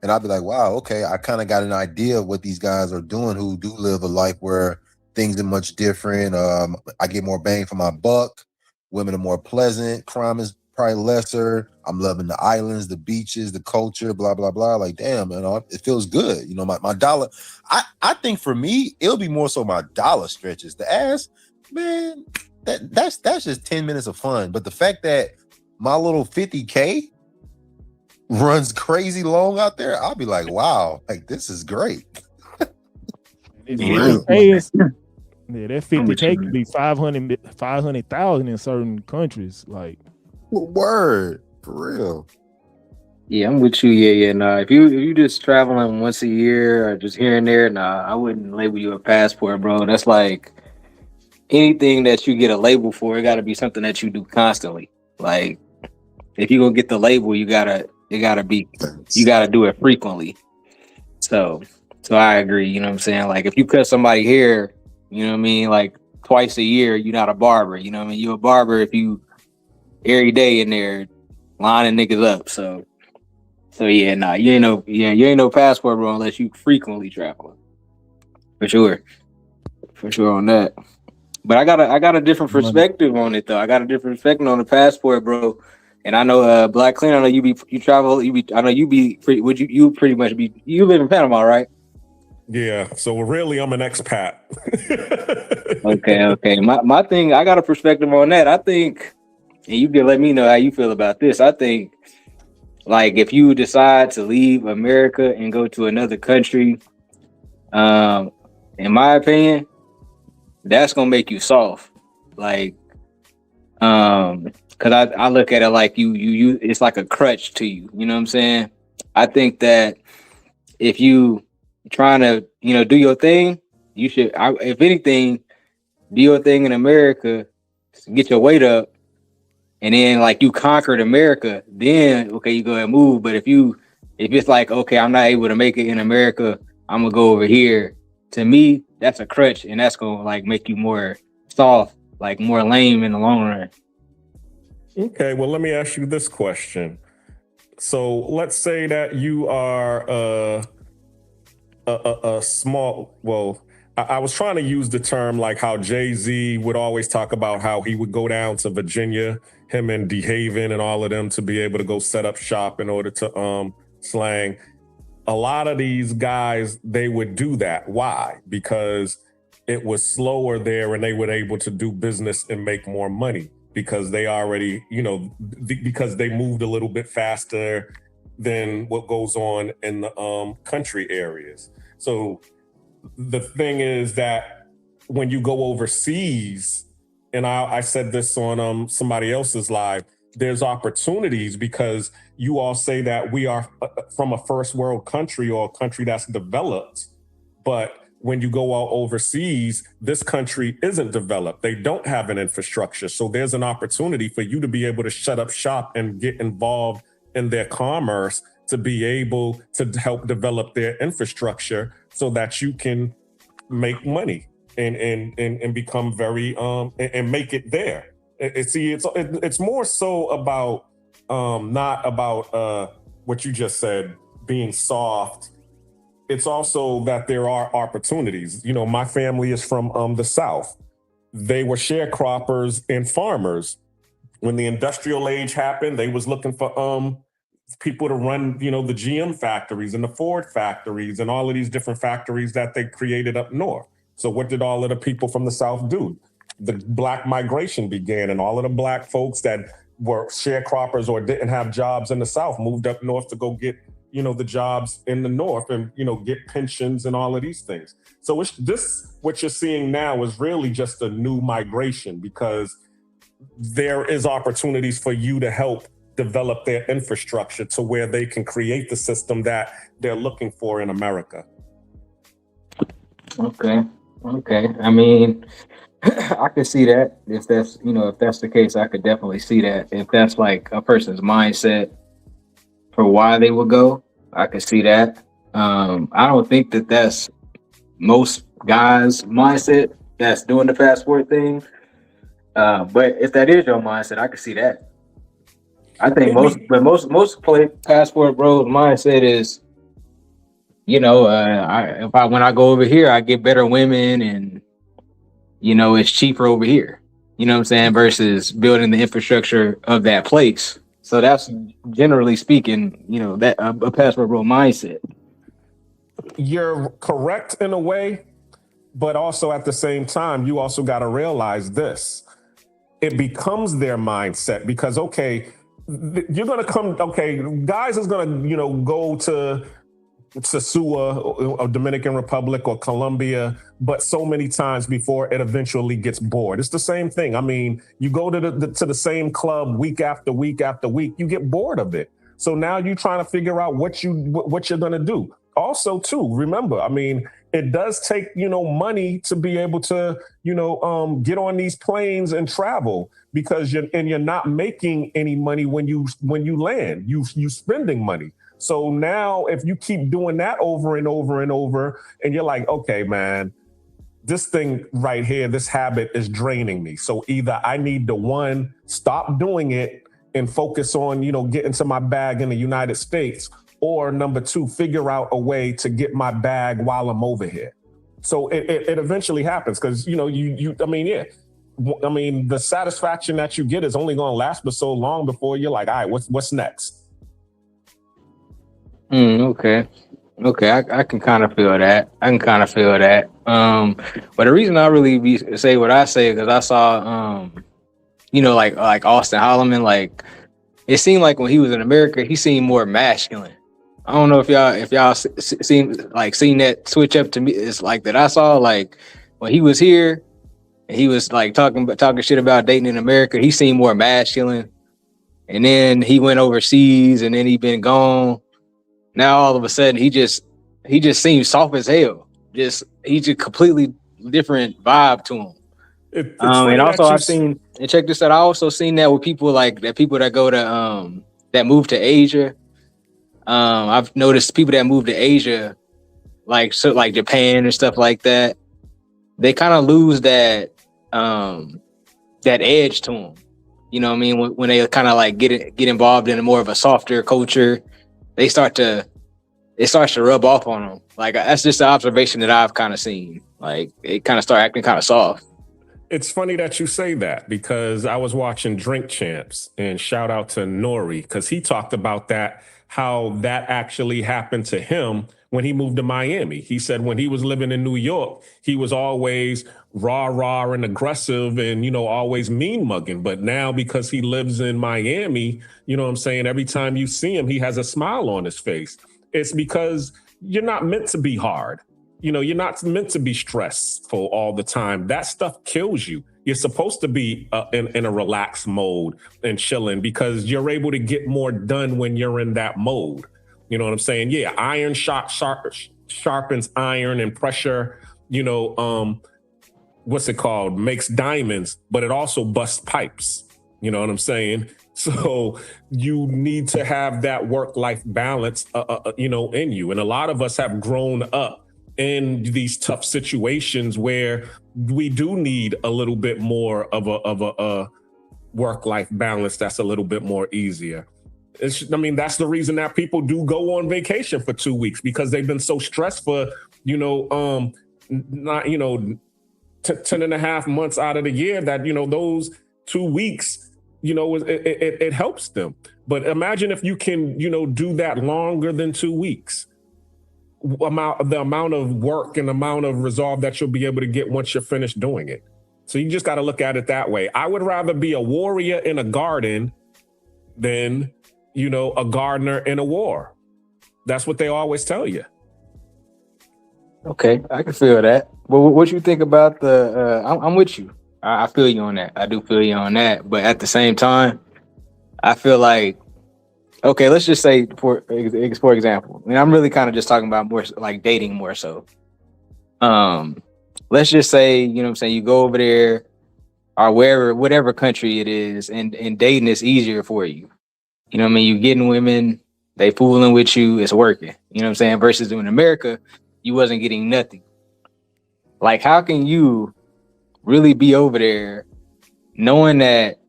and I'd be like, wow, okay, I kind of got an idea of what these guys are doing who do live a life where things are much different. I get more bang for my buck. Women are more pleasant. Crime is probably lesser. I'm loving the islands, the beaches, the culture, blah, blah, blah. Like, damn, it feels good. My dollar. I think for me, it'll be more so my dollar stretches. The ass, man, that's just 10 minutes of fun. But the fact that my little 50K runs crazy long out there, I'll be like, wow, like this is great. that 50K could be 500,000 in certain countries. Like, word for real. Yeah, I'm with you. Yeah. Nah, if you just traveling once a year or just here and there, nah, I wouldn't label you a passport, bro. That's like anything that you get a label for, it got to be something that you do constantly. Like, if you're gonna get the label, you gotta do it frequently. So I agree. You know what I'm saying? Like, if you cut somebody hair, you know what I mean, like twice a year, you're not a barber. You know what I mean? You're a barber if you every day in there lining niggas up. So yeah, nah, you ain't no passport, bro, unless you frequently travel. For sure on that. But I got a different perspective on it though. I got a different perspective on the passport, bro. And I know Black Clean, I know you pretty much you live in Panama, right? Yeah, so really I'm an expat. Okay. My thing, I got a perspective on that. I think, and you can let me know how you feel about this. I think, like, if you decide to leave America and go to another country, in my opinion, that's gonna make you soft. Like, because I look at it like you it's like a crutch to you. You know what I'm saying? I think that if you trying to do your thing, you should. If anything, do your thing in America, get your weight up, and then like you conquered America, then okay, you go ahead and move. But if it's like, okay, I'm not able to make it in America, I'm gonna go over here. To me, that's a crutch, and that's gonna like make you more soft, like more lame in the long run. Okay, well, let me ask you this question. So let's say that you are a small, well, I was trying to use the term like how Jay-Z would always talk about how he would go down to Virginia, him and DeHaven and all of them, to be able to go set up shop in order to slang. A lot of these guys, they would do that. Why? Because it was slower there and they were able to do business and make more money because they already, because they moved a little bit faster than what goes on in the country areas. So the thing is that when you go overseas, and I said this on somebody else's live, there's opportunities because you all say that we are from a first world country or a country that's developed. But when you go out overseas, this country isn't developed. They don't have an infrastructure. So there's an opportunity for you to be able to shut up shop and get involved in their commerce to be able to help develop their infrastructure so that you can make money and become very and make it there. It's more so about not about what you just said, being soft. It's also that there are opportunities. My family is from the South. They were sharecroppers and farmers. When the industrial age happened, they was looking for people to run, the GM factories and the Ford factories and all of these different factories that they created up north. So what did all of the people from the South do? The Black migration began, and all of the Black folks that were sharecroppers or didn't have jobs in the South moved up north to go get, the jobs in the North and, get pensions and all of these things. So what you're seeing now is really just a new migration because there is opportunities for you to help develop their infrastructure to where they can create the system that they're looking for in America. Okay. Okay. I mean, I could see that if that's if that's the case, I could definitely see that. If that's like a person's mindset for why they would go, I could see that. I don't think that that's most guys' mindset that's doing the passport thing. But if that is your mindset, I could see that. I think most play passport bros mindset is, when I go over here, I get better women, and it's cheaper over here. You know what I'm saying? Versus building the infrastructure of that place. So that's generally speaking, that a passport bro mindset. You're correct in a way, but also at the same time, you also got to realize this. It becomes their mindset because, okay, you're going to come, okay, guys is going to, go to Sua or Dominican Republic or Colombia, but so many times before it eventually gets bored. It's the same thing. I mean, you go to the same club week after week after week, you get bored of it. So now you're trying to figure out what you're going to do. Also, too, remember, I mean, it does take, money to be able to, get on these planes and travel because you're not making any money when you land. You spending money. So now if you keep doing that over and over and over, and you're like, okay, man, this thing right here, this habit is draining me. So either I need to, one, stop doing it and focus on, getting to my bag in the United States, or number two, figure out a way to get my bag while I'm over here. So it eventually happens because, the satisfaction that you get is only going to last for so long before you're like, all right, what's next? Okay. I can kind of feel that. But the reason I really say what I say, because I saw, like Austin Holloman, like it seemed like when he was in America, he seemed more masculine. I don't know if y'all seen that switch up to me. It's like that I saw, like when he was here and he was like talking shit about dating in America, he seemed more masculine. And then he went overseas and then he been gone. Now all of a sudden he just seems soft as hell. He's a completely different vibe to him. And also I've seen, and check this out, I also seen that with people that go to that move to Asia. I've noticed people that move to Asia, like Japan and stuff like that, they kind of lose that edge to them. You know what I mean? When they kind of like get involved in a more of a softer culture, it starts to rub off on them. Like that's just an observation that I've kind of seen. Like it kind of start acting kind of soft. It's funny that you say that because I was watching Drink Champs, and shout out to Nori because he talked about that, how that actually happened to him when he moved to Miami. He said when he was living in New York, he was always rah and aggressive and, always mean mugging. But now because he lives in Miami, every time you see him, he has a smile on his face. It's because you're not meant to be hard. You're not meant to be stressful all the time. That stuff kills you. You're supposed to be in a relaxed mode and chilling because you're able to get more done when you're in that mode. You know what I'm saying? Yeah, iron sharpens iron, and pressure, what's it called? Makes diamonds, but it also busts pipes. You know what I'm saying? So you need to have that work-life balance, in you. And a lot of us have grown up in these tough situations where we do need a little bit more of a work-life balance that's a little bit more easier. That's the reason that people do go on vacation for 2 weeks, because they've been so stressed for, 10 and a half months out of the year that, those 2 weeks, it helps them. But imagine if you can, do that longer than 2 weeks. The amount of work and amount of resolve that you'll be able to get once you're finished doing it. So you just got to look at it that way. I would rather be a warrior in a garden than, a gardener in a war. That's what they always tell you. Okay, I can feel that. Well, what you think about I'm with you. I feel you on that. I do feel you on that. But at the same time, I feel like, okay, let's just say, for example, I'm really kind of just talking about more like dating more so. let's just say, you know what I'm saying, you go over there or wherever, whatever country it is, and dating is easier for you. You know what I mean? You getting women, they fooling with you, it's working. You know what I'm saying? Versus in America, you wasn't getting nothing. Like, how can you really be over there knowing that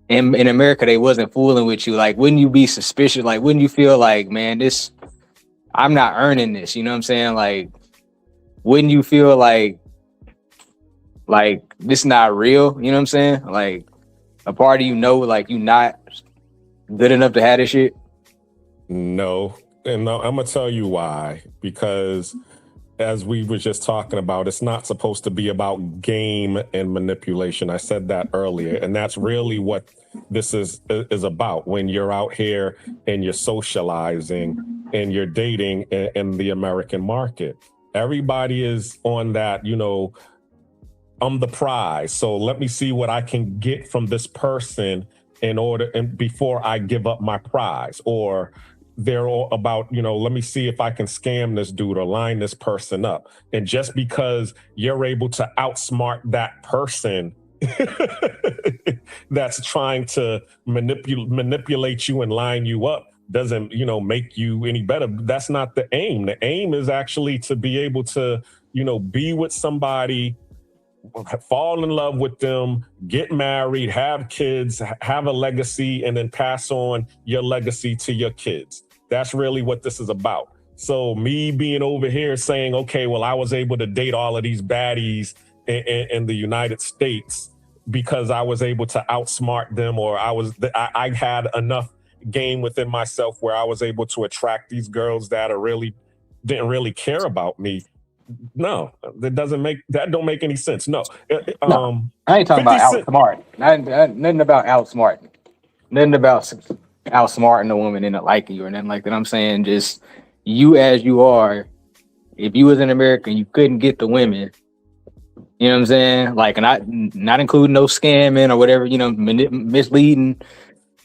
in America they wasn't fooling with you? Like, wouldn't you be suspicious? Like, wouldn't you feel like, man, this, I'm not earning this, you know what I'm saying? Like, wouldn't you feel like this not real? You know what I'm saying? Like, a part of you know, like, you not good enough to have this shit? No. And I'm going to tell you why. Because as we were just talking about, it's not supposed to be about game and manipulation. I said that earlier. And that's really what this is about. When you're out here and you're socializing and you're dating in the American market, everybody is on that, you know, I'm the prize. So let me see what I can get from this person before I give up my prize. Or they're all about, you know, let me see if I can scam this dude or line this person up. And just because you're able to outsmart that person that's trying to manipulate you and line you up doesn't, you know, make you any better. That's not the aim. The aim is actually to be able to, you know, be with somebody, fall in love with them, get married, have kids, have a legacy, and then pass on your legacy to your kids. That's really what this is about. So me being over here saying, okay, well, I was able to date all of these baddies in the United States because I was able to outsmart them, or I had enough game within myself where I was able to attract these girls that didn't really care about me. No, that don't make any sense. No. I ain't talking about outsmart. Nothing about outsmarting. Nothing about outsmarting a woman into liking you or nothing like that. I'm saying just you as you are. If you was in America and you couldn't get the women, you know what I'm saying? Like, not including no scamming or whatever, you know, misleading.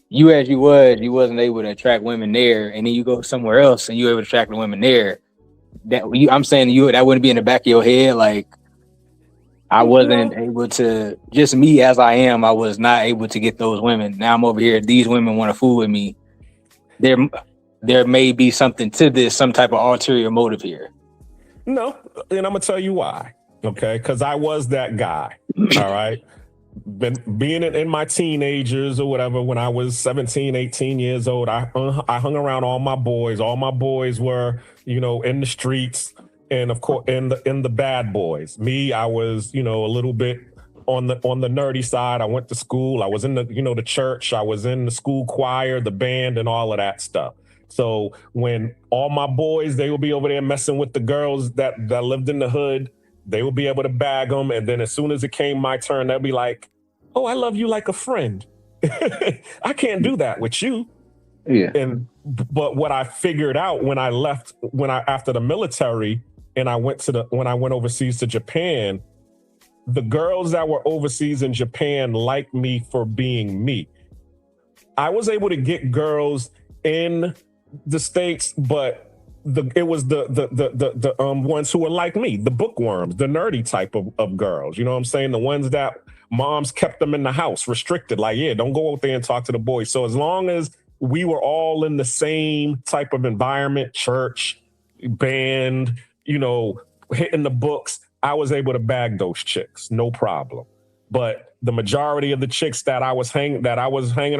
You as you wasn't able to attract women there, and then you go somewhere else and you able to attract the women there. I'm saying that wouldn't be in the back of your head. Like, I wasn't able to, just me as I am, I was not able to get those women. Now I'm over here. These women want to fool with me. There may be something to this, some type of ulterior motive here. No, and I'm gonna tell you why. Okay, because I was that guy. All right. Being in my teenagers or whatever, when I was 17, 18 years old, I hung around all my boys. All my boys were, you know, in the streets, and of course in the bad boys. Me, I was, you know, a little bit on the nerdy side. I went to school. I was in the church. I was in the school choir, the band, and all of that stuff. So when all my boys, they would be over there messing with the girls that lived in the hood, they would be able to bag them. And then as soon as it came my turn, they'd be like, oh, I love you like a friend. I can't do that with you. Yeah. But what I figured out when I left, after the military, and when I went overseas to Japan, the girls that were overseas in Japan liked me for being me. I was able to get girls in the States, but it was the ones who were like me, the bookworms, the nerdy type of girls. You know what I'm saying? The ones that moms kept them in the house, restricted. Like, yeah, don't go out there and talk to the boys. So as long as we were all in the same type of environment, church, band, you know, hitting the books, I was able to bag those chicks, no problem. But the majority of the chicks that I was hanging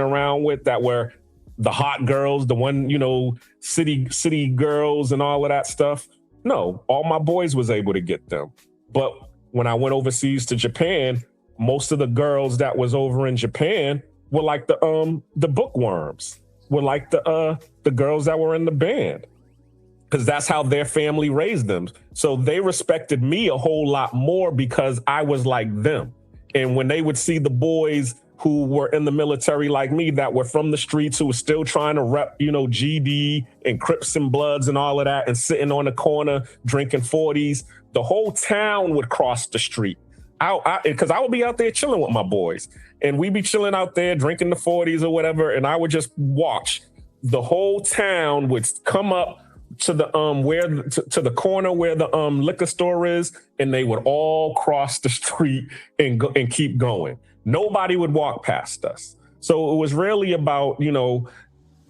around with, that were the hot girls, the one, you know, city girls and all of that stuff, no, all my boys was able to get them. But when I went overseas to Japan, most of the girls that was over in Japan were like the bookworms, were like the girls that were in the band, because that's how their family raised them. So they respected me a whole lot more because I was like them. And when they would see the boys who were in the military like me, that were from the streets, who were still trying to rep, you know, GD and Crips and Bloods and all of that, and sitting on the corner drinking 40s, the whole town would cross the street. Because I would be out there chilling with my boys, and we'd be chilling out there drinking the 40s or whatever, and I would just watch. The whole town would come up, to the to the corner where the liquor store is, and they would all cross the street and go and keep going. Nobody would walk past us. So it was really about, you know,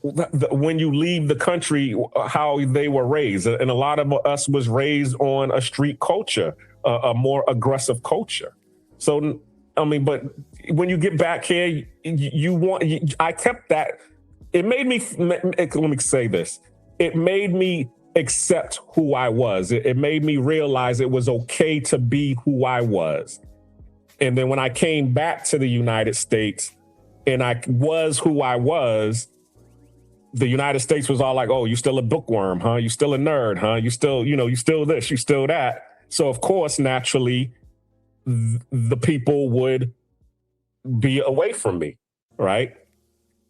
when you leave the country, how they were raised. And a lot of us was raised on a street culture, a more aggressive culture. So, I mean, but when you get back here, I kept that. It made me, let me say this. It made me accept who I was. It made me realize it was okay to be who I was. And then when I came back to the United States and I was who I was, the United States was all like, oh, you still a bookworm, huh? You still a nerd, huh? You still, you know, you still this, you still that. So of course, naturally, the people would be away from me, right?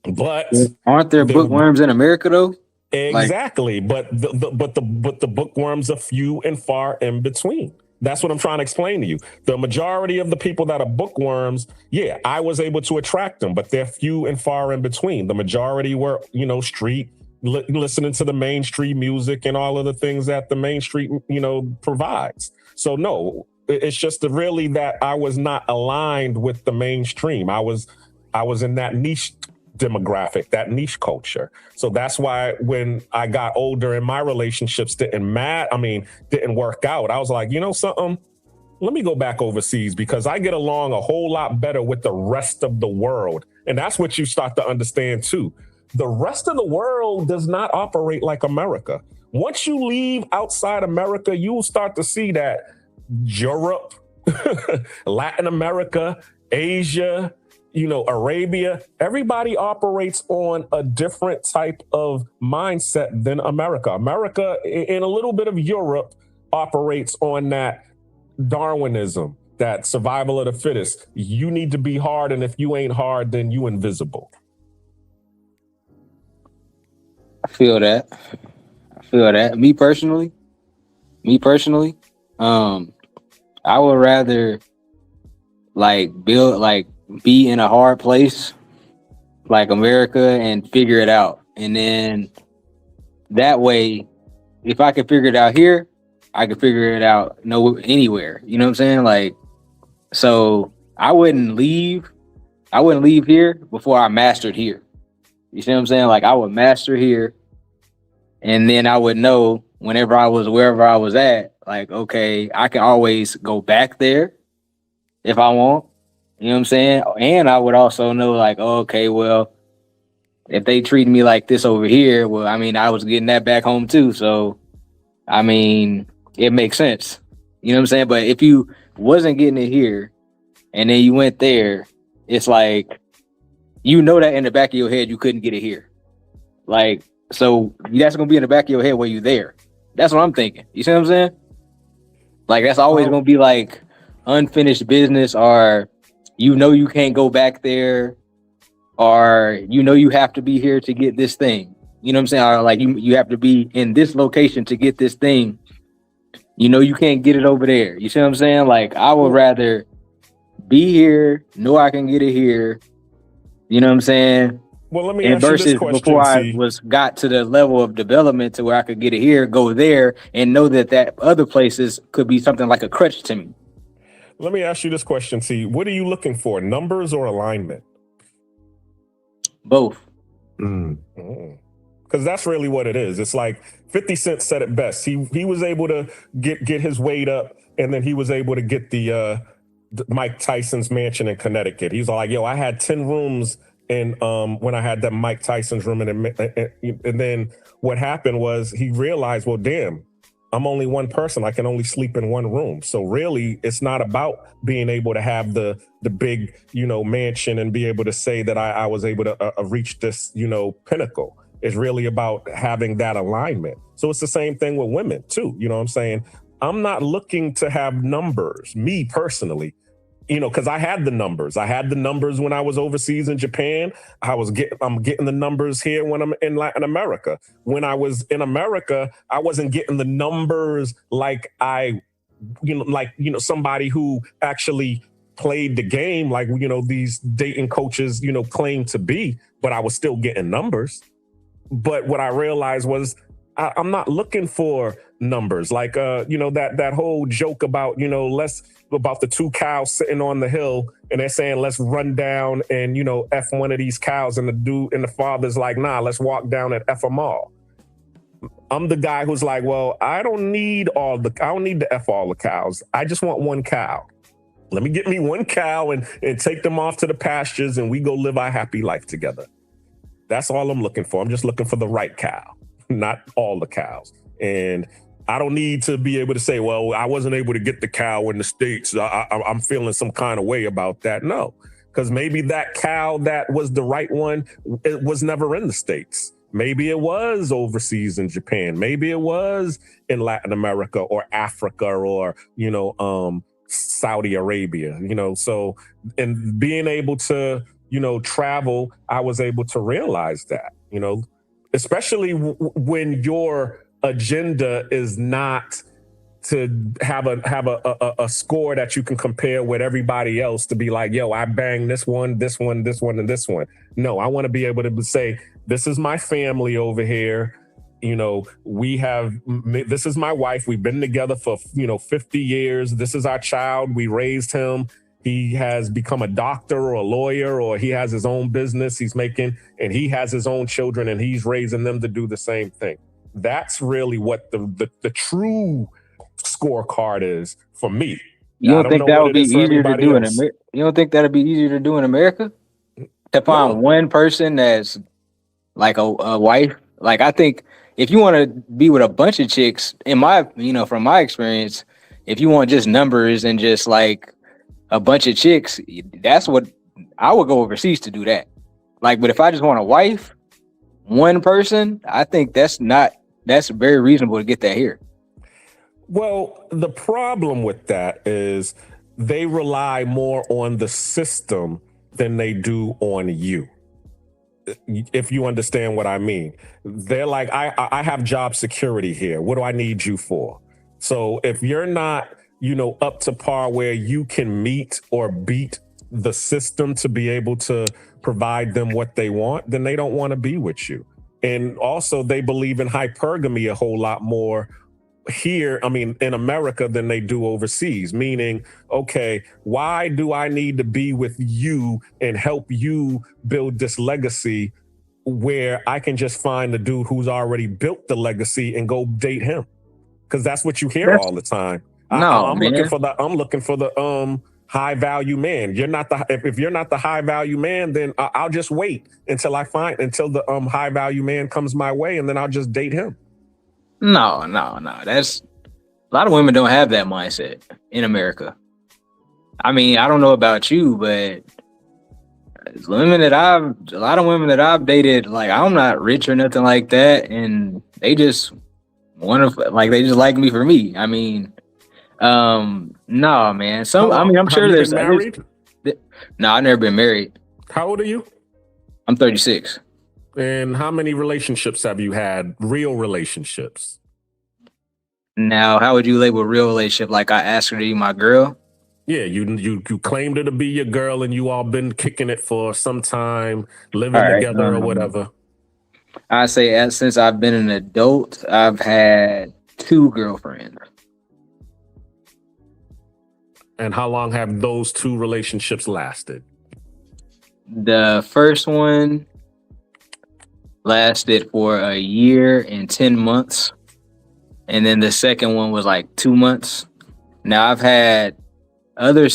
But aren't there bookworms in America though? Exactly, but the bookworms are few and far in between. That's what I'm trying to explain to you. The majority of the people that are bookworms, yeah, I was able to attract them, but they're few and far in between. The majority were, you know, street, listening to the mainstream music and all of the things that the mainstream, you know, provides. So no, it's just really that I was not aligned with the mainstream. I was in that niche demographic, that niche culture. So that's why when I got older and my relationships didn't work out, I was like, you know something, let me go back overseas because I get along a whole lot better with the rest of the world. And that's what you start to understand too. The rest of the world does not operate like America. Once you leave outside America, you will start to see that Europe, Latin America, Asia, you know, Arabia, everybody operates on a different type of mindset than America. America, and a little bit of Europe, operates on that Darwinism, that survival of the fittest. You need to be hard, and if you ain't hard, then you invisible. I feel that. Me personally, I would rather be in a hard place like America and figure it out. And then that way, if I could figure it out here, I could figure it out anywhere. You know what I'm saying? Like, so I wouldn't leave here before I mastered here. You see what I'm saying? Like I would master here, and then I would know wherever I was at, like, okay, I can always go back there if I want. You know what I'm saying? And I would also know, like, oh, okay, well, if they treat me like this over here, well, I mean, I was getting that back home too. So, I mean, it makes sense. You know what I'm saying? But if you wasn't getting it here and then you went there, it's like, you know that in the back of your head, you couldn't get it here. Like, so that's going to be in the back of your head while you're there. That's what I'm thinking. You see what I'm saying? Like, that's always going to be like unfinished business, or you know you can't go back there, or you know you have to be here to get this thing. You know what I'm saying? Or like you have to be in this location to get this thing. You know you can't get it over there. You see what I'm saying? Like I would rather be here, know I can get it here. You know what I'm saying? Well, let me ask you this question. Before I got to the level of development to where I could get it here, go there, and know that other places could be something like a crutch to me. Let me ask you this question, T. What are you looking for, numbers or alignment? Both. Because that's really what it is. It's like 50 Cent said it best. He was able to get his weight up, and then he was able to get the Mike Tyson's mansion in Connecticut. He's like, yo, I had 10 rooms in when I had that Mike Tyson's room, and then what happened was he realized, well, damn, I'm only one person. I can only sleep in one room. So really, it's not about being able to have the big, you know, mansion and be able to say that I was able to reach this, you know, pinnacle. It's really about having that alignment. So it's the same thing with women too. You know what I'm saying? I'm not looking to have numbers, me personally, you know, because I had the numbers. I had the numbers when I was overseas in Japan. I'm getting the numbers here when I'm in Latin America. When I was in America, I wasn't getting the numbers like somebody who actually played the game, like, you know, these dating coaches, you know, claim to be, but I was still getting numbers. But what I realized was I'm not looking for numbers. Like, that whole joke about, about the two cows sitting on the hill and they're saying, let's run down and, F one of these cows. And the father's like, nah, let's walk down and F them all. I'm the guy who's like, well, I don't need to F all the cows. I just want one cow. Let me get me one cow and take them off to the pastures and we go live our happy life together. That's all I'm looking for. I'm just looking for the right cow, not all the cows. And I don't need to be able to say, well, I wasn't able to get the cow in the States. I'm feeling some kind of way about that. No, because maybe that cow that was the right one, it was never in the States. Maybe it was overseas in Japan. Maybe it was in Latin America or Africa or, Saudi Arabia, so, and being able to, travel, I was able to realize that, especially when your agenda is not to have a score that you can compare with everybody else to be like, yo, I banged this one, this one, this one, and this one. No, I want to be able to say, this is my family over here. This is my wife. We've been together for, 50 years. This is our child. We raised him. He has become a doctor or a lawyer, or he has his own business and he has his own children and he's raising them to do the same thing. That's really what the true scorecard is for me. You don't think that would be easier to do in America? You don't think that'd be easier to do in America? To find one person that's like a wife? Like, I think if you want to be with a bunch of chicks, from my experience, if you want just numbers and just like a bunch of chicks, that's what I would go overseas to do that. Like, but if I just want a wife, one person, I think that's very reasonable to get that here. Well, the problem with that is they rely more on the system than they do on you. If you understand what I mean. They're like, I have job security here. What do I need you for? So if you're not, up to par where you can meet or beat the system to be able to provide them what they want, then they don't want to be with you. And also they believe in hypergamy a whole lot more here, in America than they do overseas, meaning, okay, why do I need to be with you and help you build this legacy where I can just find the dude who's already built the legacy and go date him? Because that's what you hear all the time. I'm looking for the high value man. If you're not the high value man, then I'll just wait until the high value man comes my way, and then I'll just date him. No. That's a lot of women don't have that mindset in America. I don't know about you, but a lot of women that I've dated, like, I'm not rich or nothing like that, and they just they just like me for me. No, man. I'm sure there's married. No, I've never been married. How old are you? I'm 36. And how many relationships have you had? Real relationships? Now, how would you label a real relationship? Like, I asked her to be my girl? Yeah, you claimed her to be your girl and you all been kicking it for some time, living together or whatever. I say since I've been an adult, I've had 2 girlfriends. And how long have those 2 relationships lasted? The first one lasted for a year and 10 months. And then the second one was like 2 months. Now I've had other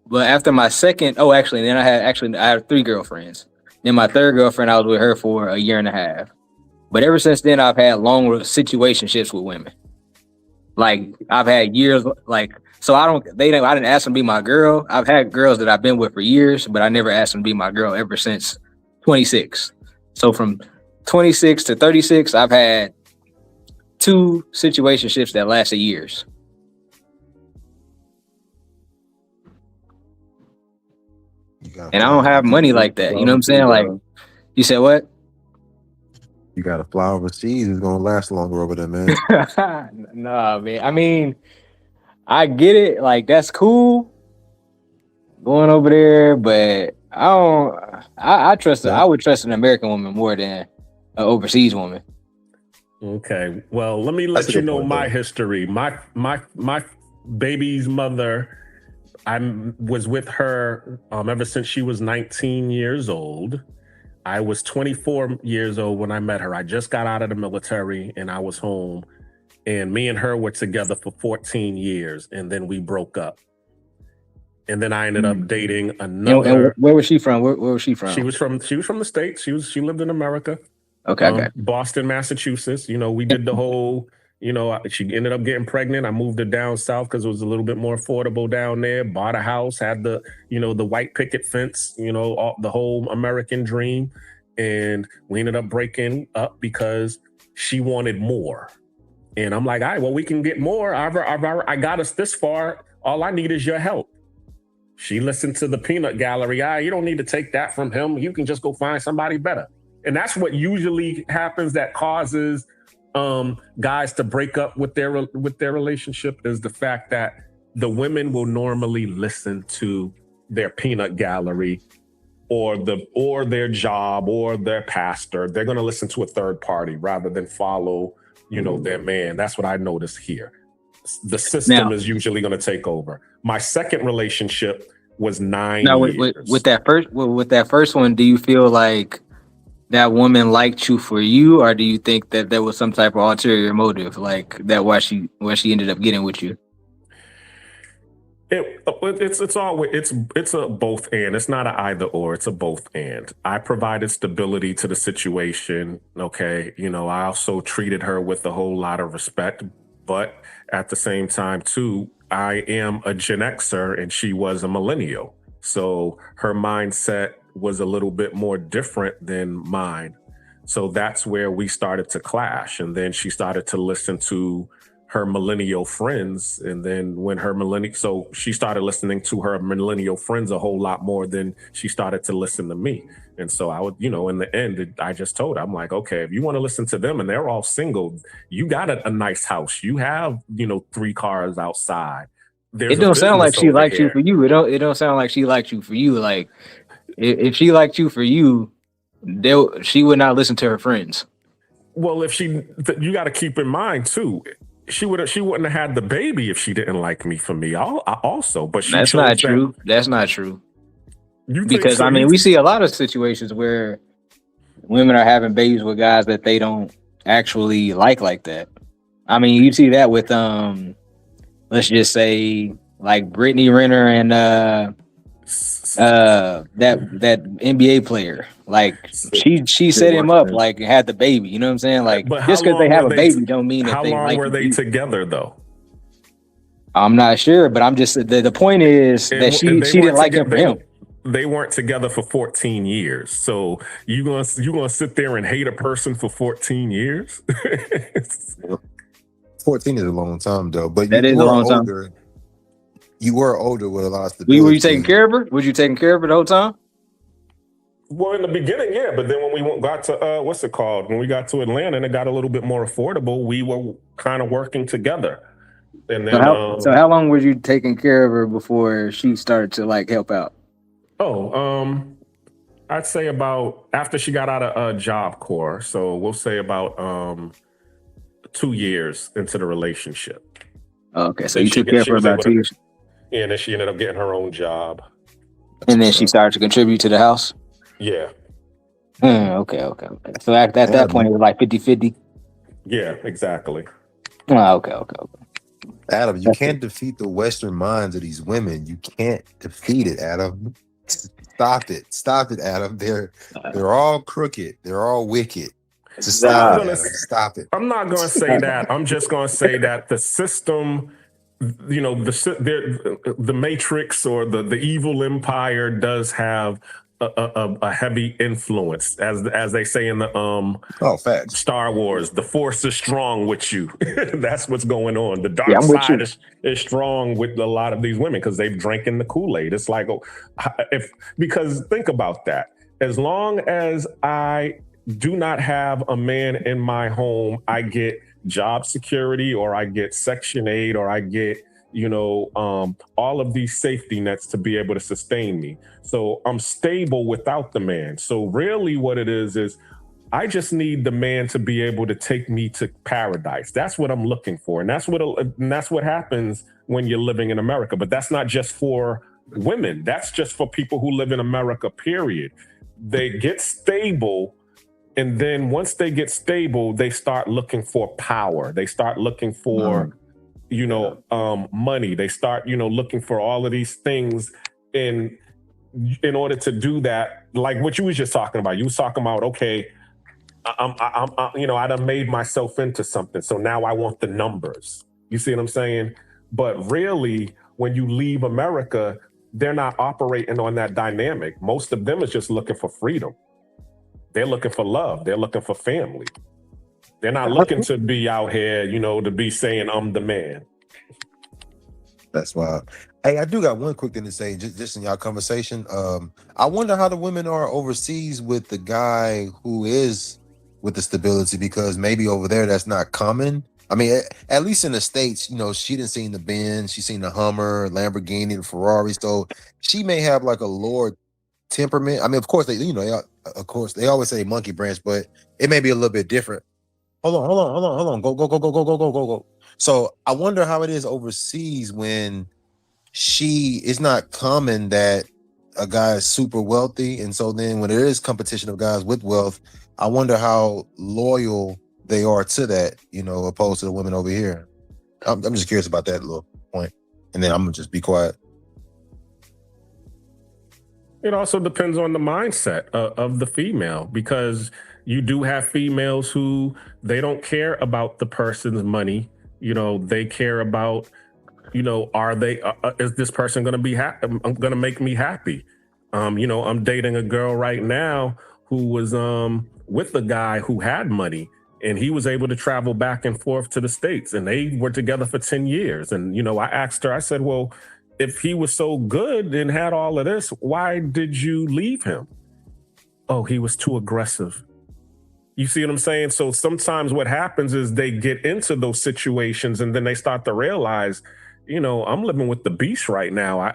but after my second, I had 3 girlfriends. Then my third girlfriend, I was with her for a year and a half. But ever since then, I've had long situationships with women. Like, I've had years, so I didn't ask them to be my girl. I've had girls that I've been with for years, but I never asked them to be my girl ever since 26. So from 26 to 36, I've had 2 situationships that lasted years. And I don't have money like that. You know what I'm saying? Like, you said what? You got to fly overseas. It's going to last longer over there, man. Nah, man. I get it. Like, that's cool going over there, but I would trust an American woman more than an overseas woman. Okay. Well, let me That's let a you good know point, my though. history. My baby's mother, I was with her ever since she was 19 years old. I was 24 years old when I met her. I just got out of the military and I was home. And me and her were together for 14 years, and then we broke up. And then I ended up dating another. And where was she from? Where was she from? She was from the States. She lived in America. Okay, I got it. Boston, Massachusetts. You know, we did the whole, you know, she ended up getting pregnant. I moved her down south because it was a little bit more affordable down there. Bought a house, had the, you know, the white picket fence, you know, the whole American dream. And we ended up breaking up because she wanted more. And I'm like, all right, well, we can get more. I got us this far. All I need is your help. She listened to the peanut gallery. You don't need to take that from him. You can just go find somebody better. And that's what usually happens that causes guys to break up with their relationship, is the fact that the women will normally listen to their peanut gallery or their job or their pastor. They're going to listen to a third party rather than follow, you know, their man. That's what I noticed here. The system is usually going to take over. My second relationship was 9 years. With that first one, do you feel like that woman liked you for you, or do you think that there was some type of ulterior motive, like that why she ended up getting with you? It's a both and. It's not an either or. It's a both and. I provided stability to the situation. Okay, you know, I also treated her with a whole lot of respect, but at the same time too, I am a Gen Xer and she was a millennial, so her mindset was a little bit more different than mine. So that's where we started to clash, and then she started to listen to her millennial friends, and then so she started listening to her millennial friends a whole lot more than she started to listen to me. And so I would, you know, in the end, I just told her, I'm like, okay, if you want to listen to them and they're all single, you got a nice house, you have, you know, 3 cars outside. It don't sound like she liked you for you. It don't sound like she liked you for you. Like if she liked you for you, she would not listen to her friends. Well, you got to keep in mind too, she wouldn't have had the baby if she didn't like me for me. Also, but that's not true. That's not true. Because I mean, we see a lot of situations where women are having babies with guys that they don't actually like that. I mean, you see that with let's just say like Brittany Renner and that NBA player. Like she set him up, like had the baby. You know what I'm saying? Like just because they have a baby don't mean that they like. How long were they together though? I'm not sure, but I'm just the point is that she didn't like him for him. They weren't together for 14 years. So you gonna sit there and hate a person for 14 years? 14 is a long time though. But that is a long time. You were older with a lot of stability. Were you taking care of her? Was you taking care of her the whole time? Well, in the beginning, yeah. But then when we got to what's it called? When we got to Atlanta and it got a little bit more affordable, we were kind of working together. And then so how long were you taking care of her before she started to like help out? I'd say about after she got out of Job Corps. So we'll say about 2 years into the relationship. Okay, so you took care of her about 2 years. Yeah, and then she ended up getting her own job. And then she started to contribute to the house? Yeah. Okay. So at that point, it was like 50-50? Yeah, exactly. Okay. Adam, you can't defeat the Western minds of these women. You can't defeat it, Adam. Stop it, Adam. They're all crooked. They're all wicked. Just stop it. Stop it. I'm not going to say that. I'm just going to say that the system, you know, the Matrix or the evil empire does have a heavy influence, as they say in the facts. Star Wars. The Force is strong with you. That's what's going on. The dark side is strong with a lot of these women because they've drinking the Kool-Aid. It's like, because think about that. As long as I do not have a man in my home, I get job security, or I get Section 8, or I get, you know, all of these safety nets to be able to sustain me. So I'm stable without the man. So really what it is I just need the man to be able to take me to paradise. That's what I'm looking for. And that's what happens when you're living in America. But that's not just for women. That's just for people who live in America, period. They get stable. And then once they get stable, they start looking for power. They start looking for, money. They start, looking for all of these things in order to do that. Like what you was just talking about. You was talking about, okay, I done made myself into something. So now I want the numbers. You see what I'm saying? But really, when you leave America, they're not operating on that dynamic. Most of them is just looking for freedom. They're looking for love. They're looking for family. They're not looking to be out here, to be saying I'm the man. That's wild. Hey, I do got one quick thing to say, just in y'all conversation. I wonder how the women are overseas with the guy who is with the stability, because maybe over there that's not common. I mean, at least in the States, she didn't see the Benz, she seen the Hummer, Lamborghini, the Ferrari. So she may have like a lower temperament. I mean, of course they always say monkey branch, but it may be a little bit different. Hold on. Go. So I wonder how it is overseas when it's not common that a guy is super wealthy. And so then when there is competition of guys with wealth, I wonder how loyal they are to that, opposed to the women over here. I'm just curious about that little point. And then I'm gonna just be quiet. It also depends on the mindset of the female, because you do have females who they don't care about the person's money. They care about, is this person going to be happy? I'm going to make me happy. I'm dating a girl right now who was with a guy who had money, and he was able to travel back and forth to the States, and they were together for 10 years. And, I asked her, I said, well, if he was so good and had all of this, why did you leave him? Oh, he was too aggressive. You see what I'm saying? So sometimes what happens is they get into those situations and then they start to realize, I'm living with the beast right now.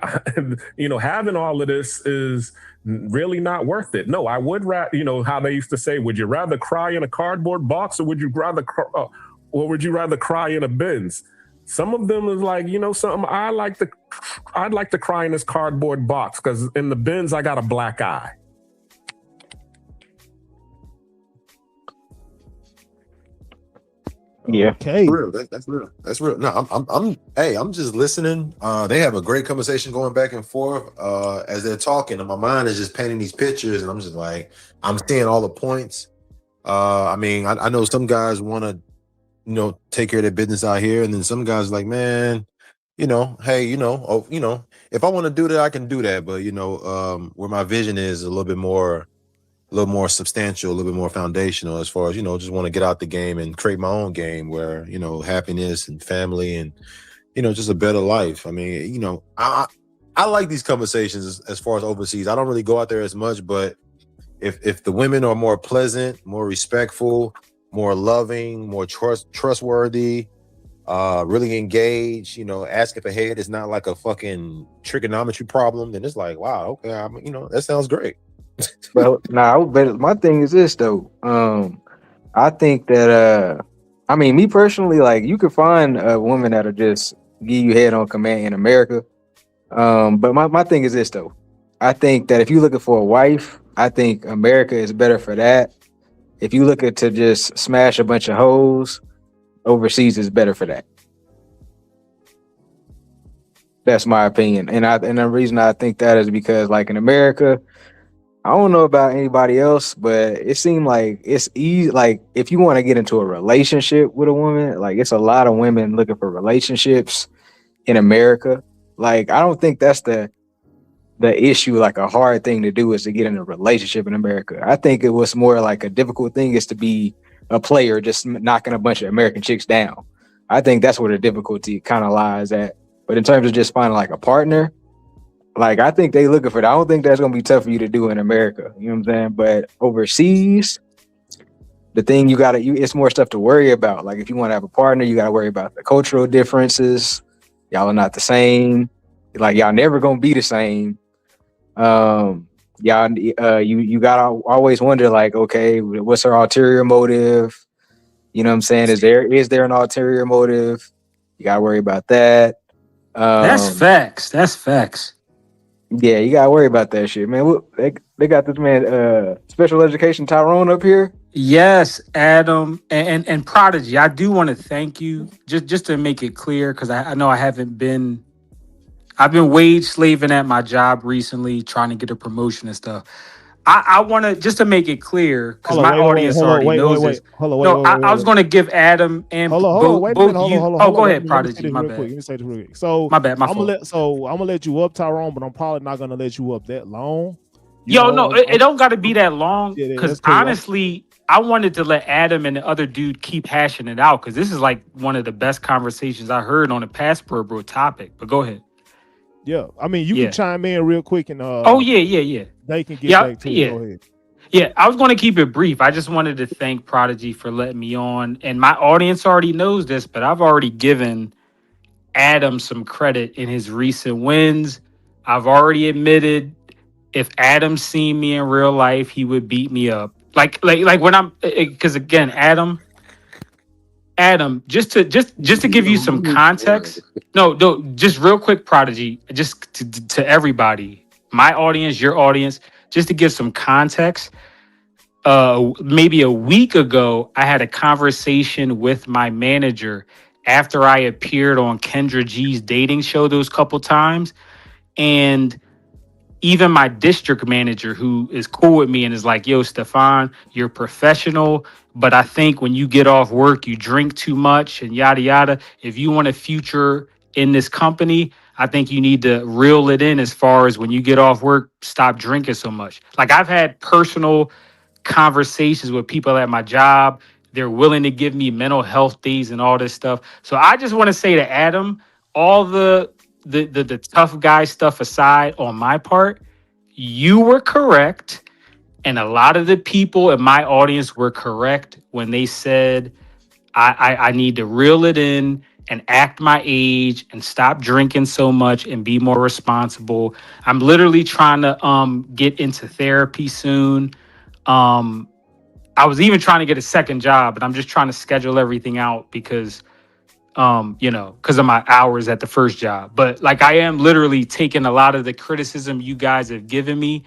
Having all of this is really not worth it. No, I would rather, how they used to say, would you rather cry in a cardboard box or would you rather cry in a Benz? Some of them is like, something, I'd like to cry in this cardboard box because in the Benz I got a black eye. Yeah. Okay. That's real. That's real. No, I'm just listening. They have a great conversation going back and forth as they're talking, and my mind is just painting these pictures, and I'm just like, I'm seeing all the points. I mean, I know some guys want to, take care of their business out here, and then some guys like, man, hey, if I want to do that, I can do that, but where my vision is a little bit more substantial, a little bit more foundational, as far as just want to get out the game and create my own game where happiness and family and just a better life. I mean, I like these conversations as far as overseas. I don't really go out there as much, but if the women are more pleasant, more respectful, more loving, more trustworthy, really engaged, asking for head is not like a fucking trigonometry problem, then it's like, wow, okay, that sounds great. Well, but my thing is this though. I think that me personally, like, you could find a woman that'll just give you head on command in America. But my thing is this though. I think that if you're looking for a wife, I think America is better for that. If you're looking to just smash a bunch of hoes, overseas is better for that. That's my opinion. And the reason I think that is because, like, in America, I don't know about anybody else, but it seemed like it's easy. Like, if you want to get into a relationship with a woman, like, it's a lot of women looking for relationships in America. Like, I don't think that's the issue. Like, a hard thing to do is to get in a relationship in America. I think it was more like a difficult thing is to be a player, just knocking a bunch of American chicks down. I think that's where the difficulty kind of lies at. But in terms of just finding like a partner, like, I think they looking for that. I don't think that's gonna be tough for you to do in America. You know what I'm saying? But overseas, the thing it's more stuff to worry about. Like, if you want to have a partner, you got to worry about the cultural differences. Y'all are not the same. Like, y'all never gonna be the same. y'all, you gotta always wonder, like, okay, what's her ulterior motive? You know what I'm saying? Is there an ulterior motive? You gotta worry about that. That's facts. That's facts. Yeah, you gotta worry about that shit, man. They got this man, special education Tyrone up here. Yes, Adam and Prodigy. I do want to thank you just to make it clear because I know I've been wage slaving at my job recently, trying to get a promotion and stuff. I want to just to make it clear because my audience already knows this. No, I was going to give Adam and Hold on, wait a both minute, you. hold on. Oh, go Let ahead, me say Prodigy. this My real bad. quick. Let me say this real quick. So My bad. My I'm fault. gonna let you up, Tyrone, but I'm probably not gonna let you up that long. No, it don't got to be that long. Yeah, Because that's cool. honestly, I wanted to let Adam and the other dude keep hashing it out because this is like one of the best conversations I heard on a Passport Bro topic. But go ahead. Yeah, I mean, you can chime in real quick and Oh yeah. they can get back to it. Go ahead. Yeah, I was going to keep it brief. I just wanted to thank Prodigy for letting me on. And my audience already knows this, but I've already given Adam some credit in his recent wins. I've already admitted if Adam seen me in real life, he would beat me up. Like when I'm because again, Adam, just to give you some context. No, just real quick, Prodigy, just to everybody, my audience, your audience, just to give some context. Maybe a week ago, I had a conversation with my manager after I appeared on Kendra G's dating show those couple times. And even my district manager, who is cool with me and is like, yo, Stefan, you're professional, but I think when you get off work, you drink too much and yada, yada. If you want a future in this company, I think you need to reel it in as far as when you get off work, stop drinking so much. Like I've had personal conversations with people at my job. They're willing to give me mental health days and all this stuff. So I just want to say to Adam, all the tough guy stuff aside on my part, you were correct. And a lot of the people in my audience were correct when they said I need to reel it in and act my age and stop drinking so much and be more responsible. I'm literally trying to get into therapy soon. I was even trying to get a second job, but I'm just trying to schedule everything out because because of my hours at the first job. But like I am literally taking a lot of the criticism you guys have given me.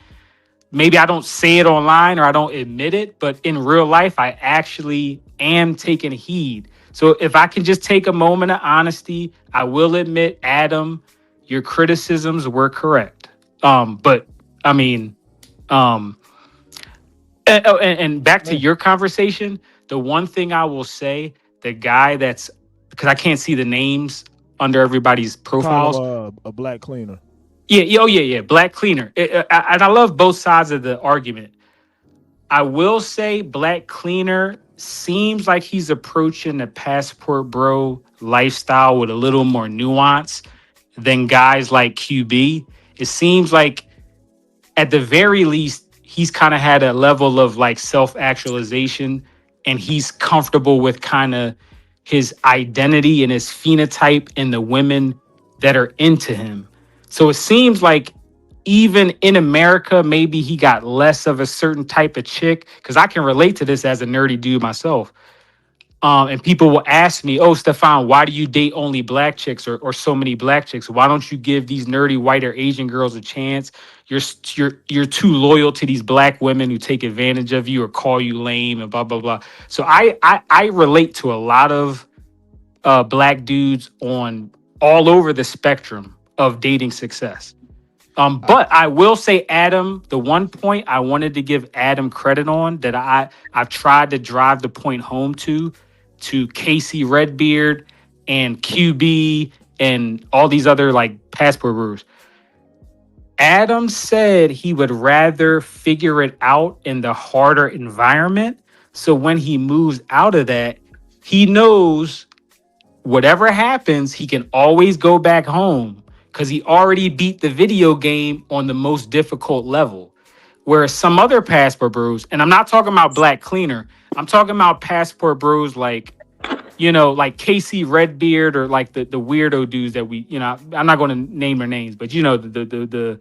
Maybe I don't say it online or I don't admit it, but in real life, I actually am taking heed. So if I can just take a moment of honesty, I will admit, Adam, your criticisms were correct. But I mean, and back to your conversation, the one thing I will say, the guy that's because I can't see the names under everybody's profiles. A black cleaner. Yeah. Black cleaner. And I love both sides of the argument. I will say Black cleaner seems like he's approaching the Passport Bro lifestyle with a little more nuance than guys like QB. It seems like at the very least, he's kind of had a level of like self-actualization and he's comfortable with kind of his identity and his phenotype and the women that are into him. So it seems like even in America, maybe he got less of a certain type of chick because I can relate to this as a nerdy dude myself. And people will ask me, oh, Stefan, why do you date only black chicks or so many black chicks? Why don't you give these nerdy white or Asian girls a chance? You're too loyal to these black women who take advantage of you or call you lame and blah, blah, blah. So I relate to a lot of black dudes on all over the spectrum of dating success. But I will say, Adam, the one point I wanted to give Adam credit on that I've tried to drive the point home to Casey Redbeard and QB and all these other like Passport Bros. Adam said he would rather figure it out in the harder environment. So when he moves out of that, he knows whatever happens, he can always go back home because he already beat the video game on the most difficult level. Whereas some other Passport Bros, and I'm not talking about Black Cleaner, I'm talking about Passport Bros like, like Casey Redbeard or like the weirdo dudes that we, I'm not going to name their names, but the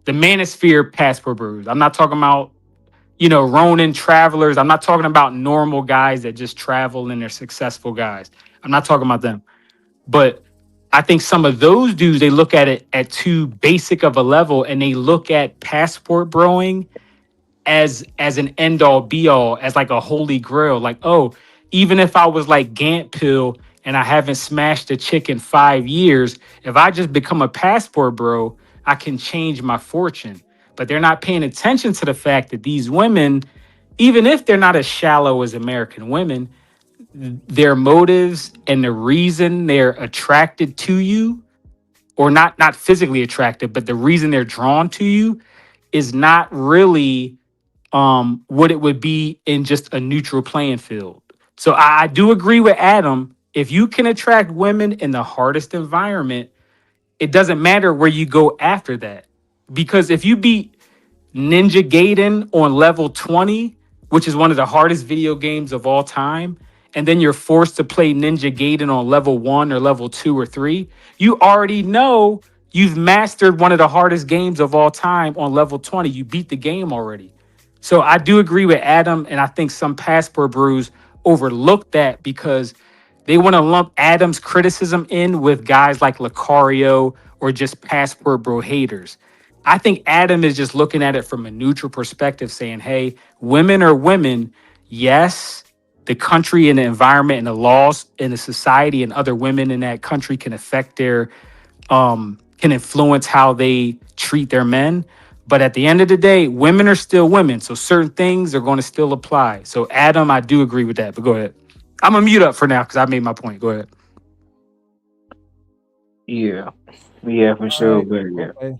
the manosphere passport bros. I'm not talking about, Ronin travelers. I'm not talking about normal guys that just travel and they're successful guys. I'm not talking about them. But I think some of those dudes, they look at it at too basic of a level, and they look at passport broing as an end all be all, as like a holy grail. Like, oh, even if I was like Gant Pill and I haven't smashed a chick in 5 years, if I just become a passport bro, I can change my fortune. But they're not paying attention to the fact that these women, even if they're not as shallow as American women, their motives and the reason they're attracted to you, or not physically attracted, but the reason they're drawn to you is not really what it would be in just a neutral playing field. So I do agree with Adam. If you can attract women in the hardest environment, it doesn't matter where you go after that. Because if you beat Ninja Gaiden on level 20, which is one of the hardest video games of all time, and then you're forced to play Ninja Gaiden on level 1 or level 2 or 3, you already know you've mastered one of the hardest games of all time on level 20. You beat the game already. So I do agree with Adam, and I think some passport brews overlook that because they want to lump Adam's criticism in with guys like Lucario or just passport bro haters. I think Adam is just looking at it from a neutral perspective, saying, hey, women are women. Yes, the country and the environment and the laws in the society and other women in that country can affect their, can influence how they treat their men. But at the end of the day, women are still women. So certain things are going to still apply. So Adam, I do agree with that, but go ahead. I'm going to mute up for now because I made my point. Go ahead. Yeah, for sure. Right. But yeah, Okay.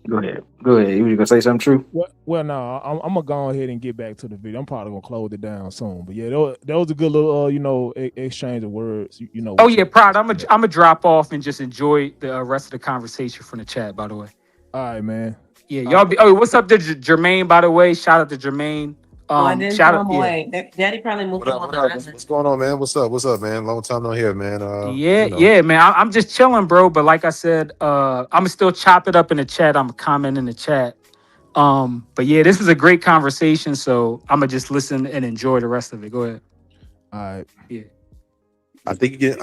go ahead. You was gonna say something true? Well, no, I'm gonna go ahead and get back to the video. I'm probably gonna close it down soon. But yeah, that was a good little, exchange of words. Oh yeah, Prod. I'm gonna drop off and just enjoy the rest of the conversation from the chat. By the way. All right, man. Yeah, y'all be. Oh, what's up to Jermaine? By the way, shout out to Jermaine. I didn't Shout throw out. him Yeah. away. Daddy probably moved him on the island. What's going on, man? What's up, man? Long time no hear, man. Yeah, man. I'm just chilling, bro. But like I said, I'm gonna still chop it up in the chat. I'm gonna comment in the chat. But yeah, this was a great conversation. So I'm gonna just listen and enjoy the rest of it. Go ahead. All right. Yeah. I think you get,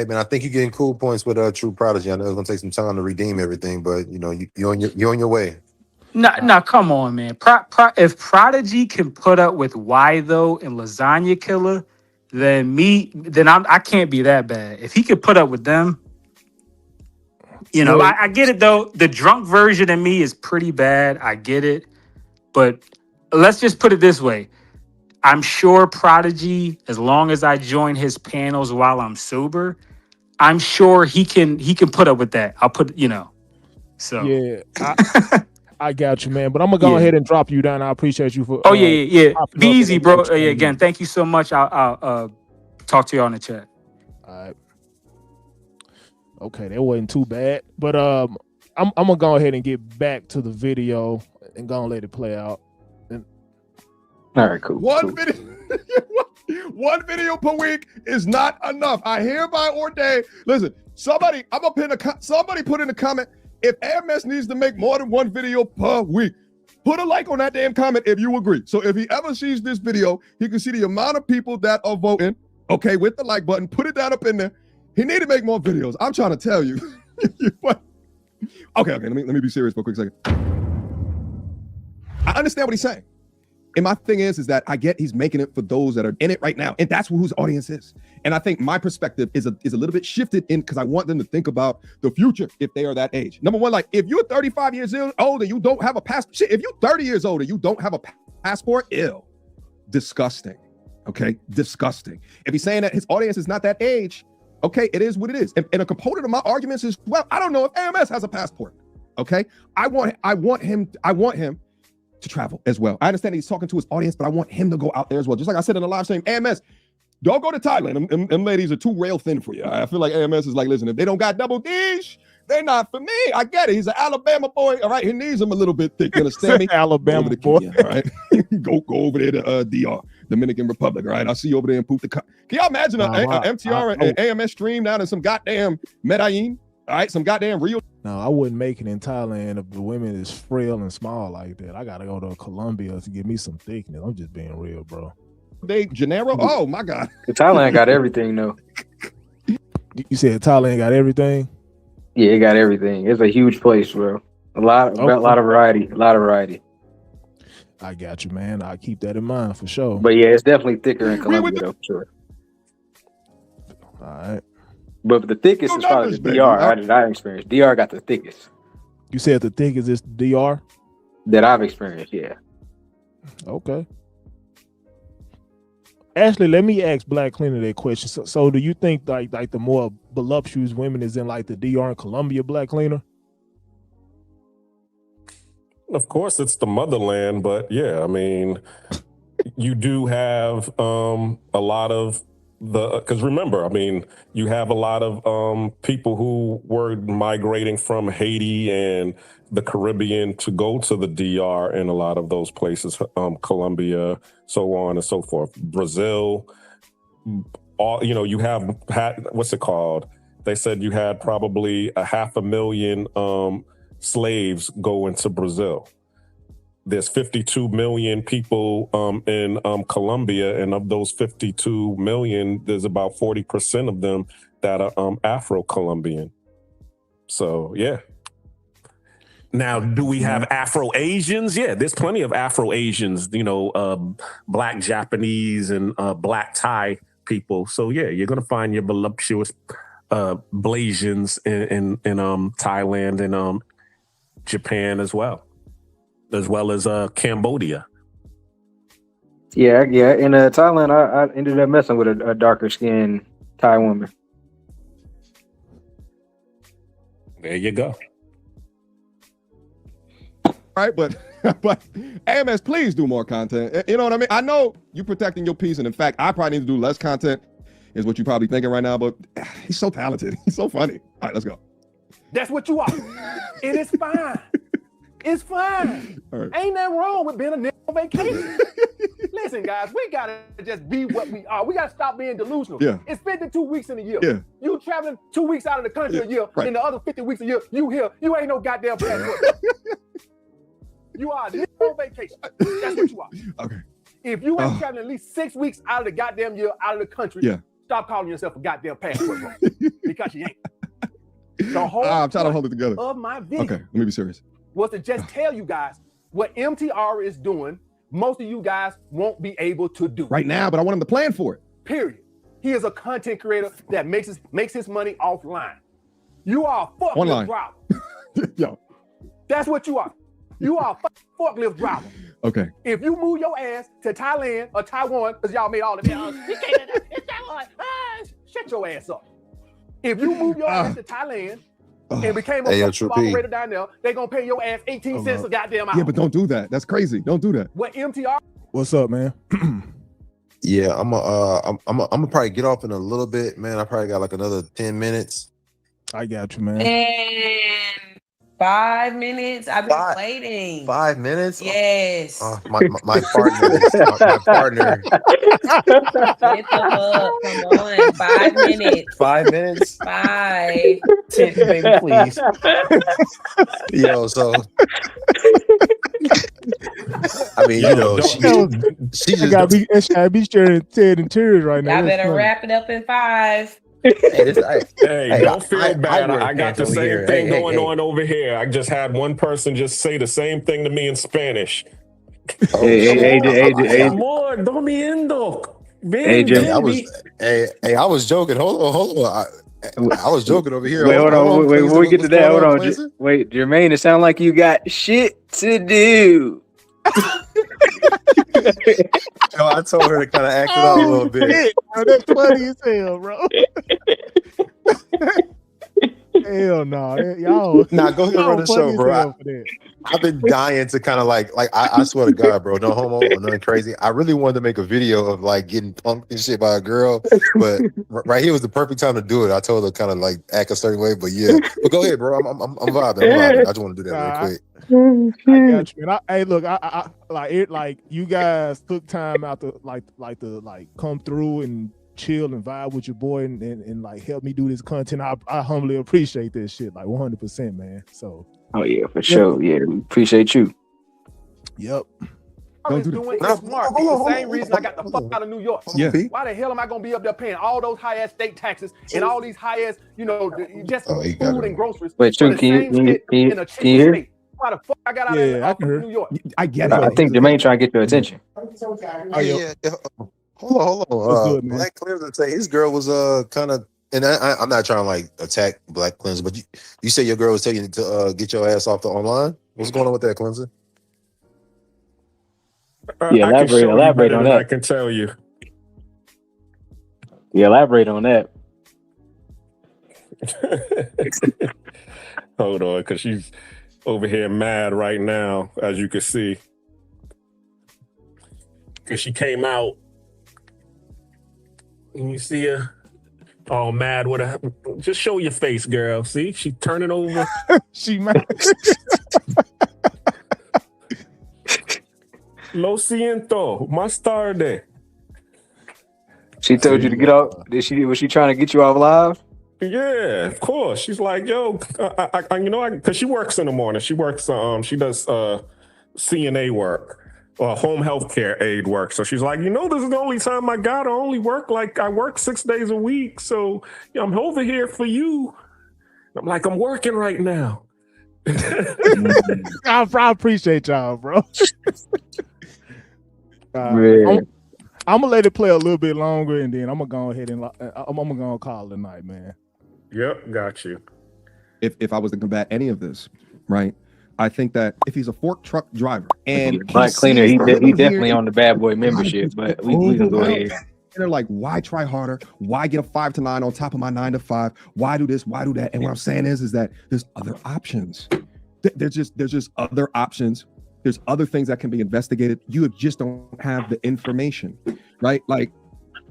man. I think you're getting cool points with True Prodigy. I know it's gonna take some time to redeem everything, but you're on your way. No, come on, man. If Prodigy can put up with Why Though and Lasagna Killer, then I can't be that bad. If he could put up with them, I get it though. The drunk version of me is pretty bad. I get it, but let's just put it this way. I'm sure Prodigy, as long as I join his panels while I'm sober, I'm sure he can put up with that. I'll put, so yeah. I got you, man. But I'm gonna go ahead and drop you down. I appreciate you for. Oh yeah. Be easy, bro. Again, thank you so much. I'll talk to you on the chat. All right. Okay, that wasn't too bad. But I'm gonna go ahead and get back to the video and go and let it play out. All right, cool. One video per week is not enough. I hereby ordain. Listen, somebody put in a comment. If AMS needs to make more than one video per week, put a like on that damn comment if you agree. So if he ever sees this video, he can see the amount of people that are voting, okay, with the like button. Put it down up in there. He need to make more videos. I'm trying to tell you. Okay, let me be serious for a quick second. I understand what he's saying. And my thing is that I get he's making it for those that are in it right now. And that's whose audience is. And I think my perspective is a little bit shifted in because I want them to think about the future if they are that age. Number one, like if you're 35 years old and you don't have a passport, shit, if you're 30 years old and you don't have a passport, ew. Disgusting. Okay? Disgusting. If he's saying that his audience is not that age, okay, it is what it is. And a component of my arguments is, well, I don't know if AMS has a passport. Okay? I want him to travel as well. I understand he's talking to his audience, but I want him to go out there as well. Just like I said in the live stream, AMS, don't go to Thailand. Them ladies are too rail thin for you. I feel like AMS is like, listen, if they don't got double D's, they're not for me. I get it. He's an Alabama boy. All right, he needs them a little bit thick. You understand me? Alabama boy. All right, go over there to DR, Dominican Republic. All right, I'll see you over there in Punta Cana. Can y'all imagine a MTR and AMS stream down in some goddamn Medellin? All right, some goddamn Rio No, I wouldn't make it in Thailand if the women is frail and small like that. I gotta go to Colombia to get me some thickness. I'm just being real, bro. De Janeiro? Oh my God. Thailand got everything though. You said Thailand got everything? Yeah, it got everything. It's a huge place, bro. A lot of variety. A lot of variety. I got you, man. I'll keep that in mind for sure. But yeah, it's definitely thicker in Colombia though, for sure. All right. But the thickest is probably the DR that I experienced. DR got the thickest. You said the thickest is DR? That I've experienced, yeah. Okay. Ashley, let me ask Black Cleaner that question. So do you think like the more voluptuous women is in like the DR and Colombia, Black Cleaner? Of course, it's the motherland, but yeah, I mean, you do have a lot of because remember, I mean, you have a lot of people who were migrating from Haiti and the Caribbean to go to the DR in a lot of those places, Colombia, so on and so forth. Brazil, all you have had, what's it called? They said you had probably 500,000 slaves go into Brazil. There's 52 million people in Colombia, and of those 52 million, there's about 40% of them that are Afro-Colombian. So, yeah. Now, do we have Afro-Asians? Yeah, there's plenty of Afro-Asians, Black Japanese and Black Thai people. So, yeah, you're going to find your voluptuous Blasians in Thailand and Japan as well as Cambodia. Yeah. In Thailand, I ended up messing with a darker skinned Thai woman. There you go. All right, but AMS, please do more content. You know what I mean? I know you protecting your piece, and in fact, I probably need to do less content, is what you're probably thinking right now, but he's so talented. He's so funny. All right, let's go. That's what you are. And it's fine. It's fine. Right. Ain't nothing wrong with being a nigga on vacation. Listen, guys, we gotta just be what we are. We gotta stop being delusional. Yeah. It's 52 weeks in a year. Yeah. You traveling 2 weeks out of the country a year, right. and the other 50 weeks a year, you here. You ain't no goddamn passport. You are a nigga on vacation. That's what you are. Okay. If you ain't traveling at least 6 weeks out of the goddamn year, out of the country, stop calling yourself a goddamn passport, bro. Because you ain't. The whole I'm trying to hold it together. of my video. Okay, let me be serious. Was to just tell you guys what MTR is doing, most of you guys won't be able to do. Right now, but I want him to plan for it. Period. He is a content creator that makes his money offline. You are a forklift driver. Yo. That's what you are. You are a forklift driver. Okay. If you move your ass to Thailand or Taiwan, because y'all made all the it's Taiwan. Shut your ass up. If you move your ass to Thailand and became a operator down there, they're gonna pay your ass 18 cents a goddamn hour. Yeah, but don't do that. That's crazy. Don't do that. What MTR? What's up, man? Yeah, I'm gonna probably get off in a little bit, man. I probably got like another 10 minutes. I got you, man. And 5 minutes. I've been waiting. 5 minutes? Yes. My partner. My partner. Get the fuck. Come on. 5 minutes. 5 minutes? 5. 10, baby, please. Yo, so I mean, she just gotta be sharing Ted and tears right now. I better wrap it up in 5. Hey, don't feel bad. I got the same thing going on over here. I just had one person just say the same thing to me in Spanish. Amor, dormiendo. Hey, I was joking. Hold on. I was joking over here. Wait, hold on. Wait, before we get to that, hold on. Wait, Jermaine, it sounds like you got shit to do. Yo, I told her to kind of act it out a little bit. Bro, that's funny as hell, bro. Hell no, y'all. Nah, go ahead and run the show, bro. I've been dying to kind of like I swear to God, bro, no homo or nothing crazy. I really wanted to make a video of like getting punked and shit by a girl, but right here was the perfect time to do it. I told her kind of like act a certain way, but yeah. But go ahead, bro. I'm vibing. I just want to do that real quick. I got you. And hey, look, I like you guys took time out to like come through and chill and vibe with your boy and like help me do this content. I humbly appreciate this shit, like 100%, man. So Oh yeah, for sure. Yeah, we appreciate you. Yep. I was doing it smart. It's the same reason I got the fuck out of New York. Yeah. Why the hell am I gonna be up there paying all those high ass state taxes and all these high ass, just food and groceries? Wait, for True, the can you- same can you- shit can you- in a can you hear? cheaper state? Why the fuck I got out of New York? I get it. I think Jermaine trying to get your attention. Yeah. Hold on. Black Clemson say his girl was kind of, and I'm not trying to like attack Black Clemson, but you say your girl was telling you to get your ass off the online. What's going on with that, Clemson? Yeah, I can show you elaborate better on than that. I can tell you. Yeah, elaborate on that. Hold on, because she's over here mad right now, as you can see. Because she came out, and you see her all mad with her. Just show your face, girl. See, she turning over. She mad. Lo siento, más tarde. She told you to get off. Was she trying to get you off live? Yeah, of course. She's like, yo, because she works in the morning. She works, she does CNA work, home health care aid work. So she's like, this is the only time I got to only work. Like, I work 6 days a week. So I'm over here for you. I'm like, I'm working right now. I appreciate y'all, bro. I'm gonna let it play a little bit longer, and then I'm gonna go ahead and I'm gonna call it a night, man. Yep, got you. If I was to combat any of this, right? I think that if he's a fork truck driver and Black Cleaner, he definitely on the bad boy membership, but we can go ahead. And they're like, why try harder? Why get a 5 to 9 on top of my 9 to 5? Why do this? Why do that? And what I'm saying is that there's other options. There's just other options. There's other things that can be investigated. You just don't have the information, right? Like,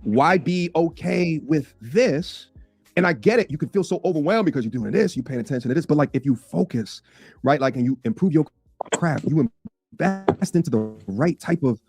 why be okay with this? And I get it. You can feel so overwhelmed because you're doing this, you're paying attention to this. But like, if you focus, right, like, and you improve your craft, you invest into the right type of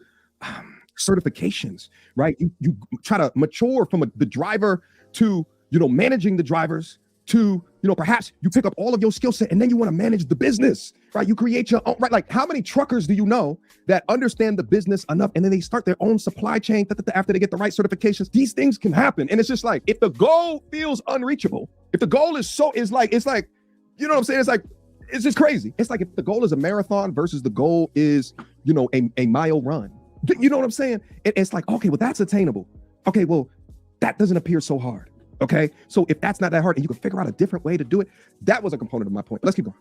certifications, right? You try to mature from the driver to, managing the drivers to, perhaps you pick up all of your skill set and then you want to manage the business, right? You create your own, right? Like, how many truckers do you know that understand the business enough and then they start their own supply chain after they get the right certifications? These things can happen. And it's just like, if the goal feels unreachable, if the goal it's like, you know what I'm saying? It's like, it's just crazy. It's like if the goal is a marathon versus the goal is, a mile run. You know what I'm saying? It's like, okay, well, that's attainable. Okay, well, that doesn't appear so hard. Okay, so if that's not that hard and you can figure out a different way to do it, that was a component of my point. Let's keep going.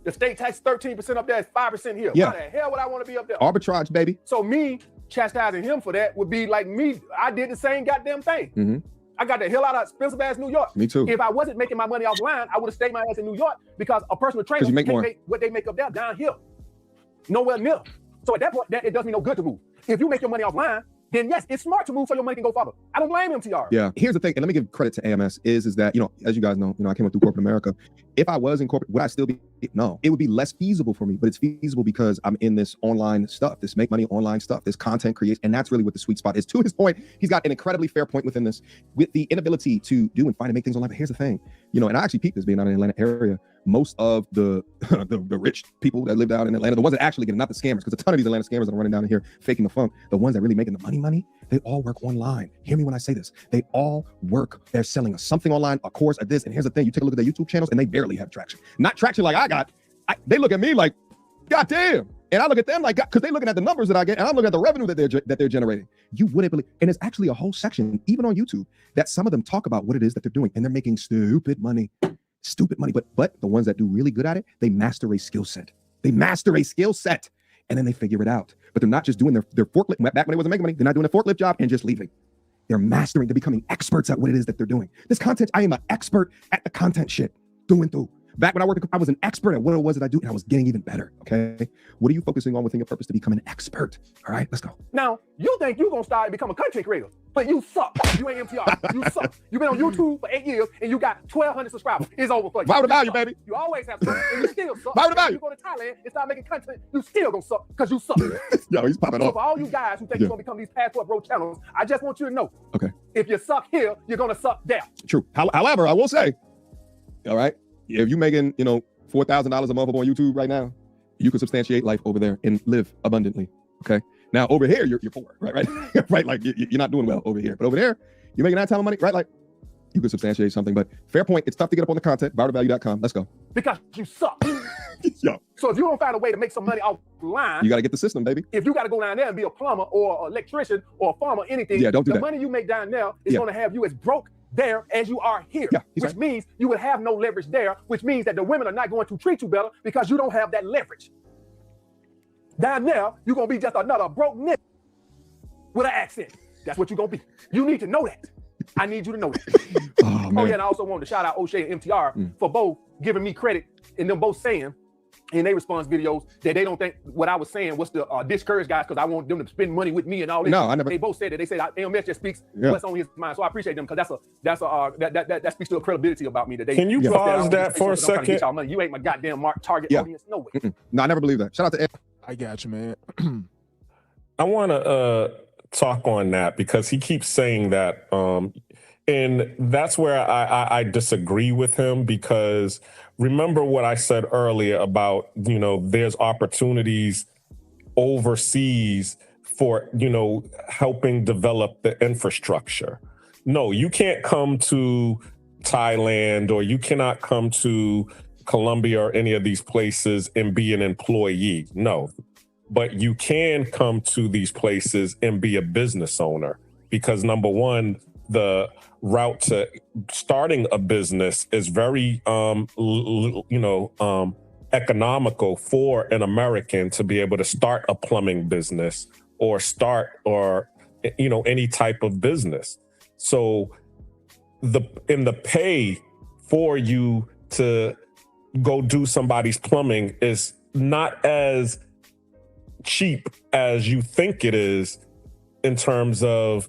The state tax 13% up there is 5% here. Yeah. Why the hell would I want to be up there? Arbitrage, baby. So me chastising him for that would be like me. I did the same goddamn thing. Mm-hmm. I got the hell out of expensive ass New York. Me too. If I wasn't making my money offline, I would have stayed my ass in New York because a personal trainer you make can't more. make what they make up there down here. Nowhere near. So at that point, it does me no good to move. If you make your money offline, then yes, it's smart to move so your money can go farther. I don't blame MTR. Yeah. Here's the thing, and let me give credit to AMS, is that, as you guys know, I came up through corporate America. If I was in corporate, would I still be? No, it would be less feasible for me, but it's feasible because I'm in this online stuff, this make money online stuff, this content creation. And that's really what the sweet spot is. To his point, he's got an incredibly fair point within this, with the inability to do and find and make things online. But here's the thing, and I actually peeped this being out in the Atlanta area. Most of the rich people that live down in Atlanta, the ones that actually get it, not the scammers, because a ton of these Atlanta scammers that are running down in here faking the funk, the ones that really making the money, they all work online. Hear me when I say this. They all work. They're selling us something online, a course, this. And here's the thing, you take a look at their YouTube channels and they barely have traction. Not traction like I got. They look at me like, God damn. And I look at them like, because they're looking at the numbers that I get, and I'm looking at the revenue that they're generating. You wouldn't believe. And there's actually a whole section, even on YouTube, that some of them talk about what it is that they're doing, and they're making stupid money. But the ones that do really good at it, they master a skill set. And then they figure it out. But they're not just doing their forklift. Back when they wasn't making money, they're not doing a forklift job and just leaving. They're mastering. They're becoming experts at what it is that they're doing. This content, I am an expert at the content shit through and through. Back when I worked, I was an expert at what it was that I do, and I was getting even better. Okay, what are you focusing on within your purpose to become an expert? All right, let's go. Now, you think you're going to start to become a content creator. but you suck. You ain't MTR. You suck. You've been on YouTube for 8 years and you got 1,200 subscribers. It's over for you. Why would the value, baby? You always have suck and you still suck. Why would the value? You go to Thailand and start making content, you still gonna suck because you suck. Yo, he's popping So off. for all you guys who think you're gonna become these Passport Bro channels, I just want you to know, Okay. if you suck here, you're gonna suck there. True. However, I will say, all right, if you're making, $4,000 a month up on YouTube right now, you can substantiate life over there and live abundantly. Okay. Now over here, you're poor, right? Right. Like you're not doing well over here, but over there, you're making that time of money, right? Like you could substantiate something, but fair point. It's tough to get up on the content. ViralValue.com. Let's go. Because you suck. Yo. So if you don't find a way to make some money offline, You got to get the system, baby. if you got to go down there and be a plumber or an electrician or a farmer, anything, Yeah, don't do the that. money you make down there is Yeah. going to have you as broke there as you are here, he's which means you would have no leverage there, which means that the women are not going to treat you better because you don't have that leverage. Down there, you're going to be just another broke nigga with an accent. That's what you're going to be. You need to know that. I need you to know that. Oh, yeah, and I also wanted to shout out O'Shea and MTR for both giving me credit and them both saying in their response videos that they don't think what I was saying was to discourage guys because I want them to spend money with me and all this. No, I never. They both said that. They said AMS just speaks Yeah. what's on his mind. So I appreciate them because that speaks to a credibility about me that they. Can you trust pause I that for a I'm trying to get second? y'all money. You ain't my goddamn target Yeah. audience. No way. No, I never believe that. Shout out to Ed. I got you, man. I want to talk on that because he keeps saying that. And that's where I disagree with him because remember what I said earlier about, there's opportunities overseas for, helping develop the infrastructure. No, you can't come to Thailand or you cannot come to Colombia or any of these places and be an employee. No, but you can come to these places and be a business owner because number one, the route to starting a business is very, economical for an American to be able to start a plumbing business or any type of business. So the pay for you to go do somebody's plumbing is not as cheap as you think it is in terms of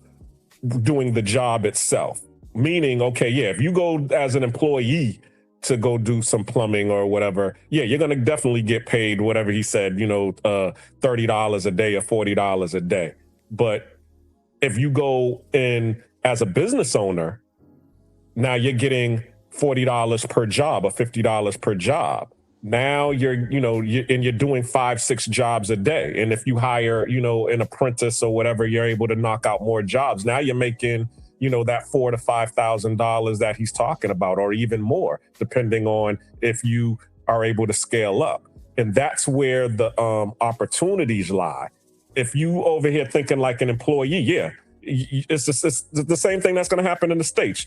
doing the job itself. Meaning, okay, yeah, if you go as an employee to go do some plumbing or whatever, yeah, you're going to definitely get paid whatever he said, $30 a day or $40 a day. But if you go in as a business owner, now you're getting $40 per job or $50 per job. Now you're doing 5-6 jobs a day. And if you hire, an apprentice or whatever, you're able to knock out more jobs. Now you're making, that $4,000 to $5,000 that he's talking about, or even more, depending on if you are able to scale up. And that's where the opportunities lie. If you over here thinking like an employee, yeah, it's the same thing that's going to happen in the States.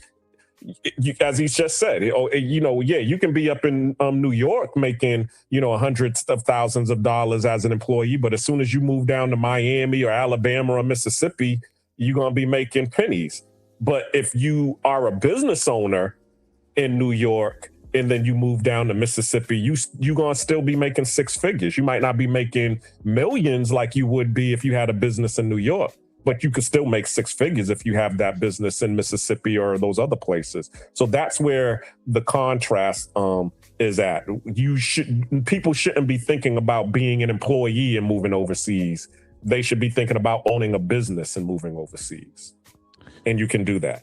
As he just said, you can be up in New York making, hundreds of thousands of dollars as an employee. But as soon as you move down to Miami or Alabama or Mississippi, you're going to be making pennies. But if you are a business owner in New York and then you move down to Mississippi, you're going to still be making 6 figures. You might not be making millions like you would be if you had a business in New York. But you could still make 6 figures if you have that business in Mississippi or those other places. So that's where the contrast is at. People shouldn't be thinking about being an employee and moving overseas. They should be thinking about owning a business and moving overseas. And you can do that.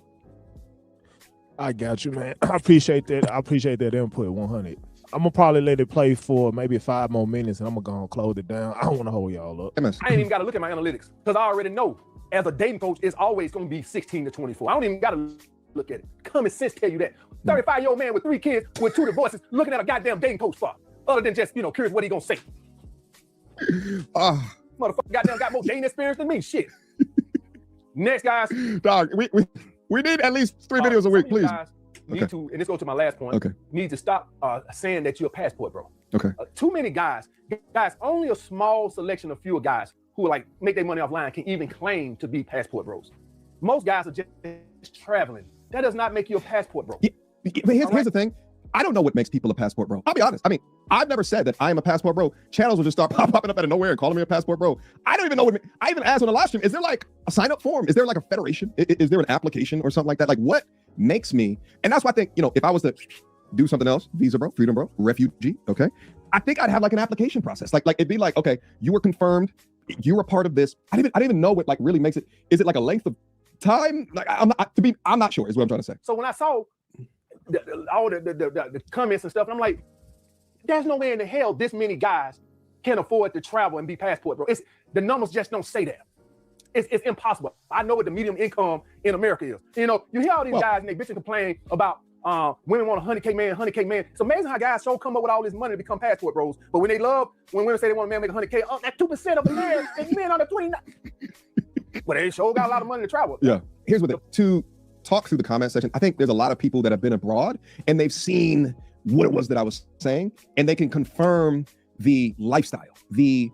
I got you, man. I appreciate that. I appreciate that input, 100. I'm gonna probably let it play for maybe 5 more minutes, and I'm gonna close it down. I don't want to hold y'all up. I ain't even got to look at my analytics because I already know as a dating coach, it's always going to be 16 to 24. I don't even got to look at it. Common sense tell you that. 35-year-old man with 3 kids with 2 divorces looking at a goddamn dating coach for, other than just, curious what he going to say. Motherfucker goddamn got more dating experience than me. Shit. Next, guys. Dog, we need at least 3 videos a week, please. Need to, and this goes to my last point, need to stop saying that you're a passport bro. Okay. Too many guys, only a small selection of fewer guys who like make their money offline can even claim to be passport bros. Most guys are just traveling. That does not make you a passport bro. Yeah, but here's the thing. I don't know what makes people a passport bro. I'll be honest. I mean, I've never said that I am a passport bro. Channels will just start popping up out of nowhere and calling me a passport bro. I don't even know what. I even asked on the live stream, is there like a sign up form? Is there like a federation? Is there an application or something like that? Like what makes me? And that's why I think, you know, if I was to do something else, visa bro, freedom bro, refugee, okay, I think I'd have like an application process. Like it'd be like, okay, you were confirmed, you were part of this. I didn't even know what like really makes it. Is it like a length of time? Like I'm not sure is what I'm trying to say. So when I saw all the comments and stuff, and I'm like, there's no way in the hell this many guys can afford to travel and be passport bro. The numbers just don't say that. It's impossible. I know what the medium income in America is. You know, you hear all these guys and they bitch and complain about women want a 100K man, 100K man. It's amazing how guys so come up with all this money to become passport bros. But when women say they want a man make 100K, that's 2% of the man and men under 29. But they sure got a lot of money to travel. Yeah. Here's what to talk through the comment section. I think there's a lot of people that have been abroad and they've seen what it was that I was saying, and they can confirm the lifestyle, the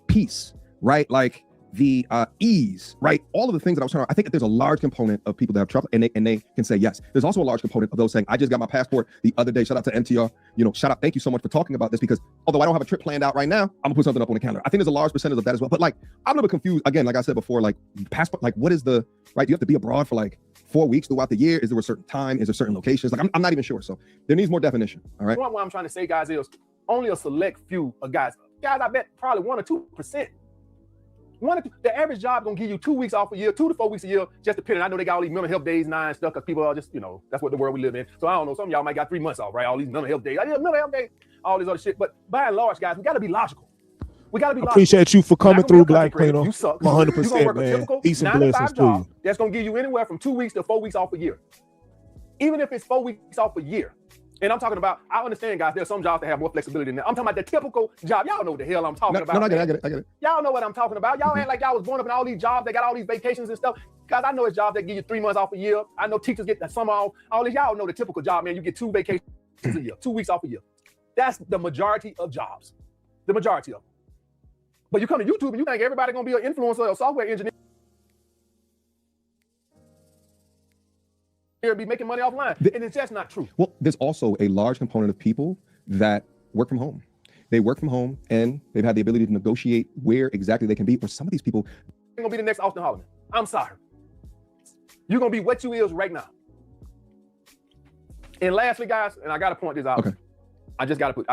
peace, right? Like the ease, right? All of the things that I was trying to, I think that there's a large component of people that have traveled and they can say yes. There's also a large component of those saying, I just got my passport the other day. Shout out to MTR, you know, shout out. Thank you so much for talking about this, because although I don't have a trip planned out right now, I'm gonna put something up on the calendar. I think there's a large percentage of that as well. But like, I'm a little bit confused. Again, like I said before, like passport, like what is the, right? Do you have to be abroad for like 4 weeks throughout the year? Is there a certain time? Is there certain locations? Like, I'm not even sure. So there needs more definition. All right. What I'm trying to say, guys, is only a select few of guys. Guys, I bet probably 1 or 2%. The average job gonna give you 2 weeks off a year, 2 to 4 weeks a year, just depending. I know they got all these mental health days, 9 stuff, because people are just, you know, that's what the world we live in. So I don't know, some of y'all might got 3 months off, right? All these mental health days, all this other shit. But by and large, guys, we gotta be logical. We gotta be logical. Appreciate you for coming through, Black Cleaner. You suck. 100%, man. Peace and blessings to you. That's gonna give you anywhere from 2 weeks to 4 weeks off a year. Even if it's 4 weeks off a year. And I'm talking about, I understand, guys, there's some jobs that have more flexibility than that. I'm talking about the typical job. Y'all know what the hell I'm talking about. No, I get it. Y'all know what I'm talking about. Y'all act like y'all was born up in all these jobs. They got all these vacations and stuff. Guys, I know it's jobs that give you 3 months off a year. I know teachers get the summer off. All this, y'all know the typical job, man. You get 2 vacations a year, 2 weeks off a year. That's the majority of jobs. The majority of them. But you come to YouTube and you think everybody gonna be an influencer or software engineer, be making money offline, and it's just not true. Well, there's also a large component of people that work from home. They work from home and they've had the ability to negotiate where exactly they can be. Or some of these people ain't gonna be the next Austin Holloman. I'm sorry. You're gonna be what you is right now. And lastly, guys, and I gotta point this out. Okay. I gotta point.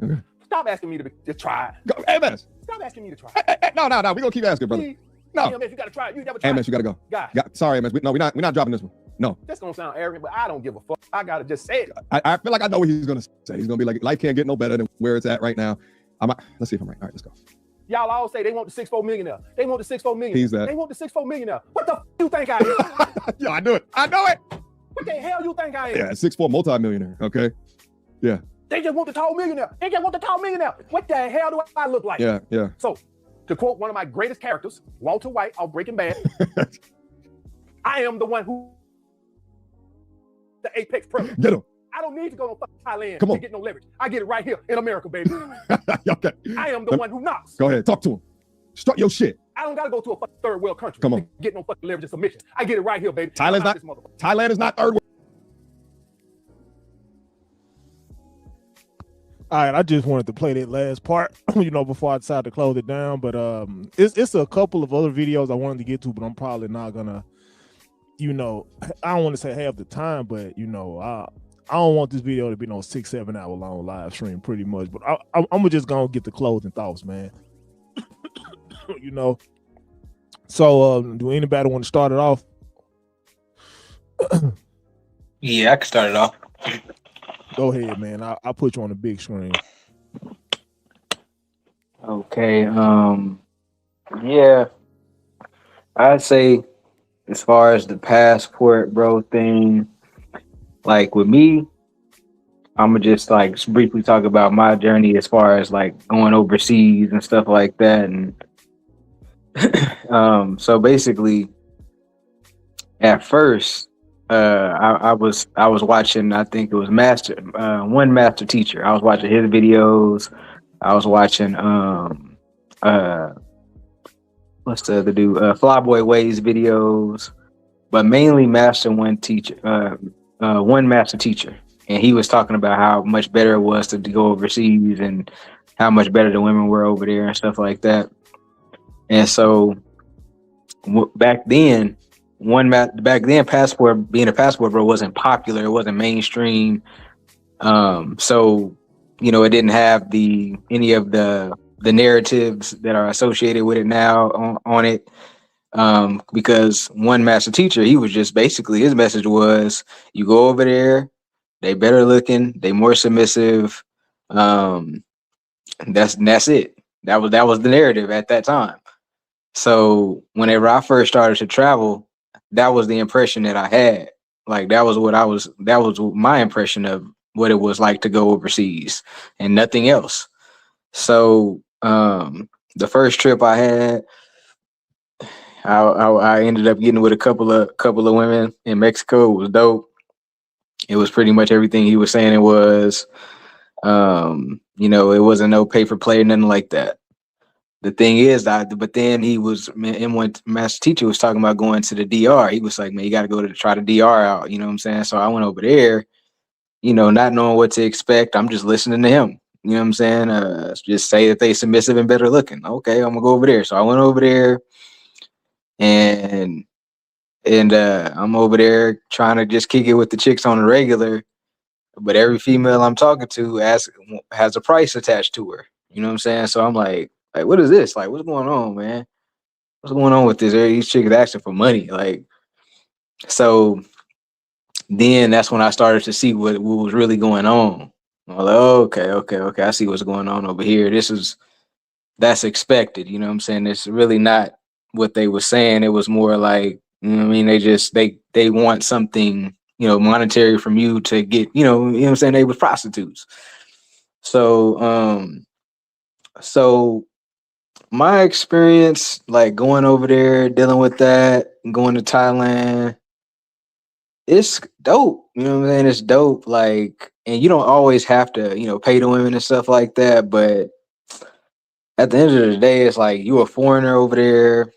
Okay. Stop asking me to try. Go, MS. Stop asking me to try. No. We're gonna keep asking, brother. Please. No. MS, you gotta try. You never try. MS, you gotta go. Guys. Sorry, MS. We're not dropping this one. No. That's gonna sound arrogant, but I don't give a fuck. I gotta just say it. I feel like I know what he's gonna say. He's gonna be like, life can't get no better than where it's at right now. Let's see if I'm right. All right, let's go. Y'all all say they want the 6'4" millionaire. They want the 6'4" millionaire. He's that. They want the 6'4" millionaire. What the f you think I am? Yeah, I know it. I know it. What the hell you think I am? Yeah, 6'4" multi-millionaire. Okay. Yeah. They just want the tall millionaire. They just want the tall millionaire. What the hell do I look like? Yeah. So, to quote one of my greatest characters, Walter White of Breaking Bad, I am the one who the apex predator. Get him. I don't need to go to fucking Thailand Come on. to get no leverage. I get it right here in America, baby. Okay. I am the one who knocks. Go ahead. Talk to him. Start your shit. I don't gotta go to a fucking third world country Come on. to get no fucking leverage and submission. I get it right here, baby. Thailand is not third world. All right, I just wanted to play that last part, before I decided to close it down. But it's a couple of other videos I wanted to get to, but I'm probably not gonna, I don't want to say have the time, but I don't want this video to be no 6-7 hour long live stream, pretty much. But I'm just gonna get the closing thoughts, man. So do anybody want to start it off? Yeah, I can start it off. Go ahead, man. I'll put you on the big screen. Okay. Yeah. I'd say as far as the passport bro thing, like with me, I'm gonna just like briefly talk about my journey as far as like going overseas and stuff like that. And so basically at first, I was watching, I think it was one master teacher. I was watching his videos. I was watching what's the other dude? Flyboy Ways videos, but mainly one master teacher. and he was talking about how much better it was to go overseas and how much better the women were over there and stuff like that. And so back then, being a passport bro wasn't popular. It wasn't mainstream. So it didn't have any of the narratives that are associated with it now on it. Because one master teacher, he was just basically, his message was, you go over there, they better looking, they more submissive. That's it. That was the narrative at that time. So whenever I first started to travel, that was the impression that I had. Like that was my impression of what it was like to go overseas and nothing else. So the first trip I had, I ended up getting with a couple of women in Mexico. It was dope. It was pretty much everything he was saying it was. It wasn't no pay for play, nothing like that. The thing is, but then one master teacher was talking about going to the DR. He was like, man, you got to go to try the DR out. You know what I'm saying? So I went over there, not knowing what to expect. I'm just listening to him. You know what I'm saying? Just say that they submissive and better looking. Okay, I'm gonna go over there. So I went over there, and I'm over there trying to just kick it with the chicks on the regular. But every female I'm talking to has a price attached to her. You know what I'm saying? So I'm like, what is this? Like, what's going on, man? What's going on with this? These chicks asking for money. Like, so then that's when I started to see what was really going on. I'm like, okay. I see what's going on over here. That's expected. You know what I'm saying? It's really not what they were saying. It was more like, they want something, monetary from you to get, you know what I'm saying? They was prostitutes. So, my experience, like going over there, dealing with that, going to Thailand, it's dope. You know what I'm saying? It's dope. Like, and you don't always have to, pay the women and stuff like that. But at the end of the day, it's like you a foreigner over there.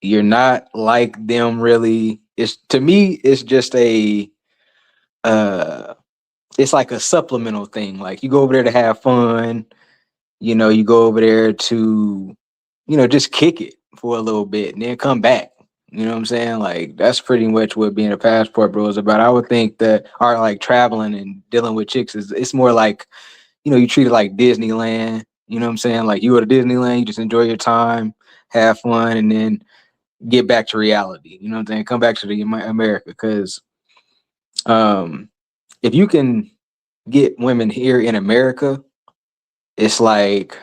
You're not like them really. To me, it's just it's like a supplemental thing. Like you go over there to have fun. You go over there to, just kick it for a little bit and then come back. You know what I'm saying? Like that's pretty much what being a passport bro is about. I would think that like traveling and dealing with chicks it's more like, you treat it like Disneyland. You know what I'm saying? Like you go to Disneyland, you just enjoy your time, have fun, and then get back to reality. You know what I'm saying? Come back to America, because if you can get women here in America, it's like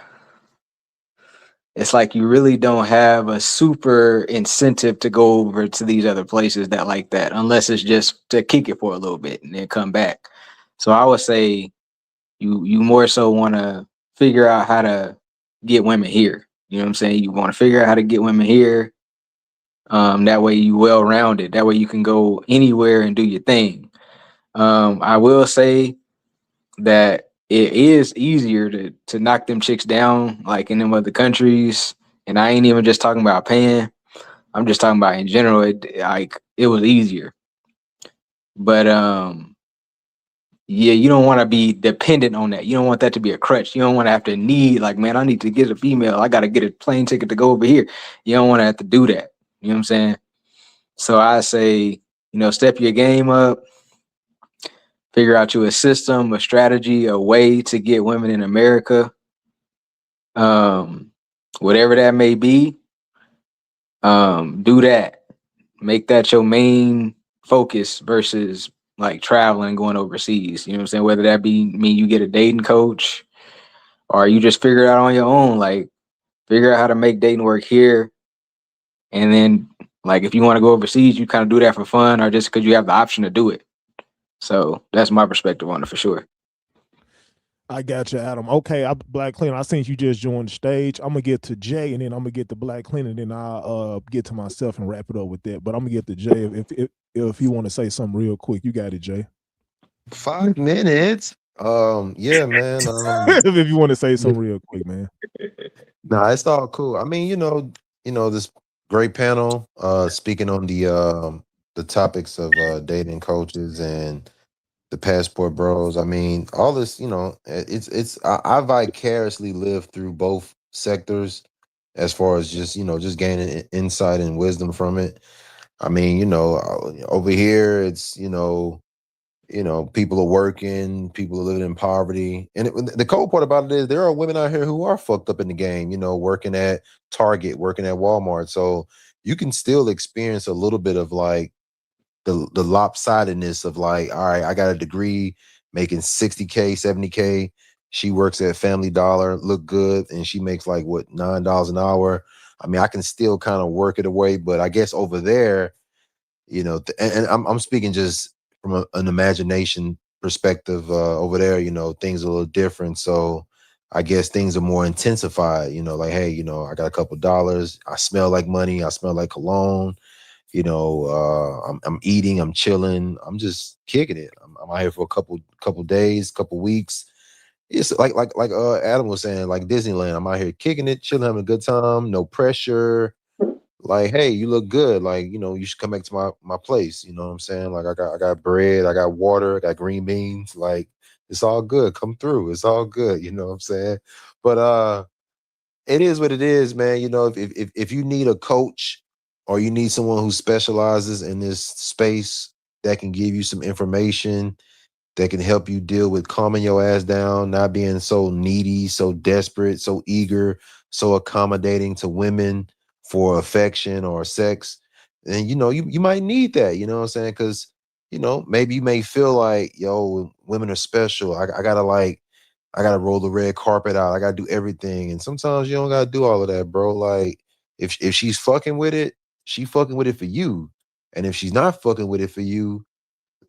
you really don't have a super incentive to go over to these other places that like that, unless it's just to kick it for a little bit and then come back. So I would say you more so want to figure out how to get women here. You know what I'm saying? You want to figure out how to get women here. That way you well-rounded. That way you can go anywhere and do your thing. I will say that it is easier to knock them chicks down like in them other countries. And I ain't even just talking about paying. I'm just talking about in general, it was easier. But yeah, you don't want to be dependent on that. You don't want that to be a crutch. You don't want to have to need, like, man, I need to get a female. I got to get a plane ticket to go over here. You don't want to have to do that. You know what I'm saying? So I say, step your game up, figure out you a system, a strategy, a way to get women in America. Whatever that may be, do that. Make that your main focus versus like traveling, going overseas. You know what I'm saying? Whether that mean you get a dating coach or you just figure it out on your own, like figure out how to make dating work here. And then like if you want to go overseas, you kind of do that for fun or just because you have the option to do it. So that's my perspective on it for sure. I got you, Adam. Okay, Black Cleaner, I seen you just joined the stage. I'm gonna get to Jay, and then I'm gonna get to Black Cleaner, and then I'll get to myself and wrap it up with that. But I'm gonna get to Jay if you want to say something real quick. You got it, Jay. 5 minutes. Yeah, man. If you want to say something real quick, man. Nah, it's all cool. I mean, this great panel speaking on the topics of dating coaches and the Passport Bros. I mean, all this, you know, I vicariously live through both sectors as far as just, you know, just gaining insight and wisdom from it. I mean, you know, over here it's, people are working, people are living in poverty. And the cold part about it is there are women out here who are fucked up in the game, you know, working at Target, working at Walmart. So you can still experience a little bit of like the lopsidedness of like, all right, I got a degree making 60K, 70K. She works at Family Dollar, look good, and she makes like what, $9 an hour. I mean, I can still kind of work it away, but I guess over there, you know, and I'm speaking just from an imagination perspective. Over there, you know, things are a little different. So I guess things are more intensified, you know, like, hey, you know, I got a couple dollars, I smell like money, I smell like cologne, you know, I'm eating, I'm chilling, I'm just kicking it. I'm out here for a couple days, couple weeks. It's like Adam was saying, like Disneyland. I'm out here kicking it, chilling, having a good time, no pressure. Like, hey, you look good. Like, you know, you should come back to my place. You know what I'm saying? Like, I got bread, I got water, I got green beans. Like, it's all good. Come through. It's all good. You know what I'm saying? But it is what it is, man. You know, if you need a coach or you need someone who specializes in this space that can give you some information that can help you deal with calming your ass down, not being so needy, so desperate, so eager, so accommodating to women for affection or sex. And you know, you might need that, you know what I'm saying? Because, you know, maybe you may feel like, yo, women are special. I gotta roll the red carpet out. I gotta do everything. And sometimes you don't gotta do all of that, bro. Like if she's fucking with it, she fucking with it for you. And if she's not fucking with it for you,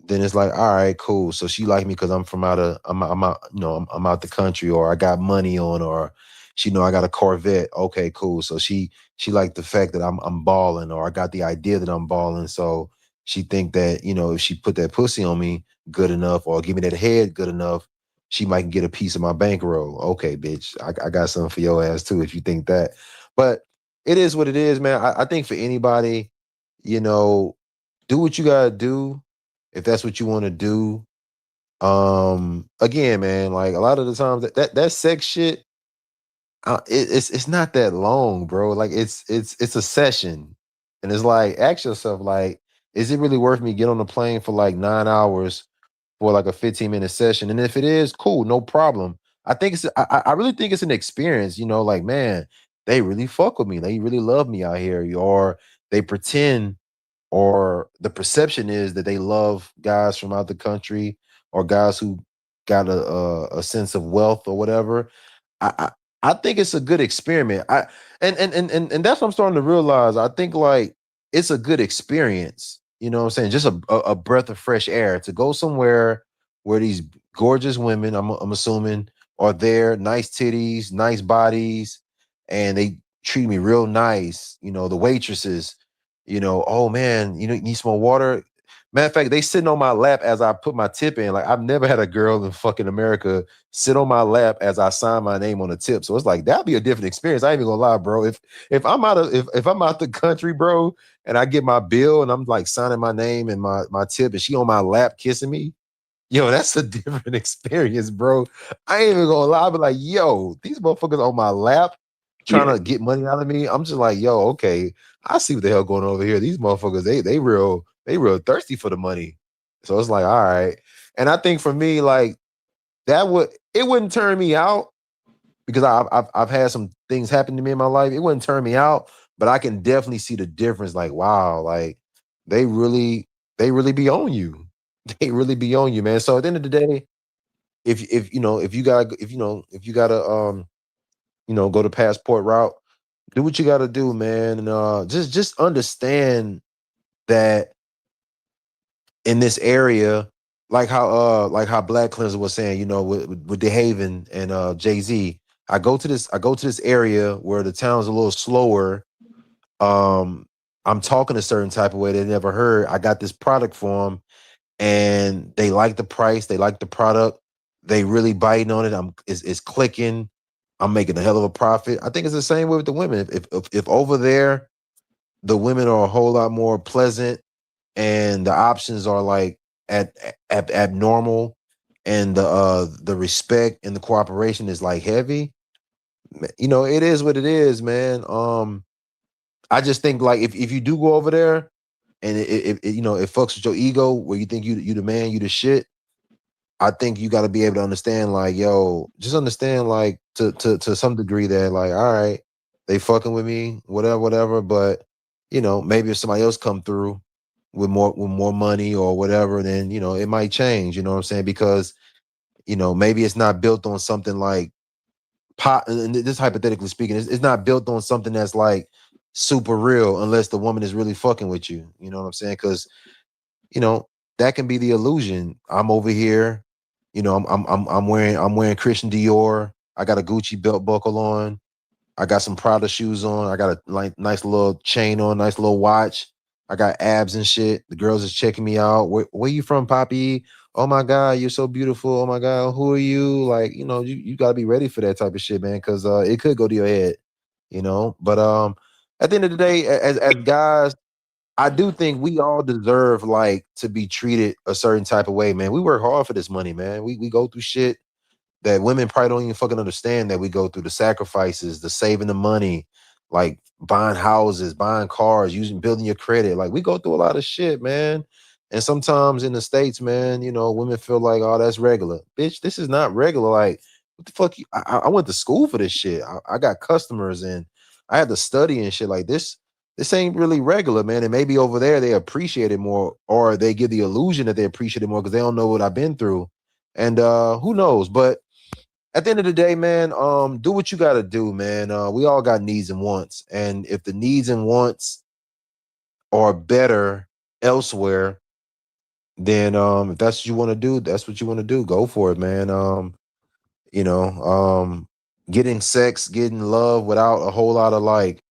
then it's like, all right, cool. So she like me because I'm out, you know, I'm out the country, or I got money on, or she know I got a Corvette. Okay, cool. So she like the fact that I'm balling, or I got the idea that I'm balling. So she think that, you know, if she put that pussy on me good enough, or give me that head good enough, she might get a piece of my bankroll. Okay, bitch, I got something for your ass too, if you think that. But it is what it is, man. I think for anybody, you know, do what you gotta do if that's what you want to do. Again, man, like a lot of the times that sex shit, it's not that long, bro. Like it's a session, and it's like, ask yourself, like, is it really worth me get on the plane for like 9 hours for like a 15-minute session? And if it is, cool, no problem. I really think it's an experience, you know, like, man, they really fuck with me, they really love me out here, or they pretend, or the perception is that they love guys from out the country, or guys who got a sense of wealth or whatever. I, I I think it's a good experiment. And that's what I'm starting to realize. I think like it's a good experience. You know what I'm saying? Just a breath of fresh air to go somewhere where these gorgeous women, I'm assuming, are there, nice titties, nice bodies, and they treat me real nice. You know, the waitresses, you know, oh man, you know, you need some more water. Matter of fact, they sitting on my lap as I put my tip in. Like, I've never had a girl in fucking America sit on my lap as I sign my name on the tip. So it's like, that'd be a different experience. I ain't even gonna lie, bro. If I'm out the country, bro, and I get my bill and I'm like signing my name and my tip, and she on my lap kissing me, yo, that's a different experience, bro. I ain't even gonna lie, but like, yo, these motherfuckers on my lap trying to get money out of me. I'm just like, yo, okay, I see what the hell going on over here. These motherfuckers, they real thirsty for the money. So it's like, all right. And I think for me, like, it wouldn't turn me out, because I've had some things happen to me in my life. It wouldn't turn me out, but I can definitely see the difference. Like, wow, like they really be on you. They really be on you, man. So at the end of the day, if you gotta go the passport route, do what you gotta do, man. And just understand that in this area, like how Black Cleanser was saying, you know, with DeHaven and Jay-Z. I go to this area where the town's a little slower. I'm talking a certain type of way they never heard. I got this product for them, and they like the price, they like the product, they really biting on it. It's clicking. I'm making a hell of a profit. I think it's the same way with the women. If over there the women are a whole lot more pleasant, and the options are like abnormal, and the respect and the cooperation is like heavy, you know, it is what it is, man. I just think like if you do go over there and it you know, it fucks with your ego where you think you the man, you the shit, I think you got to be able to understand, like, yo, just understand, like, to some degree that, like, all right, they fucking with me, whatever. But you know, maybe if somebody else come through with more money or whatever, then you know it might change. You know what I'm saying? Because you know maybe it's not built on something like pot. And this hypothetically speaking, it's not built on something that's like super real, unless the woman is really fucking with you. You know what I'm saying? Because you know that can be the illusion. I'm over here, you know, I'm wearing Christian Dior. I got a Gucci belt buckle on. I got some Prada shoes on. I got a like nice little chain on, nice little watch. I got abs and shit. The girls is checking me out. Where you from, Poppy? Oh my God, you're so beautiful. Oh my God, who are you? Like, you know, you gotta be ready for that type of shit, man, because it could go to your head, you know. But at the end of the day, as guys, I do think we all deserve like to be treated a certain type of way, man. We work hard for this money, man. We go through shit that women probably don't even fucking understand, that we go through, the sacrifices, the saving the money, like buying houses, buying cars, building your credit. Like we go through a lot of shit, man. And sometimes in the States, man, you know, women feel like, oh, that's regular. Bitch, this is not regular. Like, what the fuck? I went to school for this shit. I got customers and I had to study and shit. Like this ain't really regular, man. And maybe over there they appreciate it more, or they give the illusion that they appreciate it more because they don't know what I've been through. And who knows? But at the end of the day, man, do what you got to do, man. We all got needs and wants, and if the needs and wants are better elsewhere, then if that's what you want to do, that's what you want to do. Go for it, man. You know, getting sex, getting love without a whole lot of like,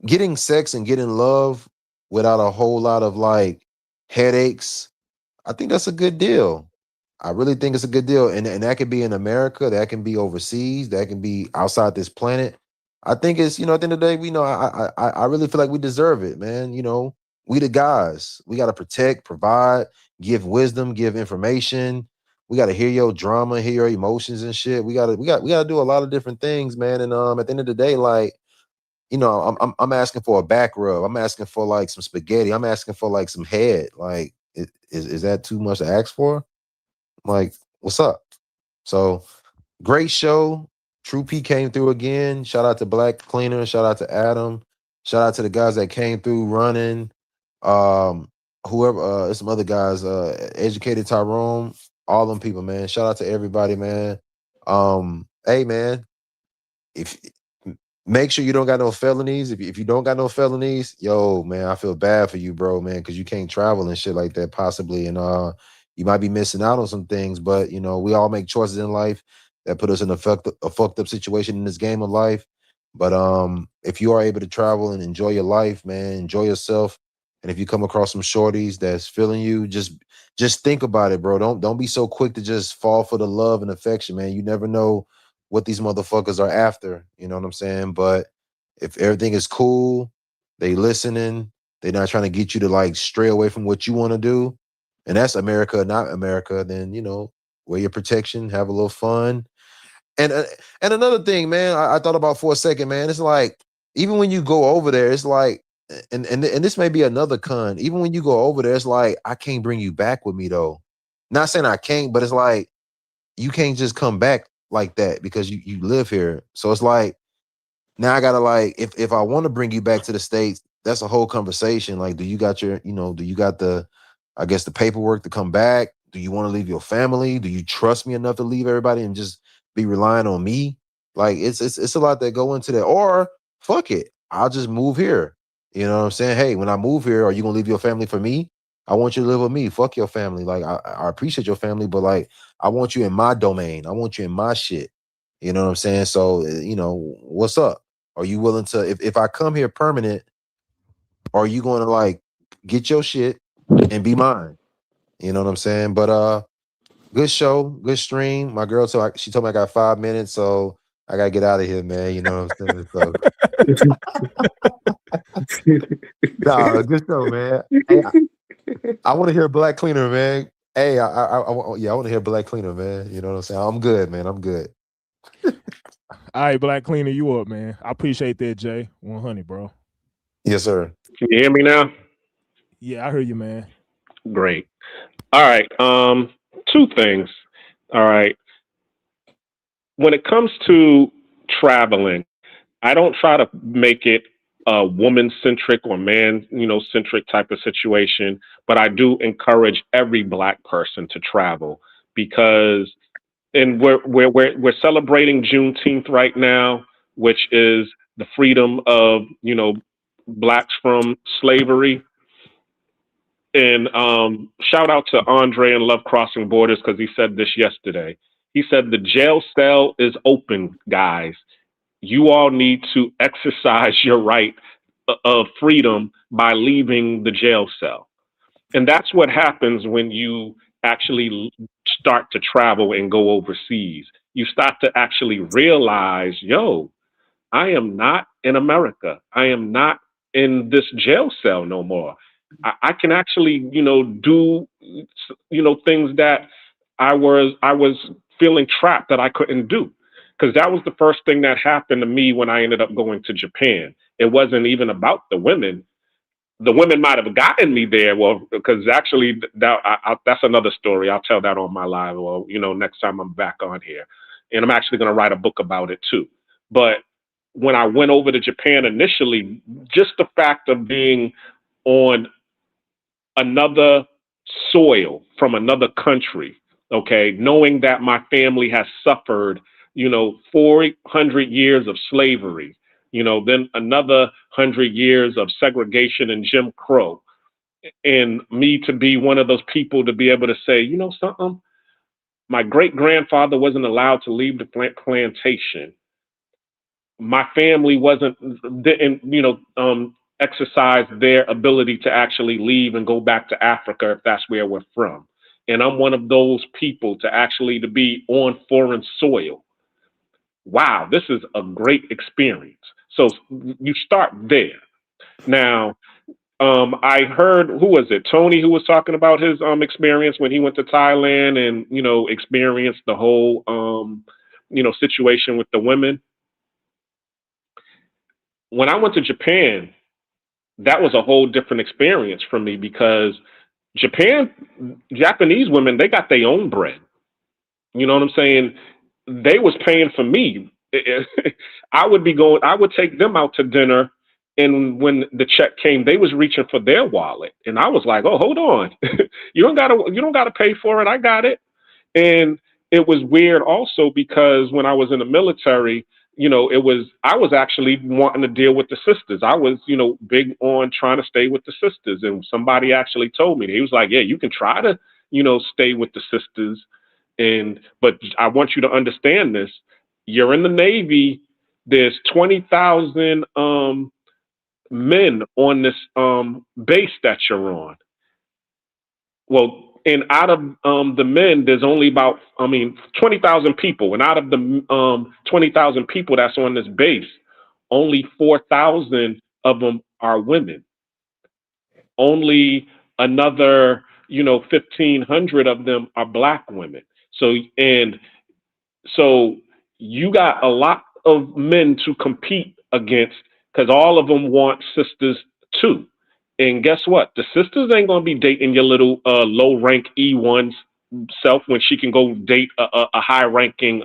getting sex and getting love without a whole lot of like headaches, I think that's a good deal. I really think it's a good deal. And that can be in America, that can be overseas, that can be outside this planet. I think it's, you know, at the end of the day, we know I really feel like we deserve it, man. You know, we the guys. We gotta protect, provide, give wisdom, give information. We gotta hear your drama, hear your emotions and shit. We gotta do a lot of different things, man. And at the end of the day, like, you know, I'm asking for a back rub. I'm asking for like some spaghetti. I'm asking for like some head. Like, is that too much to ask for? Like, what's up? So great show. True P came through again. Shout out to Black Cleaner. Shout out to Adam. Shout out to the guys that came through running. Whoever, some other guys, Educated Tyrone, all them people, man. Shout out to everybody, man. Hey, man, if make sure you don't got no felonies. If you don't got no felonies, yo, man, I feel bad for you, bro, man, because you can't travel and shit like that possibly. And you might be missing out on some things, but you know, we all make choices in life that put us in a fucked up situation in this game of life. But if you are able to travel and enjoy your life, man, enjoy yourself. And if you come across some shorties that's feeling you, just think about it, bro. Don't be so quick to just fall for the love and affection, man. You never know what these motherfuckers are after. You know what I'm saying? But if everything is cool, they listening, they're not trying to get you to like stray away from what you want to do, and that's America, not America, then, you know, wear your protection, have a little fun. And another thing, man, I thought about for a second, man, it's like, even when you go over there, it's like, and this may be another con, even when you go over there, it's like, I can't bring you back with me though. Not saying I can't, but it's like, you can't just come back like that because you live here. So it's like, now I gotta like, if I want to bring you back to the States, that's a whole conversation. Like, do you got your, you know, do you got the, I guess, the paperwork to come back? Do you want to leave your family? Do you trust me enough to leave everybody and just be relying on me? Like, it's a lot that go into that. Or fuck it, I'll just move here. You know what I'm saying? Hey, when I move here, are you gonna leave your family for me? I want you to live with me. Fuck your family. Like, I appreciate your family, but like, I want you in my domain. I want you in my shit. You know what I'm saying? So, you know, what's up? Are you willing to, if I come here permanent, are you going to like get your shit and be mine? You know what I'm saying? But good show, good stream. My girl she told me I got 5 minutes, so I gotta get out of here, man. You know what I'm saying? So nah, good show, man. Hey, I want to hear Black Cleaner, man. Hey, I want to hear Black Cleaner, man. You know what I'm saying? I'm good, man. I'm good. All right, Black Cleaner, you up, man. I appreciate that, Jay. 100, bro. Yes, sir. Can you hear me now? Yeah, I heard you, man. Great. All right. Two things. All right. When it comes to traveling, I don't try to make it a woman centric or man, centric type of situation, but I do encourage every Black person to travel because, and we're celebrating Juneteenth right now, which is the freedom of Blacks from slavery. And shout out to Andre and Love Crossing Borders because he said this yesterday. He said the jail cell is open, guys. You all need to exercise your right of freedom by leaving the jail cell. And that's what happens when you actually start to travel and go overseas. You start to actually realize, yo, I am not in America. I am not in this jail cell no more. I can actually, do, things that I was feeling trapped that I couldn't do. Because that was the first thing that happened to me when I ended up going to Japan. It wasn't even about the women. The women might have gotten me there. Well, because actually that's another story. I'll tell that on my live or, next time I'm back on here. And I'm actually going to write a book about it too. But when I went over to Japan initially, just the fact of being on another soil from another country, okay, knowing that my family has suffered 400 years of slavery, then another 100 years of segregation and Jim Crow. And me to be one of those people to be able to say, something, my great grandfather wasn't allowed to leave the plantation. My family didn't exercise their ability to actually leave and go back to Africa if that's where we're from. And I'm one of those people to be on foreign soil. Wow, this is a great experience. So you start there. Now, I heard, who was it? Tony, who was talking about his experience when he went to Thailand and, experienced the whole, situation with the women. When I went to Japan, that was a whole different experience for me because Japanese women, they got their own bread. You know what I'm saying? They was paying for me. I would take them out to dinner. And when the check came, they was reaching for their wallet. And I was like, oh, hold on. You don't gotta pay for it. I got it. And it was weird also because when I was in the military, I was actually wanting to deal with the sisters. I was, big on trying to stay with the sisters. And somebody actually told me, he was like, yeah, you can try to, stay with the sisters. But I want you to understand this. You're in the Navy. There's 20,000 men on this base that you're on. Well, and out of the men, there's only about 20,000 people. And out of the 20,000 people that's on this base, only 4,000 of them are women. Only another, 1,500 of them are Black women. So you got a lot of men to compete against because all of them want sisters too. And guess what? The sisters ain't gonna be dating your little low rank E1 self when she can go date a high ranking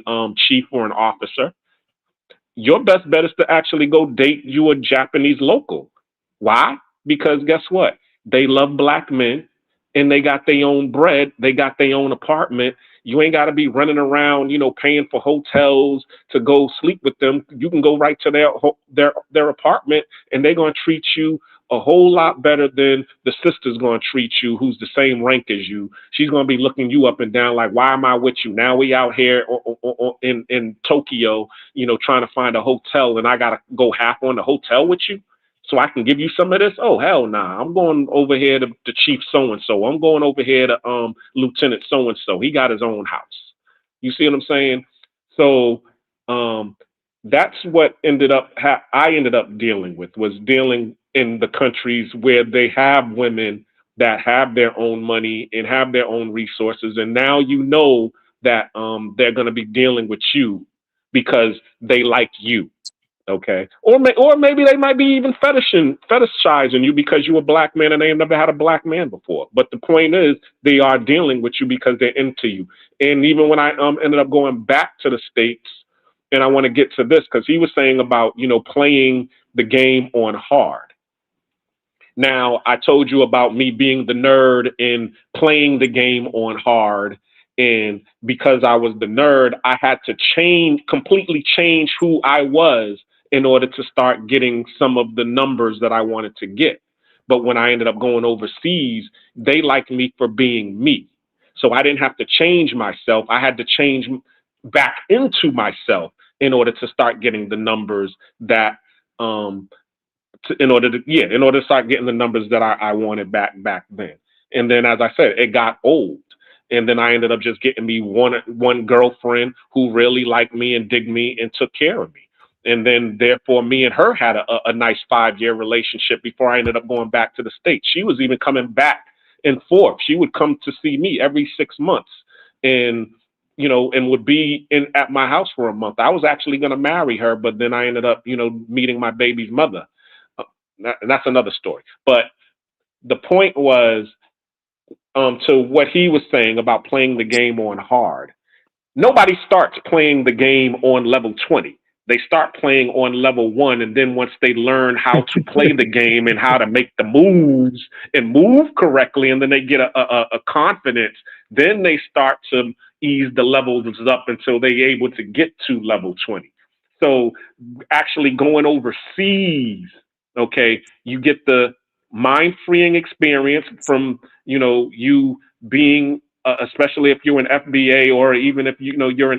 chief or an officer. Your best bet is to actually go date you a Japanese local. Why? Because guess what? They love Black men and they got their own bread. They got their own apartment. You ain't got to be running around, paying for hotels to go sleep with them. You can go right to their apartment and they're going to treat you a whole lot better than the sister's going to treat you, who's the same rank as you. She's going to be looking you up and down like, why am I with you? Now we out here in Tokyo, trying to find a hotel and I got to go half on the hotel with you so I can give you some of this? Oh, hell nah. I'm going over here to Chief so-and-so. I'm going over here to Lieutenant so-and-so. He got his own house. You see what I'm saying? So that's what I ended up dealing with, was dealing in the countries where they have women that have their own money and have their own resources, and now you know that they're going to be dealing with you because they like you. Okay, or maybe they might be even fetishizing you because you're a black man and they never had a black man before. But the point is, they are dealing with you because they're into you. And even when I ended up going back to the States, and I want to get to this because he was saying about, you know, playing the game on hard. Now, I told you about me being the nerd and playing the game on hard. And because I was the nerd, I had to completely change who I was in order to start getting some of the numbers that I wanted to get. But when I ended up going overseas, they liked me for being me. So I didn't have to change myself. I had to change back into myself in order to start getting the numbers that, in order to start getting the numbers that I wanted back then. And then, as I said, it got old. And then I ended up just getting me one girlfriend who really liked me and digged me and took care of me. And then, therefore, me and her had a nice 5-year relationship before I ended up going back to the States. She was even coming back and forth. She would come to see me every 6 months and, you know, and would be at my house for a month. I was actually going to marry her, but then I ended up, you know, meeting my baby's mother. That's another story. But the point was, to what he was saying about playing the game on hard. Nobody starts playing the game on level 20. They start playing on level 1, and then once they learn how to play the game and how to make the moves and move correctly, and then they get a confidence, then they start to ease the levels up until they're able to get to level 20. So actually going overseas, okay, you get the mind-freeing experience from, you know, you being especially if you're an FBA, or even if you know you're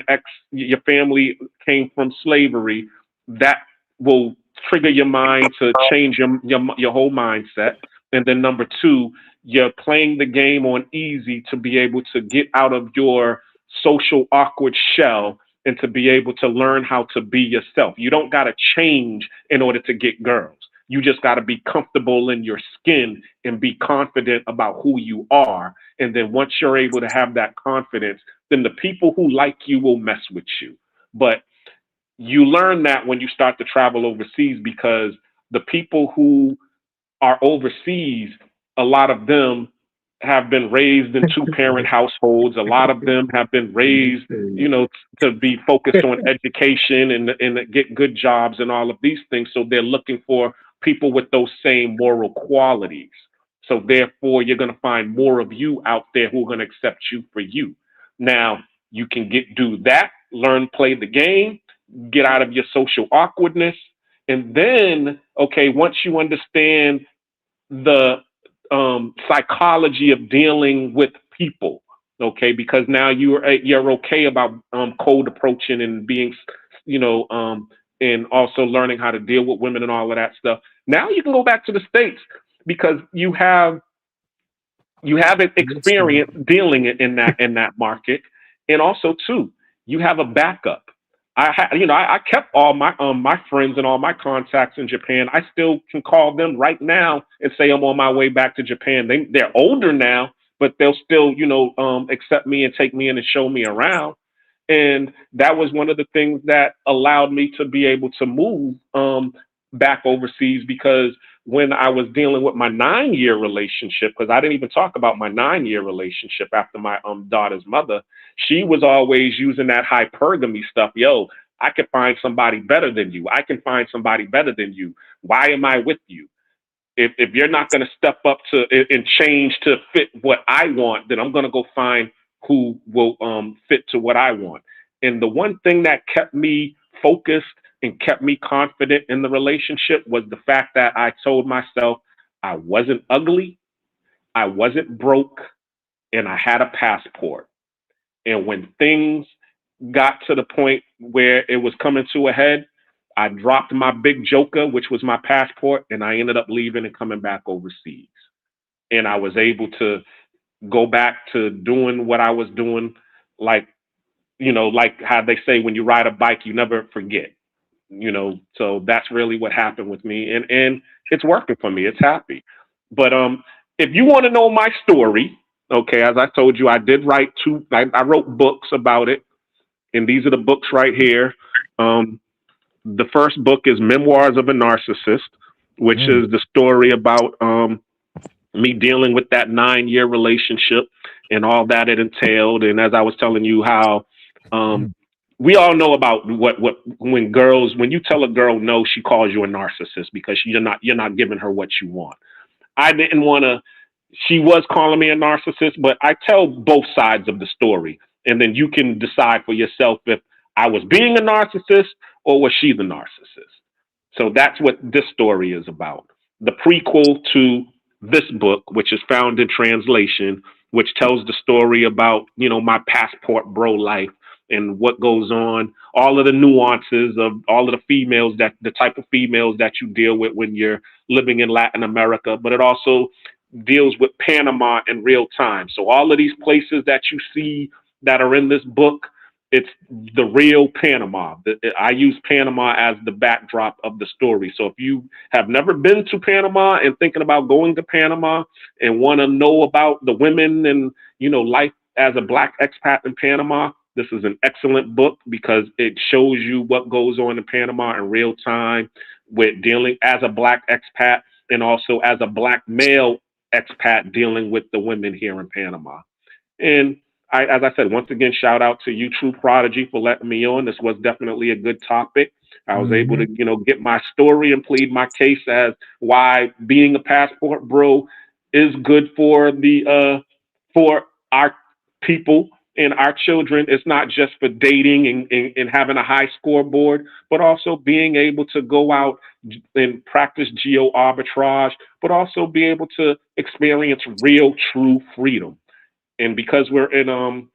your family came from slavery, that will trigger your mind to change your whole mindset. And then number 2, you're playing the game on easy to be able to get out of your social awkward shell and to be able to learn how to be yourself. You don't got to change in order to get girls. You just got to be comfortable in your skin and be confident about who you are. And then once you're able to have that confidence, then the people who like you will mess with you. But you learn that when you start to travel overseas, because the people who are overseas, a lot of them have been raised in 2-parent households. A lot of them have been raised, you know, to be focused on education and get good jobs and all of these things. So they're looking for people with those same moral qualities. So therefore, you're going to find more of you out there who are going to accept you for you. Now, you can do that, learn, play the game, get out of your social awkwardness. And then, okay, once you understand the psychology of dealing with people, okay, because now you're okay about cold approaching and being, you know, and also learning how to deal with women and all of that stuff. Now you can go back to the States because you have experience dealing in that market, and also too, you have a backup. I kept all my friends and all my contacts in Japan. I still can call them right now and say I'm on my way back to Japan. They're older now, but they'll still, you know, accept me and take me in and show me around. And that was one of the things that allowed me to be able to move back overseas, because when I was dealing with my 9-year relationship, because I didn't even talk about my 9-year relationship after my daughter's mother, she was always using that hypergamy stuff. Yo, I can find somebody better than you. I can find somebody better than you. Why am I with you? If you're not going to step up to and change to fit what I want, then I'm going to go find who will fit to what I want. And the one thing that kept me focused and kept me confident in the relationship was the fact that I told myself I wasn't ugly, I wasn't broke, and I had a passport. And when things got to the point where it was coming to a head, I dropped my big joker, which was my passport, and I ended up leaving and coming back overseas. And I was able to go back to doing what I was doing, like, you know, like how they say when you ride a bike, you never forget. You know, so that's really what happened with me, and it's working for me. It's happy. But if you want to know my story, okay, as I told you, I did write I wrote books about it, and these are the books right here. The first book is Memoirs of a Narcissist, which is the story about me dealing with that 9-year relationship and all that it entailed. And as I was telling you, how we all know about what when you tell a girl no, she calls you a narcissist because you're not giving her what you want. I didn't want to. She was calling me a narcissist, but I tell both sides of the story, and then you can decide for yourself if I was being a narcissist or was she the narcissist. So that's what this story is about. The prequel to this book, which is found in translation, which tells the story about, my passport bro life and what goes on, all of the nuances of all of the type of females that you deal with when you're living in Latin America, but it also deals with Panama in real time. So all of these places that you see that are in this book, it's the real Panama. I use Panama as the backdrop of the story. So if you have never been to Panama and thinking about going to Panama and want to know about the women and, life as a Black expat in Panama, this is an excellent book because it shows you what goes on in Panama in real time with dealing as a Black expat and also as a Black male expat dealing with the women here in Panama. And as I said, once again, shout out to you, True Prodigy, for letting me on. This was definitely a good topic. I was able to, get my story and plead my case as why being a passport bro is good for for our people and our children. It's not just for dating and having a high scoreboard, but also being able to go out and practice geo arbitrage, but also be able to experience real, true freedom. And because we're in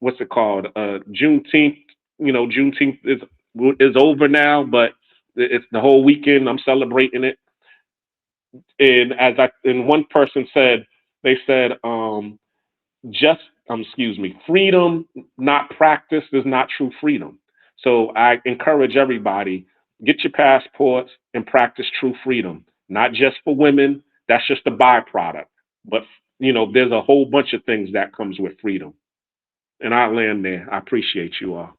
what's it called? Juneteenth. Juneteenth is over now, but it's the whole weekend. I'm celebrating it. And one person said, they said, freedom not practiced is not true freedom. So I encourage everybody, get your passports and practice true freedom. Not just for women. That's just a byproduct. But there's a whole bunch of things that comes with freedom. And I land there. I appreciate you all.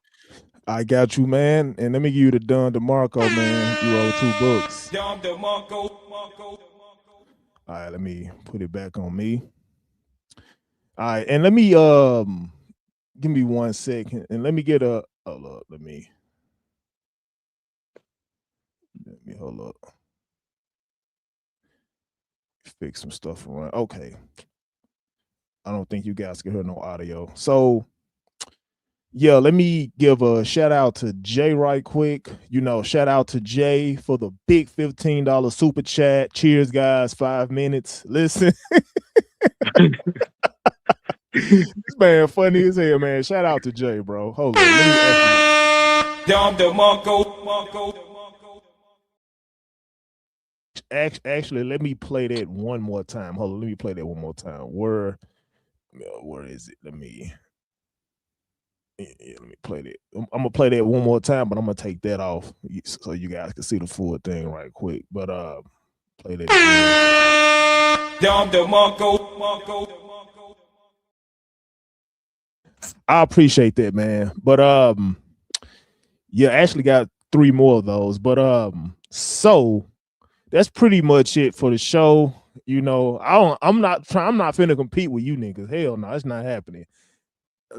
I got you, man. And let me give you the Don DeMarco, man. You wrote 2 books. All right, let me put it back on me. All right, and let me give me 1 second, and let me get a hold up. Let me hold up. Fix some stuff around. Okay. I don't think you guys can hear no audio. So yeah, let me give a shout out to Jay right quick. Shout out to Jay for the big $15 super chat. Cheers, guys. 5 minutes. Listen. This man funny as hell, man. Shout out to Jay, bro. Hold on. Actually, let me play that one more time. Hold on. Let me play that one more time. Where is it? Let me play that. I'm gonna play that one more time, but I'm gonna take that off so you guys can see the full thing right quick. But play that. I appreciate that, man. But yeah, I actually got 3 more of those. But so that's pretty much it for the show. I'm not finna compete with you niggas. Hell no, it's not happening.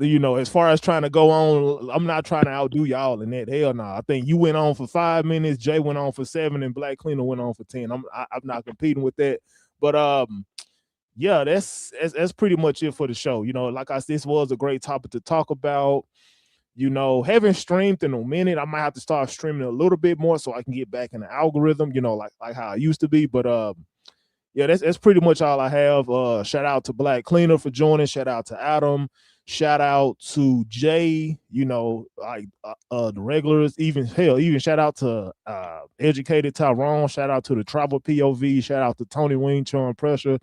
As far as trying to go on, I'm not trying to outdo y'all in that. Hell no. I think you went on for 5 minutes, Jay went on for 7, and Black Cleaner went on for 10. I'm not competing with that. But yeah, that's pretty much it for the show. Like I said, this was a great topic to talk about. Haven't streamed in a minute. I might have to start streaming a little bit more so I can get back in the algorithm, like how I used to be. But yeah, that's pretty much all I have. Shout out to Black Cleaner for joining. Shout out to Adam. Shout out to Jay, the regulars, even shout out to Educated Tyrone, shout out to the Travel POV, shout out to Tony Wing, Chon Pressure,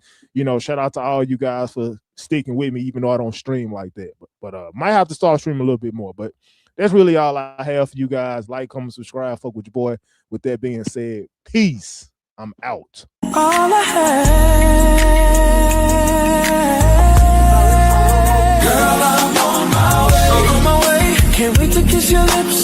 shout out to all you guys for sticking with me, even though I don't stream like that. But might have to start streaming a little bit more. But that's really all I have for you guys. Like, comment, subscribe, fuck with your boy. With that being said, peace. I'm out. All I had Can't wait to kiss your lips